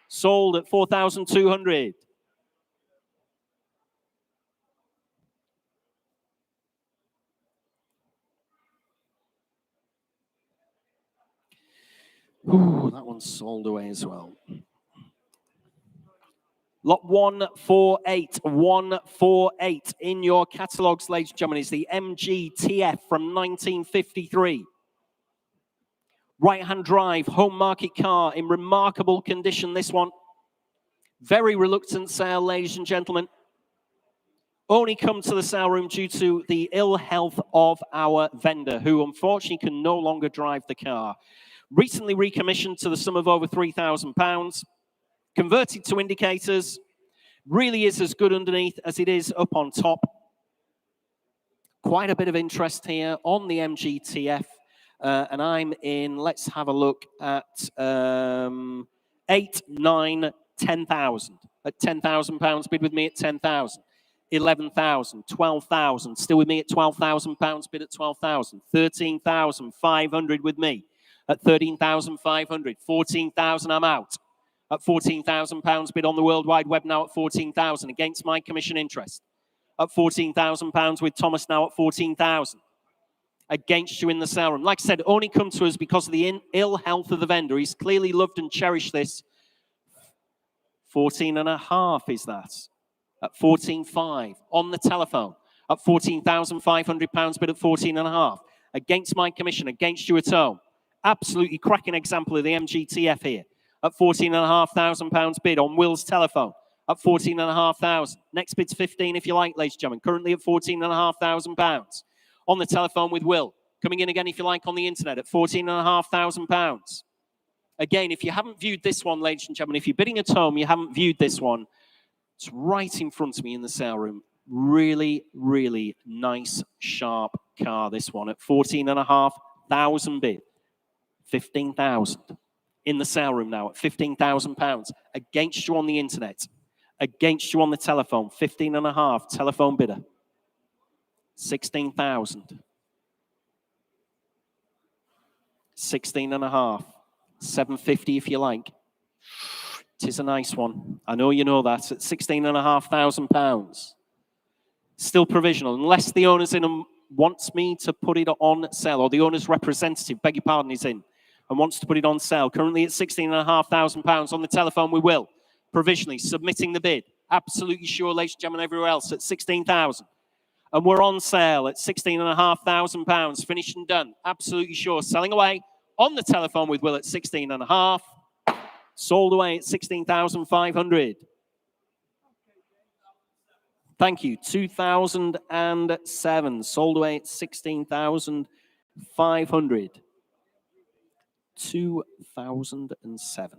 Sold at 4,200. Ooh, that one's sold away as well. Lot 148, 148 in your catalogues, ladies and gentlemen, is the MGTF from 1953. Right-hand drive, home market car in remarkable condition, this one. Very reluctant sale, ladies and gentlemen. Only come to the sale room due to the ill health of our vendor, who unfortunately can no longer drive the car. Recently recommissioned to the sum of over £3,000. Converted to indicators. Really is as good underneath as it is up on top. Quite a bit of interest here on the MGTF. And I'm in, let's have a look at 8, 9, 10,000. At £10,000, bid with me at 10,000. 11,000, 12,000. Still with me at £12,000, bid at 12,000. 13,500 with me at 13,500. 14,000, I'm out. At £14,000 bid on the World Wide Web now at 14,000 against my commission interest. At £14,000 with Thomas now at 14,000 against you in the sale room. Like I said, only come to us because of the ill health of the vendor. He's clearly loved and cherished this. 14.5 is that. At 14.5 on the telephone. At £14,500 bid at 14.5 against my commission, against you at home. Absolutely cracking example of the MGTF here. At £14,500 bid on Will's telephone at £14,500. Next bid's 15 if you like, ladies and gentlemen. Currently at £14,500 on the telephone with Will. Coming in again if you like on the internet at £14,500. Again, if you haven't viewed this one, ladies and gentlemen, if you're bidding at home, you haven't viewed this one, it's right in front of me in the sale room. Really, really nice, sharp car, this one at £14,500 bid. 15,000. In the sale room now at £15,000. Against you on the internet. Against you on the telephone. 15.5. Telephone bidder. 16,000. 16.5. 750 if you like. It is a nice one. I know you know that. At £16,500. Still provisional. Unless the owner's in and wants me to put it on sale, or the owner's representative, beg your pardon, is in and wants to put it on sale. Currently at £16,500 on the telephone, we will. Provisionally submitting the bid. Absolutely sure, ladies and gentlemen, everywhere else at 16,000. And we're on sale at £16,500. Finished and done. Absolutely sure. Selling away on the telephone with Will at 16.5. Sold away at 16,500. Thank you. 2007. Sold away at 16,500. 2007.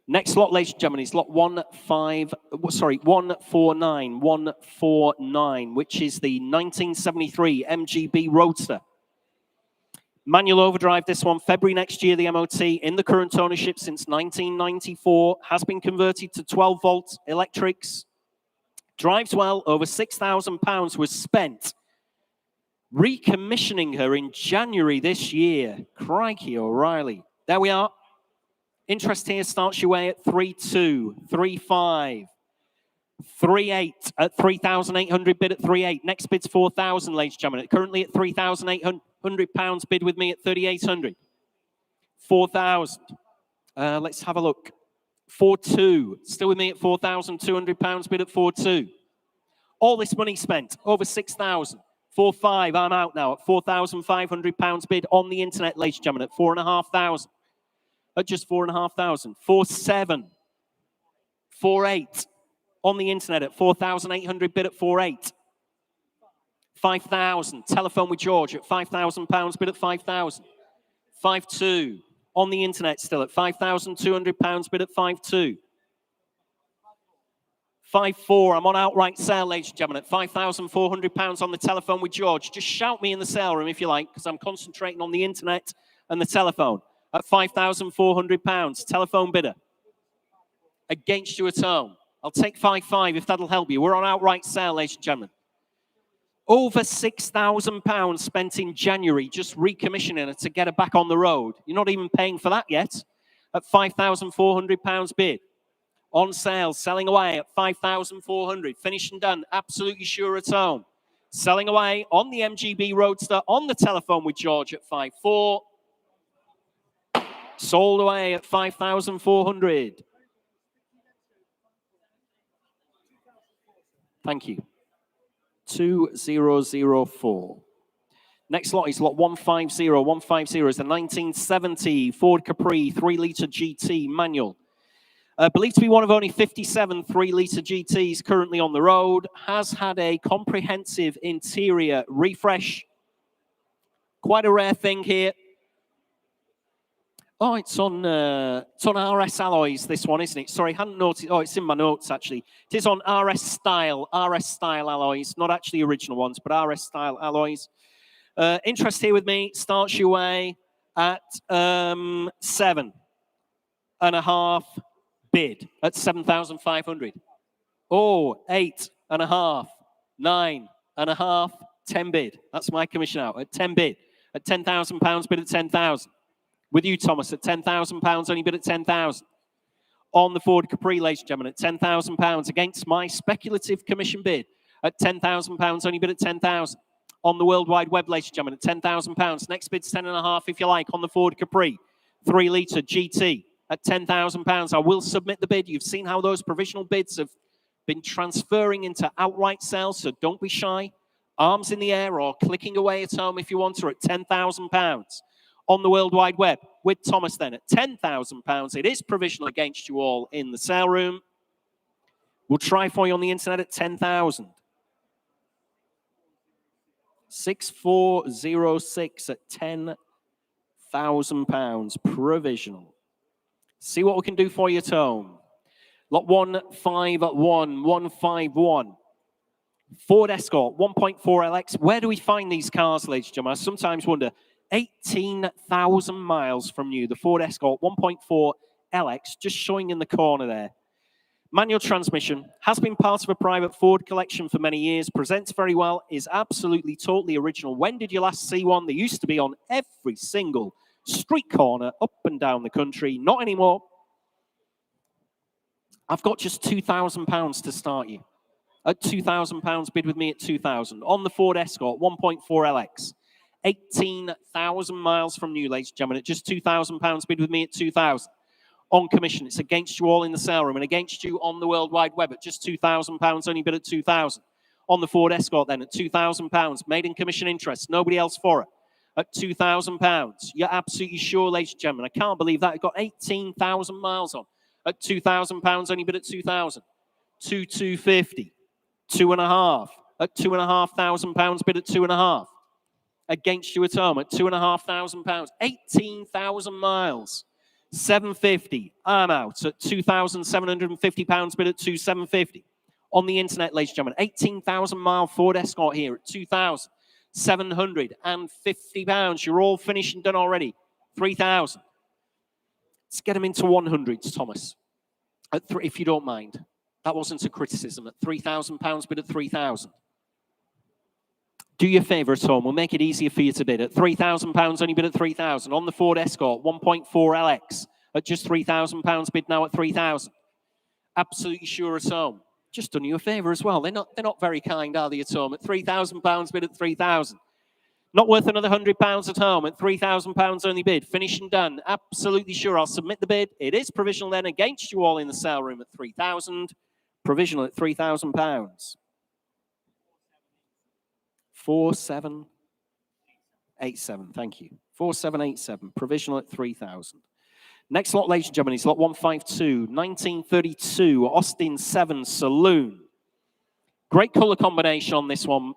Next lot, ladies and gentlemen, is lot 149, which is the 1973 MGB Roadster. Manual overdrive, this one, February next year, the MOT, in the current ownership since 1994, has been converted to 12-volt electrics. Drives well, over £6,000 was spent Recommissioning her in January this year. Crikey O'Reilly. There we are. Interest here starts your way at 3.2, 3.5, 3.8 at 3,800 bid at 3.8. Next bid's 4,000, ladies and gentlemen. Currently at £3,800 bid with me at 3,800. 4,000. Let's have a look. 4.2. Still with me at £4,200 bid at 4.2. All this money spent, over 6,000. 4.5, I'm out now at £4,500 bid on the internet, ladies and gentlemen, at 4,500. At just 4,500. 4.7. 4.8 on the internet at 4,800 bid at 4.8. 5,000. Telephone with George at £5,000 bid at 5,000. 5.2 on the internet still at £5,200 bid at 5.2. 5.4, I'm on outright sale, ladies and gentlemen, at £5,400 on the telephone with George. Just shout me in the sale room if you like, because I'm concentrating on the internet and the telephone. At £5,400, telephone bidder. Against you at home. I'll take 5.5 if that'll help you. We're on outright sale, ladies and gentlemen. Over £6,000 spent in January just recommissioning her to get her back on the road. You're not even paying for that yet. At £5,400 bid. On sale, selling away at 5,400. Finished and done. Absolutely sure at home. Selling away on the MGB Roadster on the telephone with George at 5.4. Sold away at 5,400. Thank you. 2004. Next lot is lot 150. 150 is the 1970 Ford Capri 3-litre GT manual. Believed to be one of only 57 3-litre GTs currently on the road. Has had a comprehensive interior refresh. Quite a rare thing here. Oh, it's on RS alloys, this one, isn't it? Sorry, I hadn't noticed. Oh, it's in my notes, actually. It is on RS style alloys. Not actually original ones, but RS style alloys. Interest here with me starts your way at 7.5 bid at 7,500. Oh, 8.5, 9.5, 10 bid. That's my commission out at 10 bid. At £10,000 bid at 10,000. With you, Thomas, at £10,000, only bid at 10,000. On the Ford Capri, ladies and gentlemen, at £10,000 against my speculative commission bid at £10,000, only bid at 10,000. On the World Wide Web, ladies and gentlemen, at £10,000. Next bid's 10.5, if you like, on the Ford Capri 3-litre GT at £10,000. I will submit the bid. You've seen how those provisional bids have been transferring into outright sales, so don't be shy. Arms in the air or clicking away at home if you want to at £10,000. On the World Wide Web with Thomas then at £10,000. It is provisional against you all in the sale room. We'll try for you on the internet at 10,000. 6406 at £10,000 provisional. See what we can do for you at home. Lot 151, 151. Ford Escort 1.4 LX. Where do we find these cars, ladies and gentlemen? I sometimes wonder. 18,000 miles from you. The Ford Escort 1.4 LX, just showing in the corner there. Manual transmission, has been part of a private Ford collection for many years, presents very well, is absolutely, totally original. When did you last see one? They used to be on every single street corner up and down the country. Not anymore. I've got just £2,000 to start you. At £2,000, bid with me at 2,000. On the Ford Escort 1.4 LX. 18,000 miles from you, ladies and gentlemen, at just £2,000. Bid with me at 2,000. On commission, it's against you all in the sale room and against you on the World Wide Web at just £2,000. Only bid at 2,000. On the Ford Escort then at £2,000. Made in commission interest. Nobody else for it. At £2,000. You're absolutely sure, ladies and gentlemen. I can't believe that. It got 18,000 miles on. At £2,000. Only bid at 2,000. 2,250. 2.5. At £2,500. Bid at 2.5. Against you at home at £2,500. 18,000 miles. 750. I'm out at £2,750. Bid at 2,750. On the internet, ladies and gentlemen, 18,000 mile Ford Escort here at £2,750. You're all finished and done already. 3,000. Let's get them into 100s, Thomas. At if you don't mind. That wasn't a criticism. At £3,000. Bid at 3,000. Do you a favour at home. We'll make it easier for you to bid. At £3,000, only bid at 3,000. On the Ford Escort, 1.4 LX at just £3,000. Bid now at 3,000. Absolutely sure at home. Just done you a favour as well. They're not very kind, are they, at home? At £3,000, bid at 3,000. Not worth another £100 at home. At £3,000 only bid. Finished and done. Absolutely sure. I'll submit the bid. It is provisional then against you all in the sale room at 3,000. Provisional at £3,000. 4787. Thank you. 4787. Provisional at 3,000. Next lot, ladies and gentlemen, is lot 152, 1932, Austin 7 Saloon. Great color combination on this one.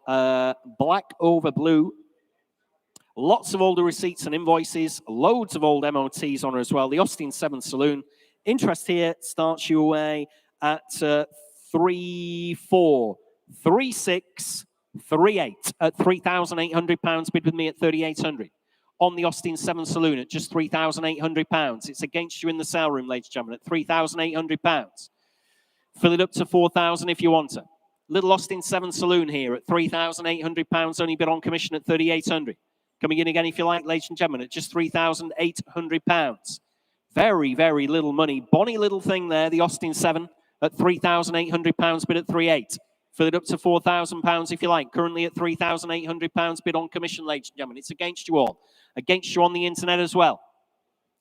Black over blue. Lots of older receipts and invoices. Loads of old MOTs on her as well. The Austin 7 Saloon. Interest here starts you away at 3,436. 38 at £3,800. Bid with me at 3,800. On the Austin 7 Saloon at just £3,800. It's against you in the sale room, ladies and gentlemen, at £3,800. Fill it up to 4,000 if you want it. Little Austin 7 Saloon here at £3,800. Only bid on commission at 3,800. Coming in again if you like, ladies and gentlemen, at just £3,800. Very, very little money. Bonny little thing there, the Austin 7 at £3,800. Bid at 3,800. Fill it up to £4,000 if you like. Currently at £3,800. Bid on commission, ladies and gentlemen. It's against you all. Against you on the internet as well.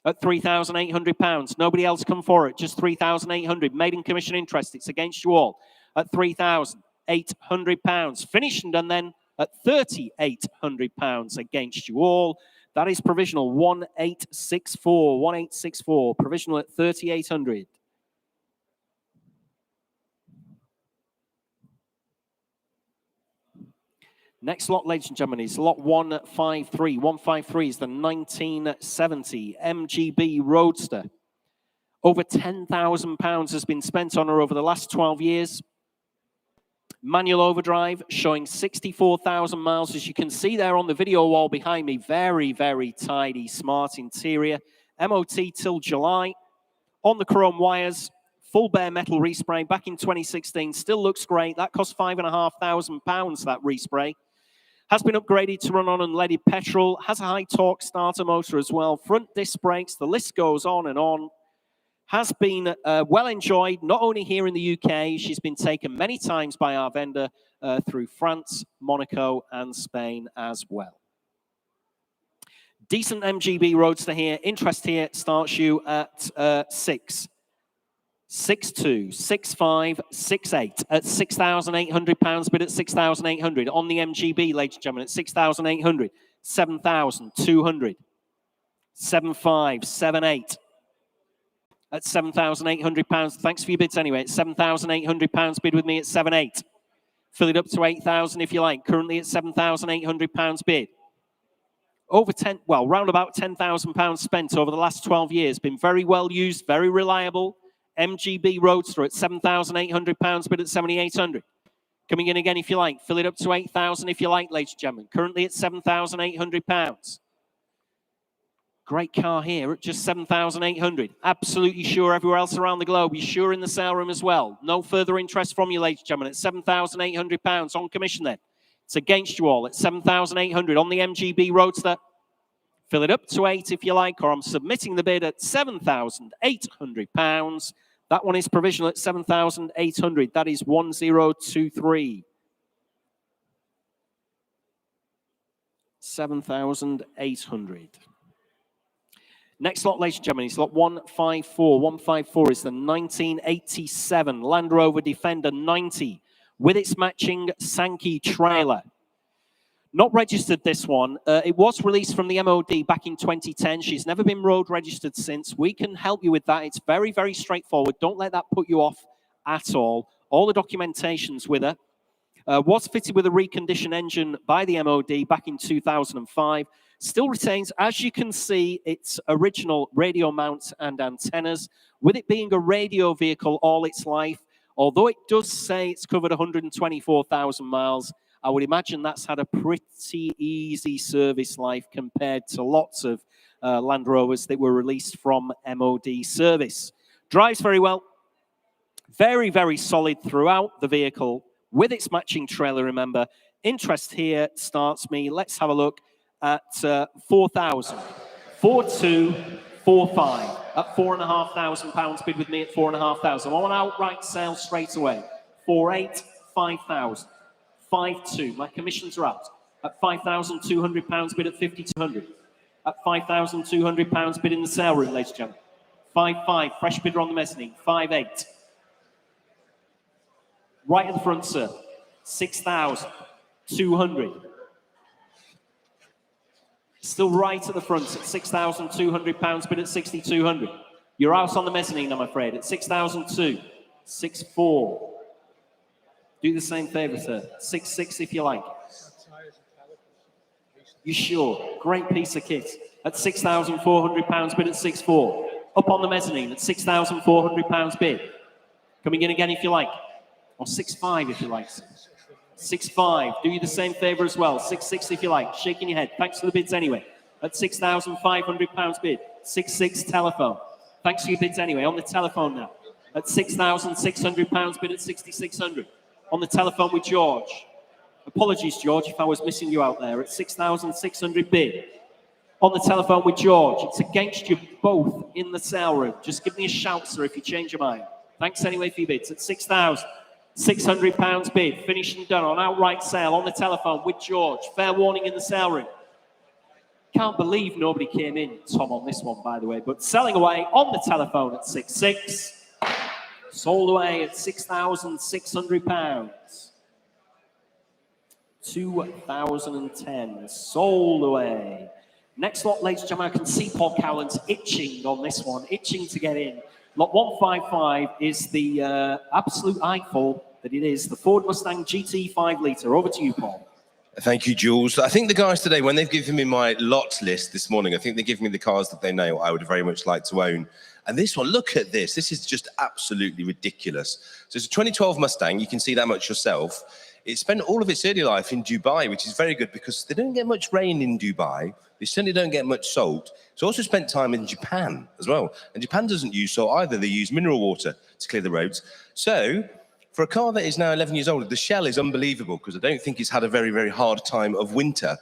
At £3,800. Nobody else come for it. Just £3,800. Made in commission interest. It's against you all. At £3,800. Finished and done then at £3,800 against you all. That is provisional 1864. 1864. Provisional at 3,800. Next lot, ladies and gentlemen, is lot 153. 153 is the 1970 MGB Roadster. Over £10,000 has been spent on her over the last 12 years. Manual overdrive showing 64,000 miles. As you can see there on the video wall behind me, very, very tidy, smart interior. MOT till July. On the chrome wires, full bare metal respray back in 2016. Still looks great. That cost £5,500, that respray. Has been upgraded to run on unleaded petrol. Has a high torque starter motor as well. Front disc brakes. The list goes on and on. Has been well enjoyed, not only here in the UK. She's been taken many times by our vendor through France, Monaco, and Spain as well. Decent MGB Roadster here. Interest here starts you at 6. 6.2, 6.5, 6.8 at £6,800. Bid at 6,800 on the MGB, ladies and gentlemen, at 6,800, 7,200, 7.5, 7.8 at £7,800. Thanks for your bids anyway. At £7,800. Bid with me at 7.8. Fill it up to 8,000 if you like. Currently at £7,800 bid. Round about £10,000 spent over the last 12 years. Been very well used, very reliable. MGB Roadster at £7,800. Bid at 7,800. Coming in again if you like. Fill it up to 8,000 if you like, ladies and gentlemen. Currently at £7,800. Great car here at just 7,800. Absolutely sure everywhere else around the globe. You're sure in the sale room as well. No further interest from you, ladies and gentlemen, at £7,800 on commission then. It's against you all at 7,800 on the MGB Roadster. Fill it up to 8 if you like, or I'm submitting the bid at £7,800. That one is provisional at 7,800. That is 1023. 7,800. Next lot, ladies and gentlemen, is lot 154. 154 is the 1987 Land Rover Defender 90 with its matching Sankey trailer. Not registered, this one. It was released from the MOD back in 2010. She's never been road registered since. We can help you with that. It's very, very straightforward. Don't let that put you off at all. All the documentation's with her. Was fitted with a reconditioned engine by the MOD back in 2005. Still retains, as you can see, its original radio mounts and antennas. With it being a radio vehicle all its life, although it does say it's covered 124,000 miles, I would imagine that's had a pretty easy service life compared to lots of Land Rovers that were released from MOD service. Drives very well. Very, very solid throughout the vehicle with its matching trailer, remember. Interest here starts me. Let's have a look at 4,000. 4,245 at £4,500 bid with me at 4,500. I want outright sale straight away. 4,800, 5,000. 5,200. My commissions are out at £5,200 bid at 5,200. At £5,200 bid in the sale room, ladies and gentlemen. 5,500. Fresh bidder on the mezzanine. 5,800. Right at the front, sir. 6,200. Still right at the front at £6,200 bid at 6,200. You're out on the mezzanine, I'm afraid, at 6,200. 6,400. Do the same favour, sir. 6,600 if you like. You sure? Great piece of kit at £6,400 bid at 6,400. Up on the mezzanine at £6,400 bid. Coming in again if you like. Or 6,500 if you like. 6,500. Do you the same favour as well. 6,600 if you like. Shaking your head. Thanks for the bids anyway. At £6,500 bid. 6,600 telephone. Thanks for your bids anyway. On the telephone now. At £6,600 bid at 6,600. On the telephone with George. Apologies, George, if I was missing you out there. At 6,600 bid. On the telephone with George. It's against you both in the sale room. Just give me a shout, sir, if you change your mind. Thanks anyway for your bids. At £6,600 bid. Finished and done on outright sale on the telephone with George. Fair warning in the sale room. Can't believe nobody came in, Tom, on this one, by the way. But selling away on the telephone at 6,600. Sold away at £6,600. 2010. Sold away. Next lot, ladies and gentlemen, I can see Paul Cowland's itching on this one, itching to get in. Lot 155 is the absolute eyeful that it is, the Ford Mustang GT 5 litre. Over to you, Paul. Thank you, Jules. I think the guys today, when they've given me my lot list this morning, I think they're giving me the cars that they know I would very much like to own. And this one, look at this. This is just absolutely ridiculous. So it's a 2012 Mustang. You can see that much yourself. It spent all of its early life in Dubai, which is very good because they don't get much rain in Dubai. They certainly don't get much salt. It's also spent time in Japan as well. And Japan doesn't use salt either. They use mineral water to clear the roads. So for a car that is now 11 years old, the shell is unbelievable because I don't think it's had a very, very hard time of winter.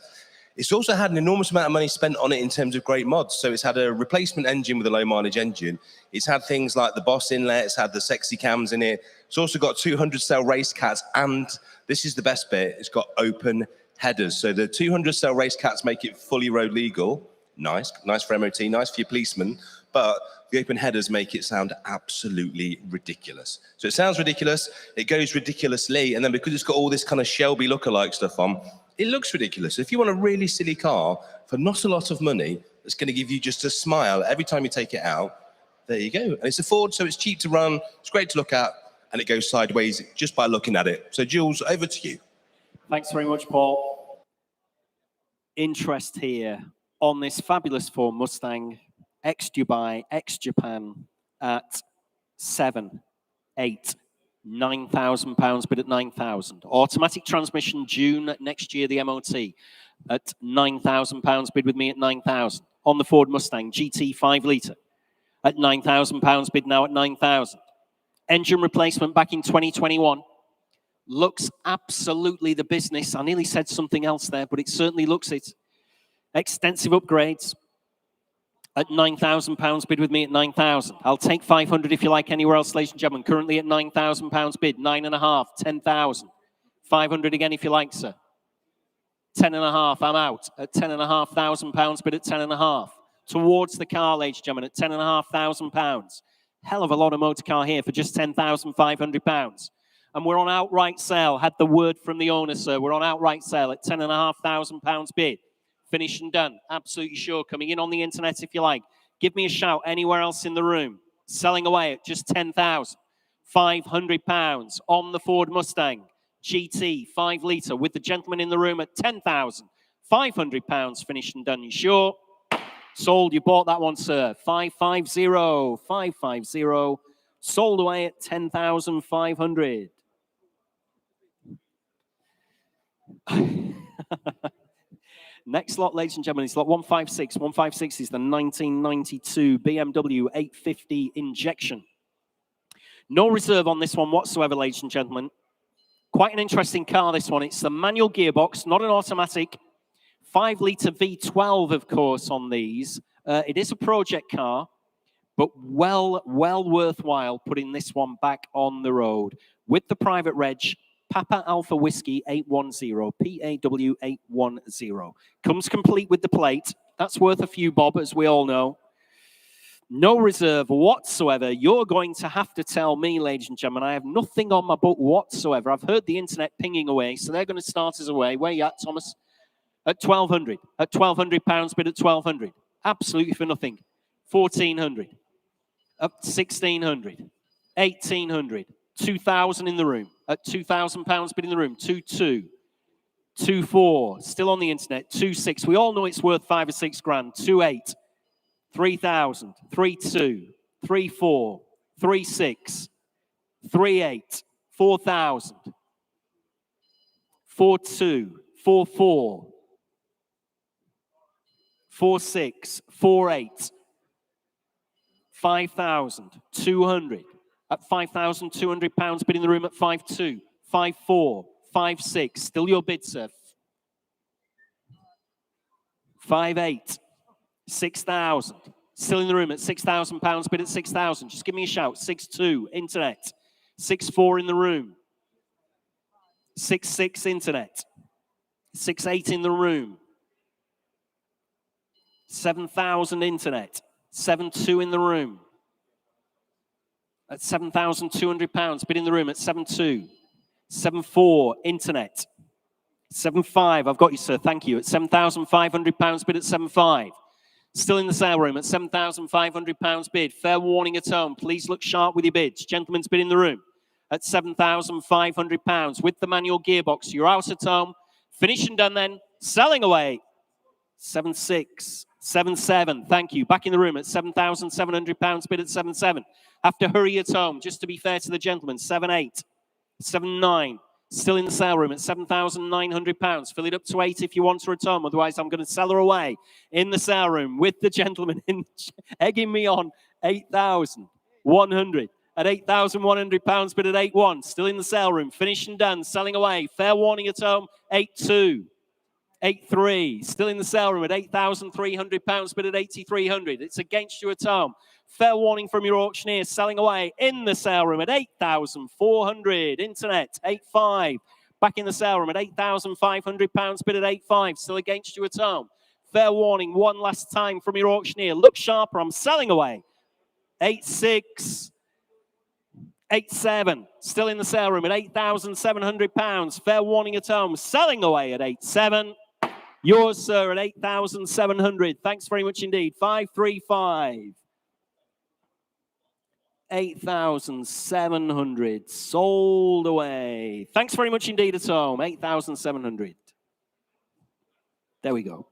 It's also had an enormous amount of money spent on it in terms of great mods. So it's had a replacement engine with a low mileage engine. It's had things like the Boss inlet. It's had the sexy cams in it. It's also got 200 cell race cats. And this is the best bit. It's got open headers. So the 200 cell race cats make it fully road legal. Nice for MOT, nice for your policeman. But the open headers make it sound absolutely ridiculous. So it sounds ridiculous. It goes ridiculously. And then because it's got all this kind of Shelby lookalike stuff on, it looks ridiculous. If you want a really silly car for not a lot of money, that's going to give you just a smile every time you take it out, there you go. And it's a Ford, so it's cheap to run. It's great to look at, and it goes sideways just by looking at it. So, Jules, over to you. Thanks very much, Paul. Interest here on this fabulous Ford Mustang, ex-Dubai, ex-Japan, at 7, 8, £9,000 bid at 9,000. Automatic transmission June next year, the MOT at £9,000 bid with me at 9,000. On the Ford Mustang GT 5 litre at £9,000 bid now at 9,000. Engine replacement back in 2021. Looks absolutely the business. I nearly said something else there, but it certainly looks it. Extensive upgrades at £9,000 bid with me at 9,000. I'll take 500 if you like anywhere else, ladies and gentlemen. Currently at £9,000 bid, 9.5, 10,000. 500 again if you like, sir. 10.5, I'm out at £10,500 bid at 10.5. Towards the car, ladies and gentlemen, at £10,500. Hell of a lot of motor car here for just £10,500. And we're on outright sale. Had the word from the owner, sir. We're on outright sale at £10,500 bid. Finished and done. Absolutely sure. Coming in on the internet if you like. Give me a shout anywhere else in the room. Selling away at just £10,500 on the Ford Mustang GT 5 litre with the gentleman in the room at £10,500. Finished and done. You sure? Sold. You bought that one, sir. 550. 550. Sold away at 10,500. Next lot, ladies and gentlemen, is lot 156. 156 is the 1992 BMW 850 injection. No reserve on this one whatsoever, ladies and gentlemen. Quite an interesting car, this one. It's a manual gearbox, not an automatic. 5-litre V12, of course, on these. It is a project car, but well worthwhile putting this one back on the road with the private reg, Papa Alpha Whiskey 810, PAW 810. Comes complete with the plate. That's worth a few bob, as we all know. No reserve whatsoever. You're going to have to tell me, ladies and gentlemen, I have nothing on my book whatsoever. I've heard the internet pinging away, so they're going to start us away. Where you at, Thomas? At 1,200. At £1,200 bid at 1,200. Absolutely for nothing. 1,400. Up 1,600. 1,800. 2,000 in the room. At £2,000 bid in the room. 2,2. 2,4. Still on the internet. 2,6. We all know it's worth 5 or 6 grand. 2,8. 3,000, 3,2, 3,4, 3,6, 3,8, 4,000, 4,2, 4,4, 4,6, 4,8, 5,200. At £5,200 bid in the room at 5,2, 5,4, 5,6. Still your bid, sir. 5,8. 6,000. Still in the room at £6,000, bid at 6,000. Just give me a shout. 6,2, internet. 6,4 in the room. 6,6 internet. 6,8 in the room. 7,000 internet. 7,2 in the room. At £7,200, bid in the room at 7,2. 7,4 internet. 7,5, I've got you, sir. Thank you. At £7,500, bid at 7,5. Still in the sale room at £7,500 bid. Fair warning at home. Please look sharp with your bids. Gentleman's bid in the room at £7,500 with the manual gearbox. You're out at home. Finish and done then. Selling away. 7,6, 7,7. Thank you. Back in the room at £7,700 bid at 7,7. Have to hurry at home, just to be fair to the gentleman. 7,8, 7,9. Still in the sale room at £7,900. Fill it up to 8 if you want her at home. Otherwise, I'm going to sell her away in the sale room with the gentleman egging me on. 8,100. At £8,100, but at 8,1. Still in the sale room. Finished and done. Selling away. Fair warning at home. 8,2. 8,3. Still in the sale room at £8,300, but at 8,300. It's against you at home. Fair warning from your auctioneer. Selling away in the sale room at 8,400. Internet, 8,5. Back in the sale room at £8,500, bid at 8,5. Still against you at home. Fair warning one last time from your auctioneer. Look sharper. I'm selling away. 8,6. 8,7. Still in the sale room at £8,700. Fair warning at home. Selling away at 8,7. Yours, sir, at 8,700. Thanks very much indeed. 535. 8,700 sold away. Thanks very much indeed at home. 8,700. There we go.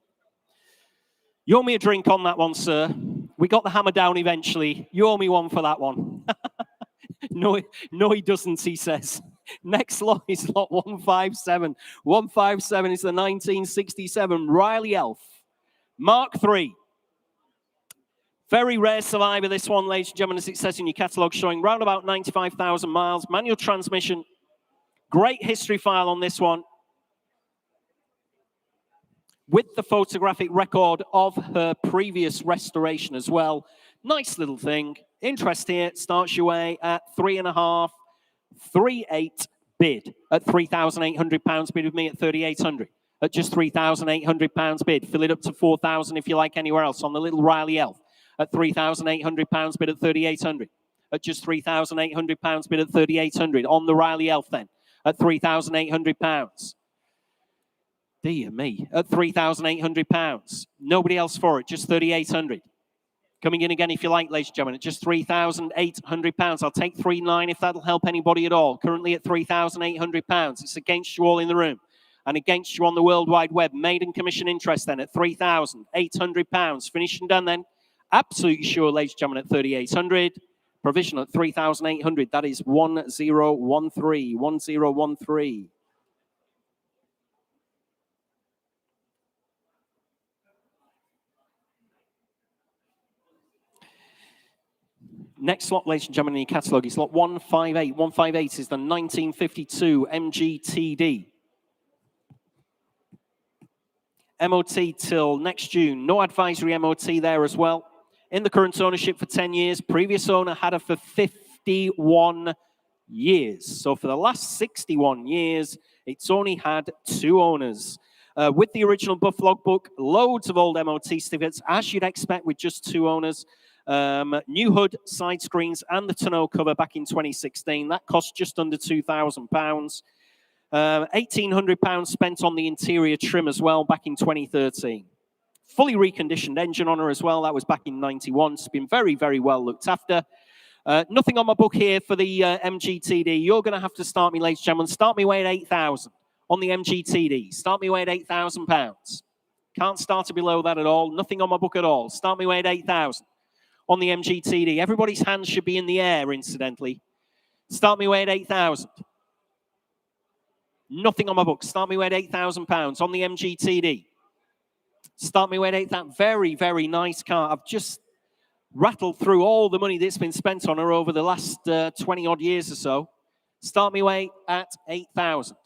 You owe me a drink on that one, sir. We got the hammer down eventually. You owe me one for that one. No, he doesn't, he says. Next lot is lot 157. 157 is the 1967 Riley Elf Mark III. Very rare survivor, this one, ladies and gentlemen, as it says in your catalogue, showing round about 95,000 miles, manual transmission. Great history file on this one, with the photographic record of her previous restoration as well. Nice little thing. Interest here starts your way at 3.5, 3.8 bid at £3,800 bid with me at 3,800. At just £3,800 bid. Fill it up to 4,000 if you like anywhere else on the little Riley Elf. At £3,800 bid at 3,800. At just £3,800 bid at 3,800. On the Riley Elf then. At £3,800. Dear me. At £3,800. Nobody else for it. Just 3,800. Coming in again if you like, ladies and gentlemen. At just £3,800. I'll take 3,900 if that'll help anybody at all. Currently at £3,800. It's against you all in the room. And against you on the World Wide Web. Maiden commission interest then at £3,800. Finished and done then. Absolutely sure, ladies and gentlemen, at 3,800. Provisional at 3,800. That is 1013. 1013. Next lot, ladies and gentlemen, in your catalogue is lot 158. 158 is the 1952 MGTD. MOT till next June. No advisory MOT there as well. In the current ownership for 10 years. Previous owner had her for 51 years. So for the last 61 years, it's only had 2 owners. With the original buff logbook, loads of old MOT certificates, as you'd expect with just 2 owners. New hood, side screens, and the tonneau cover back in 2016. That cost just under £2,000. £1,800 spent on the interior trim as well back in 2013. Fully reconditioned engine on her as well. That was back in 91. It's been very, very well looked after. Nothing on my book here for the MGTD. You're going to have to start me, ladies and gentlemen. Start me away at 8,000 on the MGTD. Start me away at £8,000. Can't start it below that at all. Nothing on my book at all. Start me away at 8,000 on the MGTD. Everybody's hands should be in the air, incidentally. Start me away at 8,000. Nothing on my book. Start me away at £8,000 on the MGTD. Start me away at 8,000. Very, very nice car. I've just rattled through all the money that's been spent on her over the last 20 odd years or so. Start me away at 8,000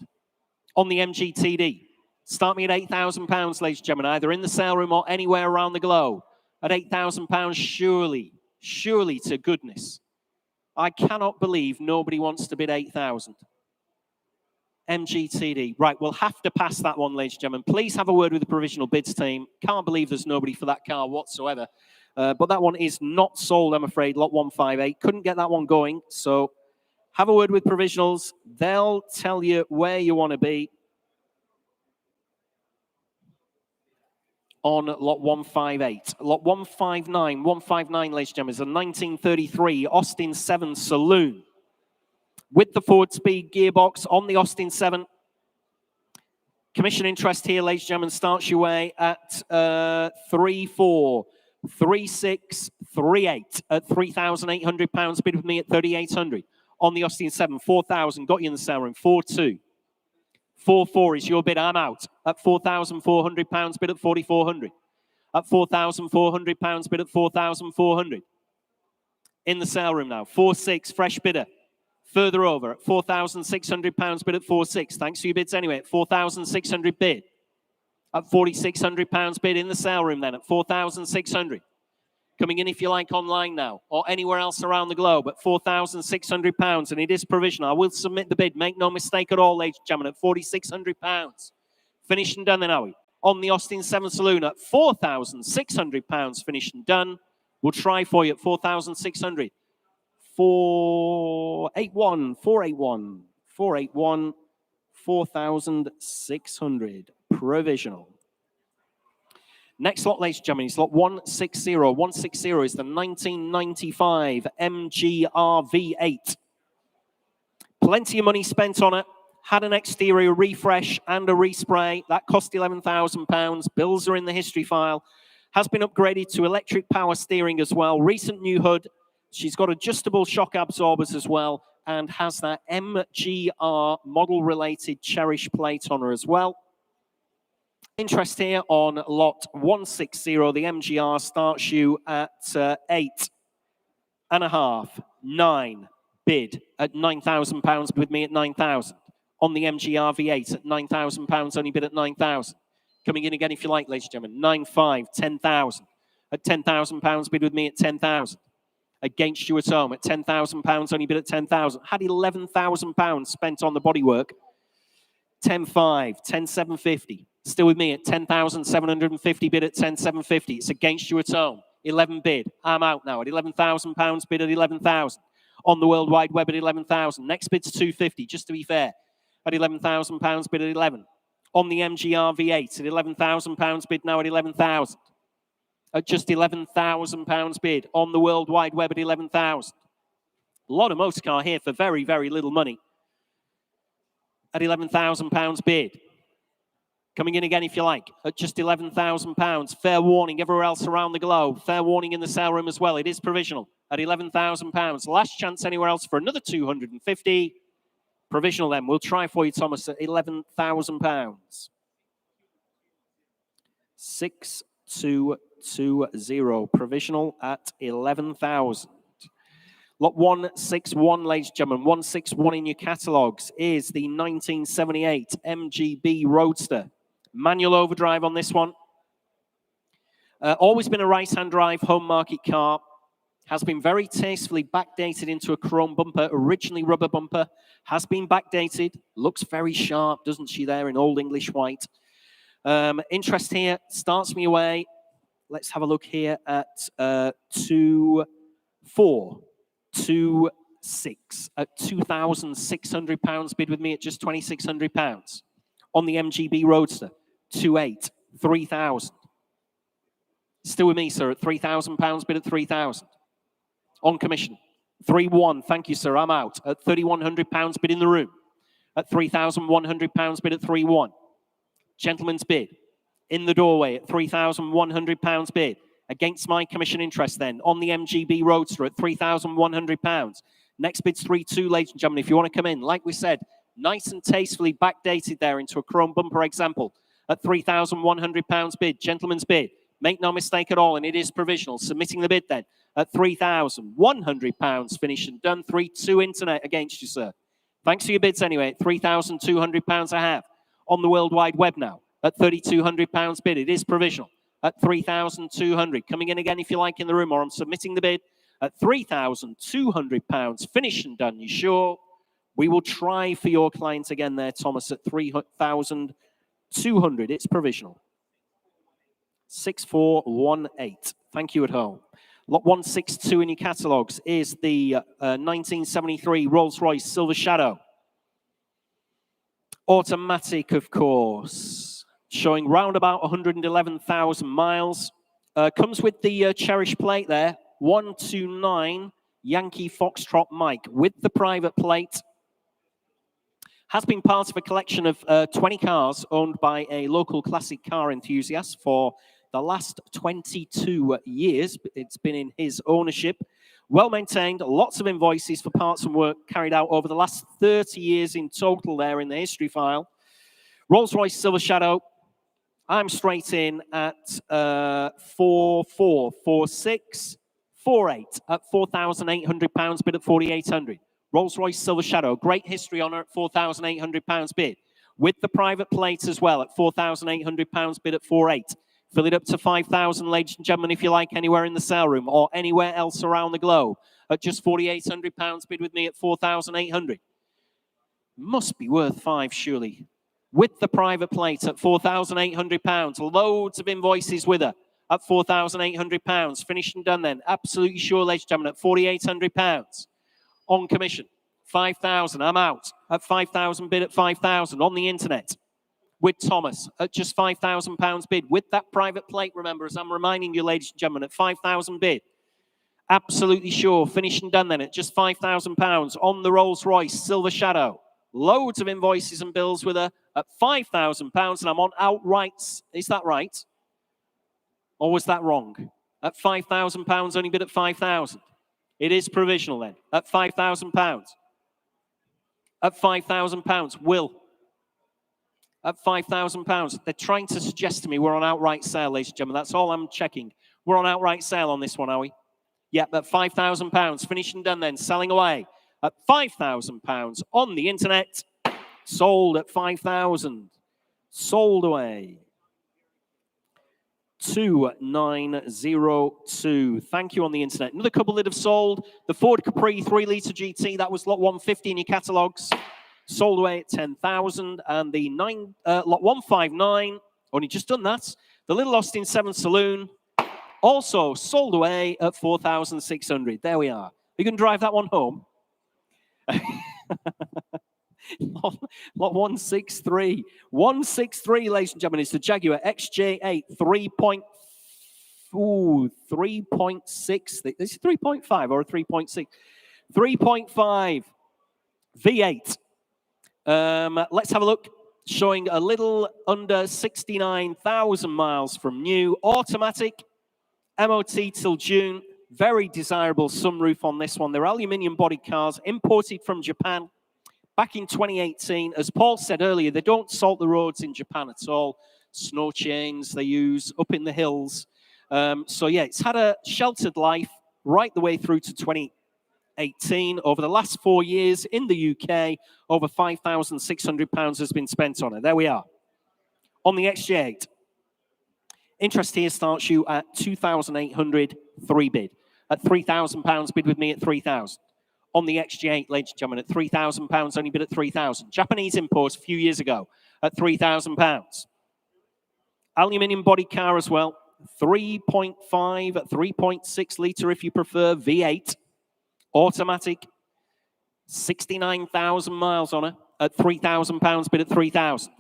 on the MGTD. Start me at £8,000, ladies and gentlemen, either in the sale room or anywhere around the globe. At £8,000, surely to goodness. I cannot believe nobody wants to bid 8,000. MGTD. Right, we'll have to pass that one, ladies and gentlemen. Please have a word with the provisional bids team. Can't believe there's nobody for that car whatsoever. But that one is not sold, I'm afraid, lot 158. Couldn't get that one going. So have a word with provisionals. They'll tell you where you want to be on lot 158. Lot 159, 159, ladies and gentlemen, is a 1933 Austin 7 Saloon with the forward speed gearbox on the Austin 7. Commission interest here, ladies and gentlemen, starts your way at 343638 at £3,800. Bid with me at 3,800 on the Austin 7. 4,000 got you in the sale room. 4,2. 4,4 is your bid. I'm out at £4,400. Bid at 4,400. At £4,400. Bid at 4,400. In the sale room now. 4,6 fresh bidder. Further over at £4,600. Bid at 4,6. Thanks for your bids anyway. At 4,600 bid. At £4,600 bid in the sale room then at 4,600. Coming in if you like online now or anywhere else around the globe at £4,600, and it is provisional. I will submit the bid. Make no mistake at all, ladies and gentlemen, at £4,600. Finished and done then, are we? On the Austin 7 Saloon at £4,600. Finished and done. We'll try for you at 4,600. 481, 481, 481, 4,600. Provisional. Next lot, ladies and gentlemen, is lot 160. 160 is the 1995 MGR V8. Plenty of money spent on it. Had an exterior refresh and a respray. That cost £11,000. Bills are in the history file. Has been upgraded to electric power steering as well. Recent new hood. She's got adjustable shock absorbers as well and has that MGR model-related Cherish plate on her as well. Interest here on lot 160. The MGR starts you at 8.5, 9 bid at £9,000 with me at 9,000. On the MGR V8 at £9,000, only bid at 9,000. Coming in again if you like, ladies and gentlemen. 9.5, 10,000. At £10,000, bid with me at 10,000. Against you at home at £10,000, only bid at 10,000. Had £11,000 spent on the bodywork. 10.5, 10,750. Still with me at 10,750, bid at 10,750. It's against you at home. 11 bid. I'm out now at £11,000, bid at 11,000. On the World Wide Web at 11,000. Next bid's 250, just to be fair. At £11,000, bid at 11. On the MGR V8 at £11,000, bid now at 11,000. At just £11,000 bid. On the World Wide Web at 11,000. A lot of motor car here for very, very little money. At £11,000 bid. Coming in again if you like, at just £11,000. Fair warning everywhere else around the globe. Fair warning in the sale room as well. It is provisional at £11,000. Last chance anywhere else for another 250. Provisional then. We'll try for you, Thomas, at £11,000. 6220. Provisional at 11,000. Lot 161, ladies and gentlemen, 161 in your catalogues is the 1978 MGB Roadster. Manual overdrive on this one. Always been a right-hand drive home market car. Has been very tastefully backdated into a chrome bumper, originally rubber bumper. Has been backdated. Looks very sharp, doesn't she, there in Old English white. Interest here starts me away. Let's have a look here at 2426 at £2,600 bid with me at just £2,600 on the MGB Roadster. 28, 3,000. Still with me, sir, at £3,000 bid at 3,000 on commission. 3-1, thank you, sir. I'm out at £3,100 bid in the room at £3,100 bid at 3-1. Gentleman's bid in the doorway at £3,100 bid against my commission interest then on the MGB Roadster at £3,100. Next bid's 3-2, ladies and gentlemen. If you want to come in, like we said, nice and tastefully backdated there into a chrome bumper example at £3,100 bid. Gentleman's bid. Make no mistake at all, and it is provisional. Submitting the bid then at £3,100. Finished and done. 3-2 internet against you, sir. Thanks for your bids anyway. £3,200 I have on the World Wide Web now at £3,200 bid. It is provisional at £3,200. Coming in again if you like in the room, or I'm submitting the bid at £3,200. Finished and done. You sure? We will try for your client again there, Thomas, at £3,200. It's provisional. 6418. Thank you at home. Lot 162 in your catalogues is the 1973 Rolls-Royce Silver Shadow. Automatic, of course. Showing round about 111,000 miles. Comes with the Cherish plate there. 129 Yankee Foxtrot Mike with the private plate. Has been part of a collection of 20 cars owned by a local classic car enthusiast for the last 22 years. It's been in his ownership. Well maintained, lots of invoices for parts and work carried out over the last 30 years in total there in the history file. Rolls-Royce Silver Shadow. I'm straight in at 444648 at £4,800 bid at 4,800. Rolls-Royce Silver Shadow, great history on her at £4,800 bid. With the private plate as well at £4,800 bid at 4,800. Fill it up to 5,000, ladies and gentlemen, if you like, anywhere in the sale room or anywhere else around the globe at just £4,800 bid with me at 4,800. Must be worth 5, surely. With the private plate at £4,800. Loads of invoices with her at £4,800. Finished and done then. Absolutely sure, ladies and gentlemen, at £4,800. On commission, 5,000. I'm out at 5,000 bid at 5,000 on the internet. With Thomas at just £5,000 bid with that private plate, remember, as I'm reminding you, ladies and gentlemen, at 5,000 bid. Absolutely sure. Finished and done then at just £5,000 on the Rolls-Royce Silver Shadow. Loads of invoices and bills with her at £5,000, and I'm on outrights. Is that right? Or was that wrong? At £5,000, only bid at 5,000. It is provisional then at £5,000. At £5,000, Will. At £5,000. They're trying to suggest to me we're on outright sale, ladies and gentlemen. That's all I'm checking. We're on outright sale on this one, are we? Yeah, at £5,000. Finished and done then. Selling away at £5,000 on the internet. Sold at 5,000. Sold away. 2902. Thank you on the internet. Another couple that have sold. The Ford Capri 3-litre GT. That was lot 150 in your catalogues. Sold away at 10,000, and the lot 159, only just done that. The Little Austin 7 Saloon, also sold away at 4,600. There we are. You can drive that one home. Lot 163. 163, ladies and gentlemen, is the Jaguar XJ8 3.6. This is 3.5 or a 3.6? 3.5 V8. Let's have a look. Showing a little under 69,000 miles from new. Automatic. MOT till June. Very desirable sunroof on this one. They're aluminium bodied cars imported from Japan back in 2018. As Paul said earlier, they don't salt the roads in Japan at all. Snow chains they use up in the hills. So yeah, it's had a sheltered life right the way through to 2018. 18. Over the last 4 years in the UK, over £5,600 has been spent on it. There we are. On the XJ8. Interest here starts you at 2,800, 3 bid. At £3,000, bid with me at 3,000. On the XJ8, ladies and gentlemen, at £3,000, only bid at 3,000. Japanese imports a few years ago at £3,000. Aluminium body car as well. 3.5, 3.6 litre if you prefer, V8. Automatic. 69,000 miles on her at £3,000, bid at 3,000.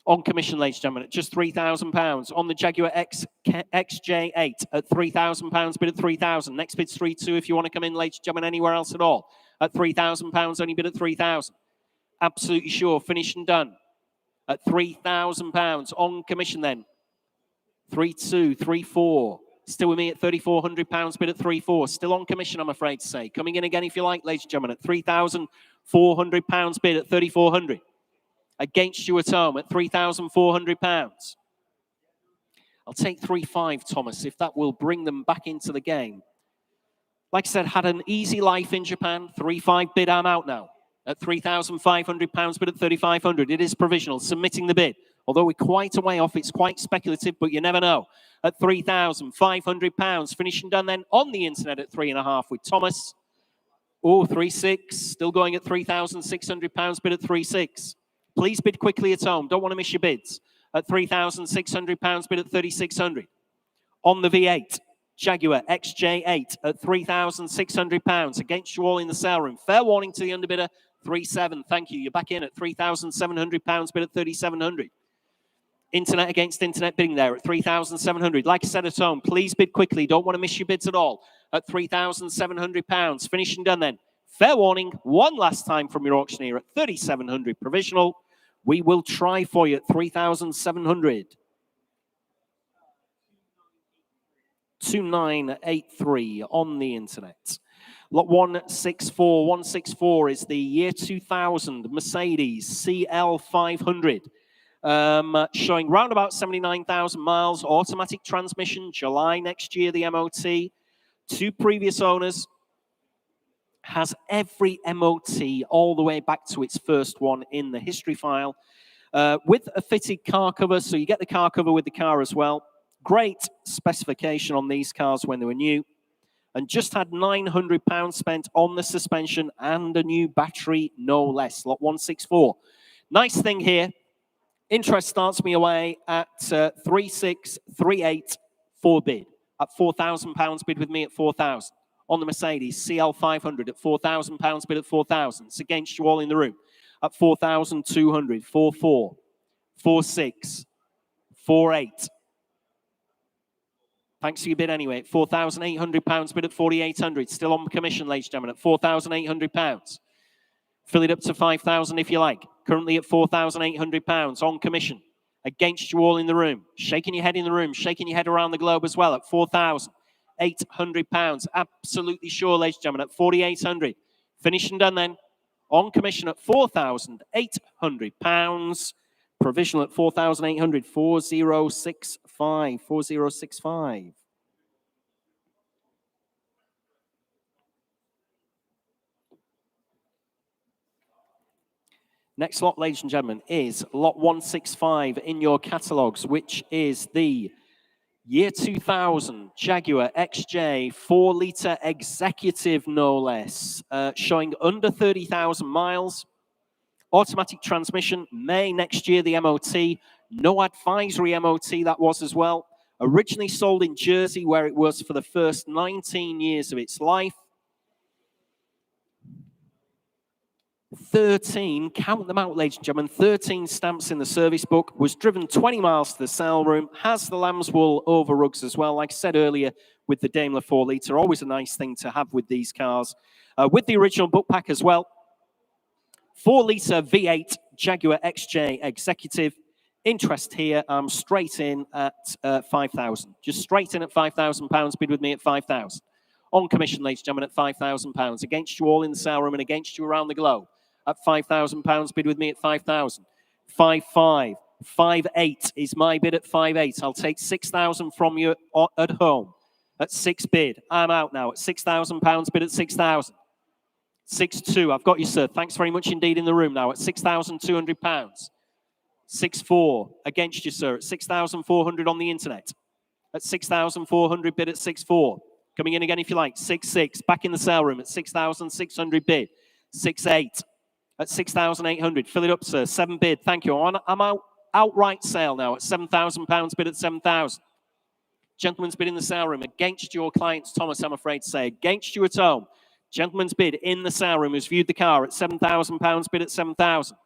On commission, ladies and gentlemen, at just £3,000. On the Jaguar XJ8 at £3,000, bid at 3,000. Next bid's 3,200 if you want to come in, ladies and gentlemen, anywhere else at all. At £3,000, only bid at 3,000. Absolutely sure, finished and done. At £3,000. On commission then. 3,200, 3,400. Still with me at £3,400, bid at 3,400. Still on commission, I'm afraid to say. Coming in again if you like, ladies and gentlemen, at £3,400, bid at 3,400. Against you at home at £3,400. I'll take 3,500, Thomas, if that will bring them back into the game. Like I said, had an easy life in Japan. 3,500 bid, I'm out now. At £3,500, bid at 3,500. It is provisional, submitting the bid. Although we're quite a way off, it's quite speculative, but you never know. At £3,500, finishing done then on the internet at 3,500 with Thomas. Oh, 3,600, still going at £3,600, bid at 3,600. Please bid quickly at home. Don't want to miss your bids. At £3,600, bid at 3,600. On the V8, Jaguar XJ8 at £3,600. Against you all in the sale room. Fair warning to the underbidder, 3,700. Thank you. You're back in at £3,700, bid at 3,700. Internet against internet bidding there at 3,700. Like I said at home, please bid quickly. Don't want to miss your bids at all. At £3,700. Finished and done then. Fair warning, one last time from your auctioneer at 3,700 provisional. We will try for you at 3,700. 2983 on the internet. Lot 164. 164 is the year 2000 Mercedes CL500. Showing round about 79,000 miles. Automatic transmission. July next year, the MOT. 2 previous owners. Has every MOT all the way back to its first one in the history file. With a fitted car cover, so you get the car cover with the car as well. Great specification on these cars when they were new. And just had £900 spent on the suspension and a new battery, no less. Lot 164. Nice thing here. Interest starts me away at 3,638 for bid. At £4,000, bid with me at 4,000. On the Mercedes CL500 at £4,000, bid at 4,000. It's against you all in the room. At 4,200, 4,400, 4,600, 4,800. Thanks for your bid anyway. £4,800, bid at 4,800. Still on commission, ladies and gentlemen, at £4,800. Fill it up to 5,000 if you like. Currently at £4,800 on commission. Against you all in the room. Shaking your head in the room, shaking your head around the globe as well at £4,800. Absolutely sure, ladies and gentlemen, at 4,800. Finished and done then. On commission at £4,800. Provisional at 4,800. 4,065. 4,065. Next lot, ladies and gentlemen, is lot 165 in your catalogues, which is the year 2000 Jaguar XJ 4-litre executive, no less, showing under 30,000 miles. Automatic transmission, May next year, the MOT. No advisory MOT, that was as well. Originally sold in Jersey, where it was for the first 19 years of its life. 13, count them out, ladies and gentlemen, 13 stamps in the service book, was driven 20 miles to the sale room, has the lamb's wool over rugs as well. Like I said earlier, with the Daimler 4-litre, always a nice thing to have with these cars. With the original book pack as well. 4-litre V8 Jaguar XJ Executive. Interest here, straight in at 5,000. Just straight in at £5,000, bid with me at 5,000. On commission, ladies and gentlemen, at £5,000. Against you all in the sale room and against you around the globe. At £5,000, bid with me at 5,000. 5,500. 5,800 is my bid at 5,800. I'll take 6,000 from you at home. At 6 bid. I'm out now at £6,000, bid at 6,000. 6.2. I've got you, sir. Thanks very much indeed in the room now at £6,200. 6.4 against you, sir, at 6,400 on the internet. At 6,400 bid at 6.4. Coming in again if you like. 6.6. Back in the sale room at 6,600 bid. 6.8 at 6,800. Fill it up, sir. 7 bid. Thank you. I'm out. Outright sale now at £7,000 bid at 7,000. Gentleman's bid in the sale room against your clients, Thomas, I'm afraid to say. Against you at home. Gentleman's bid in the sale room who's viewed the car at £7,000 bid at 7,000.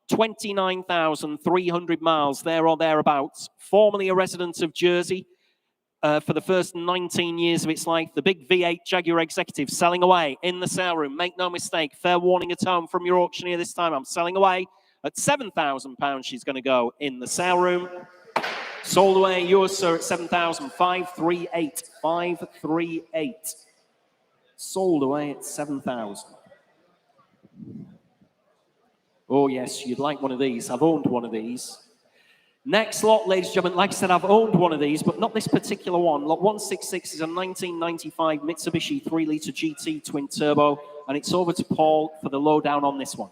29,300 miles there or thereabouts. Formerly a resident of Jersey for the first 19 years of its life. The big V8 Jaguar Executive selling away in the sale room. Make no mistake. Fair warning at home from your auctioneer this time. I'm selling away at £7,000. She's going to go in the sale room. Sold away, yours, sir, at 7,000. 538. 538. Sold away at 7,000. Oh, yes, you'd like one of these. I've owned one of these. Next lot, ladies and gentlemen, like I said, I've owned one of these, but not this particular one. Lot 166 is a 1995 Mitsubishi 3-litre GT twin turbo, and it's over to Paul for the lowdown on this one.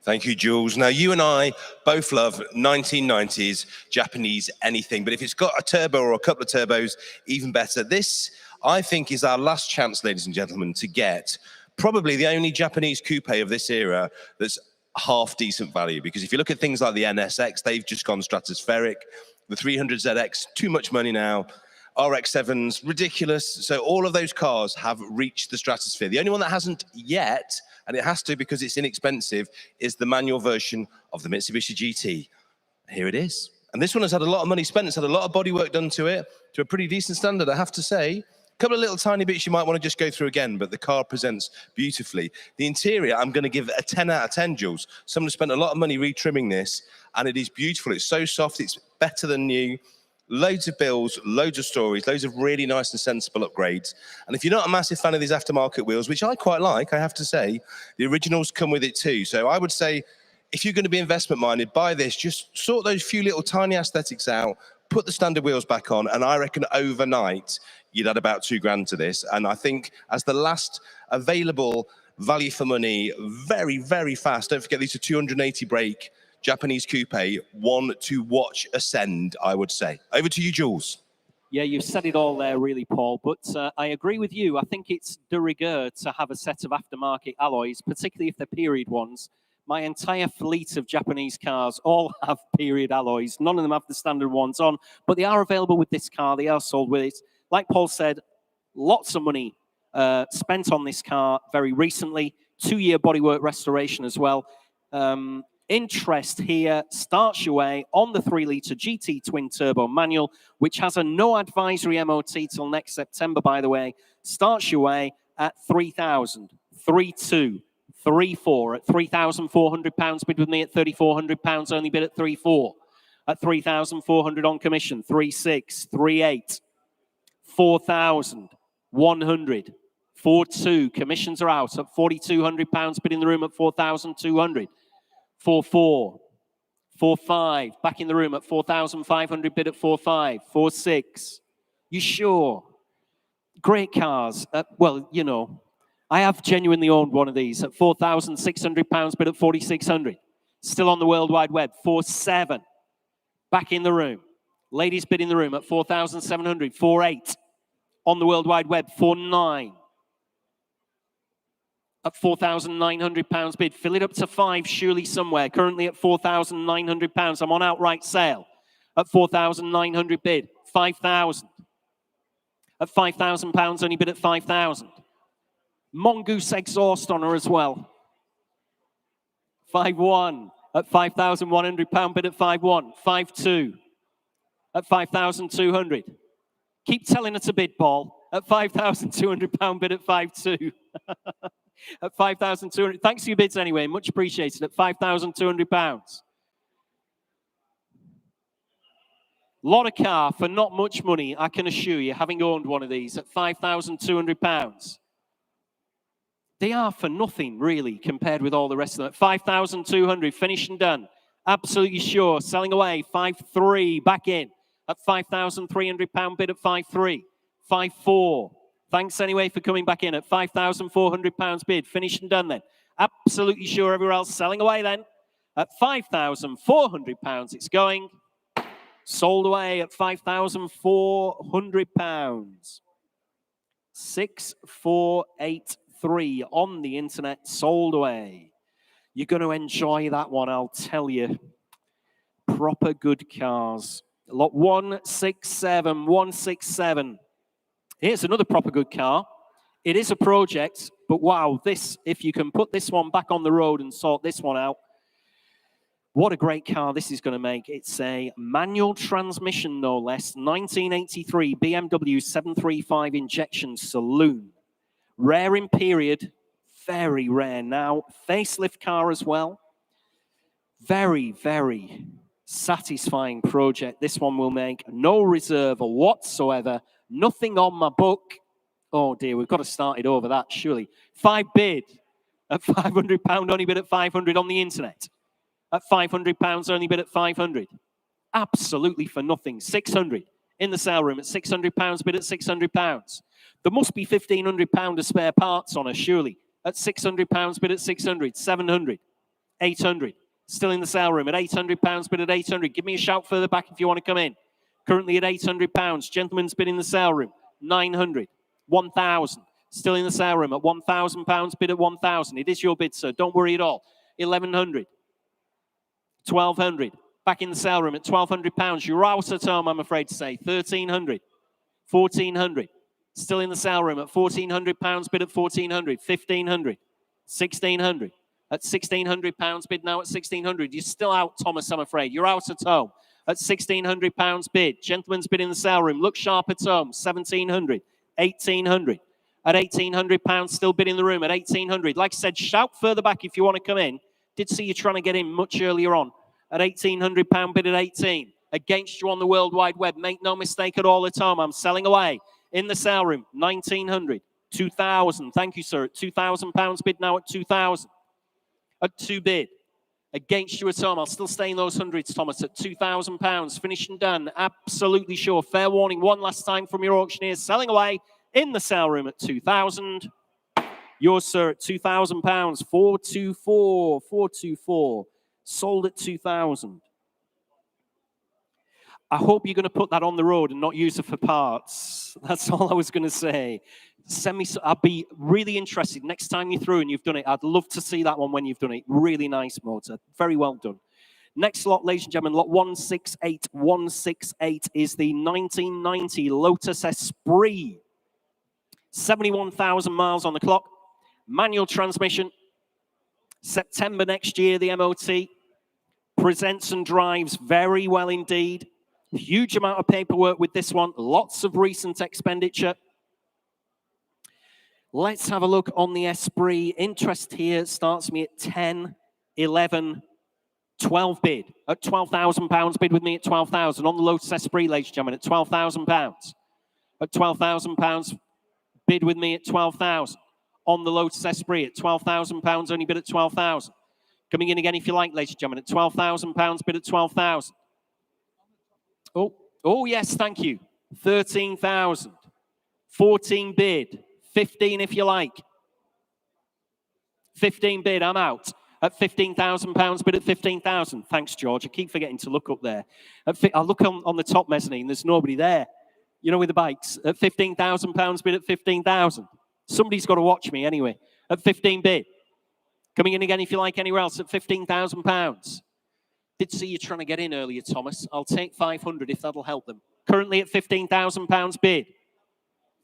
Thank you, Jules. Now, you and I both love 1990s Japanese anything, but if it's got a turbo or a couple of turbos, even better. This, I think, is our last chance, ladies and gentlemen, to get probably the only Japanese coupe of this era that's half decent value, because if you look at things like the NSX, they've just gone stratospheric. The 300ZX, too much money now. RX-7s, ridiculous. So all of those cars have reached the stratosphere. The only one that hasn't yet, and it has to because it's inexpensive, is the manual version of the Mitsubishi GT. Here it is. And this one has had a lot of money spent. It's had a lot of bodywork done to it, to a pretty decent standard, I have to say. A couple of little tiny bits you might want to just go through again, but the car presents beautifully. The interior, I'm going to give a 10 out of 10, Jules. Someone spent a lot of money retrimming this, and it is beautiful. It's so soft. It's better than new. Loads of bills, loads of stories, loads of really nice and sensible upgrades. And if you're not a massive fan of these aftermarket wheels, which I quite like, I have to say, the originals come with it too. So I would say, if you're going to be investment minded, buy this. Just sort those few little tiny aesthetics out, put the standard wheels back on, and I reckon overnight you'd add about £2,000 to this. And I think as the last available value for money, very, very fast. Don't forget these are 280 brake Japanese coupe, one to watch ascend, I would say. Over to you, Jules. Yeah, you've said it all there, really, Paul. But I agree with you. I think it's de rigueur to have a set of aftermarket alloys, particularly if they're period ones. My entire fleet of Japanese cars all have period alloys. None of them have the standard ones on, but they are available with this car. They are sold with it. Like Paul said, lots of money spent on this car very recently. 2-year bodywork restoration as well. Interest here starts your way on the 3-litre GT twin turbo manual, which has a no advisory MOT till next September, by the way. Starts your way at 3,000, 3,2, 3,4 at £3,400 bid with me at £3,400, only bid at 3,4 at 3,400 on commission, 3,6, 3,8, 4,100, 4,2. Commissions are out at £4,200 bid in the room at 4,200. 4.4, 4.5, back in the room at 4,500 bid at 4.5, 4.6. You sure? Great cars. Well, you know, I have genuinely owned one of these at £4,600 bid at 4,600. Still on the World Wide Web, 4.7. Back in the room. Ladies bid in the room at 4,700, 4.8. On the World Wide Web, 4.9. At £4,900 bid. Fill it up to 5, surely somewhere. Currently at £4,900. I'm on outright sale. At 4,900 bid. 5,000. At £5,000, only bid at 5,000. Mongoose exhaust on her as well. 5,1. At £5,100 bid at 5,1. 5,2. At 5,200. Keep telling her to bid, Paul. At £5,200 bid at 5,2. At 5,200. Thanks for your bids anyway. Much appreciated. At £5,200. Lot of car for not much money, I can assure you, having owned one of these at £5,200. They are for nothing, really, compared with all the rest of them. At 5,200, finished and done. Absolutely sure. Selling away. 5,3, back in. At £5,300 bid at 5,3. 5,4. Thanks anyway for coming back in at £5,400 bid. Finished and done then. Absolutely sure everywhere else selling away then. At £5,400 it's going. Sold away at £5,400. 6483 on the internet, sold away. You're going to enjoy that one, I'll tell you. Proper good cars. Lot 167, 167. Here's another proper good car. It is a project, but wow, this, if you can put this one back on the road and sort this one out, what a great car this is going to make. It's a manual transmission, no less. 1983 BMW 735 injection saloon. Rare in period, very rare now. Facelift car as well. Very, very satisfying project. This one will make. No reserve whatsoever. Nothing on my book. Oh dear, we've got to start it over that, surely. 5 bid at £500, only bid at 500 on the internet. At £500, only bid at 500. Absolutely for nothing. 600 in the sale room at £600, bid at £600. There must be £1,500 of spare parts on her, surely. At £600, bid at 600. 700, 800. Still in the sale room at £800, bid at 800. Give me a shout further back if you want to come in. Currently at £800. Gentleman's bid in the sale room. 900, 1,000. Still in the sale room at £1,000, bid at 1,000. It is your bid, sir. Don't worry at all. 1,100. 1,200. Back in the sale room at £1,200. You're out at home, I'm afraid to say. 1,300. 1,400. Still in the sale room at £1,400. Bid at 1,400. 1,500. 1,600. At £1,600 bid now at 1,600. You're still out, Thomas, I'm afraid. You're out at home. At £1,600 bid. Gentleman's bid in the sale room. Look sharp at home. 1,700. 1,800. At £1,800, still bid in the room at 1,800. Like I said, shout further back if you want to come in. Did see you trying to get in much earlier on. At £1,800 bid at 18. Against you on the World Wide Web. Make no mistake at all at home. I'm selling away. In the sale room, 1,900. 2,000. Thank you, sir. At £2,000 bid now at 2,000. At 2 bid. Against you at home. I'll still stay in those hundreds, Thomas. At £2,000. Finished and done. Absolutely sure. Fair warning. One last time from your auctioneer. Selling away in the sale room at 2,000. Yours, sir, at £2,000. 424. 424. Sold at 2,000. I hope you're going to put that on the road and not use it for parts. That's all I was going to say. Send me. I'd be really interested next time you're through and you've done it. I'd love to see that one when you've done it. Really nice motor. Very well done. Next lot, ladies and gentlemen, lot 168. 168 is the 1990 Lotus Esprit. 71,000 miles on the clock. Manual transmission. September next year, the MOT. Presents and drives very well indeed. Huge amount of paperwork with this one. Lots of recent expenditure. Let's have a look on the Esprit. Interest here starts me at 10, 11, 12 bid. At £12,000 bid with me at 12,000. On the Lotus Esprit, ladies and gentlemen, at £12,000. At £12,000 bid with me at 12,000. On the Lotus Esprit at £12,000, only bid at 12,000. Coming in again if you like, ladies and gentlemen, at £12,000, bid at 12,000. Oh yes, thank you. 13,000. 14 bid. 15 if you like. 15 bid, I'm out. At £15,000, bid at 15,000. Thanks, George. I keep forgetting to look up there. I look on the top mezzanine, there's nobody there. You know, with the bikes. At £15,000, bid at 15,000. Somebody's got to watch me anyway. At 15 bid. Coming in again if you like anywhere else at £15,000. Did see you trying to get in earlier, Thomas. I'll take 500 if that'll help them. Currently at £15,000 bid.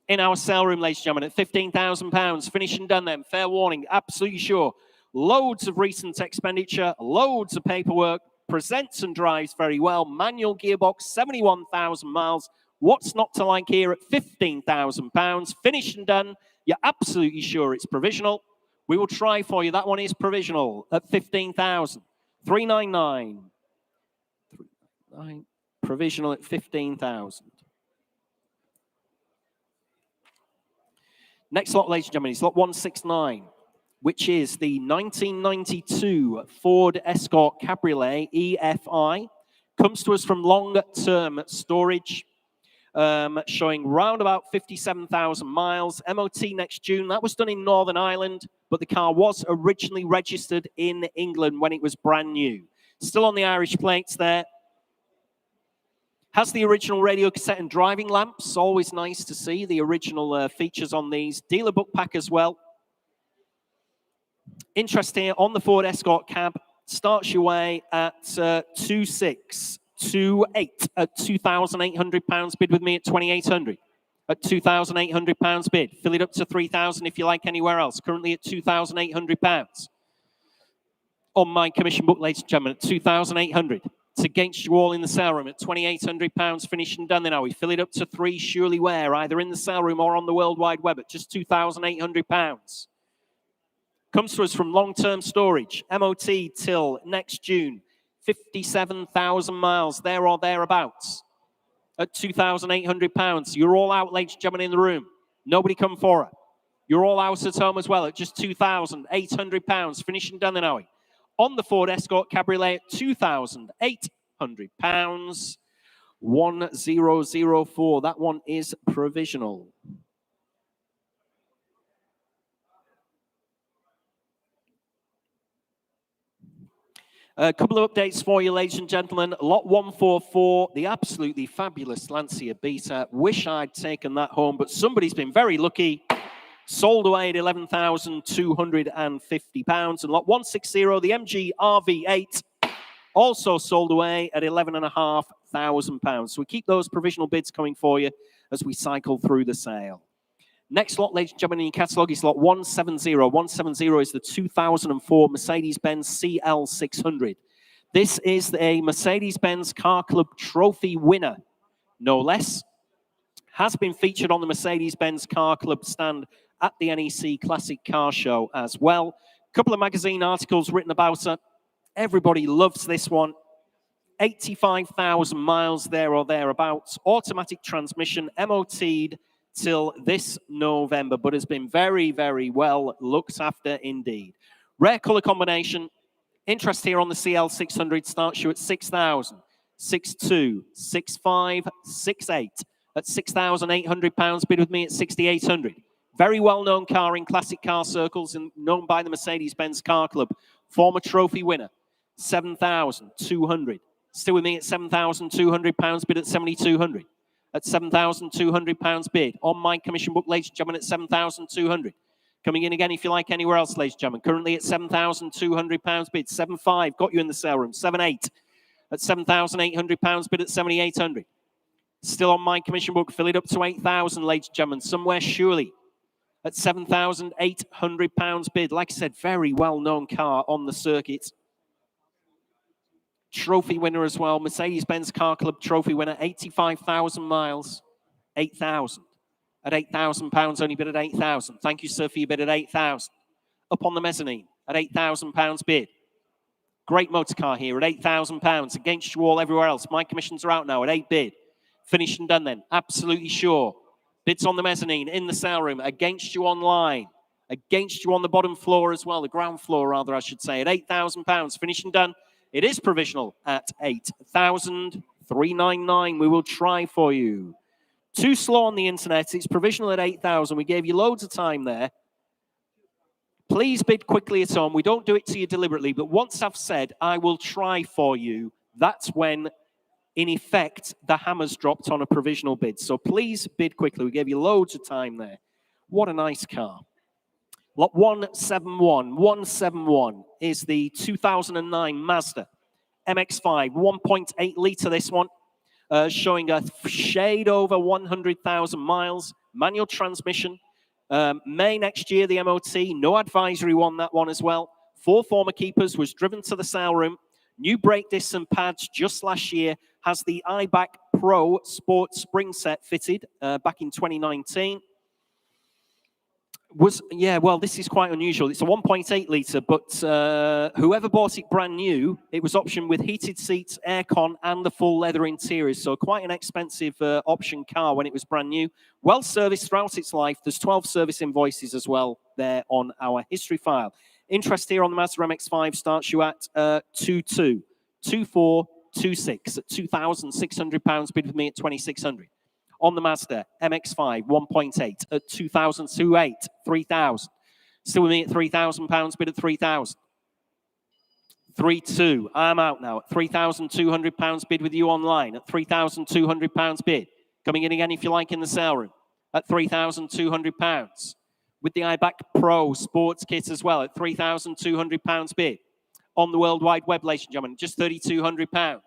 In our sale room, ladies and gentlemen, at £15,000. Finish and done then. Fair warning, absolutely sure. Loads of recent expenditure, loads of paperwork. Presents and drives very well. Manual gearbox, 71,000 miles. What's not to like here at £15,000? Finished and done. You're absolutely sure it's provisional. We will try for you. That one is provisional at 15,000. 399. 399. Provisional at 15,000. Next lot, ladies and gentlemen, is lot 169, which is the 1992 Ford Escort Cabriolet EFI. Comes to us from long-term storage. showing round about 57,000 miles. MOT next June. That was done in Northern Ireland, but the car was originally registered in England when it was brand new. Still on the Irish plates there. Has the original radio cassette and driving lamps. Always nice to see the original features on these. Dealer book pack as well. Interest here on the Ford Escort cab. Starts your way at 2628 at £2,800. Bid with me at 2,800. At £2,800 bid. Fill it up to 3,000 if you like anywhere else. Currently at £2,800. On my commission book, ladies and gentlemen, at 2,800. It's against you all in the sale room at £2,800. Finished and done then, are we? Fill it up to 3, surely where? Either in the sale room or on the World Wide Web at just £2,800. Comes to us from long-term storage. MOT till next June. 57,000 miles, there or thereabouts. At £2,800. You're all out, ladies and gentlemen, in the room. Nobody come for her. You're all out at home as well at just £2,800. Finished and done then, are we? On the Ford Escort Cabriolet at £2,800. 1004. That one is provisional. A couple of updates for you, ladies and gentlemen. Lot 144, the absolutely fabulous Lancia Beta. Wish I'd taken that home, but somebody's been very lucky. Sold away at £11,250. And lot 160, the MG RV8, also sold away at £11,500. So we keep those provisional bids coming for you as we cycle through the sale. Next lot, ladies and gentlemen, in your catalogue is lot 170. 170 is the 2004 Mercedes-Benz CL600. This is a Mercedes-Benz Car Club Trophy winner, no less. Has been featured on the Mercedes-Benz Car Club stand at the NEC Classic Car Show as well. A couple of magazine articles written about her. Everybody loves this one. 85,000 miles there or thereabouts. Automatic transmission, MOT'd till this November, but has been very, very well looked after indeed. Rare colour combination. Interest here on the CL600 starts you at 6,000, 6,200, 6,500, 6,800. At £6,800, bid with me at 6,800. Very well-known car in classic car circles and known by the Mercedes-Benz Car Club. Former trophy winner, 7,200. Still with me at £7,200, bid at 7,200. At £7,200 bid. On my commission book, ladies and gentlemen, at 7,200. Coming in again if you like anywhere else, ladies and gentlemen. Currently at £7,200 bid. 7,500 got you in the sale room. 7,800 at £7,800 bid at 7,800. Still on my commission book, fill it up to 8,000, ladies and gentlemen. Somewhere surely at £7,800 bid. Like I said, very well-known car on the circuit. Trophy winner as well. Mercedes-Benz Car Club trophy winner. 85,000 miles. 8,000. At £8,000, only bid at 8,000. Thank you, sir, for your bid at 8,000. Up on the mezzanine at £8,000 bid. Great motor car here at £8,000. Against you all everywhere else. My commissions are out now at 8 bid. Finished and done then. Absolutely sure. Bids on the mezzanine, in the sale room. Against you online. Against you on the bottom floor as well. The ground floor, rather, I should say. At £8,000. Finished and done. It is provisional at 8,399. We will try for you. Too slow on the internet. It's provisional at 8,000. We gave you loads of time there. Please bid quickly at home. We don't do it to you deliberately, but once I've said I will try for you, that's when, in effect, the hammer's dropped on a provisional bid. So please bid quickly. We gave you loads of time there. What a nice car. Lot 171. 171 is the 2009 Mazda MX-5. 1.8 litre this one. Showing a shade over 100,000 miles. Manual transmission. May next year, the MOT. No advisory on that one as well. 4 former keepers. Was driven to the sale room. New brake discs and pads just last year. Has the iBack Pro Sport spring set fitted back in 2019. This is quite unusual. It's a 1.8 litre, but whoever bought it brand new, it was optioned with heated seats, aircon, and the full leather interior. So quite an expensive option car when it was brand new. Well serviced throughout its life. There's 12 service invoices as well there on our history file. Interest here on the Mazda MX-5 starts you at 22, 24, 26 at £2,600. Bid with me at 2,600. On the Mazda MX-5 1.8 at 2,028, 3,000. Still with me at £3,000, bid at 3,000. 3-2. I'm out now at £3,200 bid with you online at £3,200 bid. Coming in again if you like in the sale room at £3,200. With the iBack Pro sports kit as well at £3,200 bid. On the World Wide Web, ladies and gentlemen, just £3,200.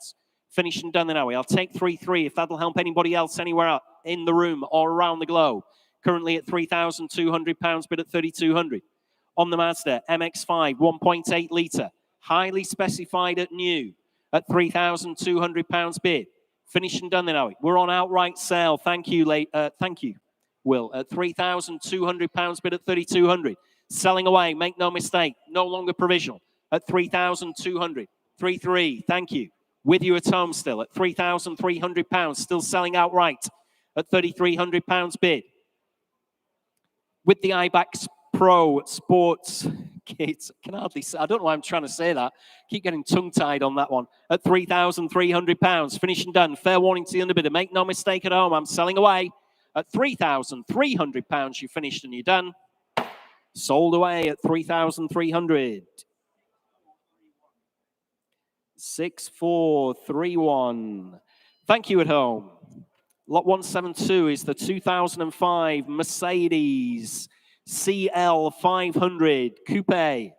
Finished and done then, are we? I'll take 3-3 if that'll help anybody else anywhere in the room or around the globe. Currently at £3,200 bid at 3,200. On the Mazda MX-5 1.8 litre, highly specified at new at £3,200 bid. Finished and done then, are we? We're on outright sale. Thank you, Will, at £3,200 bid at 3,200. Selling away, make no mistake, no longer provisional at 3,200. 3-3, thank you. With you at home still at £3,300, still selling outright at £3,300 bid. With the iBack Pro Sports Kit, can hardly say, I don't know why I'm trying to say that. Keep getting tongue-tied on that one. At £3,300, finished and done. Fair warning to the underbidder, make no mistake at home, I'm selling away at £3,300. You finished and you're done. Sold away at 3,300. 6-4-3-1. Thank you at home. Lot 172 is the 2005 Mercedes CL500 Coupe.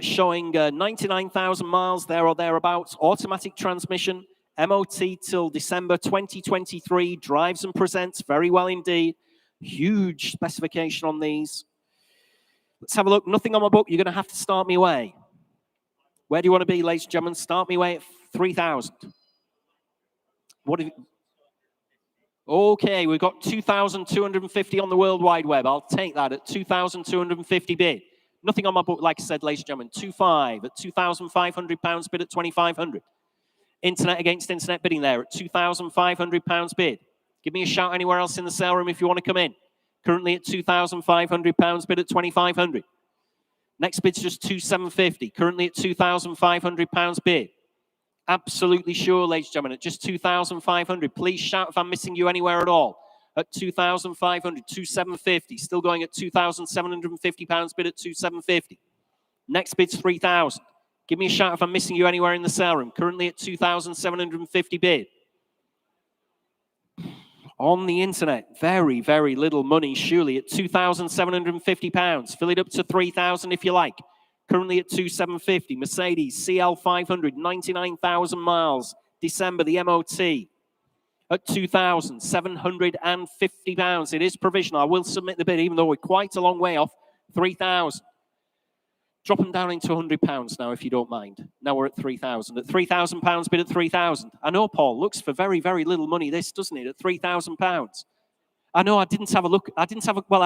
Showing 99,000 miles there or thereabouts. Automatic transmission. MOT till December 2023. Drives and presents very well indeed. Huge specification on these. Let's have a look. Nothing on my book. You're going to have to start me away. Where do you want to be, ladies and gentlemen? Start me away at 3,000. What have you? Okay, we've got 2,250 on the World Wide Web. I'll take that at 2,250 bid. Nothing on my book, like I said, ladies and gentlemen. 2.5 at £2,500 bid at 2,500. Internet against internet bidding there at £2,500 bid. Give me a shout anywhere else in the sale room if you want to come in. Currently at £2,500 bid at 2,500. Next bid's just 2,750. Currently at £2,500 bid. Absolutely sure, ladies and gentlemen, at just 2,500. Please shout if I'm missing you anywhere at all. At 2,500, 2,750. Still going at £2,750 bid at 2,750. Next bid's 3,000. Give me a shout if I'm missing you anywhere in the sale room. Currently at 2,750 bid. On the internet, very, very little money, surely, at £2,750. Fill it up to 3,000 if you like. Currently at 2,750. Mercedes CL500, 99,000 miles. December, the MOT. At £2,750. It is provisional. I will submit the bid, even though we're quite a long way off. 3,000. Drop them down into £100 now, if you don't mind. Now we're at 3,000. At £3,000 bid at 3,000. I know, Paul, looks for very, very little money, this, doesn't it, at £3,000? I know I didn't have a look. I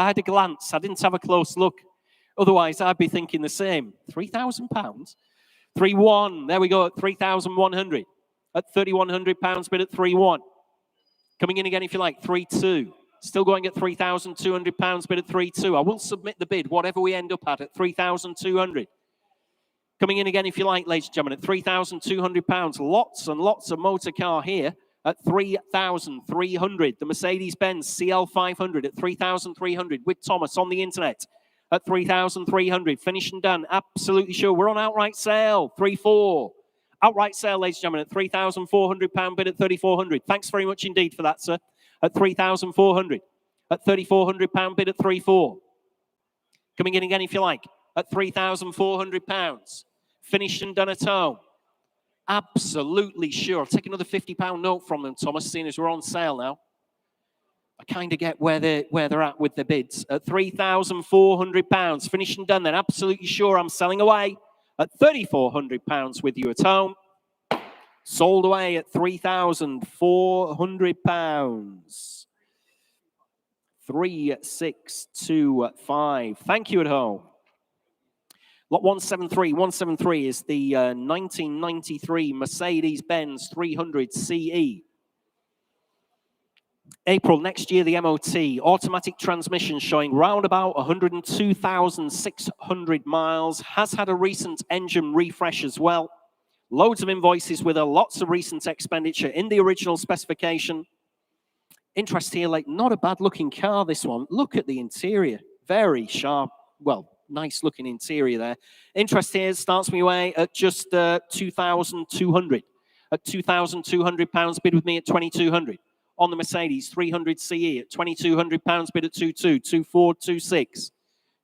had a glance. I didn't have a close look. Otherwise, I'd be thinking the same. £3,000? 3-1. There we go at 3,100. At £3,100 bid at 3-1. Coming in again if you like, 3-2. Still going at £3,200 bid at 3-2. I will submit the bid, whatever we end up at 3,200. Coming in again if you like, ladies and gentlemen, at £3,200. Lots and lots of motor car here at 3,300. The Mercedes-Benz CL500 at 3,300 with Thomas on the internet at 3,300. Finished and done. Absolutely sure. We're on outright sale. 3-4. Outright sale, ladies and gentlemen, at £3,400 bid at 3,400. Thanks very much indeed for that, sir. At 3,400. At £3,400 bid at 3-4. Coming in again if you like. At £3,400. Finished and done at home. Absolutely sure. I'll take another £50 note from them, Thomas, seeing as we're on sale now. I kind of get where they're at with the bids. At £3,400. Finished and done then. Absolutely sure I'm selling away at £3,400 with you at home. Sold away at £3,400. 3,625. Thank you at home. Lot 173. 173 is the 1993 Mercedes-Benz 300 CE. April next year, the MOT. Automatic transmission showing round about 102,600 miles. Has had a recent engine refresh as well. Loads of invoices with her, lots of recent expenditure in the original specification. Interest here, like not a bad looking car, this one. Look at the interior. Very sharp, well, nice looking interior there. Interest here starts me away at just 2,200. At £2,200, bid with me at 2,200. On the Mercedes 300 CE at £2,200, bid at 2.2, 2.4, 2.6.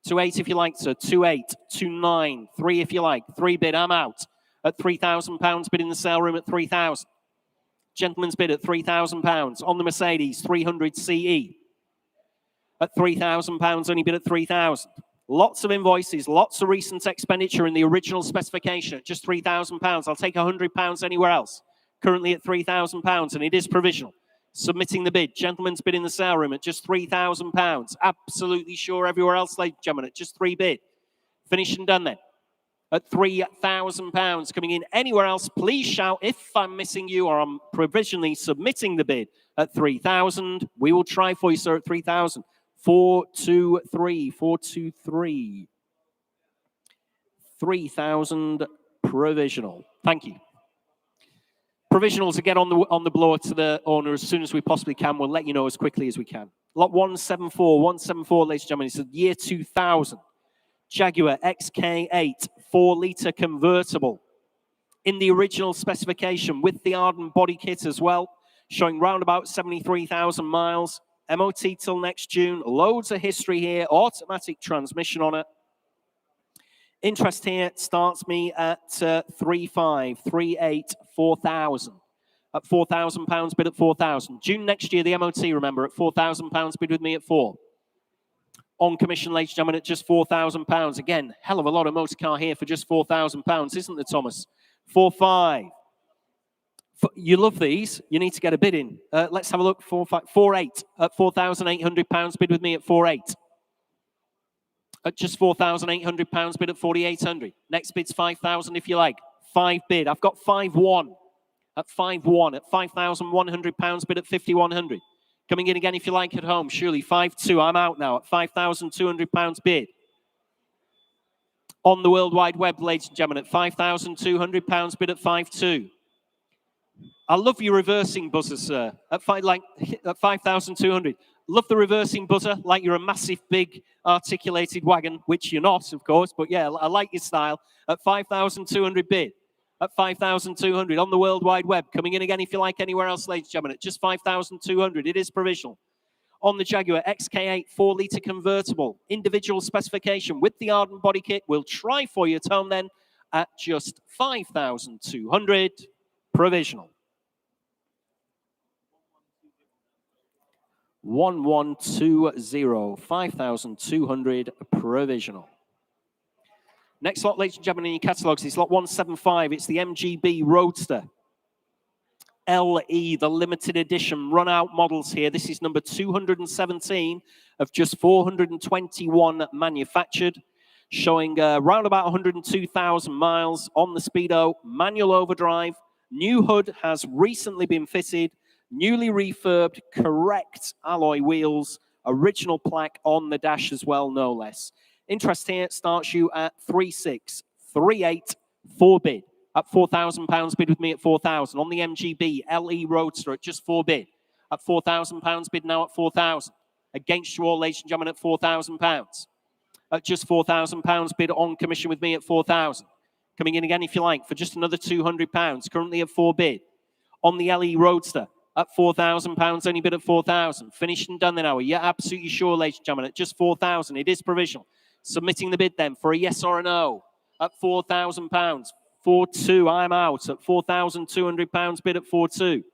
2.8 if you like, sir. 2.8, 2.9, 3 if you like. 3 bid, I'm out. At £3,000, bid in the sale room at 3,000. Gentleman's bid at £3,000. On the Mercedes 300 CE. At £3,000, only bid at 3,000. Lots of invoices, lots of recent expenditure in the original specification at just £3,000. I'll take £100 anywhere else. Currently at £3,000, and it is provisional. Submitting the bid. Gentleman's bid in the sale room at just £3,000. Absolutely sure everywhere else, ladies and gentlemen, at just 3 bid. Finished and done then. At £3,000. Coming in anywhere else, please shout if I'm missing you or I'm provisionally submitting the bid at 3,000. We will try for you, sir, at 3,000. 423, 423. 3,000 provisional. Thank you. Provisionals to get on the blower to the owner as soon as we possibly can. We'll let you know as quickly as we can. Lot 174, 174, ladies and gentlemen. It's the year 2000. Jaguar XK8 4-litre convertible in the original specification with the Arden body kit as well, showing round about 73,000 miles. MOT till next June. Loads of history here. Automatic transmission on it. Interest here starts me at 3.5, 3.8, 4,000. At £4,000, bid at 4,000. June next year, the MOT, remember, at £4,000, bid with me at 4. On commission, ladies and gentlemen, at just £4,000. Again, hell of a lot of motor car here for just £4,000, isn't there, Thomas? 4.5. You love these. You need to get a bid in. Let's have a look. 4.8 at £4,800. Bid with me at 4.8. At just £4,800. Bid at 4,800. Next bid's 5,000 if you like. 5 bid. I've got 5.1 at 5.1 at £5,100. Bid at 5,100. Coming in again if you like at home. Surely 5.2. I'm out now at £5,200 bid. On the World Wide Web, ladies and gentlemen, at £5,200. Bid at 5.2. I love your reversing buzzer, sir. At 5,200. Love the reversing buzzer, like you're a massive, big, articulated wagon, which you're not, of course. But yeah, I like your style. At 5,200 bid. At 5,200 on the World Wide Web. Coming in again if you like anywhere else, ladies and gentlemen. At just 5,200. It is provisional. On the Jaguar XK8 4-litre convertible. Individual specification with the Arden body kit. We'll try for you at home then at just 5,200. Provisional. 1120, 5,200 provisional. Next lot, ladies and gentlemen, in your catalogues is lot 175. It's the MGB Roadster LE, the limited edition run-out models here. This is number 217 of just 421 manufactured, showing round about 102,000 miles on the speedo, manual overdrive. New hood has recently been fitted. Newly refurbed, correct alloy wheels, original plaque on the dash as well, no less. Interest here starts you at 3.6, 3.8, 4 bid. At £4,000, bid with me at 4,000. On the MGB LE Roadster at just 4 bid. At £4,000, bid now at 4,000. Against you all, ladies and gentlemen, at £4,000. At just £4,000, bid on commission with me at 4,000. Coming in again if you like for just another £200. Currently at 4 bid. On the LE Roadster. At £4,000, only bid at 4,000. Finished and done then, are we? Yeah, absolutely sure, ladies and gentlemen, at just 4,000. It is provisional. Submitting the bid then for a yes or a no at £4,000. 4.2, I'm out at £4,200. Bid at 4.2.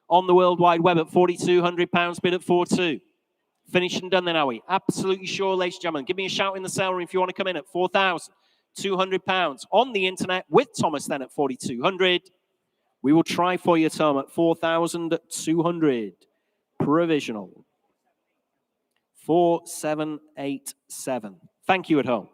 On the World Wide Web at £4,200. Bid at 4.2. Finished and done then, are we? Absolutely sure, ladies and gentlemen. Give me a shout in the sale room if you want to come in at £4,200. On the internet with Thomas then at 4,200. We will try for you, Tom, at 4,200. Provisional. 4787. Thank you at home.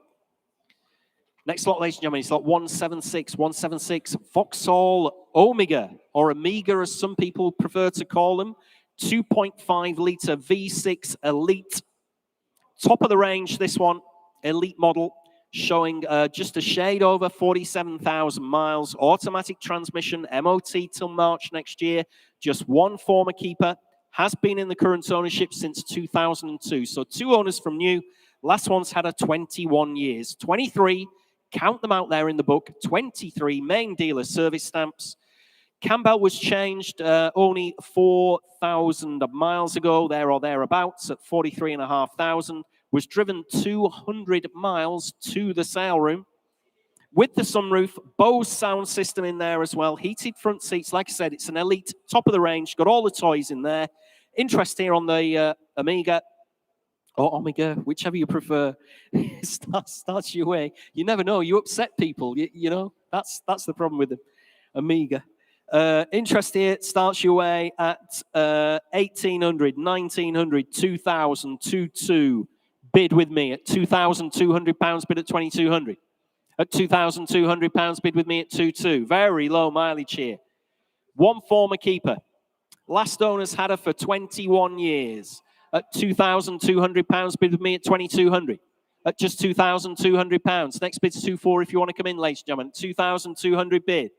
Next lot, ladies and gentlemen, is lot 176. 176 Vauxhall Omega, or Amiga as some people prefer to call them. 2.5 litre V6 Elite. Top of the range, this one. Elite model. Showing just a shade over 47,000 miles. Automatic transmission, MOT till March next year. Just one former keeper. has been in the current ownership since 2002. So 2 owners from new. Last one's had a 21 years. 23, count them out there in the book, 23 main dealer service stamps. Campbell was changed only 4,000 miles ago, there or thereabouts, at 43,500. Was driven 200 miles to the sale room. With the sunroof, Bose sound system in there as well. Heated front seats. Like I said, it's an elite, top of the range. Got all the toys in there. Interest here on the Amiga. Or Omega, whichever you prefer. starts your way. You never know. You upset people. You know, that's the problem with the Amiga. Interest here starts your way at 1,800, 1,900, 2,000, 2,200. Bid with me at £2,200. Bid at 2,200. At £2,200, bid with me at 2,200. Very low mileage here. One former keeper. Last owners had her for 21 years. At £2,200, bid with me at 2,200. At just £2,200. Next bid's 2,400 if you want to come in, ladies and gentlemen. 2,200 bid.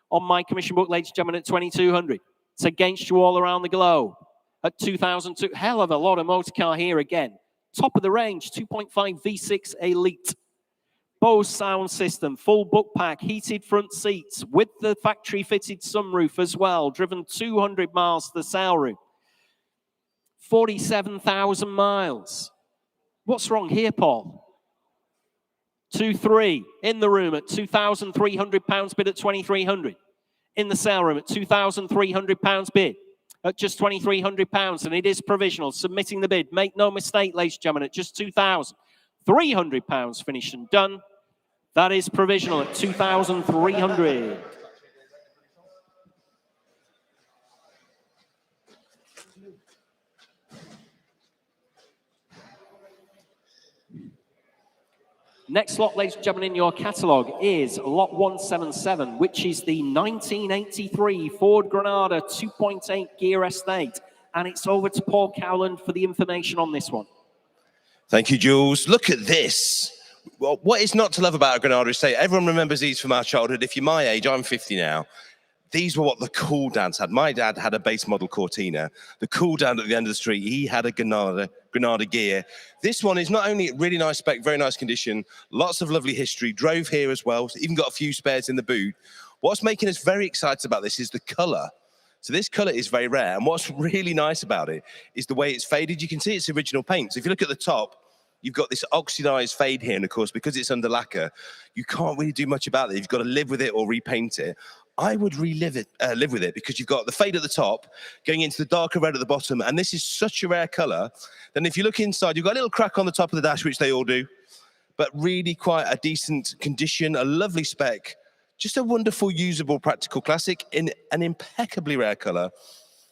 On my commission book, ladies and gentlemen, at 2,200. It's against you all around the globe. At 2,200. Hell of a lot of motor car here again. Top of the range, 2.5 V6 Elite. Bose sound system, full book pack, heated front seats with the factory fitted sunroof as well. Driven 200 miles to the sale room. 47,000 miles. What's wrong here, Paul? 2,300 in the room at £2,300, bid at 2,300. In the sale room at £2,300 bid at just £2,300, and it is provisional. Submitting the bid. Make no mistake, ladies and gentlemen, at just £2,300 finished and done. That is provisional at 2,300. Next lot, ladies and gentlemen, in your catalogue is lot 177, which is the 1983 Ford Granada 2.8 gear estate. And it's over to Paul Cowland for the information on this one. Thank you, Jules. Look at this. Well, what is not to love about a Granada estate? Everyone remembers these from our childhood. If you're my age, I'm 50 now. These were what the cool dads had. My dad had a base model Cortina. The cool dad at the end of the street, he had a Granada gear. This one is not only really nice spec, very nice condition, lots of lovely history, drove here as well, even got a few spares in the boot. What's making us very excited about this is the colour. So this colour is very rare, and what's really nice about it is the way it's faded. You can see it's original paint. So if you look at the top, you've got this oxidized fade here, and of course, because it's under lacquer, you can't really do much about it. You've got to live with it or repaint it. I would live with it because you've got the fade at the top, going into the darker red at the bottom, and this is such a rare color. Then if you look inside, you've got a little crack on the top of the dash, which they all do, but really quite a decent condition, a lovely spec, just a wonderful, usable, practical classic in an impeccably rare color.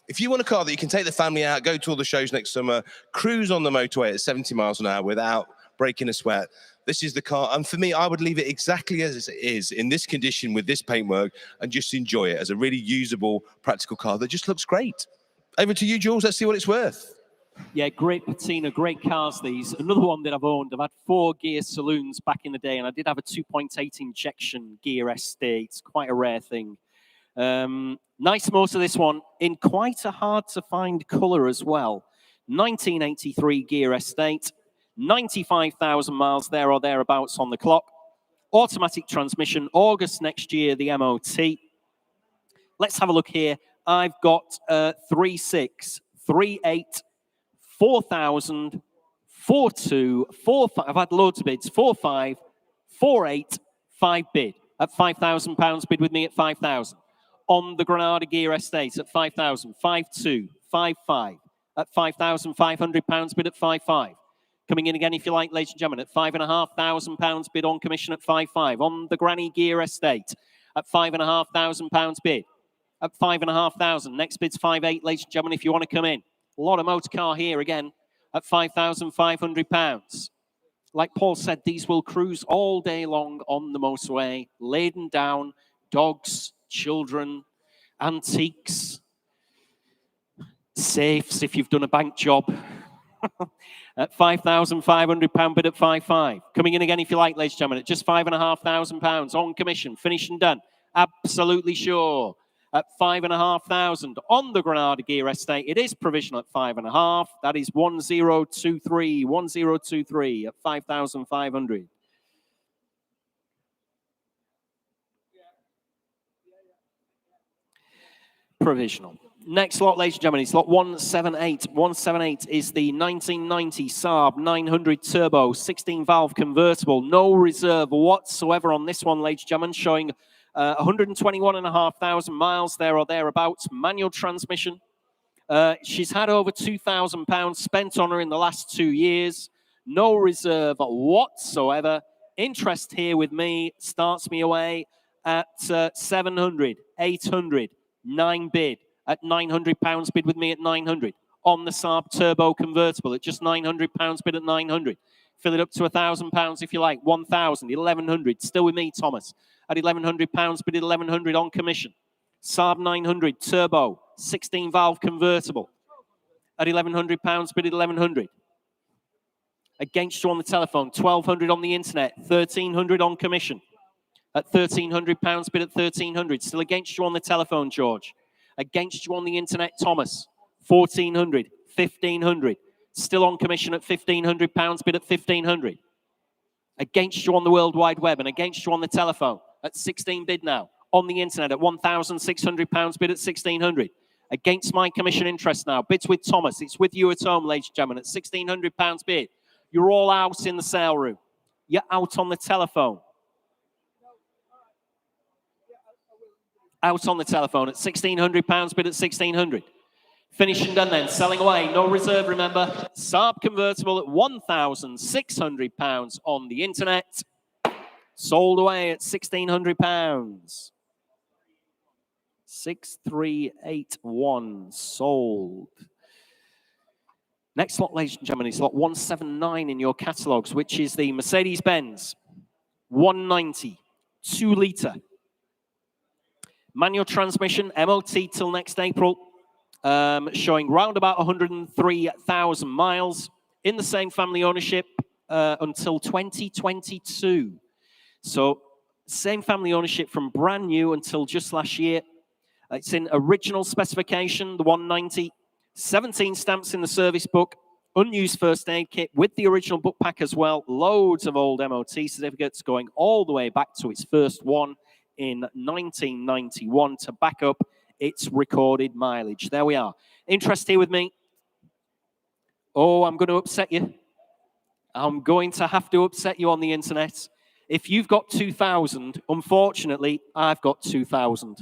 If you want a car that you can take the family out, go to all the shows next summer, cruise on the motorway at 70 miles an hour without breaking a sweat, this is the car. And for me, I would leave it exactly as it is, in this condition, with this paintwork, and just enjoy it as a really usable, practical car that just looks great. Over to you, Jules. Let's see what it's worth. Yeah, great patina, great cars, these. Another one that I've owned. I've had 4-gear saloons back in the day, and I did have a 2.8 injection gear estate. It's quite a rare thing. Nice motor, this one, in quite a hard-to-find colour as well. 1983 gear estate, 95,000 miles there or thereabouts on the clock. Automatic transmission, August next year, the MOT. Let's have a look here. I've got 3.6, 3.8, 4,000, 4.2, 4.5. I've had loads of bids. 4.5, 4.8, 5 bid at £5,000. Bid with me at 5,000. On the Granada gear estate at 5,000, 5.2, 5.5 at £5,500. Bid at 5.5. Coming in again, if you like, ladies and gentlemen, at £5,500 bid on commission at 5.5. On the Granny gear estate at £5,500 bid at 5,500. Next bid's 5.8, ladies and gentlemen, if you want to come in. A lot of motor car here again at £5,500. Like Paul said, these will cruise all day long on the motorway, laden down, dogs, children, antiques, safes if you've done a bank job. At £5,500 bid at 5.5. Coming in again, if you like, ladies and gentlemen, at just £5,500 on commission, finished and done. Absolutely sure. at 5,500. On the Granada Gear Estate, it is provisional at 5,500. That is 1023, 1023 at 5,500. Provisional. Next lot, ladies and gentlemen, is lot 178. 178 is the 1990 Saab 900 Turbo 16-valve convertible. No reserve whatsoever on this one, ladies and gentlemen, showing 121,500 miles there or thereabouts. Manual transmission. She's had over £2,000 spent on her in the last 2 years. No reserve whatsoever. Interest here with me starts me away at 700, 800, 9 bid. At £900 bid with me at 900. On the Saab Turbo convertible at just £900 bid at 900. Fill it up to £1,000 if you like. 1,000, 1,100. Still with me, Thomas. At £1,100 bid at 1,100 on commission. Saab 900 Turbo 16-valve convertible at £1,100 bid at 1,100. Against you on the telephone, 1,200 on the internet, 1,300 on commission. At £1,300 bid at 1,300. Still against you on the telephone, George. Against you on the internet, Thomas. 1,400, 1,500. Still on commission at £1,500 bid at 1,500. Against you on the World Wide Web and against you on the telephone at 16 bid now. On the internet at £1,600 bid at 1,600. Against my commission interest now. Bids with Thomas. It's with you at home, ladies and gentlemen, at £1,600 bid. You're all out in the sale room. You're out on the telephone. Out on the telephone at £1,600 bid at 1,600. Finished and done then. Selling away. No reserve, remember. Saab convertible at £1,600 on the internet. Sold away at £1,600. 6381 sold. Next lot, ladies and gentlemen, is lot 179 in your catalogues, which is the Mercedes-Benz 190 2-litre. Manual transmission, MOT till next April, showing round about 103,000 miles in the same family ownership until 2022. So same family ownership from brand new until just last year. It's in original specification, the 190, 17 stamps in the service book, unused first aid kit with the original book pack as well, loads of old MOT certificates going all the way back to its first one in 1991 to back up its recorded mileage. There we are. Interest here with me? Oh, I'm going to upset you. I'm going to have to upset you on the internet. If you've got 2,000, unfortunately, I've got 2,000.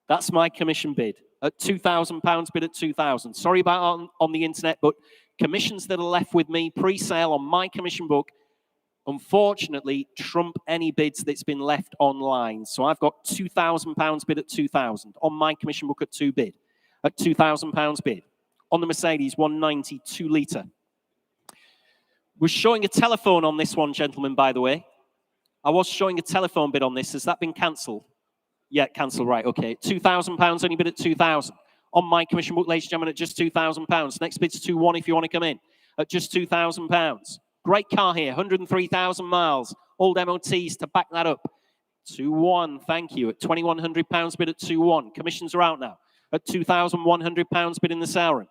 That's my commission bid. At £2,000 bid at 2,000. Sorry about on the internet, but commissions that are left with me pre-sale on my commission book unfortunately trump any bids that's been left online. So I've got £2,000 bid at 2,000 on my commission book at 2 bid. At £2,000 bid. On the Mercedes 190 2-litre. We're showing a telephone on this one, gentlemen, by the way. I was showing a telephone bid on this. Has that been cancelled? Yeah, cancelled, right, okay. £2,000, only bid at 2,000. On my commission book, ladies and gentlemen, at just £2,000. Next bid's 2-1 if you want to come in. At just £2,000. Great car here, 103,000 miles. Old MOTs to back that up. 2-1, thank you. At £2,100 bid at 2-1. Commissions are out now. At £2,100 bid in the sale room.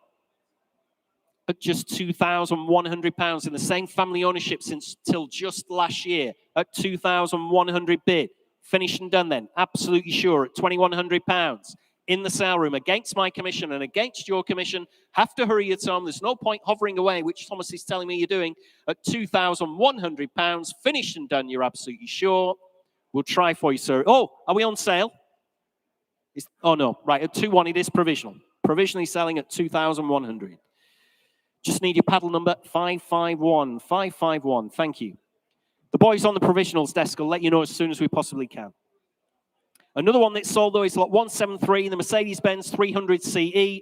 At just £2,100 in the same family ownership since till just last year. At £2,100 bid. Finished and done then. Absolutely sure. At £2,100 in the sale room against my commission and against your commission. Have to hurry at home. There's no point hovering away, which Thomas is telling me you're doing. At £2,100, finished and done, you're absolutely sure. We'll try for you, sir. Oh, are we on sale? Oh, no. Right, at 2-1, it is provisional. Provisionally selling at 2,100. Just need your paddle number, 551. 551, thank you. The boys on the provisionals desk will let you know as soon as we possibly can. Another one that's sold, though, is lot 173, the Mercedes-Benz 300 CE.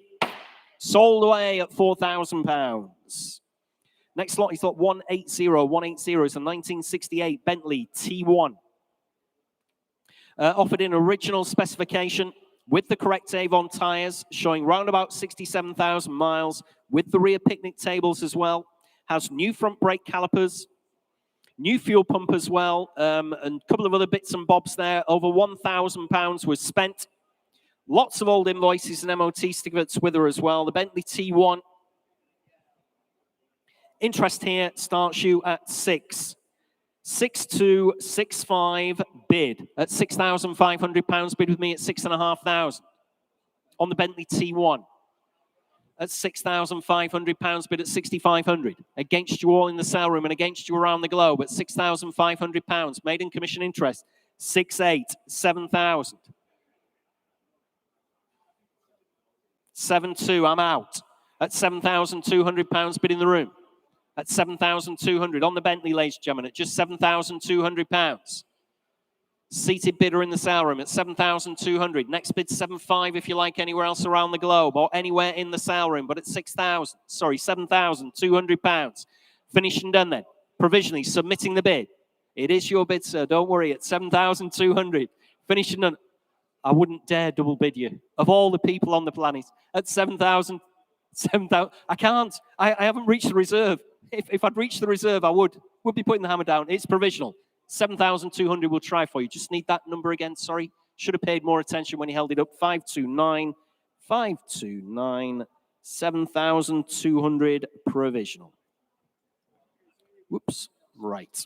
Sold away at £4,000. Next lot is lot 180. 180 is a 1968 Bentley T1. Offered in original specification with the correct Avon tyres, showing round about 67,000 miles, with the rear picnic tables as well. Has new front brake calipers. New fuel pump as well, and a couple of other bits and bobs there. Over £1,000 was spent. Lots of old invoices and MOT certificates with her as well. The Bentley T1. Interest here starts you at 6,265 bid at £6,500. Bid with me at 6,500 on the Bentley T1. At £6,500, bid at 6,500. Against you all in the sale room and against you around the globe at £6,500. Maiden commission interest 7,000. 7,200. I'm out at £7,200. Bid in the room at 7,200 on the Bentley, ladies and gentlemen, at just £7,200. Seated bidder in the sale room at 7,200. Next bid 7,500 if you like anywhere else around the globe or anywhere in the sale room, but at £7,200. Finished and done then. Provisionally submitting the bid. It is your bid, sir. Don't worry. At 7,200. Finished and done. I wouldn't dare double bid you. Of all the people on the planet, at 7,000. I can't. I haven't reached the reserve. If I'd reached the reserve, I would be putting the hammer down. It's provisional. 7,200 we'll try for you. Just need that number again. Sorry. Should have paid more attention when you held it up. 529. 7,200 provisional. Whoops. Right.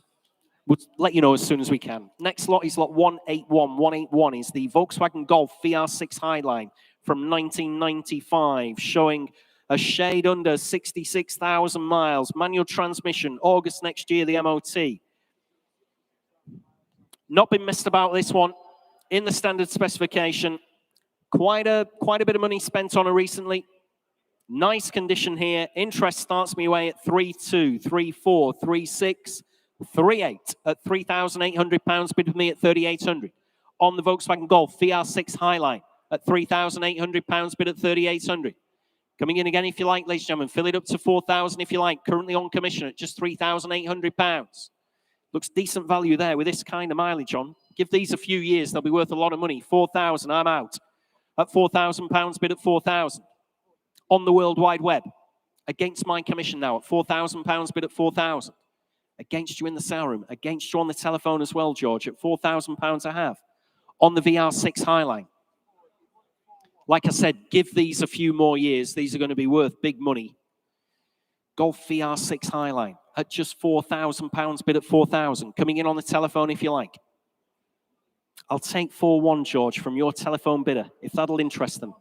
We'll let you know as soon as we can. Next lot is lot 181. 181 is the Volkswagen Golf VR6 Highline from 1995, showing a shade under 66,000 miles. Manual transmission. August next year, the MOT. Not been messed about this one. In the standard specification. Quite a bit of money spent on her recently. Nice condition here. Interest starts me away at 3,200, 3,400, 3,600, 3,800 at £3,800. Bid with me at 3,800. On the Volkswagen Golf VR6 Highline at £3,800. Bid at 3,800. Coming in again if you like, ladies and gentlemen. Fill it up to 4,000 if you like. Currently on commission at just £3,800. Looks decent value there with this kind of mileage on. Give these a few years, they'll be worth a lot of money. 4,000, I'm out. At £4,000, bid at 4,000. On the World Wide Web. Against my commission now at £4,000, bid at 4,000. Against you in the sale room. Against you on the telephone as well, George, at £4,000 I have. On the VR6 Highline. Like I said, give these a few more years. These are going to be worth big money. Golf VR6 Highline at just £4,000, bid at 4,000. Coming in on the telephone if you like. I'll take 4,1, George, from your telephone bidder, if that'll interest them.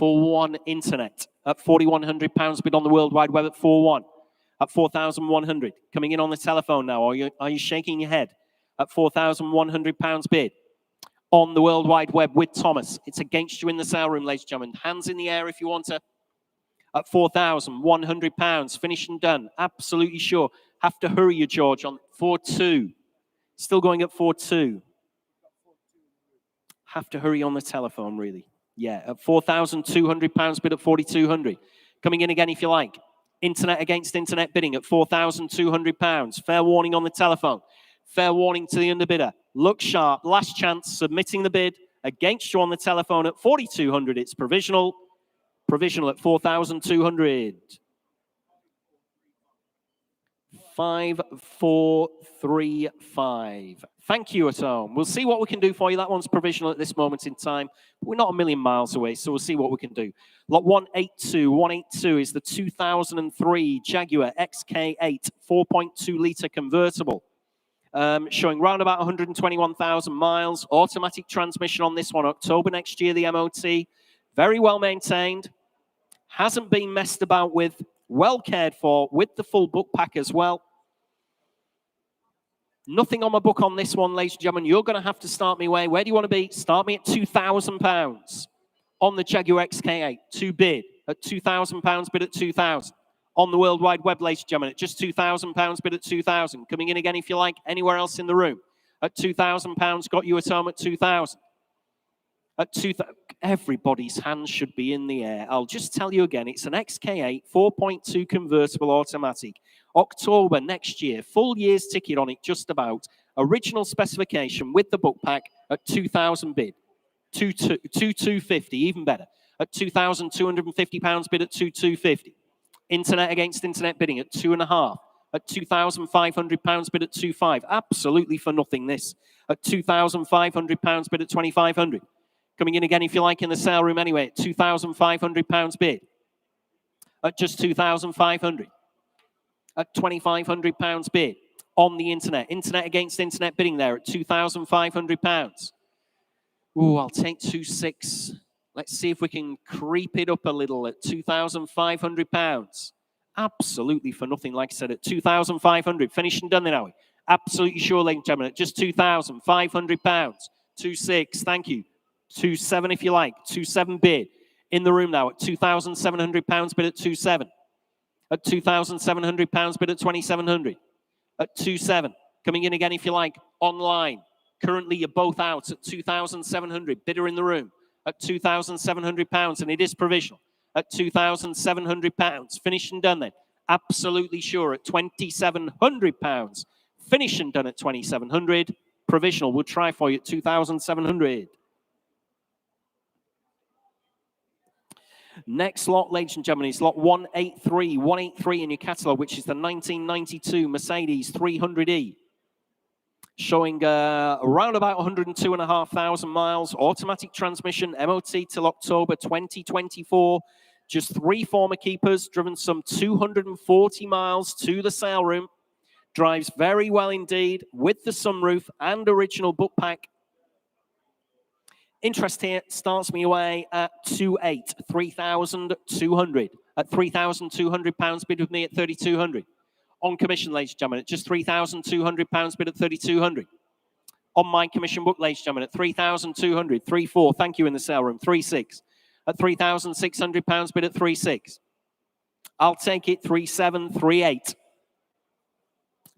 4,1 internet at £4,100, bid on the World Wide Web at 4,1. At 4,100. Coming in on the telephone now. Are you shaking your head? At £4,100 bid. On the World Wide Web with Thomas. It's against you in the sale room, ladies and gentlemen. Hands in the air if you want to. At £4,100. Finished and done. Absolutely sure. Have to hurry you, George, on 4,2. Still going at 4,2. Have to hurry on the telephone, really. Yeah, at £4,200, bid at 4,200. Coming in again if you like. Internet against internet bidding at £4,200. Fair warning on the telephone. Fair warning to the underbidder. Look sharp. Last chance. Submitting the bid. Against you on the telephone at 4,200. It's provisional. Provisional at 4,200. 5,435. Thank you at home. We'll see what we can do for you. That one's provisional at this moment in time. We're not a million miles away, so we'll see what we can do. Lot 182. 182 is the 2003 Jaguar XK8 4.2 litre convertible. Showing round about 121,000 miles. Automatic transmission on this one. October next year, the MOT. Very well maintained. Hasn't been messed about with. Well cared for with the full book pack as well. Nothing on my book on this one, ladies and gentlemen. You're going to have to start me away. Where do you want to be? Start me at £2,000 on the Jaguar XK8 to bid at £2,000, bid at 2,000. On the World Wide Web, ladies and gentlemen, at just £2,000, bid at 2,000. Coming in again, if you like, anywhere else in the room. At £2,000, got you at home at 2,000. At 2,000, everybody's hands should be in the air. I'll just tell you again, it's an XK8 4.2 convertible automatic. October next year, full year's ticket on it just about. Original specification with the book pack at 2,000 bid. 2,250, even better. At £2,250 bid at 2,250. Internet against internet bidding at 2.5. At £2,500 bid at 2,500. Absolutely for nothing this. At £2,500 bid at 2,500. Coming in again, if you like, in the sale room anyway, at £2,500 bid. At just £2,500. At £2,500 bid. On the internet. Internet against internet bidding there at £2,500. Ooh, I'll take 2.6. Let's see if we can creep it up a little at £2,500. Absolutely for nothing, like I said, at £2,500. Finished and done then, are we? Absolutely sure, ladies and gentlemen, at just £2,500. 2.6, thank you. 2.7 if you like. 2.7 bid. In the room now at £2,700 bid at 2.7. At £2,700 bid at 2,700. At 2.7. Coming in again if you like. Online. Currently you're both out at 2,700. Bidder in the room at £2,700, and it is provisional at £2,700. Finished and done then. Absolutely sure at £2,700. Finished and done at 2,700. Provisional. We'll try for you at 2,700. Next lot, ladies and gentlemen, is lot 183. 183 in your catalogue, which is the 1992 Mercedes 300E. Showing around about 102,500 miles, automatic transmission, MOT till October 2024. Just 3 former keepers, driven some 240 miles to the sale room. Drives very well indeed, with the sunroof and original book pack. Interest here starts me away at 2.8, 3,200. At £3,200 bid with me at 3,200. On commission, ladies and gentlemen, at just £3,200 bid at 3,200. On my commission book, ladies and gentlemen, at 3,200. 3.4, thank you in the sale room. 3.6. At £3,600 bid at 3.6. I'll take it 3.7, 3.8.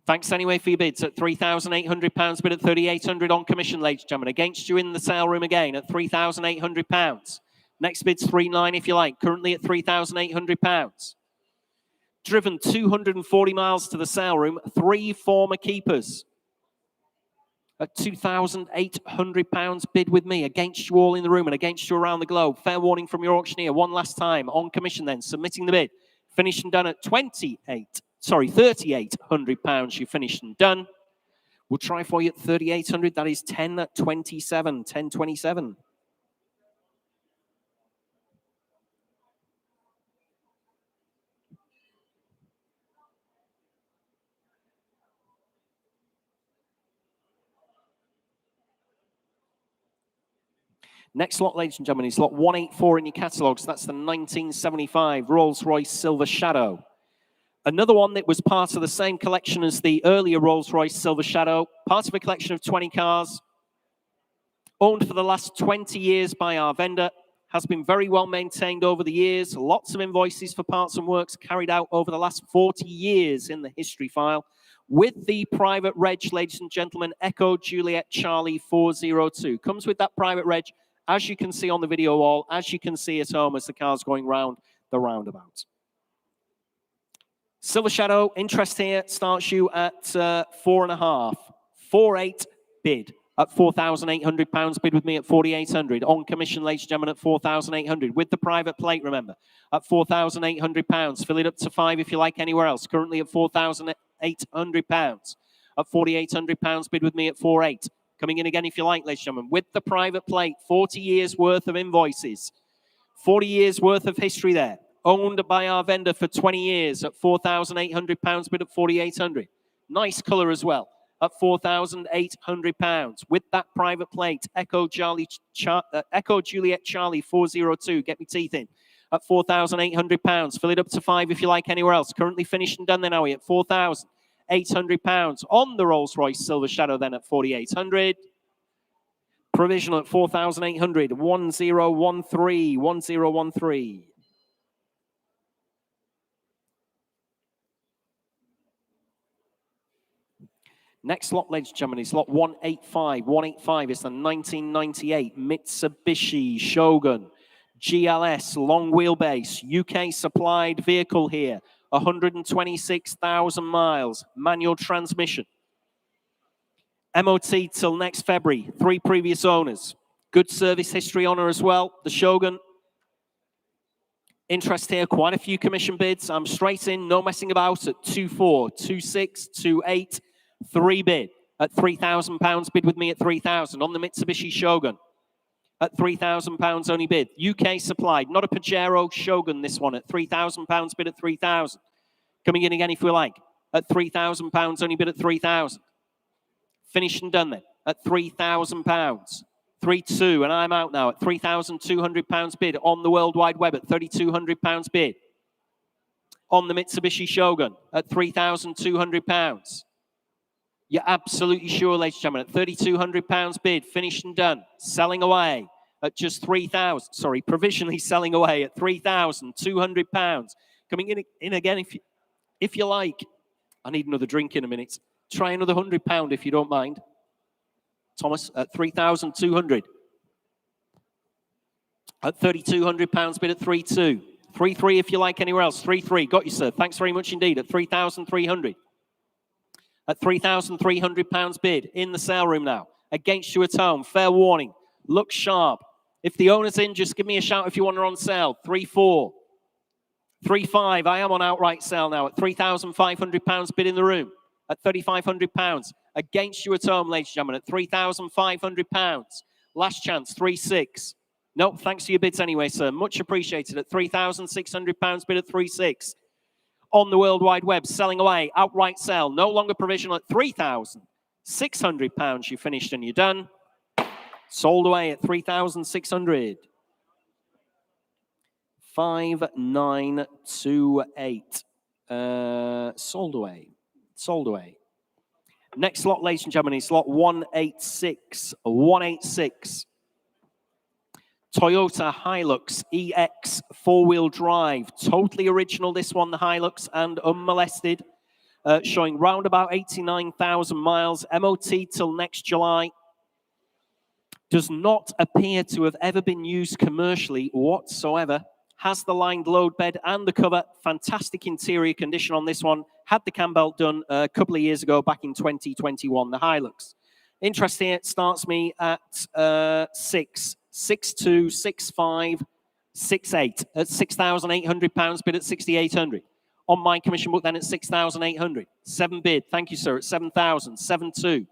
Thanks anyway for your bids at £3,800 bid at 3,800 on commission, ladies and gentlemen. Against you in the sale room again at £3,800. Next bid's 3.9 if you like, currently at £3,800. Driven 240 miles to the sale room, 3 former keepers. At £2,800 bid with me, against you all in the room and against you around the globe. Fair warning from your auctioneer, one last time, on commission then, submitting the bid. Finished and done at £3,800 you finished and done. We'll try for you at 3,800, that is 10.27, 10.27. Next lot, ladies and gentlemen, is lot 184 in your catalogues. That's the 1975 Rolls-Royce Silver Shadow. Another one that was part of the same collection as the earlier Rolls-Royce Silver Shadow. Part of a collection of 20 cars. Owned for the last 20 years by our vendor. Has been very well maintained over the years. Lots of invoices for parts and works carried out over the last 40 years in the history file. With the private reg, ladies and gentlemen, Echo Juliet Charlie 402. Comes with that private reg, as you can see on the video wall, as you can see at home as the car's going round the roundabout. Silver Shadow, interest here starts you at 4.5. 4.8 bid at £4,800. Bid with me at 4,800. On commission, ladies and gentlemen, at 4,800. With the private plate, remember, at £4,800. Fill it up to 5 if you like anywhere else. Currently at £4,800. At £4,800. Bid with me at 4.8. Coming in again if you like, ladies and gentlemen, with the private plate, 40 years worth of invoices. 40 years worth of history there. Owned by our vendor for 20 years at £4,800, bid at 4,800. Nice colour as well at £4,800. With that private plate, Echo Juliet Charlie 402. Get me teeth in at £4,800. Fill it up to 5 if you like anywhere else. Currently finished and done then, are we at £4,800 on the Rolls-Royce Silver Shadow then at 4,800. Provisional at 4,800. 1013. 1013. Next lot, ladies and gentlemen, is lot 185. 185 is the 1998 Mitsubishi Shogun GLS long wheelbase UK supplied vehicle here. 126,000 miles, manual transmission. MOT till next February, 3 previous owners. Good service history on her as well, the Shogun. Interest here, quite a few commission bids. I'm straight in, no messing about at 2.4, 2.6, 2.8, 3 bid at £3,000. Bid with me at 3,000 on the Mitsubishi Shogun. at £3,000 only bid. UK supplied, not a Pajero Shogun, this one at £3,000 bid at 3,000. Coming in again if we like, at £3,000 only bid at 3,000. Finished and done then, at £3,000. 3-2, and I'm out now at £3,200 bid on the World Wide Web at £3,200 bid. On the Mitsubishi Shogun at £3,200. You're absolutely sure, ladies and gentlemen, at £3,200 bid, finished and done, selling away at just 3,000. Sorry, provisionally selling away at £3,200. Coming in again if you like. I need another drink in a minute. Try another £100 if you don't mind. Thomas at 3,200. At £3,200 bid at 3-2. 3-3 if you like anywhere else. 3-3. Got you, sir. Thanks very much indeed. At 3,300. At £3,300 bid in the sale room now. Against you at home. Fair warning. Look sharp. If the owner's in, just give me a shout if you want her on sale. 3-4. 3-5. I am on outright sale now at £3,500 bid in the room. At £3,500. Against you at home, ladies and gentlemen, at £3,500. Last chance, 3-6. Nope, thanks for your bids anyway, sir. Much appreciated at £3,600 bid at 3-6. On the World Wide Web, selling away, outright sale, no longer provisional at £3,600. You finished and you're done. Sold away at 3,600. 5928. Sold away. Sold away. Next lot, ladies and gentlemen, is lot 186. 186. Toyota Hilux EX four-wheel drive. Totally original, this one, the Hilux, and unmolested. Showing round about 89,000 miles. MOT till next July. Does not appear to have ever been used commercially whatsoever. Has the lined load bed and the cover. Fantastic interior condition on this one. Had the cam belt done a couple of years ago, back in 2021, the Hilux. Interesting, it starts me at 6, 6.2, 6.5, 6.8 at £6,800 bid at 6,800. On my commission book then at 6,800. 7 bid, thank you sir, at 7,000, 7.2,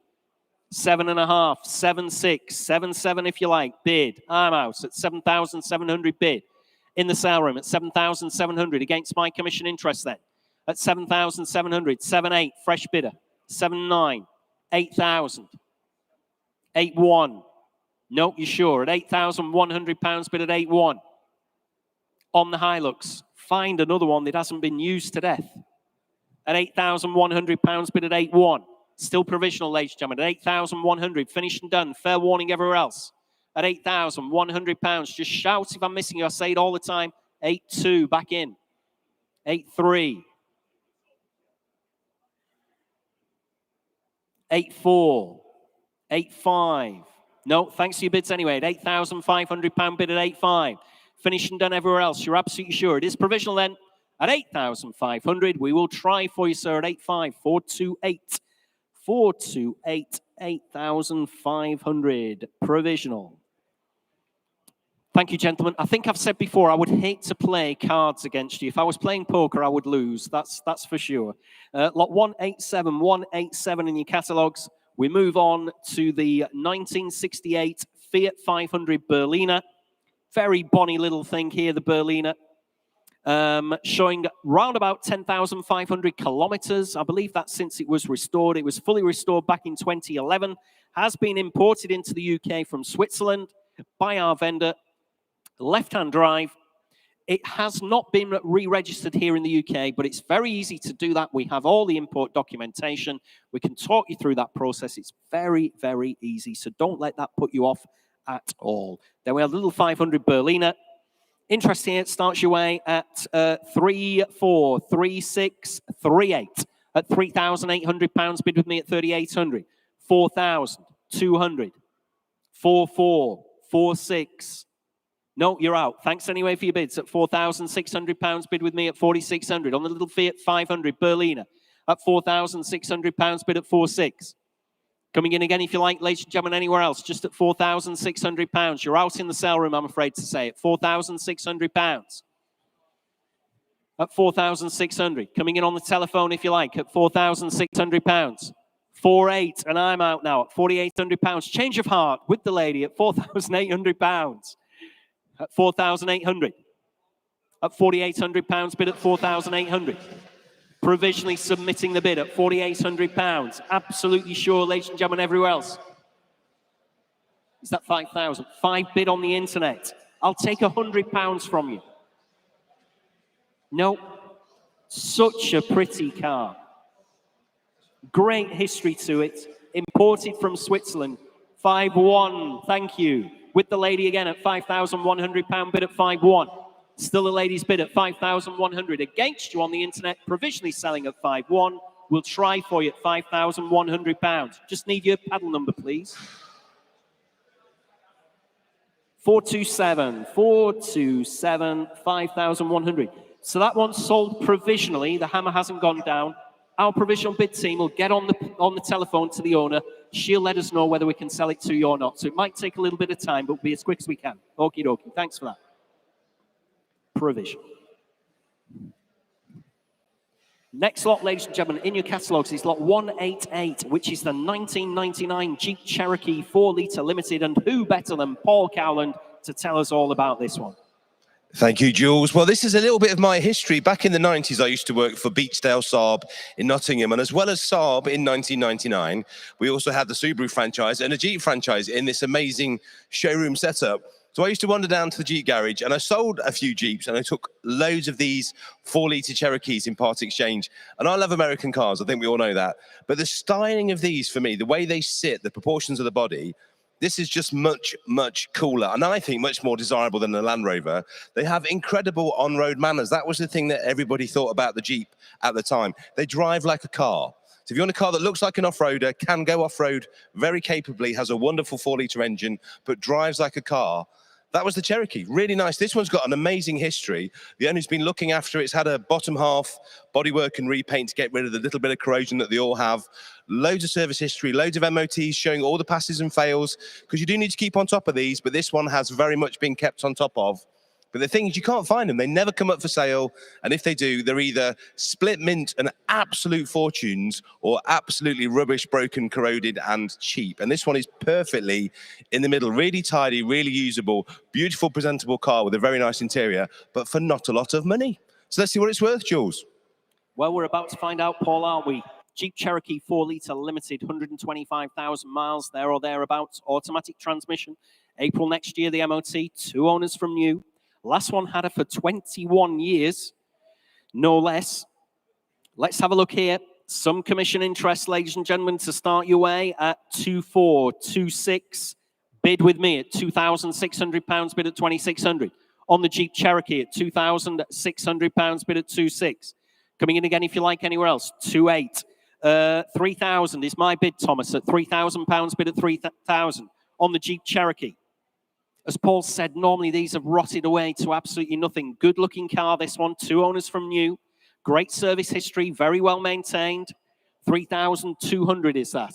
7.5, 7.6, 7.7 if you like, bid. I'm out at 7,700 bid. In the sale room at 7,700 against my commission interest then. At 7,700, 7.8, fresh bidder. 7.9, 8,000. 8.1. No, you're sure. At £8,100 bid at 8.1. On the Hilux, find another one that hasn't been used to death. At £8,100 bid at 8.1. Still provisional, ladies and gentlemen. At 8,100, finished and done. Fair warning everywhere else. At £8,100. Just shout if I'm missing you. I say it all the time. 8.2, back in. 8.3. 8.4. 8.5. No, thanks for your bids anyway. At £8,500 bid at 8.5. Finished and done everywhere else. You're absolutely sure. It is provisional then. At 8,500, we will try for you, sir, at 8.5. 428. 428. 8,500. Provisional. Thank you, gentlemen. I think I've said before, I would hate to play cards against you. If I was playing poker, I would lose. That's for sure. Lot 187, 187 in your catalogues. We move on to the 1968 Fiat 500 Berliner. Very bonny little thing here, the Berliner. Showing round about 10,500 kilometers. I believe that's since it was restored. It was fully restored back in 2011. Has been imported into the UK from Switzerland by our vendor. Left-hand drive. It has not been re-registered here in the UK, but it's very easy to do that. We have all the import documentation. We can talk you through that process. It's very, very easy. So don't let that put you off at all. Then we have the little 500 Berliner. Interesting, it starts your way at 3.4, 3.6, 3.8. At £3,800 bid with me at 3,800. 4,200. 4.4, 4.6. No, you're out. Thanks anyway for your bids. At £4,600 bid with me at 4,600. On the little Fiat 500 Berliner at £4,600 bid at 4.6. Coming in again if you like, ladies and gentlemen, anywhere else, just at £4,600. You're out in the sale room, I'm afraid to say, at £4,600. At 4,600. Coming in on the telephone if you like, at £4,600. 4,800, and I'm out now at £4,800. Change of heart with the lady at £4,800. At 4,800. At £4,800, bid at 4,800. Provisionally submitting the bid at £4,800. Absolutely sure, ladies and gentlemen, everywhere else. Is that 5,000? 5 bid on the internet. I'll take £100 from you. No. Such a pretty car. Great history to it. Imported from Switzerland. 5,1. Thank you. With the lady again at £5,100. Bid at 5,1. Still the lady's bid at 5,100. Against you on the internet. Provisionally selling at 5,1. We'll try for you at £5,100. Just need your paddle number, please. 427, 427, 5,100. So that one's sold provisionally. The hammer hasn't gone down. Our provisional bid team will get on the telephone to the owner. She'll let us know whether we can sell it to you or not. So it might take a little bit of time, but we'll be as quick as we can. Okie dokie. Thanks for that. Provision. Next lot, ladies and gentlemen, in your catalogues is lot 188, which is the 1999 Jeep Cherokee 4-litre Limited. And who better than Paul Cowland to tell us all about this one? Thank you, Jules. Well, this is a little bit of my history. Back in the 90s, I used to work for Beechdale Saab in Nottingham. And as well as Saab in 1999, we also had the Subaru franchise and a Jeep franchise in this amazing showroom setup. So I used to wander down to the Jeep garage and I sold a few Jeeps and I took loads of these 4-litre Cherokees in part exchange. And I love American cars. I think we all know that. But the styling of these, for me, the way they sit, the proportions of the body, this is just much, much cooler. And I think much more desirable than the Land Rover. They have incredible on-road manners. That was the thing that everybody thought about the Jeep at the time. They drive like a car. So if you want a car that looks like an off-roader, can go off-road very capably, has a wonderful 4-litre engine, but drives like a car, that was the Cherokee. Really nice. This one's got an amazing history. The owner's been looking after it. It's had a bottom half bodywork and repaint to get rid of the little bit of corrosion that they all have. Loads of service history, loads of MOTs showing all the passes and fails, because you do need to keep on top of these, but this one has very much been kept on top of. But the thing is, you can't find them. They never come up for sale. And if they do, they're either split mint and absolute fortunes or absolutely rubbish, broken, corroded, and cheap. And this one is perfectly in the middle. Really tidy, really usable, beautiful, presentable car with a very nice interior, but for not a lot of money. So let's see what it's worth, Jules. Well, we're about to find out, Paul, aren't we? Jeep Cherokee 4-litre Limited, 125,000 miles, there or thereabouts. Automatic transmission. April next year, the MOT. 2 owners from new. Last one had her for 21 years, no less. Let's have a look here. Some commission interest, ladies and gentlemen, to start your way at 2,426. Bid with me at £2,600, bid at 2,600. On the Jeep Cherokee at £2,600, bid at 2,600. Coming in again, if you like, anywhere else, 2,800. 3,000 is my bid, Thomas, at £3,000, bid at 3,000. On the Jeep Cherokee. As Paul said, normally these have rotted away to absolutely nothing. Good-looking car, this one. 2 owners from new. Great service history, very well maintained. 3,200 is that.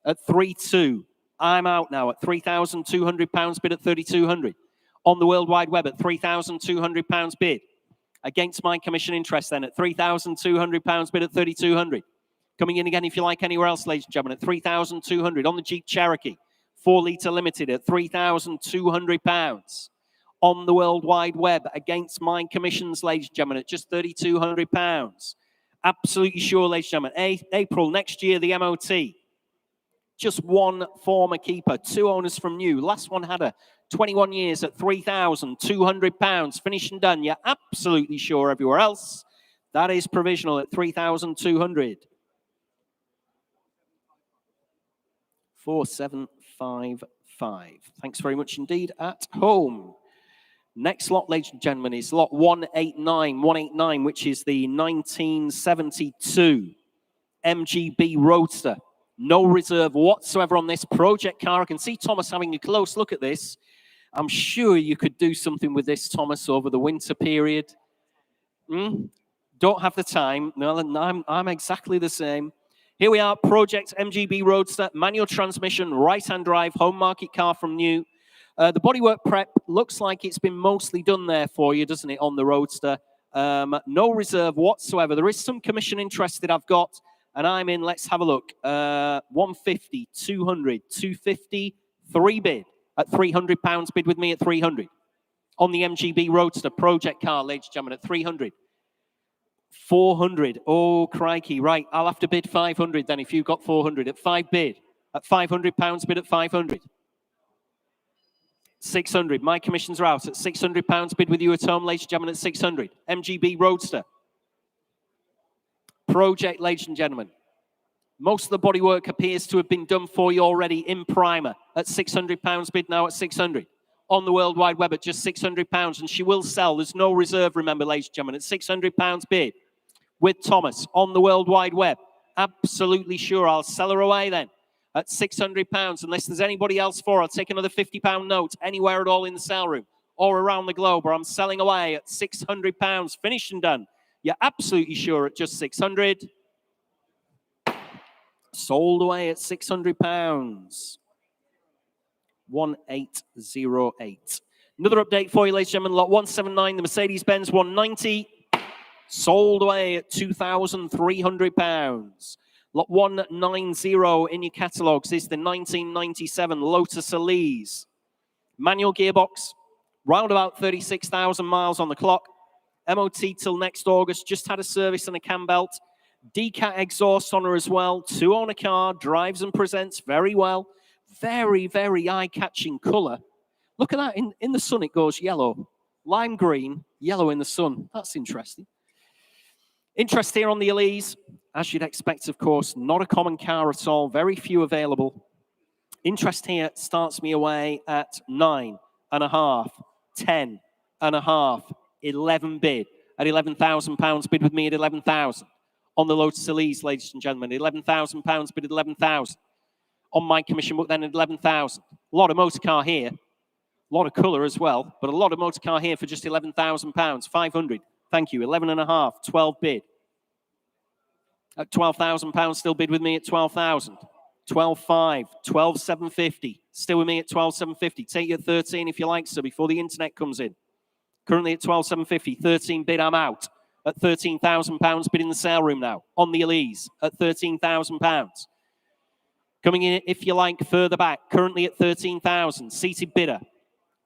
At 3,200. I'm out now at £3,200, bid at 3,200. On the World Wide Web at £3,200 bid. Against my commission interest then at £3,200, bid at 3,200. Coming in again, if you like, anywhere else, ladies and gentlemen, at 3,200. On the Jeep Cherokee. 4-litre Limited at £3,200 on the World Wide Web against my commissions, ladies and gentlemen, at just £3,200. Absolutely sure, ladies and gentlemen. April next year, the MOT. Just 1 former keeper, 2 owners from new. Last one had a 21 years at £3,200. Finished and done. You're absolutely sure everywhere else. That is provisional at 3,200. 4,755. Thanks very much indeed at home. Next lot, ladies and gentlemen, is lot 189, which is the 1972 MGB Roadster. No reserve whatsoever on this project car. I can see Thomas having a close look at this. I'm sure you could do something with this, Thomas, over the winter period. Don't have the time. No, I'm exactly the same. Here we are, Project MGB Roadster, manual transmission, right-hand drive, home market car from new. The bodywork prep looks like it's been mostly done there for you, doesn't it, on the Roadster? No reserve whatsoever. There is some commission interest that I've got And I'm in, let's have a look. 150, 200, 250, 3 bid at £300. Bid with me at 300. On the MGB Roadster project car, ladies and gentlemen, at 300. 400. Oh, crikey. Right, I'll have to bid 500 then if you've got 400. At 5 bid. At £500, bid at 500. 600. My commissions are out at £600. Bid with you at home, ladies and gentlemen, at 600. MGB Roadster. Project, ladies and gentlemen. Most of the bodywork appears to have been done for you already in primer at £600. Bid now at 600. On the World Wide Web at just £600. And she will sell. There's no reserve, remember, ladies and gentlemen, at £600 bid. With Thomas on the World Wide Web. Absolutely sure I'll sell her away then at £600. Unless there's anybody else for her, I'll take another £50 note anywhere at all in the sale room or around the globe, or I'm selling away at £600. Finished and done. You're absolutely sure at just 600. Sold away at £600. 1808. Another update for you, ladies and gentlemen. Lot 179, the Mercedes-Benz 190. Sold away at £2,300. Lot 190 in your catalogues is the 1997 Lotus Elise. Manual gearbox, round about 36,000 miles on the clock. MOT till next August, just had a service and a cam belt. Decat exhaust on her as well. 2-owner car, drives and presents very well. Very, very eye-catching colour. Look at that, in the sun it goes yellow. Lime green, yellow in the sun. That's interesting. Interest here on the Elise, as you'd expect, of course, not a common car at all, very few available. Interest here starts me away at 9.5, 10.5, 11 bid at £11,000. Bid with me at 11,000. On the Lotus Elise, ladies and gentlemen, £11,000 bid at 11,000. On my commission book then at 11,000. A lot of motor car here, a lot of colour as well, but a lot of motor car here for just £11,000, 500. Thank you. 11.5, 12 bid. At £12,000, still bid with me at 12,000. 12.5, 12,750. Still with me at 12,750. Take you at 13 if you like, sir, before the internet comes in. Currently at 12,750. 13 bid, I'm out. At £13,000, bid in the sale room now. On the Elise at £13,000. Coming in, if you like, further back. Currently at 13,000. Seated bidder.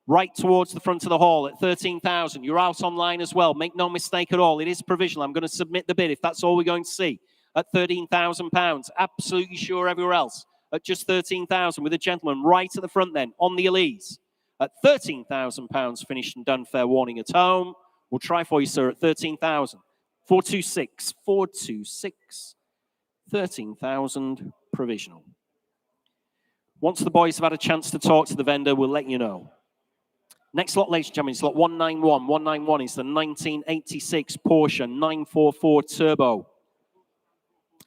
Right towards the front of the hall at 13,000. You're out online as well. Make no mistake at all. It is provisional. I'm going to submit the bid if that's all we're going to see. At £13,000. Absolutely sure everywhere else. At just 13,000 with a gentleman right at the front then on the Elise. At £13,000 finished and done. Fair warning at home. We'll try for you, sir, at 13,000. 426. 426. 13,000 provisional. Once the boys have had a chance to talk to the vendor, we'll let you know. Next lot, ladies and gentlemen, is lot 191. 191 is the 1986 Porsche 944 Turbo.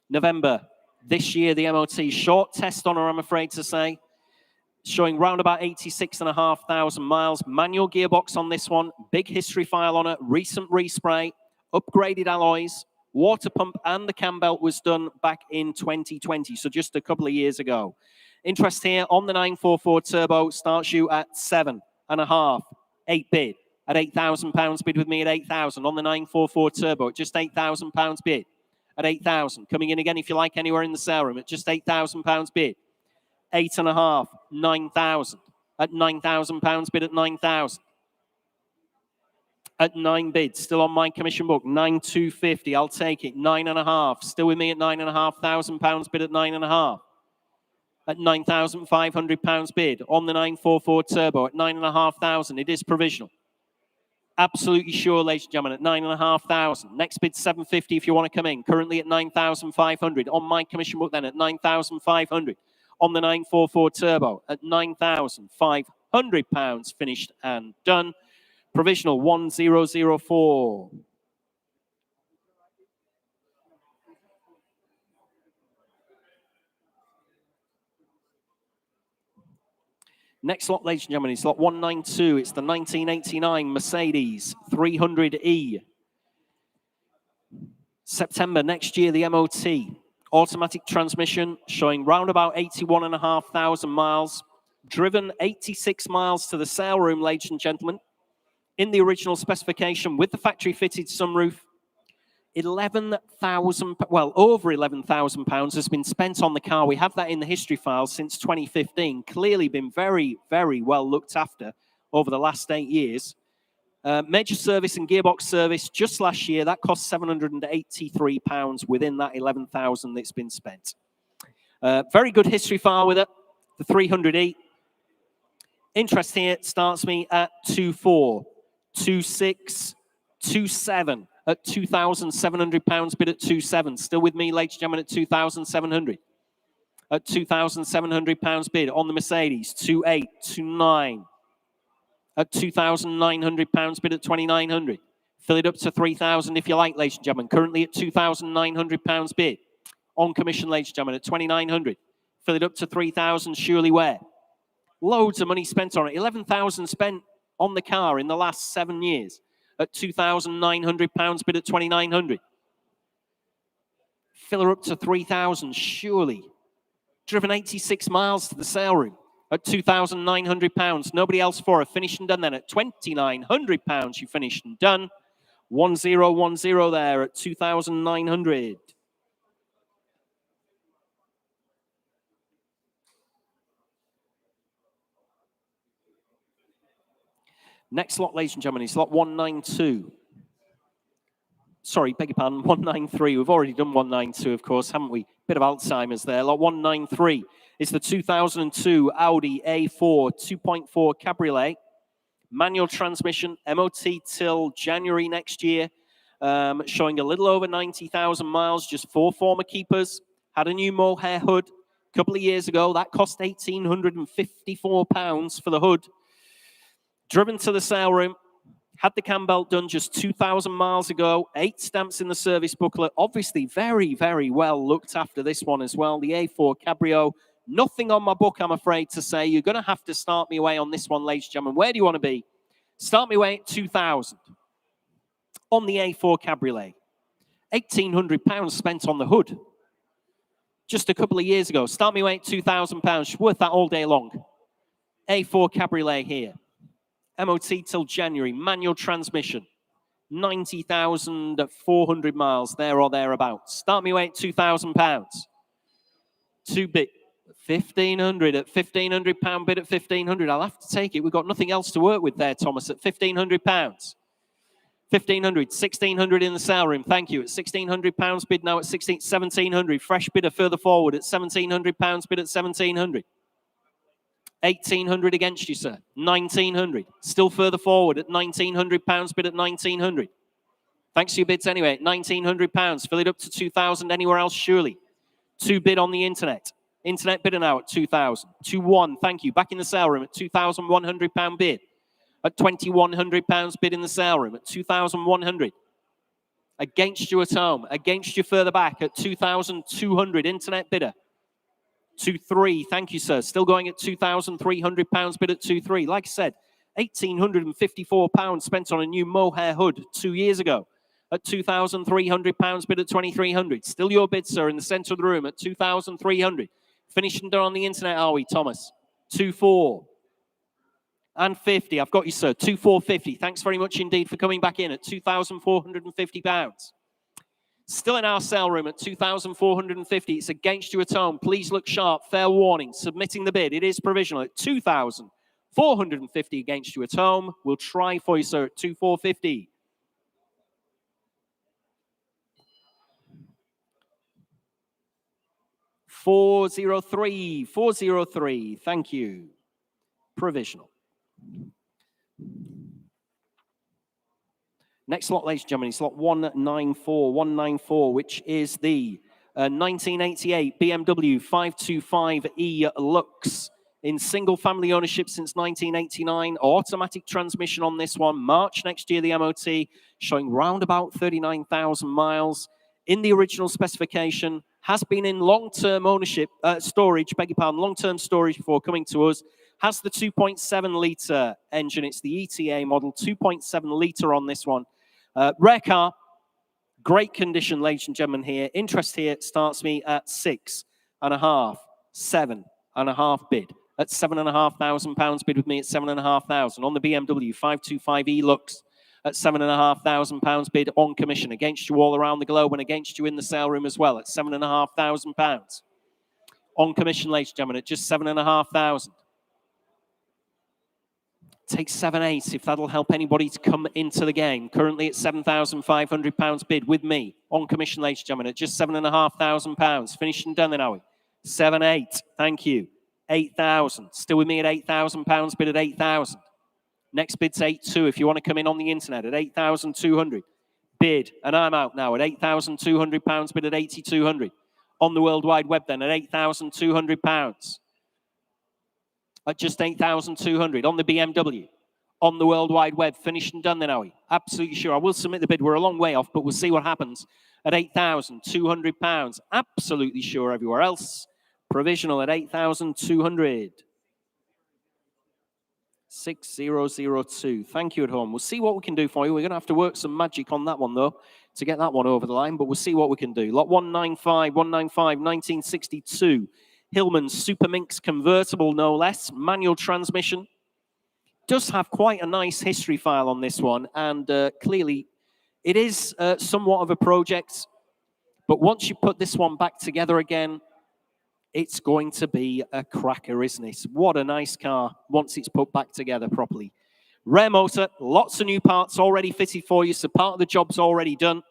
November this year, the MOT. Short test on her, I'm afraid to say. Showing round about 86,500 miles. Manual gearbox on this one. Big history file on it. Recent respray. Upgraded alloys. Water pump and the cam belt was done back in 2020. So just a couple of years ago. Interest here on the 944 Turbo starts you at 7.5, 8 bid at £8,000. Bid with me at 8,000 on the 944 Turbo at just £8,000 bid at 8,000. Coming in again if you like anywhere in the sale room at just £8,000 bid. 8.5, 9,000 at £9,000 bid at 9,000. At 9 bids, still on my commission book, 9,250. I'll take it. 9.5, still with me at £9,500 bid at 9.5. At £9,500 bid on the 944 Turbo at 9,500. It is provisional. Absolutely sure, ladies and gentlemen, at 9,500. Next bid 750 if you want to come in. Currently at 9,500. On my commission book then at 9,500. On the 944 Turbo at £9,500 finished and done. Provisional 1004. Next lot, ladies and gentlemen, is lot 192. It's the 1989 Mercedes 300E. September next year, the MOT. Automatic transmission showing round about 81,500 miles. Driven 86 miles to the sale room, ladies and gentlemen. In the original specification with the factory fitted sunroof. £11,000, well, over £11,000 has been spent on the car. We have that in the history file since 2015. Clearly been very, very well looked after over the last 8 years. Major service and gearbox service just last year, that cost £783 within that 11,000 that's been spent. Very good history file with it, the 300E. Interest here starts me at 2.4, 2.6, 2.7 at £2,700 bid at 2.7. Still with me, ladies and gentlemen, at 2,700. At £2,700 bid on the Mercedes, 2.8, 2.9. At £2,900 bid at 2,900. Fill it up to 3,000 if you like, ladies and gentlemen. Currently at £2,900 bid. On commission, ladies and gentlemen, at 2,900. Fill it up to 3,000, surely where? Loads of money spent on it. 11,000 spent on the car in the last 7 years. At £2,900 bid at 2,900. Fill her up to 3,000, surely. Driven 86 miles to the sale room at £2,900. Nobody else for her. Finished and done then at £2,900. You finished and done. 1010 there at 2,900. Next lot, ladies and gentlemen, is lot 192. Sorry, beg your pardon, 193. We've already done 192, of course, haven't we? Bit of Alzheimer's there. Lot 193 is the 2002 Audi A4 2.4 Cabriolet. Manual transmission, MOT till January next year. Showing a little over 90,000 miles, just 4 former keepers. Had a new mohair hood a couple of years ago. That cost £1,854 for the hood. Driven to the sale room, had the cam belt done just 2,000 miles ago, 8 stamps in the service booklet. Obviously, very, very well looked after this one as well. The A4 Cabrio, nothing on my book, I'm afraid to say. You're going to have to start me away on this one, ladies and gentlemen. Where do you want to be? Start me away at 2,000 on the A4 Cabriolet. £1,800 spent on the hood just a couple of years ago. Start me away at £2,000. Worth that all day long. A4 Cabriolet here. MOT till January, manual transmission, 90,400 miles, there or thereabouts. Start me away at £2,000. 2 bid, 1,500 at £1,500 bid at 1,500. I'll have to take it. We've got nothing else to work with there, Thomas, at £1,500. 1,500, 1,600 in the sale room. Thank you. At £1,600 bid now at 1,700. Fresh bidder further forward at £1,700 bid at 1,700. 1,800 against you, sir. 1,900. Still further forward at £1,900 bid at 1,900. Thanks for your bids anyway. At £1,900. Fill it up to 2,000 anywhere else, surely. 2 bid on the internet. Internet bidder now at 2,000. 2-1. Thank you. Back in the sale room at £2,100 bid. At £2,100 bid in the sale room at 2,100. Against you at home. Against you further back at 2,200. Internet bidder. 2-3, thank you, sir. Still going at £2,300 bid at 2-3. Like I said, £1,854 spent on a new mohair hood 2 years ago at £2,300 bid at 2,300. Still your bid, sir, in the centre of the room at 2,300. Finished and done on the internet, are we, Thomas? 2-4 and 50. I've got you, sir. 2,450. Thanks very much indeed for coming back in at £2,450. Still in our sale room at 2,450. It's against you at home. Please look sharp. Fair warning. Submitting the bid. It is provisional at 2,450 against you at home. We'll try for you, sir, at 2,450. $403. Thank you. Provisional. Next lot, ladies and gentlemen, is lot 194, which is the 1988 BMW 525e Lux in single-family ownership since 1989. Automatic transmission on this one. March next year, the MOT, showing round about 39,000 miles. In the original specification, has been in long-term ownership, storage, beg your pardon, long-term storage before coming to us. Has the 2.7-litre engine. It's the ETA model, 2.7-litre on this one. Rare car, great condition, ladies and gentlemen here. Interest here starts me at 6.5, 7.5 bid. At £7,500 bid with me at 7,500 on the BMW 525e Lux. at £7,500 bid on commission. Against you all around the globe and against you in the sale room as well at £7,500. On commission, ladies and gentlemen, at just £7,500. Take 7/8 if that'll help anybody to come into the game. Currently at £7,500 bid with me. On commission, ladies and gentlemen, at just £7,500. Finished and done then, are we? 7/8. Thank you. 8,000. Still with me at £8,000 bid at 8,000. Next bid's 8.2 if you want to come in on the internet at 8,200. Bid, and I'm out now at £8,200 bid at 8,200. On the World Wide Web then at £8,200. At just 8,200 on the BMW. On the World Wide Web, finished and done then, are we? Absolutely sure. I will submit the bid. We're a long way off, but we'll see what happens at £8,200. Absolutely sure everywhere else. Provisional at 8,200. 6002. Thank you at home. We'll see what we can do for you. We're going to have to work some magic on that one, though, to get that one over the line, but we'll see what we can do. Lot 195, 1962. Hillman Super Minx convertible, no less. Manual transmission. Does have quite a nice history file on this one, and clearly it is somewhat of a project, but once you put this one back together again, it's going to be a cracker, isn't it? What a nice car once it's put back together properly. Rare motor, lots of new parts already fitted for you, so part of the job's already done.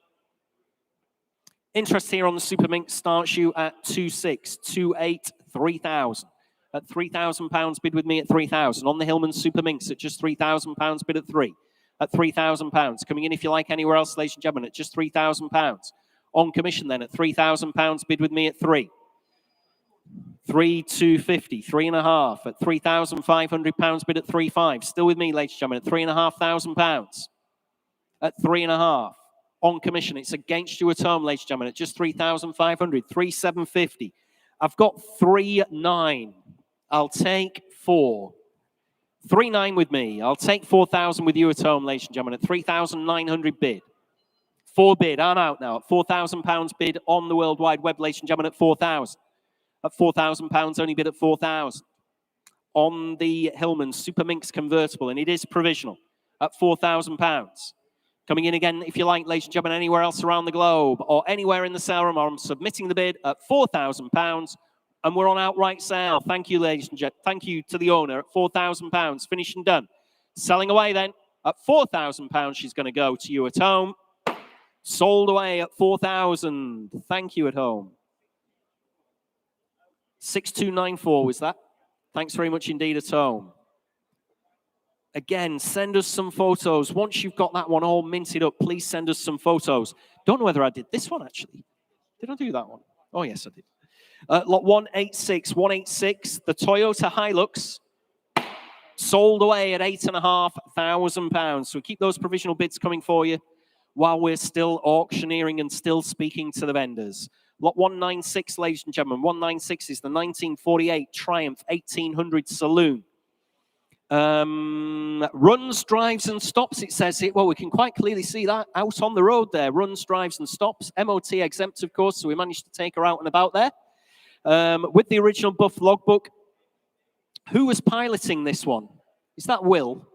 Interest here on the Super Minx starts you at 2,628, 3,000. At £3,000 bid with me at 3,000. On the Hillman Super Minx at just £3,000 bid at 3. At £3,000. Coming in if you like anywhere else, ladies and gentlemen, at just £3,000. On commission then at £3,000 bid with me at 3. 3,250, 3.5 at £3,500 bid at 3.5. Still with me, ladies and gentlemen, at £3,500. At 3.5. On commission, it's against you at home, ladies and gentlemen, at just 3,500, 3,750. I've got 3.9. I'll take 4. 3.9 with me. I'll take 4,000 with you at home, ladies and gentlemen, at 3,900 bid. 4 bid. I'm out now at £4,000 bid on the World Wide Web, ladies and gentlemen, at 4,000. At £4,000, only bid at 4,000. On the Hillman Super Minx convertible, and it is provisional, at £4,000. Coming in again, if you like, ladies and gentlemen, anywhere else around the globe or anywhere in the sale room, I'm submitting the bid at £4,000, and we're on outright sale. Thank you, ladies and gentlemen. Thank you to the owner at £4,000. Finished and done. Selling away then at £4,000. She's going to go to you at home. Sold away at 4,000. Thank you at home. 6294 was that. Thanks very much indeed at home. Again, send us some photos. Once you've got that one all minted up, please send us some photos. Don't know whether I did this one, actually. Did I do that one? Oh, yes, I did. Lot 186, 186, the Toyota Hilux, sold away at £8,500. So keep those provisional bids coming for you while we're still auctioneering and still speaking to the vendors. Lot 196, ladies and gentlemen, 196 is the 1948 Triumph 1800 Saloon. Runs, drives, and stops, it says here. Well, we can quite clearly see that out on the road there. Runs, drives, and stops. MOT exempt, of course, so we managed to take her out and about there. With the original buff logbook. Who was piloting this one? Is that Will?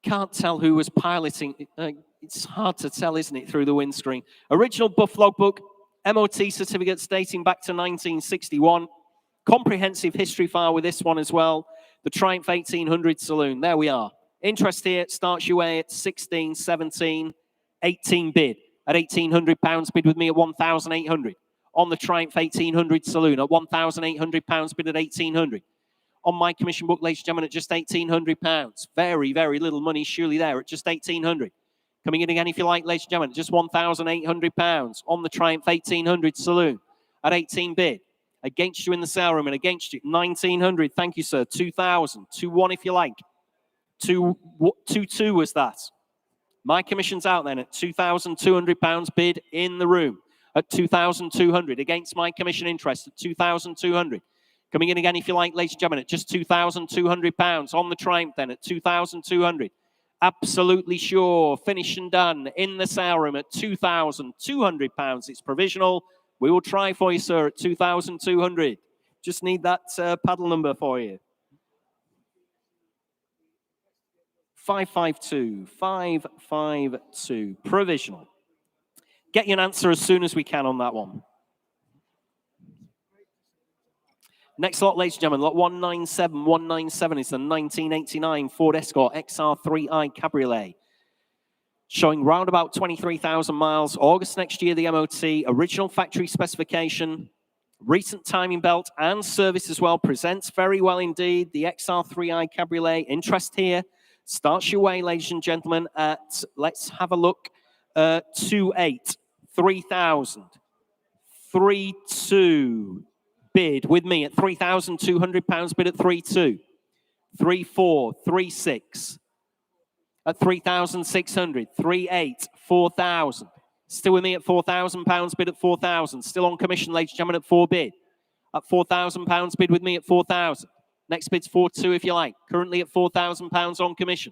Can't tell who was piloting. It's hard to tell, isn't it, through the windscreen. Original buff logbook. MOT certificates dating back to 1961. Comprehensive history file with this one as well. The Triumph 1800 Saloon. There we are. Interest here starts you away at 16, 17, 18 bid. At £1,800 bid with me at 1,800. On the Triumph 1800 Saloon at £1,800 bid at 1,800. On my commission book, ladies and gentlemen, at just £1,800. Very, very little money surely there at just 1,800. Coming in again, if you like, ladies and gentlemen, just £1,800 on the Triumph 1800 Saloon at 18 bid. Against you in the sale room and against you, 1,900. Thank you, sir. 2,000. 2-1 if you like. 2-2 was that. My commission's out then at £2,200 bid in the room at 2,200 against my commission interest at 2,200. Coming in again, if you like, ladies and gentlemen, at just £2,200 on the Triumph then at 2,200. Absolutely sure. Finish and done in the sale room at £2,200. It's provisional. We will try for you, sir, at 2,200. Just need that paddle number for you. 552, 552, provisional. Get you an answer as soon as we can on that one. Next lot, ladies and gentlemen, lot 197. 197 is the 1989 Ford Escort XR3i Cabriolet. Showing round about 23,000 miles. August next year, the MOT. Original factory specification. Recent timing belt and service as well. Presents very well indeed. The XR3i Cabriolet. Interest here. Starts your way, ladies and gentlemen, at, let's have a look, 28, 3,000, 3,2. Bid with me at £3,200, bid at 3,2, 3,4, 3,6, at 3,600, 3,8, 4,000. Still with me at £4,000, bid at 4,000. Still on commission, ladies and gentlemen, at 4 bid. At £4,000, bid with me at 4,000. Next bid's 4,2 if you like. Currently at £4,000 on commission.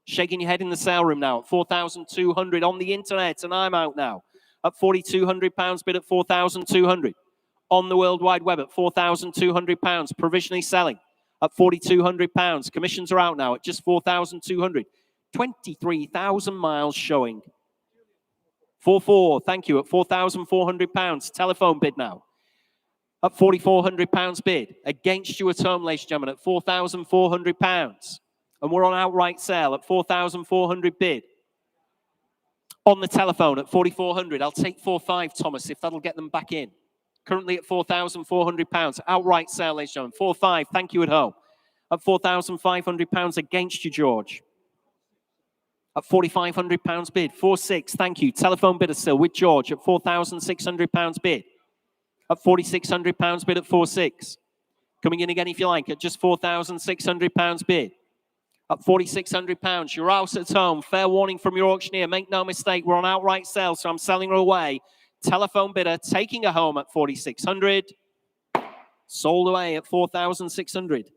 Shaking your head in the sale room now at 4,200 on the internet, and I'm out now. At £4,200, bid at 4,200. On the World Wide Web at £4,200, provisionally selling at £4,200. Commissions are out now at just 4,200. 23,000 miles showing. 4,4, thank you, at £4,400. Telephone bid now at £4,400 bid. Against you at home, ladies and gentlemen, at £4,400. And we're on outright sale at 4,400 bid. On the telephone at 4,400. I'll take 4,500, Thomas, if that'll get them back in. Currently at £4,400. Outright sale, ladies and gentlemen. 4,500. Thank you at home. At £4,500 against you, George. At £4,500 bid. 4,600. Thank you. Telephone bidder still with George at £4,600 bid. At £4,600 bid at 4,600. Coming in again if you like at just £4,600 bid. At £4,600. You're out at home. Fair warning from your auctioneer. Make no mistake. We're on outright sale, so I'm selling her away. Telephone bidder taking her home at 4,600. Sold away at 4,600.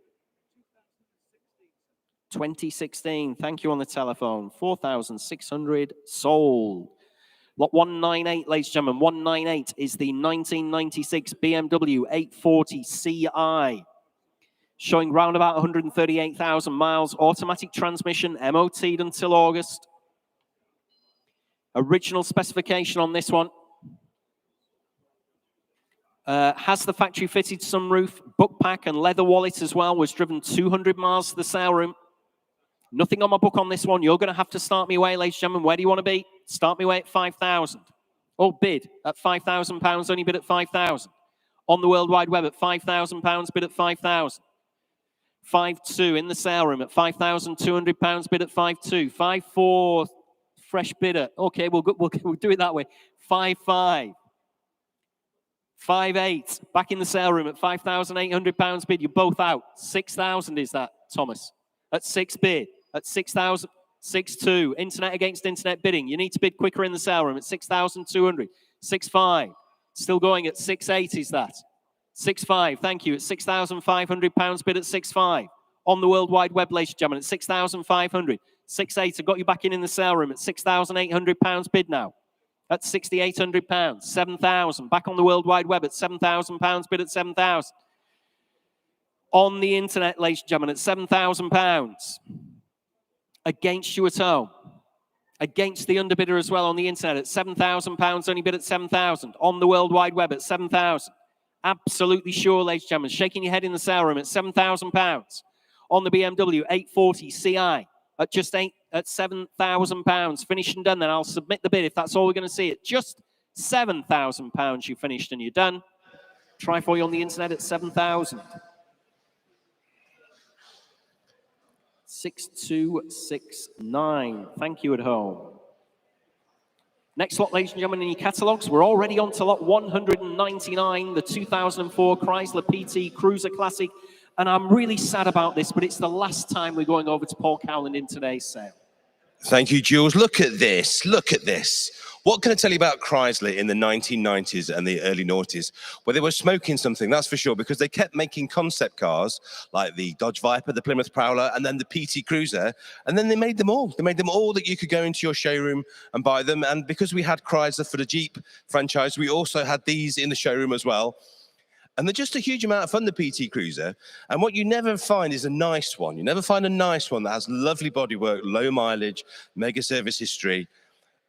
2016. Thank you on the telephone. 4,600 sold. Lot 198, ladies and gentlemen. 198 is the 1996 BMW 840 Ci. Showing round about 138,000 miles. Automatic transmission, MOT'd until August. Original specification on this one. Has the factory fitted sunroof, book pack and leather wallet as well. Was driven 200 miles to the sale room. Nothing on my book on this one. You're going to have to start me away, ladies and gentlemen. Where do you want to be? Start me away at 5,000. Or bid at £5,000, only bid at 5,000. On the World Wide Web at £5,000, bid at 5,000. 5,2 in the sale room at £5,200, bid at 5,2. 5,4 fresh bidder. Okay, we'll do it that way. 5,5. 5,8 back in the sale room at £5,800 bid. You're both out. 6,000 is that, Thomas? At 6 bid. At 6,000. 6,2. Internet against internet bidding. You need to bid quicker in the sale room at 6,200. 6,5. Still going at 6,8 is that. 6,5. Thank you. At £6,500 bid at 6,5. On the World Wide Web, ladies and gentlemen, at 6,500. 6,8. I got you back in the sale room at £6,800 bid now. At £6,800. 7,000. Back on the World Wide Web at £7,000 bid at 7,000. On the internet, ladies and gentlemen, at £7,000. Against you at home. Against the underbidder as well on the internet at £7,000. Only bid at 7,000. On the World Wide Web at 7,000. Absolutely sure, ladies and gentlemen. Shaking your head in the sale room at £7,000. On the BMW 840 Ci at just £7,000. Finished and done. Then I'll submit the bid if that's all we're going to see. At just £7,000, you finished and you're done. Try for you on the internet at 7,000. 6269. Thank you at home. Next lot, ladies and gentlemen, in your catalogues, we're already on to lot 199, the 2004 Chrysler PT Cruiser Classic. And I'm really sad about this, but it's the last time we're going over to Paul Cowland in today's sale. Thank you, Jules. Look at this. Look at this. What can I tell you about Chrysler in the 1990s and the early noughties? Well, they were smoking something, that's for sure, because they kept making concept cars like the Dodge Viper, the Plymouth Prowler, and then the PT Cruiser. And then they made them all. They made them all that you could go into your showroom and buy them. And because we had Chrysler for the Jeep franchise, we also had these in the showroom as well. And they're just a huge amount of fun, the PT Cruiser. And what you never find is a nice one. You never find a nice one that has lovely bodywork, low mileage, mega service history.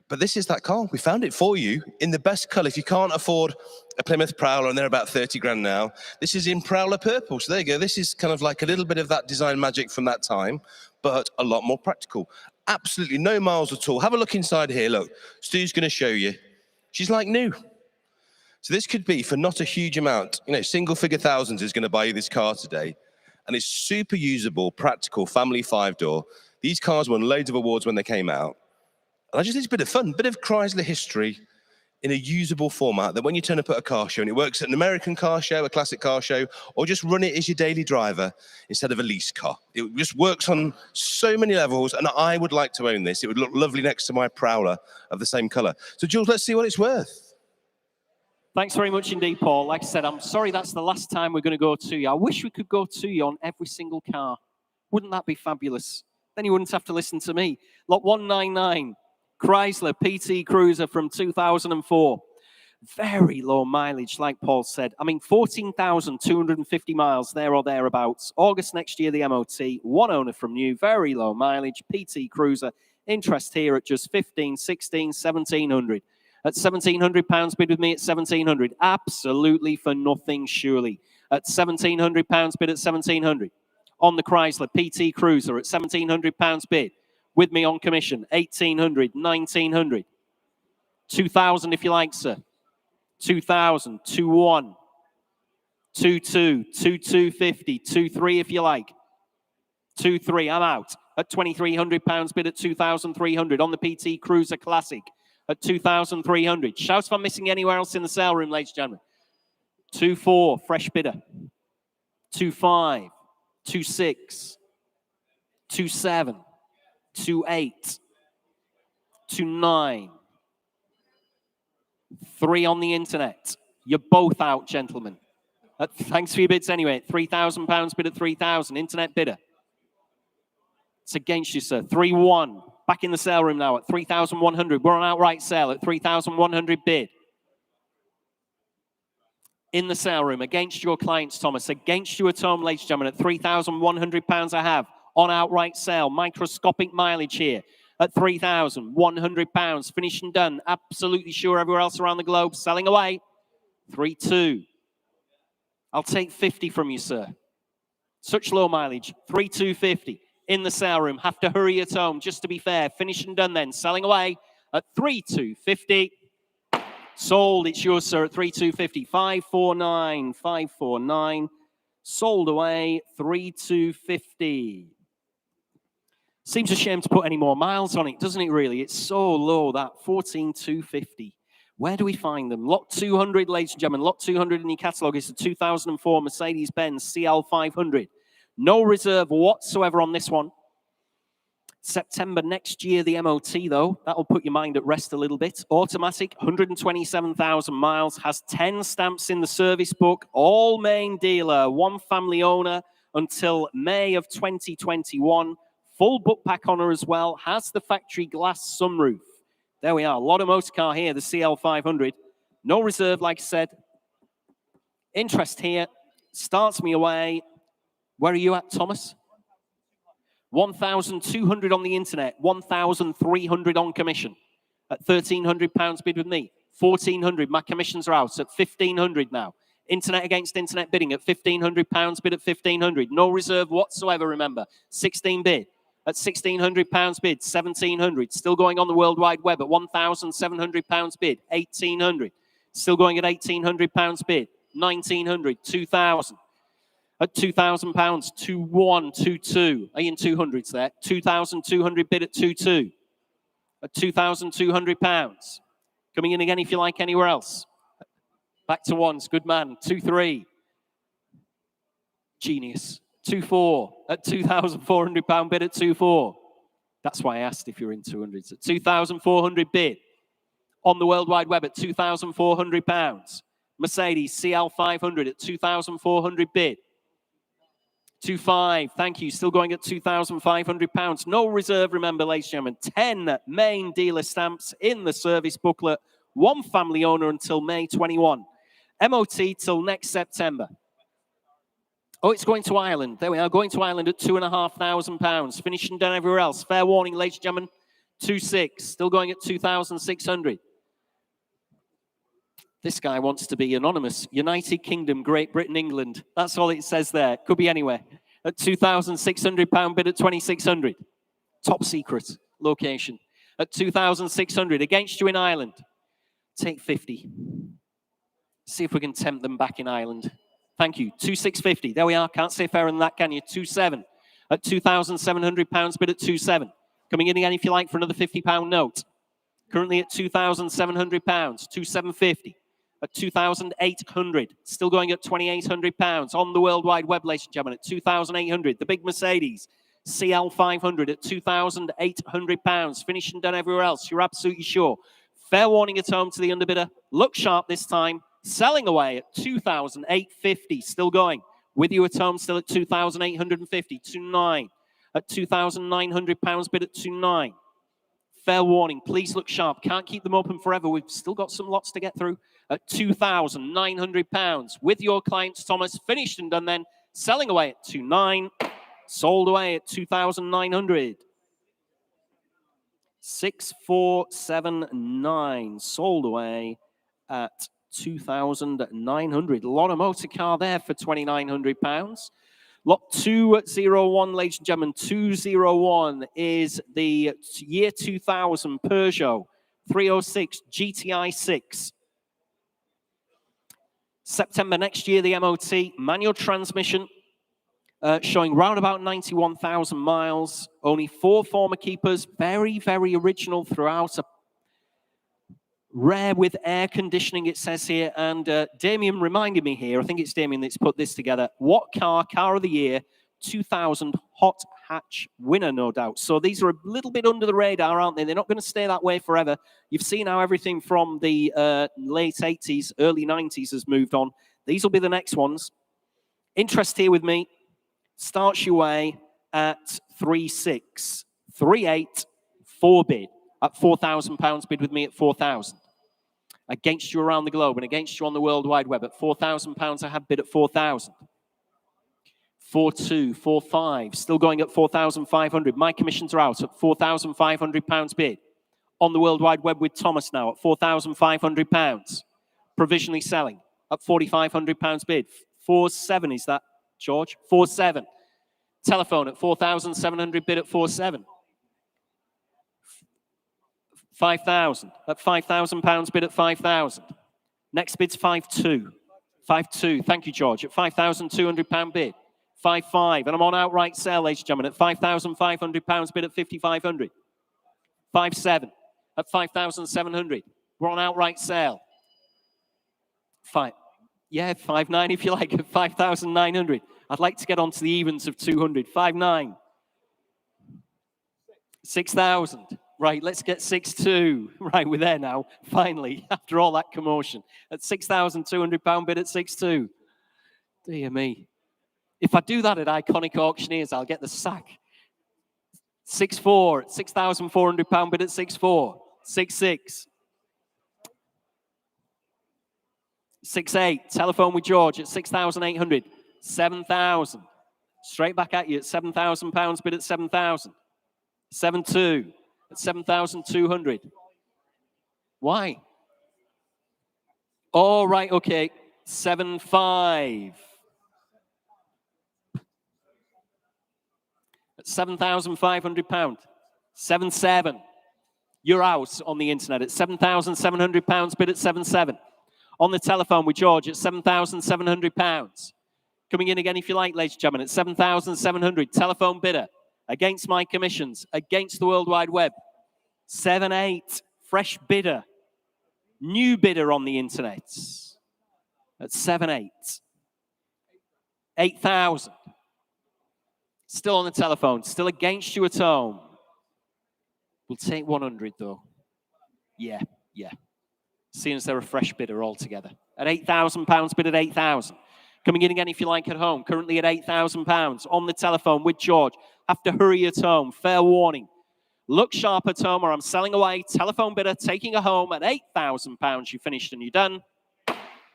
But this is that car. We found it for you in the best color. If you can't afford a Plymouth Prowler, and they're about 30 grand now, this is in Prowler Purple. So there you go. This is kind of like a little bit of that design magic from that time, but a lot more practical. Absolutely no miles at all. Have a look inside here. Look, Stu's going to show you. She's like new. So this could be for not a huge amount. You know, single figure thousands is going to buy you this car today. And it's super usable, practical, family 5-door. These cars won loads of awards when they came out. And I just think it's a bit of fun, a bit of Chrysler history in a usable format that when you turn up at a car show, and it works at an American car show, a classic car show, or just run it as your daily driver instead of a lease car. It just works on so many levels, and I would like to own this. It would look lovely next to my Prowler of the same color. So Jules, let's see what it's worth. Thanks very much indeed, Paul. Like I said, I'm sorry that's the last time we're going to go to you. I wish we could go to you on every single car. Wouldn't that be fabulous? Then you wouldn't have to listen to me. Lot 199, Chrysler PT Cruiser from 2004. Very low mileage, like Paul said. I mean, 14,250 miles, there or thereabouts. August next year, the MOT. One owner from new, very low mileage, PT Cruiser. Interest here at just 15, 16, 1,700. At £1,700, bid with me at 1,700. Absolutely for nothing, surely. At £1,700, bid at 1,700. On the Chrysler PT Cruiser at £1,700 bid. With me on commission, 1,800, 1,900. 2,000 if you like, sir. 2,000, 2,1, 2,2, 2,250, 2,3 if you like. 2,3, I'm out. At £2,300 bid at 2,300 on the PT Cruiser Classic. At 2,300. Shout if I'm missing anywhere else in the sale room, ladies and gentlemen. 2,4, fresh bidder. 2,5, 2,6, 2,7, 2,8, 2,9. 3 on the internet. You're both out, gentlemen. Thanks for your bids anyway. £3,000 bid at 3,000. Internet bidder. It's against you, sir. 3-1. Back in the sale room now at 3,100. We're on outright sale at 3,100 bid. In the sale room against your clients, Thomas. Against you at home, ladies and gentlemen, at £3,100 I have on outright sale. Microscopic mileage here at £3,100. Finished and done. Absolutely sure everywhere else around the globe. Selling away. 3-2. I'll take 50 from you, sir. Such low mileage. 3,250. In the sale room. Have to hurry at home, just to be fair. Finished and done then. Selling away at 3,250. Sold. It's yours, sir, at 3,250. 549. 549. Sold away. 3,250. Seems a shame to put any more miles on it, doesn't it, really? It's so low, that 14,250. Where do we find them? Lot 200, ladies and gentlemen. Lot 200 in your catalogue is a 2004 Mercedes-Benz CL500. No reserve whatsoever on this one. September next year, the MOT, though. That'll put your mind at rest a little bit. Automatic, 127,000 miles. Has 10 stamps in the service book. All main dealer. One family owner until May of 2021. Full book pack on her as well. Has the factory glass sunroof. There we are. A lot of motor car here, the CL500. No reserve, like I said. Interest here. Starts me away. Where are you at, Thomas? 1,200 on the internet. 1,300 on commission. At £1,300 bid with me. 1,400. My commissions are out at 1,500 now. Internet against internet bidding at £1,500 bid at 1,500. No reserve whatsoever, remember. 16 bid. At £1,600 bid, 1,700. Still going on the World Wide Web at £1,700 bid, 1,800. Still going at £1,800 bid, 1,900, 2,000. At £2,000, 2,1, 2,2. Are you in 200s there? 2,200 bid at 2,2. At £2,200. Coming in again if you like anywhere else. Back to ones. Good man. 2,3. Genius. 2,4. At £2,400 bid at 2,4. That's why I asked if you're in 200s. At 2,400 bid. On the World Wide Web at £2,400. Mercedes CL500 at 2,400 bid. 2,500. Thank you. Still going at £2,500. No reserve, remember, ladies and gentlemen. 10 main dealer stamps in the service booklet. One family owner until May 21. MOT till next September. Oh, it's going to Ireland. There we are, going to Ireland at £2,500. Finished and done everywhere else. Fair warning, ladies and gentlemen, 2,600. Still going at 2,600. This guy wants to be anonymous. United Kingdom, Great Britain, England. That's all it says there. Could be anywhere. At £2,600 bid at 2,600. Top secret location. At 2,600. Against you in Ireland. Take 50. See if we can tempt them back in Ireland. Thank you. 2,650. There we are. Can't say fairer than that, can you? 2,700. At £2,700 bid at 2,700. Coming in again if you like for another £50 note. Currently at £2,700. 2,750. At 2,800. Still going at £2,800 on the World Wide Web, ladies and gentlemen, at 2,800. The big Mercedes CL500 at £2,800. Finished and done everywhere else. You're absolutely sure. Fair warning at home to the underbidder. Look sharp this time. Selling away at 2,850. Still going. With you at home, still at 2,850. 2,900. At £2,900 bid at 2,900. Fair warning. Please look sharp. Can't keep them open forever. We've still got some lots to get through. At £2,900. With your clients, Thomas. Finished and done then. Selling away at 2,900. Sold away at 2,900. 6,479. Sold away at 2,900. A lot of motor car there for £2,900. Lot 201, ladies and gentlemen. 201 is the year 2000 Peugeot 306 GTI 6. September next year, the MOT. Manual transmission. Showing round about 91,000 miles. Only 4 former keepers. Very, very original throughout. Rare with air conditioning, it says here. And Damien reminded me here, I think it's Damien that's put this together. What car of the year? 2000 hot hatch winner, no doubt. So these are a little bit under the radar, aren't they? They're not going to stay that way forever. You've seen how everything from the late 80s, early 90s has moved on. These will be the next ones. Interest here with me. Starts your way at 3,600. 3,800. 4 bid. At £4,000 bid with me at 4,000. Against you around the globe and against you on the World Wide Web at £4,000, I have bid at 4,000. 4,200, 4,500, still going at 4,500. My commissions are out at £4,500 bid. On the World Wide Web with Thomas now at £4,500. Provisionally selling at £4,500 bid. 4,700 is that, George? 4,700. Telephone at 4,700 bid at 4,700. 5,000. At £5,000 bid at 5,000. Next bid's 5,200. 5,200. Thank you, George. At £5,200 bid. 5,500. And I'm on outright sale, ladies and gentlemen, at £5,500 bid at 5,500. 5,700. At 5,700. We're on outright sale. 5,900 if you like, at 5,900. I'd like to get onto the evens of 200. 5,900. 6,000. Right, let's get 6,200. Right, we're there now, finally, after all that commotion. At £6,200 bid at 6,200. Dear me. If I do that at Iconic Auctioneers, I'll get the sack. 6,400. At £6,400 bid at 6,400. 6,600. 6,800. Telephone with George at 6,800. 7,000. Straight back at you at £7,000 bid at 7,000. 7,200. At 7,200. Why? Oh, right, okay. 7,500. At £7,500. 7,700. You're out on the internet at £7,700 bid at 7,700. On the telephone with George at £7,700. Coming in again if you like, ladies and gentlemen, at 7,700. Telephone bidder. Against my commissions, against the World Wide Web. 7,800, fresh bidder. New bidder on the internet. At 7,800. 8,000. Still on the telephone, still against you at home. We'll take 100 though. Yeah. Seeing as they're a fresh bidder altogether. At £8,000 bid at 8,000. Coming in again if you like at home, currently at £8,000. On the telephone with George. Have to hurry at home. Fair warning. Look sharp at home or I'm selling away. Telephone bidder taking a home at £8,000. You finished and you're done.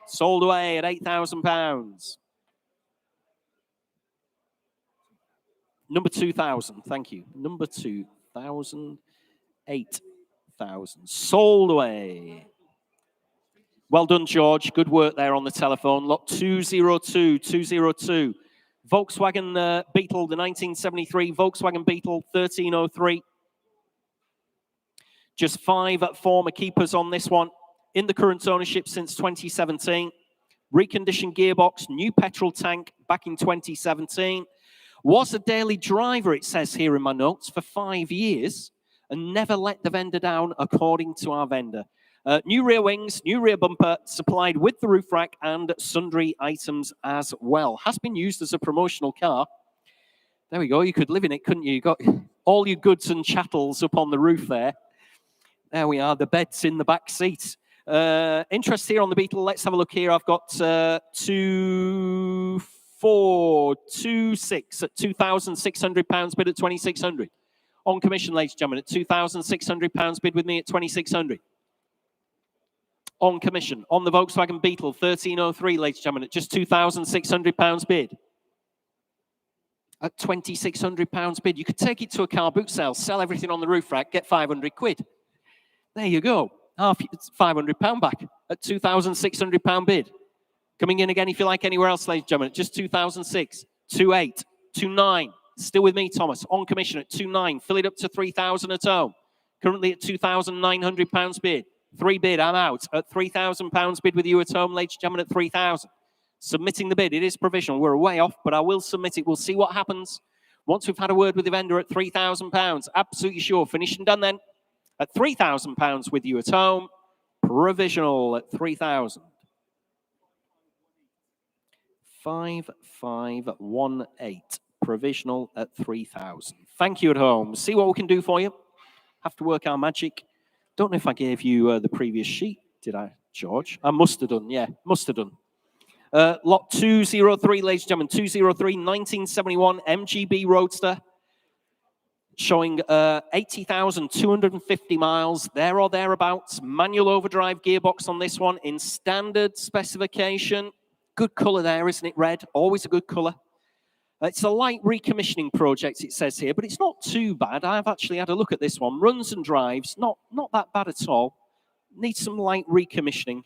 Sold away at £8,000. Number 2,000, thank you. Number 2,000, 8,000. Sold away. Well done, George. Good work there on the telephone. Lot 202, 202. Volkswagen Beetle, the 1973 Volkswagen Beetle, 1303. Just 5 former keepers on this one. In the current ownership since 2017. Reconditioned gearbox, new petrol tank back in 2017. Was a daily driver, it says here in my notes, for 5 years and never let the vendor down, according to our vendor. New rear wings, new rear bumper, supplied with the roof rack and sundry items as well. Has been used as a promotional car. There we go. You could live in it, couldn't you? You got all your goods and chattels up on the roof there. There we are. The bed's in the back seat. Interest here on the Beetle. Let's have a look here. I've got 2426 at £2,600 bid at 2,600. On commission, ladies and gentlemen, at £2,600 bid with me at 2,600. On commission, on the Volkswagen Beetle, 1303, ladies and gentlemen, at just £2,600 bid. At £2,600 bid. You could take it to a car boot sale, sell everything on the roof rack, get 500 quid. There you go. Half, it's £500 back at £2,600 bid. Coming in again, if you like, anywhere else, ladies and gentlemen, at just 2,006, 28, 29. Still with me, Thomas. On commission at 29. Fill it up to 3,000 at home. Currently at £2,900 bid. 3 bid, I'm out. At £3,000 bid with you at home, ladies and gentlemen, at 3,000. Submitting the bid. It is provisional. We're way off, but I will submit it. We'll see what happens once we've had a word with the vendor at £3,000. Absolutely sure. Finished and done then. At £3,000 with you at home. Provisional at 3,000. 5518. Provisional at 3,000. Thank you at home. See what we can do for you. Have to work our magic. Don't know if I gave you the previous sheet. Did I, George? I must have done. Yeah, must have done. Lot 203, ladies and gentlemen. 203, 1971 MGB Roadster. Showing 80,250 miles, there or thereabouts. Manual overdrive gearbox on this one in standard specification. Good colour there, isn't it? Red, always a good colour. It's a light recommissioning project, it says here, but it's not too bad. I've actually had a look at this one. Runs and drives, not that bad at all. Needs some light recommissioning.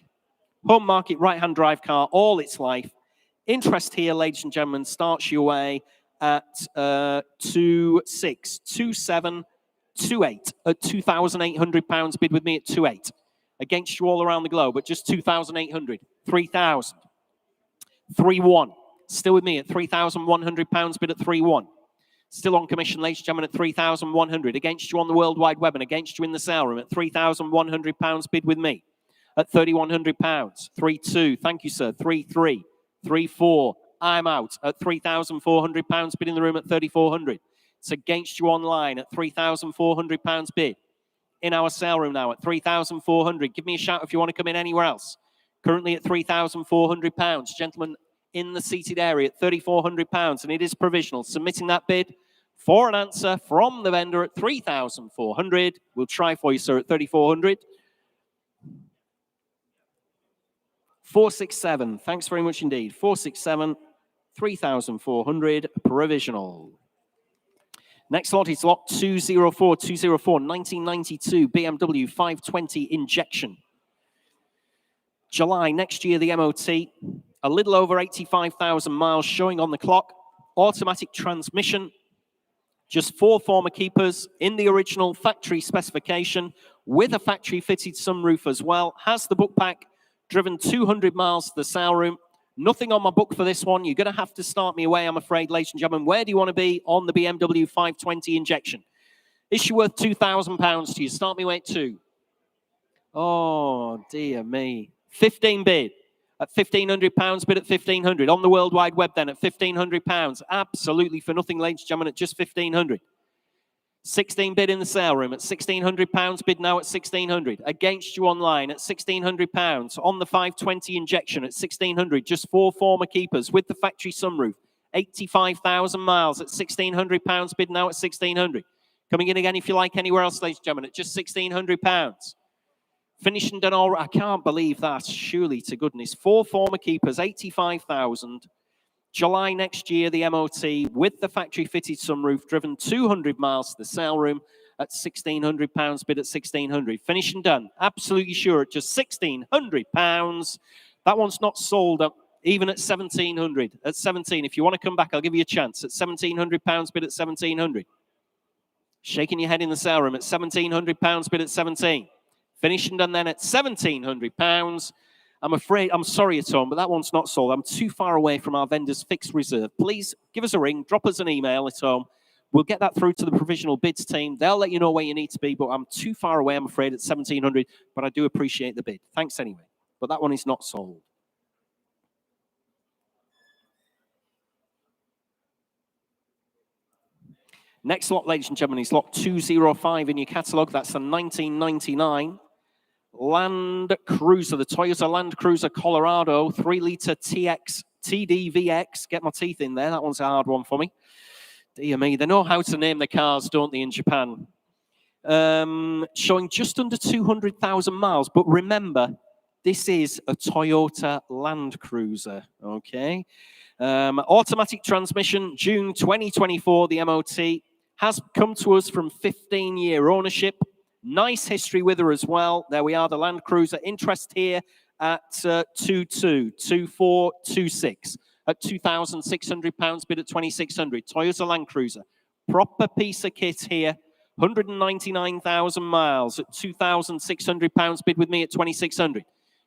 Home market, right-hand drive car, all its life. Interest here, ladies and gentlemen, starts your way at 262728 at £2,800 bid with me at 28. Against you all around the globe at just 2,800, 3,000, 3-1. Still with me at £3,100 bid at 3-1. Still on commission, ladies and gentlemen, at 3,100. Against you on the World Wide Web and against you in the sale room at £3,100 bid with me at £3,100. 3-2. Thank you, sir. 3-3. 3-4. I'm out at £3,400 bid in the room at 3,400. It's against you online at £3,400 bid. In our sale room now at 3,400. Give me a shout if you want to come in anywhere else. Currently at £3,400. Gentlemen in the seated area at £3,400, and it is provisional. Submitting that bid for an answer from the vendor at 3,400. We'll try for you, sir, at 3,400. 467. Thanks very much indeed. 467, 3,400, provisional. Next lot is lot 204, 1992 BMW 520 injection. July next year, the MOT. A little over 85,000 miles showing on the clock. Automatic transmission. Just 4 former keepers in the original factory specification with a factory fitted sunroof as well. Has the book pack. Driven 200 miles to the sale room. Nothing on my book for this one. You're going to have to start me away, I'm afraid, ladies and gentlemen. Where do you want to be on the BMW 520 injection? Issue worth £2,000 to you. Start me away at 2. Oh, dear me. 15 bid. At £1,500, bid at 1,500. On the World Wide Web then at £1,500. Absolutely for nothing, ladies and gentlemen, at just 1,500. 16 bid in the sale room at £1,600, bid now at 1,600. Against you online at £1,600. On the 520 injection at 1,600. Just 4 former keepers with the factory sunroof. 85,000 miles at £1,600, bid now at 1,600. Coming in again if you like anywhere else, ladies and gentlemen, at just £1,600. Finished and done all right. I can't believe that, surely to goodness. 4 former keepers, 85,000. July next year, the MOT with the factory fitted sunroof, driven 200 miles to the sale room at £1,600, bid at 1,600. Finished and done. Absolutely sure at just £1,600. That one's not sold up even at 1,700. At 17, if you want to come back, I'll give you a chance. At £1,700, bid at 1,700. Shaking your head in the sale room at £1,700, bid at 17. Finished and done then at £1,700. I'm sorry, Tom, but that one's not sold. I'm too far away from our vendor's fixed reserve. Please give us a ring, drop us an email at home. We'll get that through to the provisional bids team. They'll let you know where you need to be, but I'm too far away, I'm afraid, at 1,700. But I do appreciate the bid. Thanks anyway. But that one is not sold. Next lot, ladies and gentlemen, is lot 205 in your catalogue. That's the 1999 Land Cruiser, the Toyota Land Cruiser Colorado 3-litre TX TDVX. Get my teeth in there. That one's a hard one for me. Dear me, they know how to name the cars, don't they, in Japan? Showing just under 200,000 miles. But remember, this is a Toyota Land Cruiser, okay? Automatic transmission, June 2024, the MOT. Has come to us from 15-year ownership. Nice history with her as well. There we are, the Land Cruiser. Interest here at 2426 at £2,600, bid at 2,600. Toyota Land Cruiser. Proper piece of kit here. 199,000 miles at £2,600, bid with me at 2,600.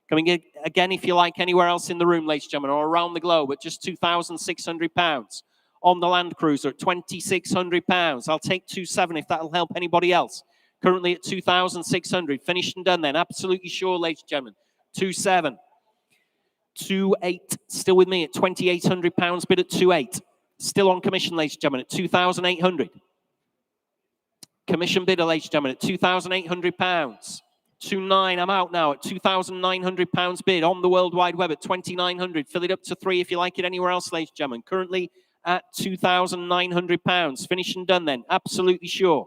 Coming again, if you like, anywhere else in the room, ladies and gentlemen, or around the globe at just £2,600. On the Land Cruiser at £2,600. I'll take 2,700 if that'll help anybody else. Currently at 2,600. Finished and done then. Absolutely sure, ladies and gentlemen. 2,700. 2,800. Still with me at £2,800. Bid at 2,800. Still on commission, ladies and gentlemen, at 2,800. Commission bidder, ladies and gentlemen, at £2,800. 2,900. I'm out now at £2,900 bid on the World Wide Web at 2,900. Fill it up to 3 if you like it anywhere else, ladies and gentlemen. Currently at £2,900. Finished and done then. Absolutely sure.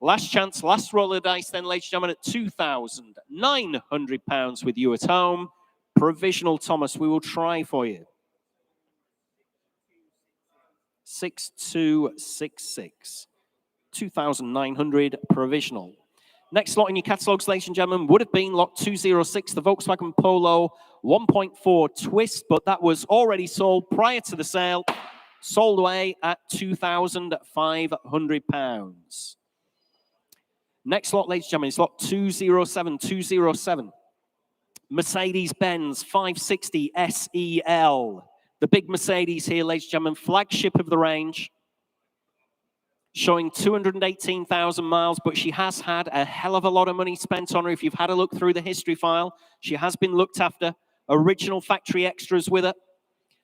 Last chance, last roll of the dice then, ladies and gentlemen, at £2,900 with you at home. Provisional, Thomas, we will try for you. 6266. 2,900 provisional. Next lot in your catalogues, ladies and gentlemen, would have been lot 206, the Volkswagen Polo 1.4 Twist, but that was already sold prior to the sale. Sold away at £2,500. Next lot, ladies and gentlemen, is lot 207. Mercedes-Benz 560 SEL. The big Mercedes here, ladies and gentlemen, flagship of the range. Showing 218,000 miles, but she has had a hell of a lot of money spent on her. If you've had a look through the history file, she has been looked after. Original factory extras with her.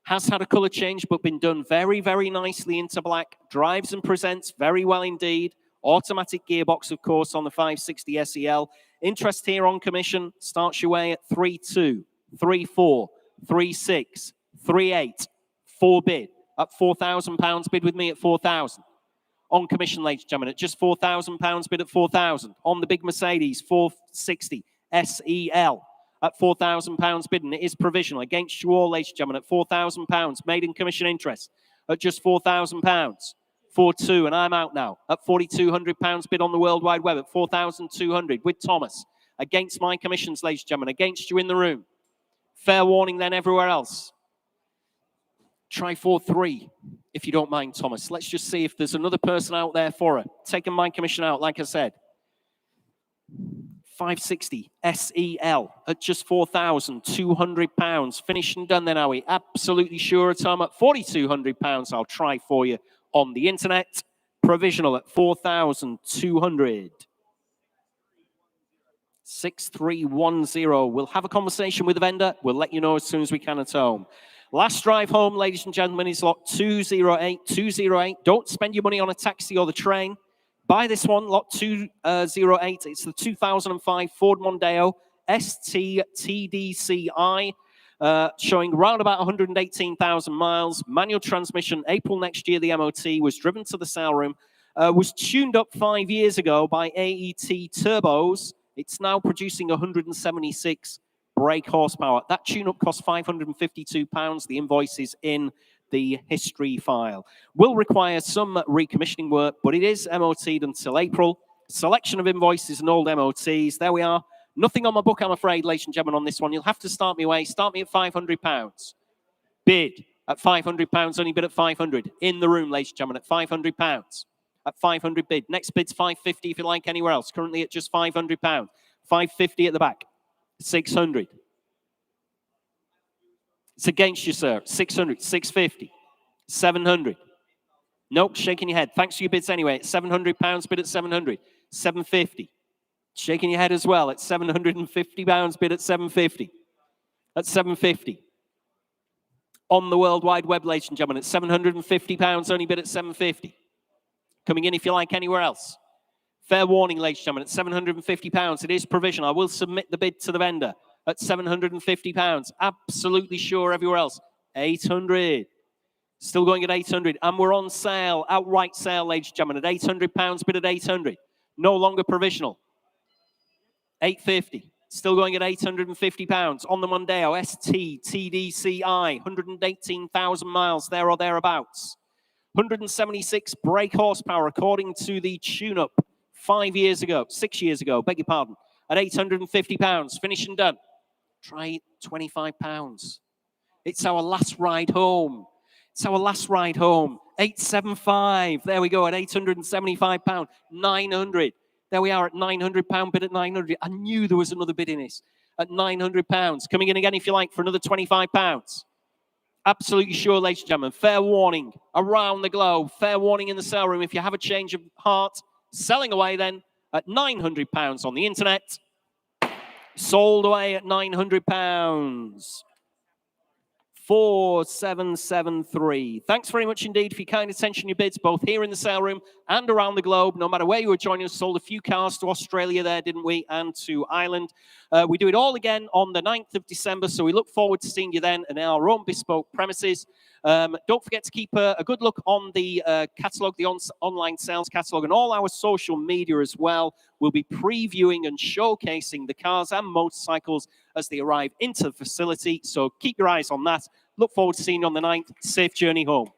Has had a colour change, but been done very, very nicely into black. Drives and presents very well indeed. Automatic gearbox, of course, on the 560 SEL. Interest here on commission starts your way at 3.2, 3.4, 3.6, 3.8, 4 bid. At £4,000 bid with me at 4,000. On commission, ladies and gentlemen, at just £4,000 bid at 4,000. On the big Mercedes 460 SEL. At £4,000 bid, and it is provisional against you all, ladies and gentlemen, at £4,000. Made in commission interest at just £4,000. 4,200, and I'm out now at £4,200 bid on the World Wide Web at 4,200 with Thomas. Against my commissions, ladies and gentlemen, against you in the room. Fair warning then everywhere else. Try 4,300 if you don't mind, Thomas. Let's just see if there's another person out there for her. Taking my commission out, like I said. 560 SEL at just £4,200. Finished and done then, are we? Absolutely sure at home at £4,200. I'll try for you on the internet. Provisional at 4,200. 6310. We'll have a conversation with the vendor. We'll let you know as soon as we can at home. Last drive home, ladies and gentlemen, is lot 208. 208. Don't spend your money on a taxi or the train. Buy this one, lot 208. It's the 2005 Ford Mondeo ST TDCi, showing around about 118,000 miles. Manual transmission, April next year, the MOT, was driven to the sale room. Was tuned up 5 years ago by AET turbos. It's now producing 176 brake horsepower. That tune-up cost £552. The invoice is in the history file. Will require some recommissioning work, but it is MOT'd until April. Selection of invoices and old MOTs. There we are. Nothing on my book, I'm afraid, ladies and gentlemen, on this one. You'll have to start me away. Start me at £500. Bid at £500, only bid at 500. In the room, ladies and gentlemen, at £500. At 500 bid. Next bid's 550 if you like anywhere else. Currently at just £500. 550 at the back. 600. It's against you, sir. 600, 650, 700. Nope, shaking your head. Thanks for your bids anyway. It's £700, bid at 700. 750. Shaking your head as well. At £750, bid at 750. At 750. On the World Wide Web, ladies and gentlemen, at £750, only bid at 750. Coming in if you like anywhere else. Fair warning, ladies and gentlemen, at £750. It is provisional. I will submit the bid to the vendor at £750. Absolutely sure everywhere else. 800. Still going at 800. And we're on sale, outright sale, ladies and gentlemen, at £800, bid at 800. No longer provisional. 850. Still going at £850. On the Mondeo ST TDCi, 118,000 miles, there or thereabouts. 176 brake horsepower, according to the tune-up 6 years ago, beg your pardon, at £850. Finish and done. Try £25. It's our last ride home. It's our last ride home. 875. There we go at £875. 900. There we are at £900 bid at 900. I knew there was another bid in this at £900. Coming in again if you like for another £25. Absolutely sure, ladies and gentlemen. Fair warning around the globe. Fair warning in the sale room. If you have a change of heart, selling away then at £900 on the internet. Sold away at £900. 4773. Thanks very much indeed for your kind attention, your bids, both here in the sale room and around the globe. No matter where you were joining us, sold a few cars to Australia there, didn't we? And to Ireland. We do it all again on the 9th of December, so we look forward to seeing you then in our own bespoke premises. Don't forget to keep a good look on the catalogue, the online sales catalogue, and all our social media as well. We'll be previewing and showcasing the cars and motorcycles as they arrive into the facility, so keep your eyes on that. Look forward to seeing you on the 9th. Safe journey home.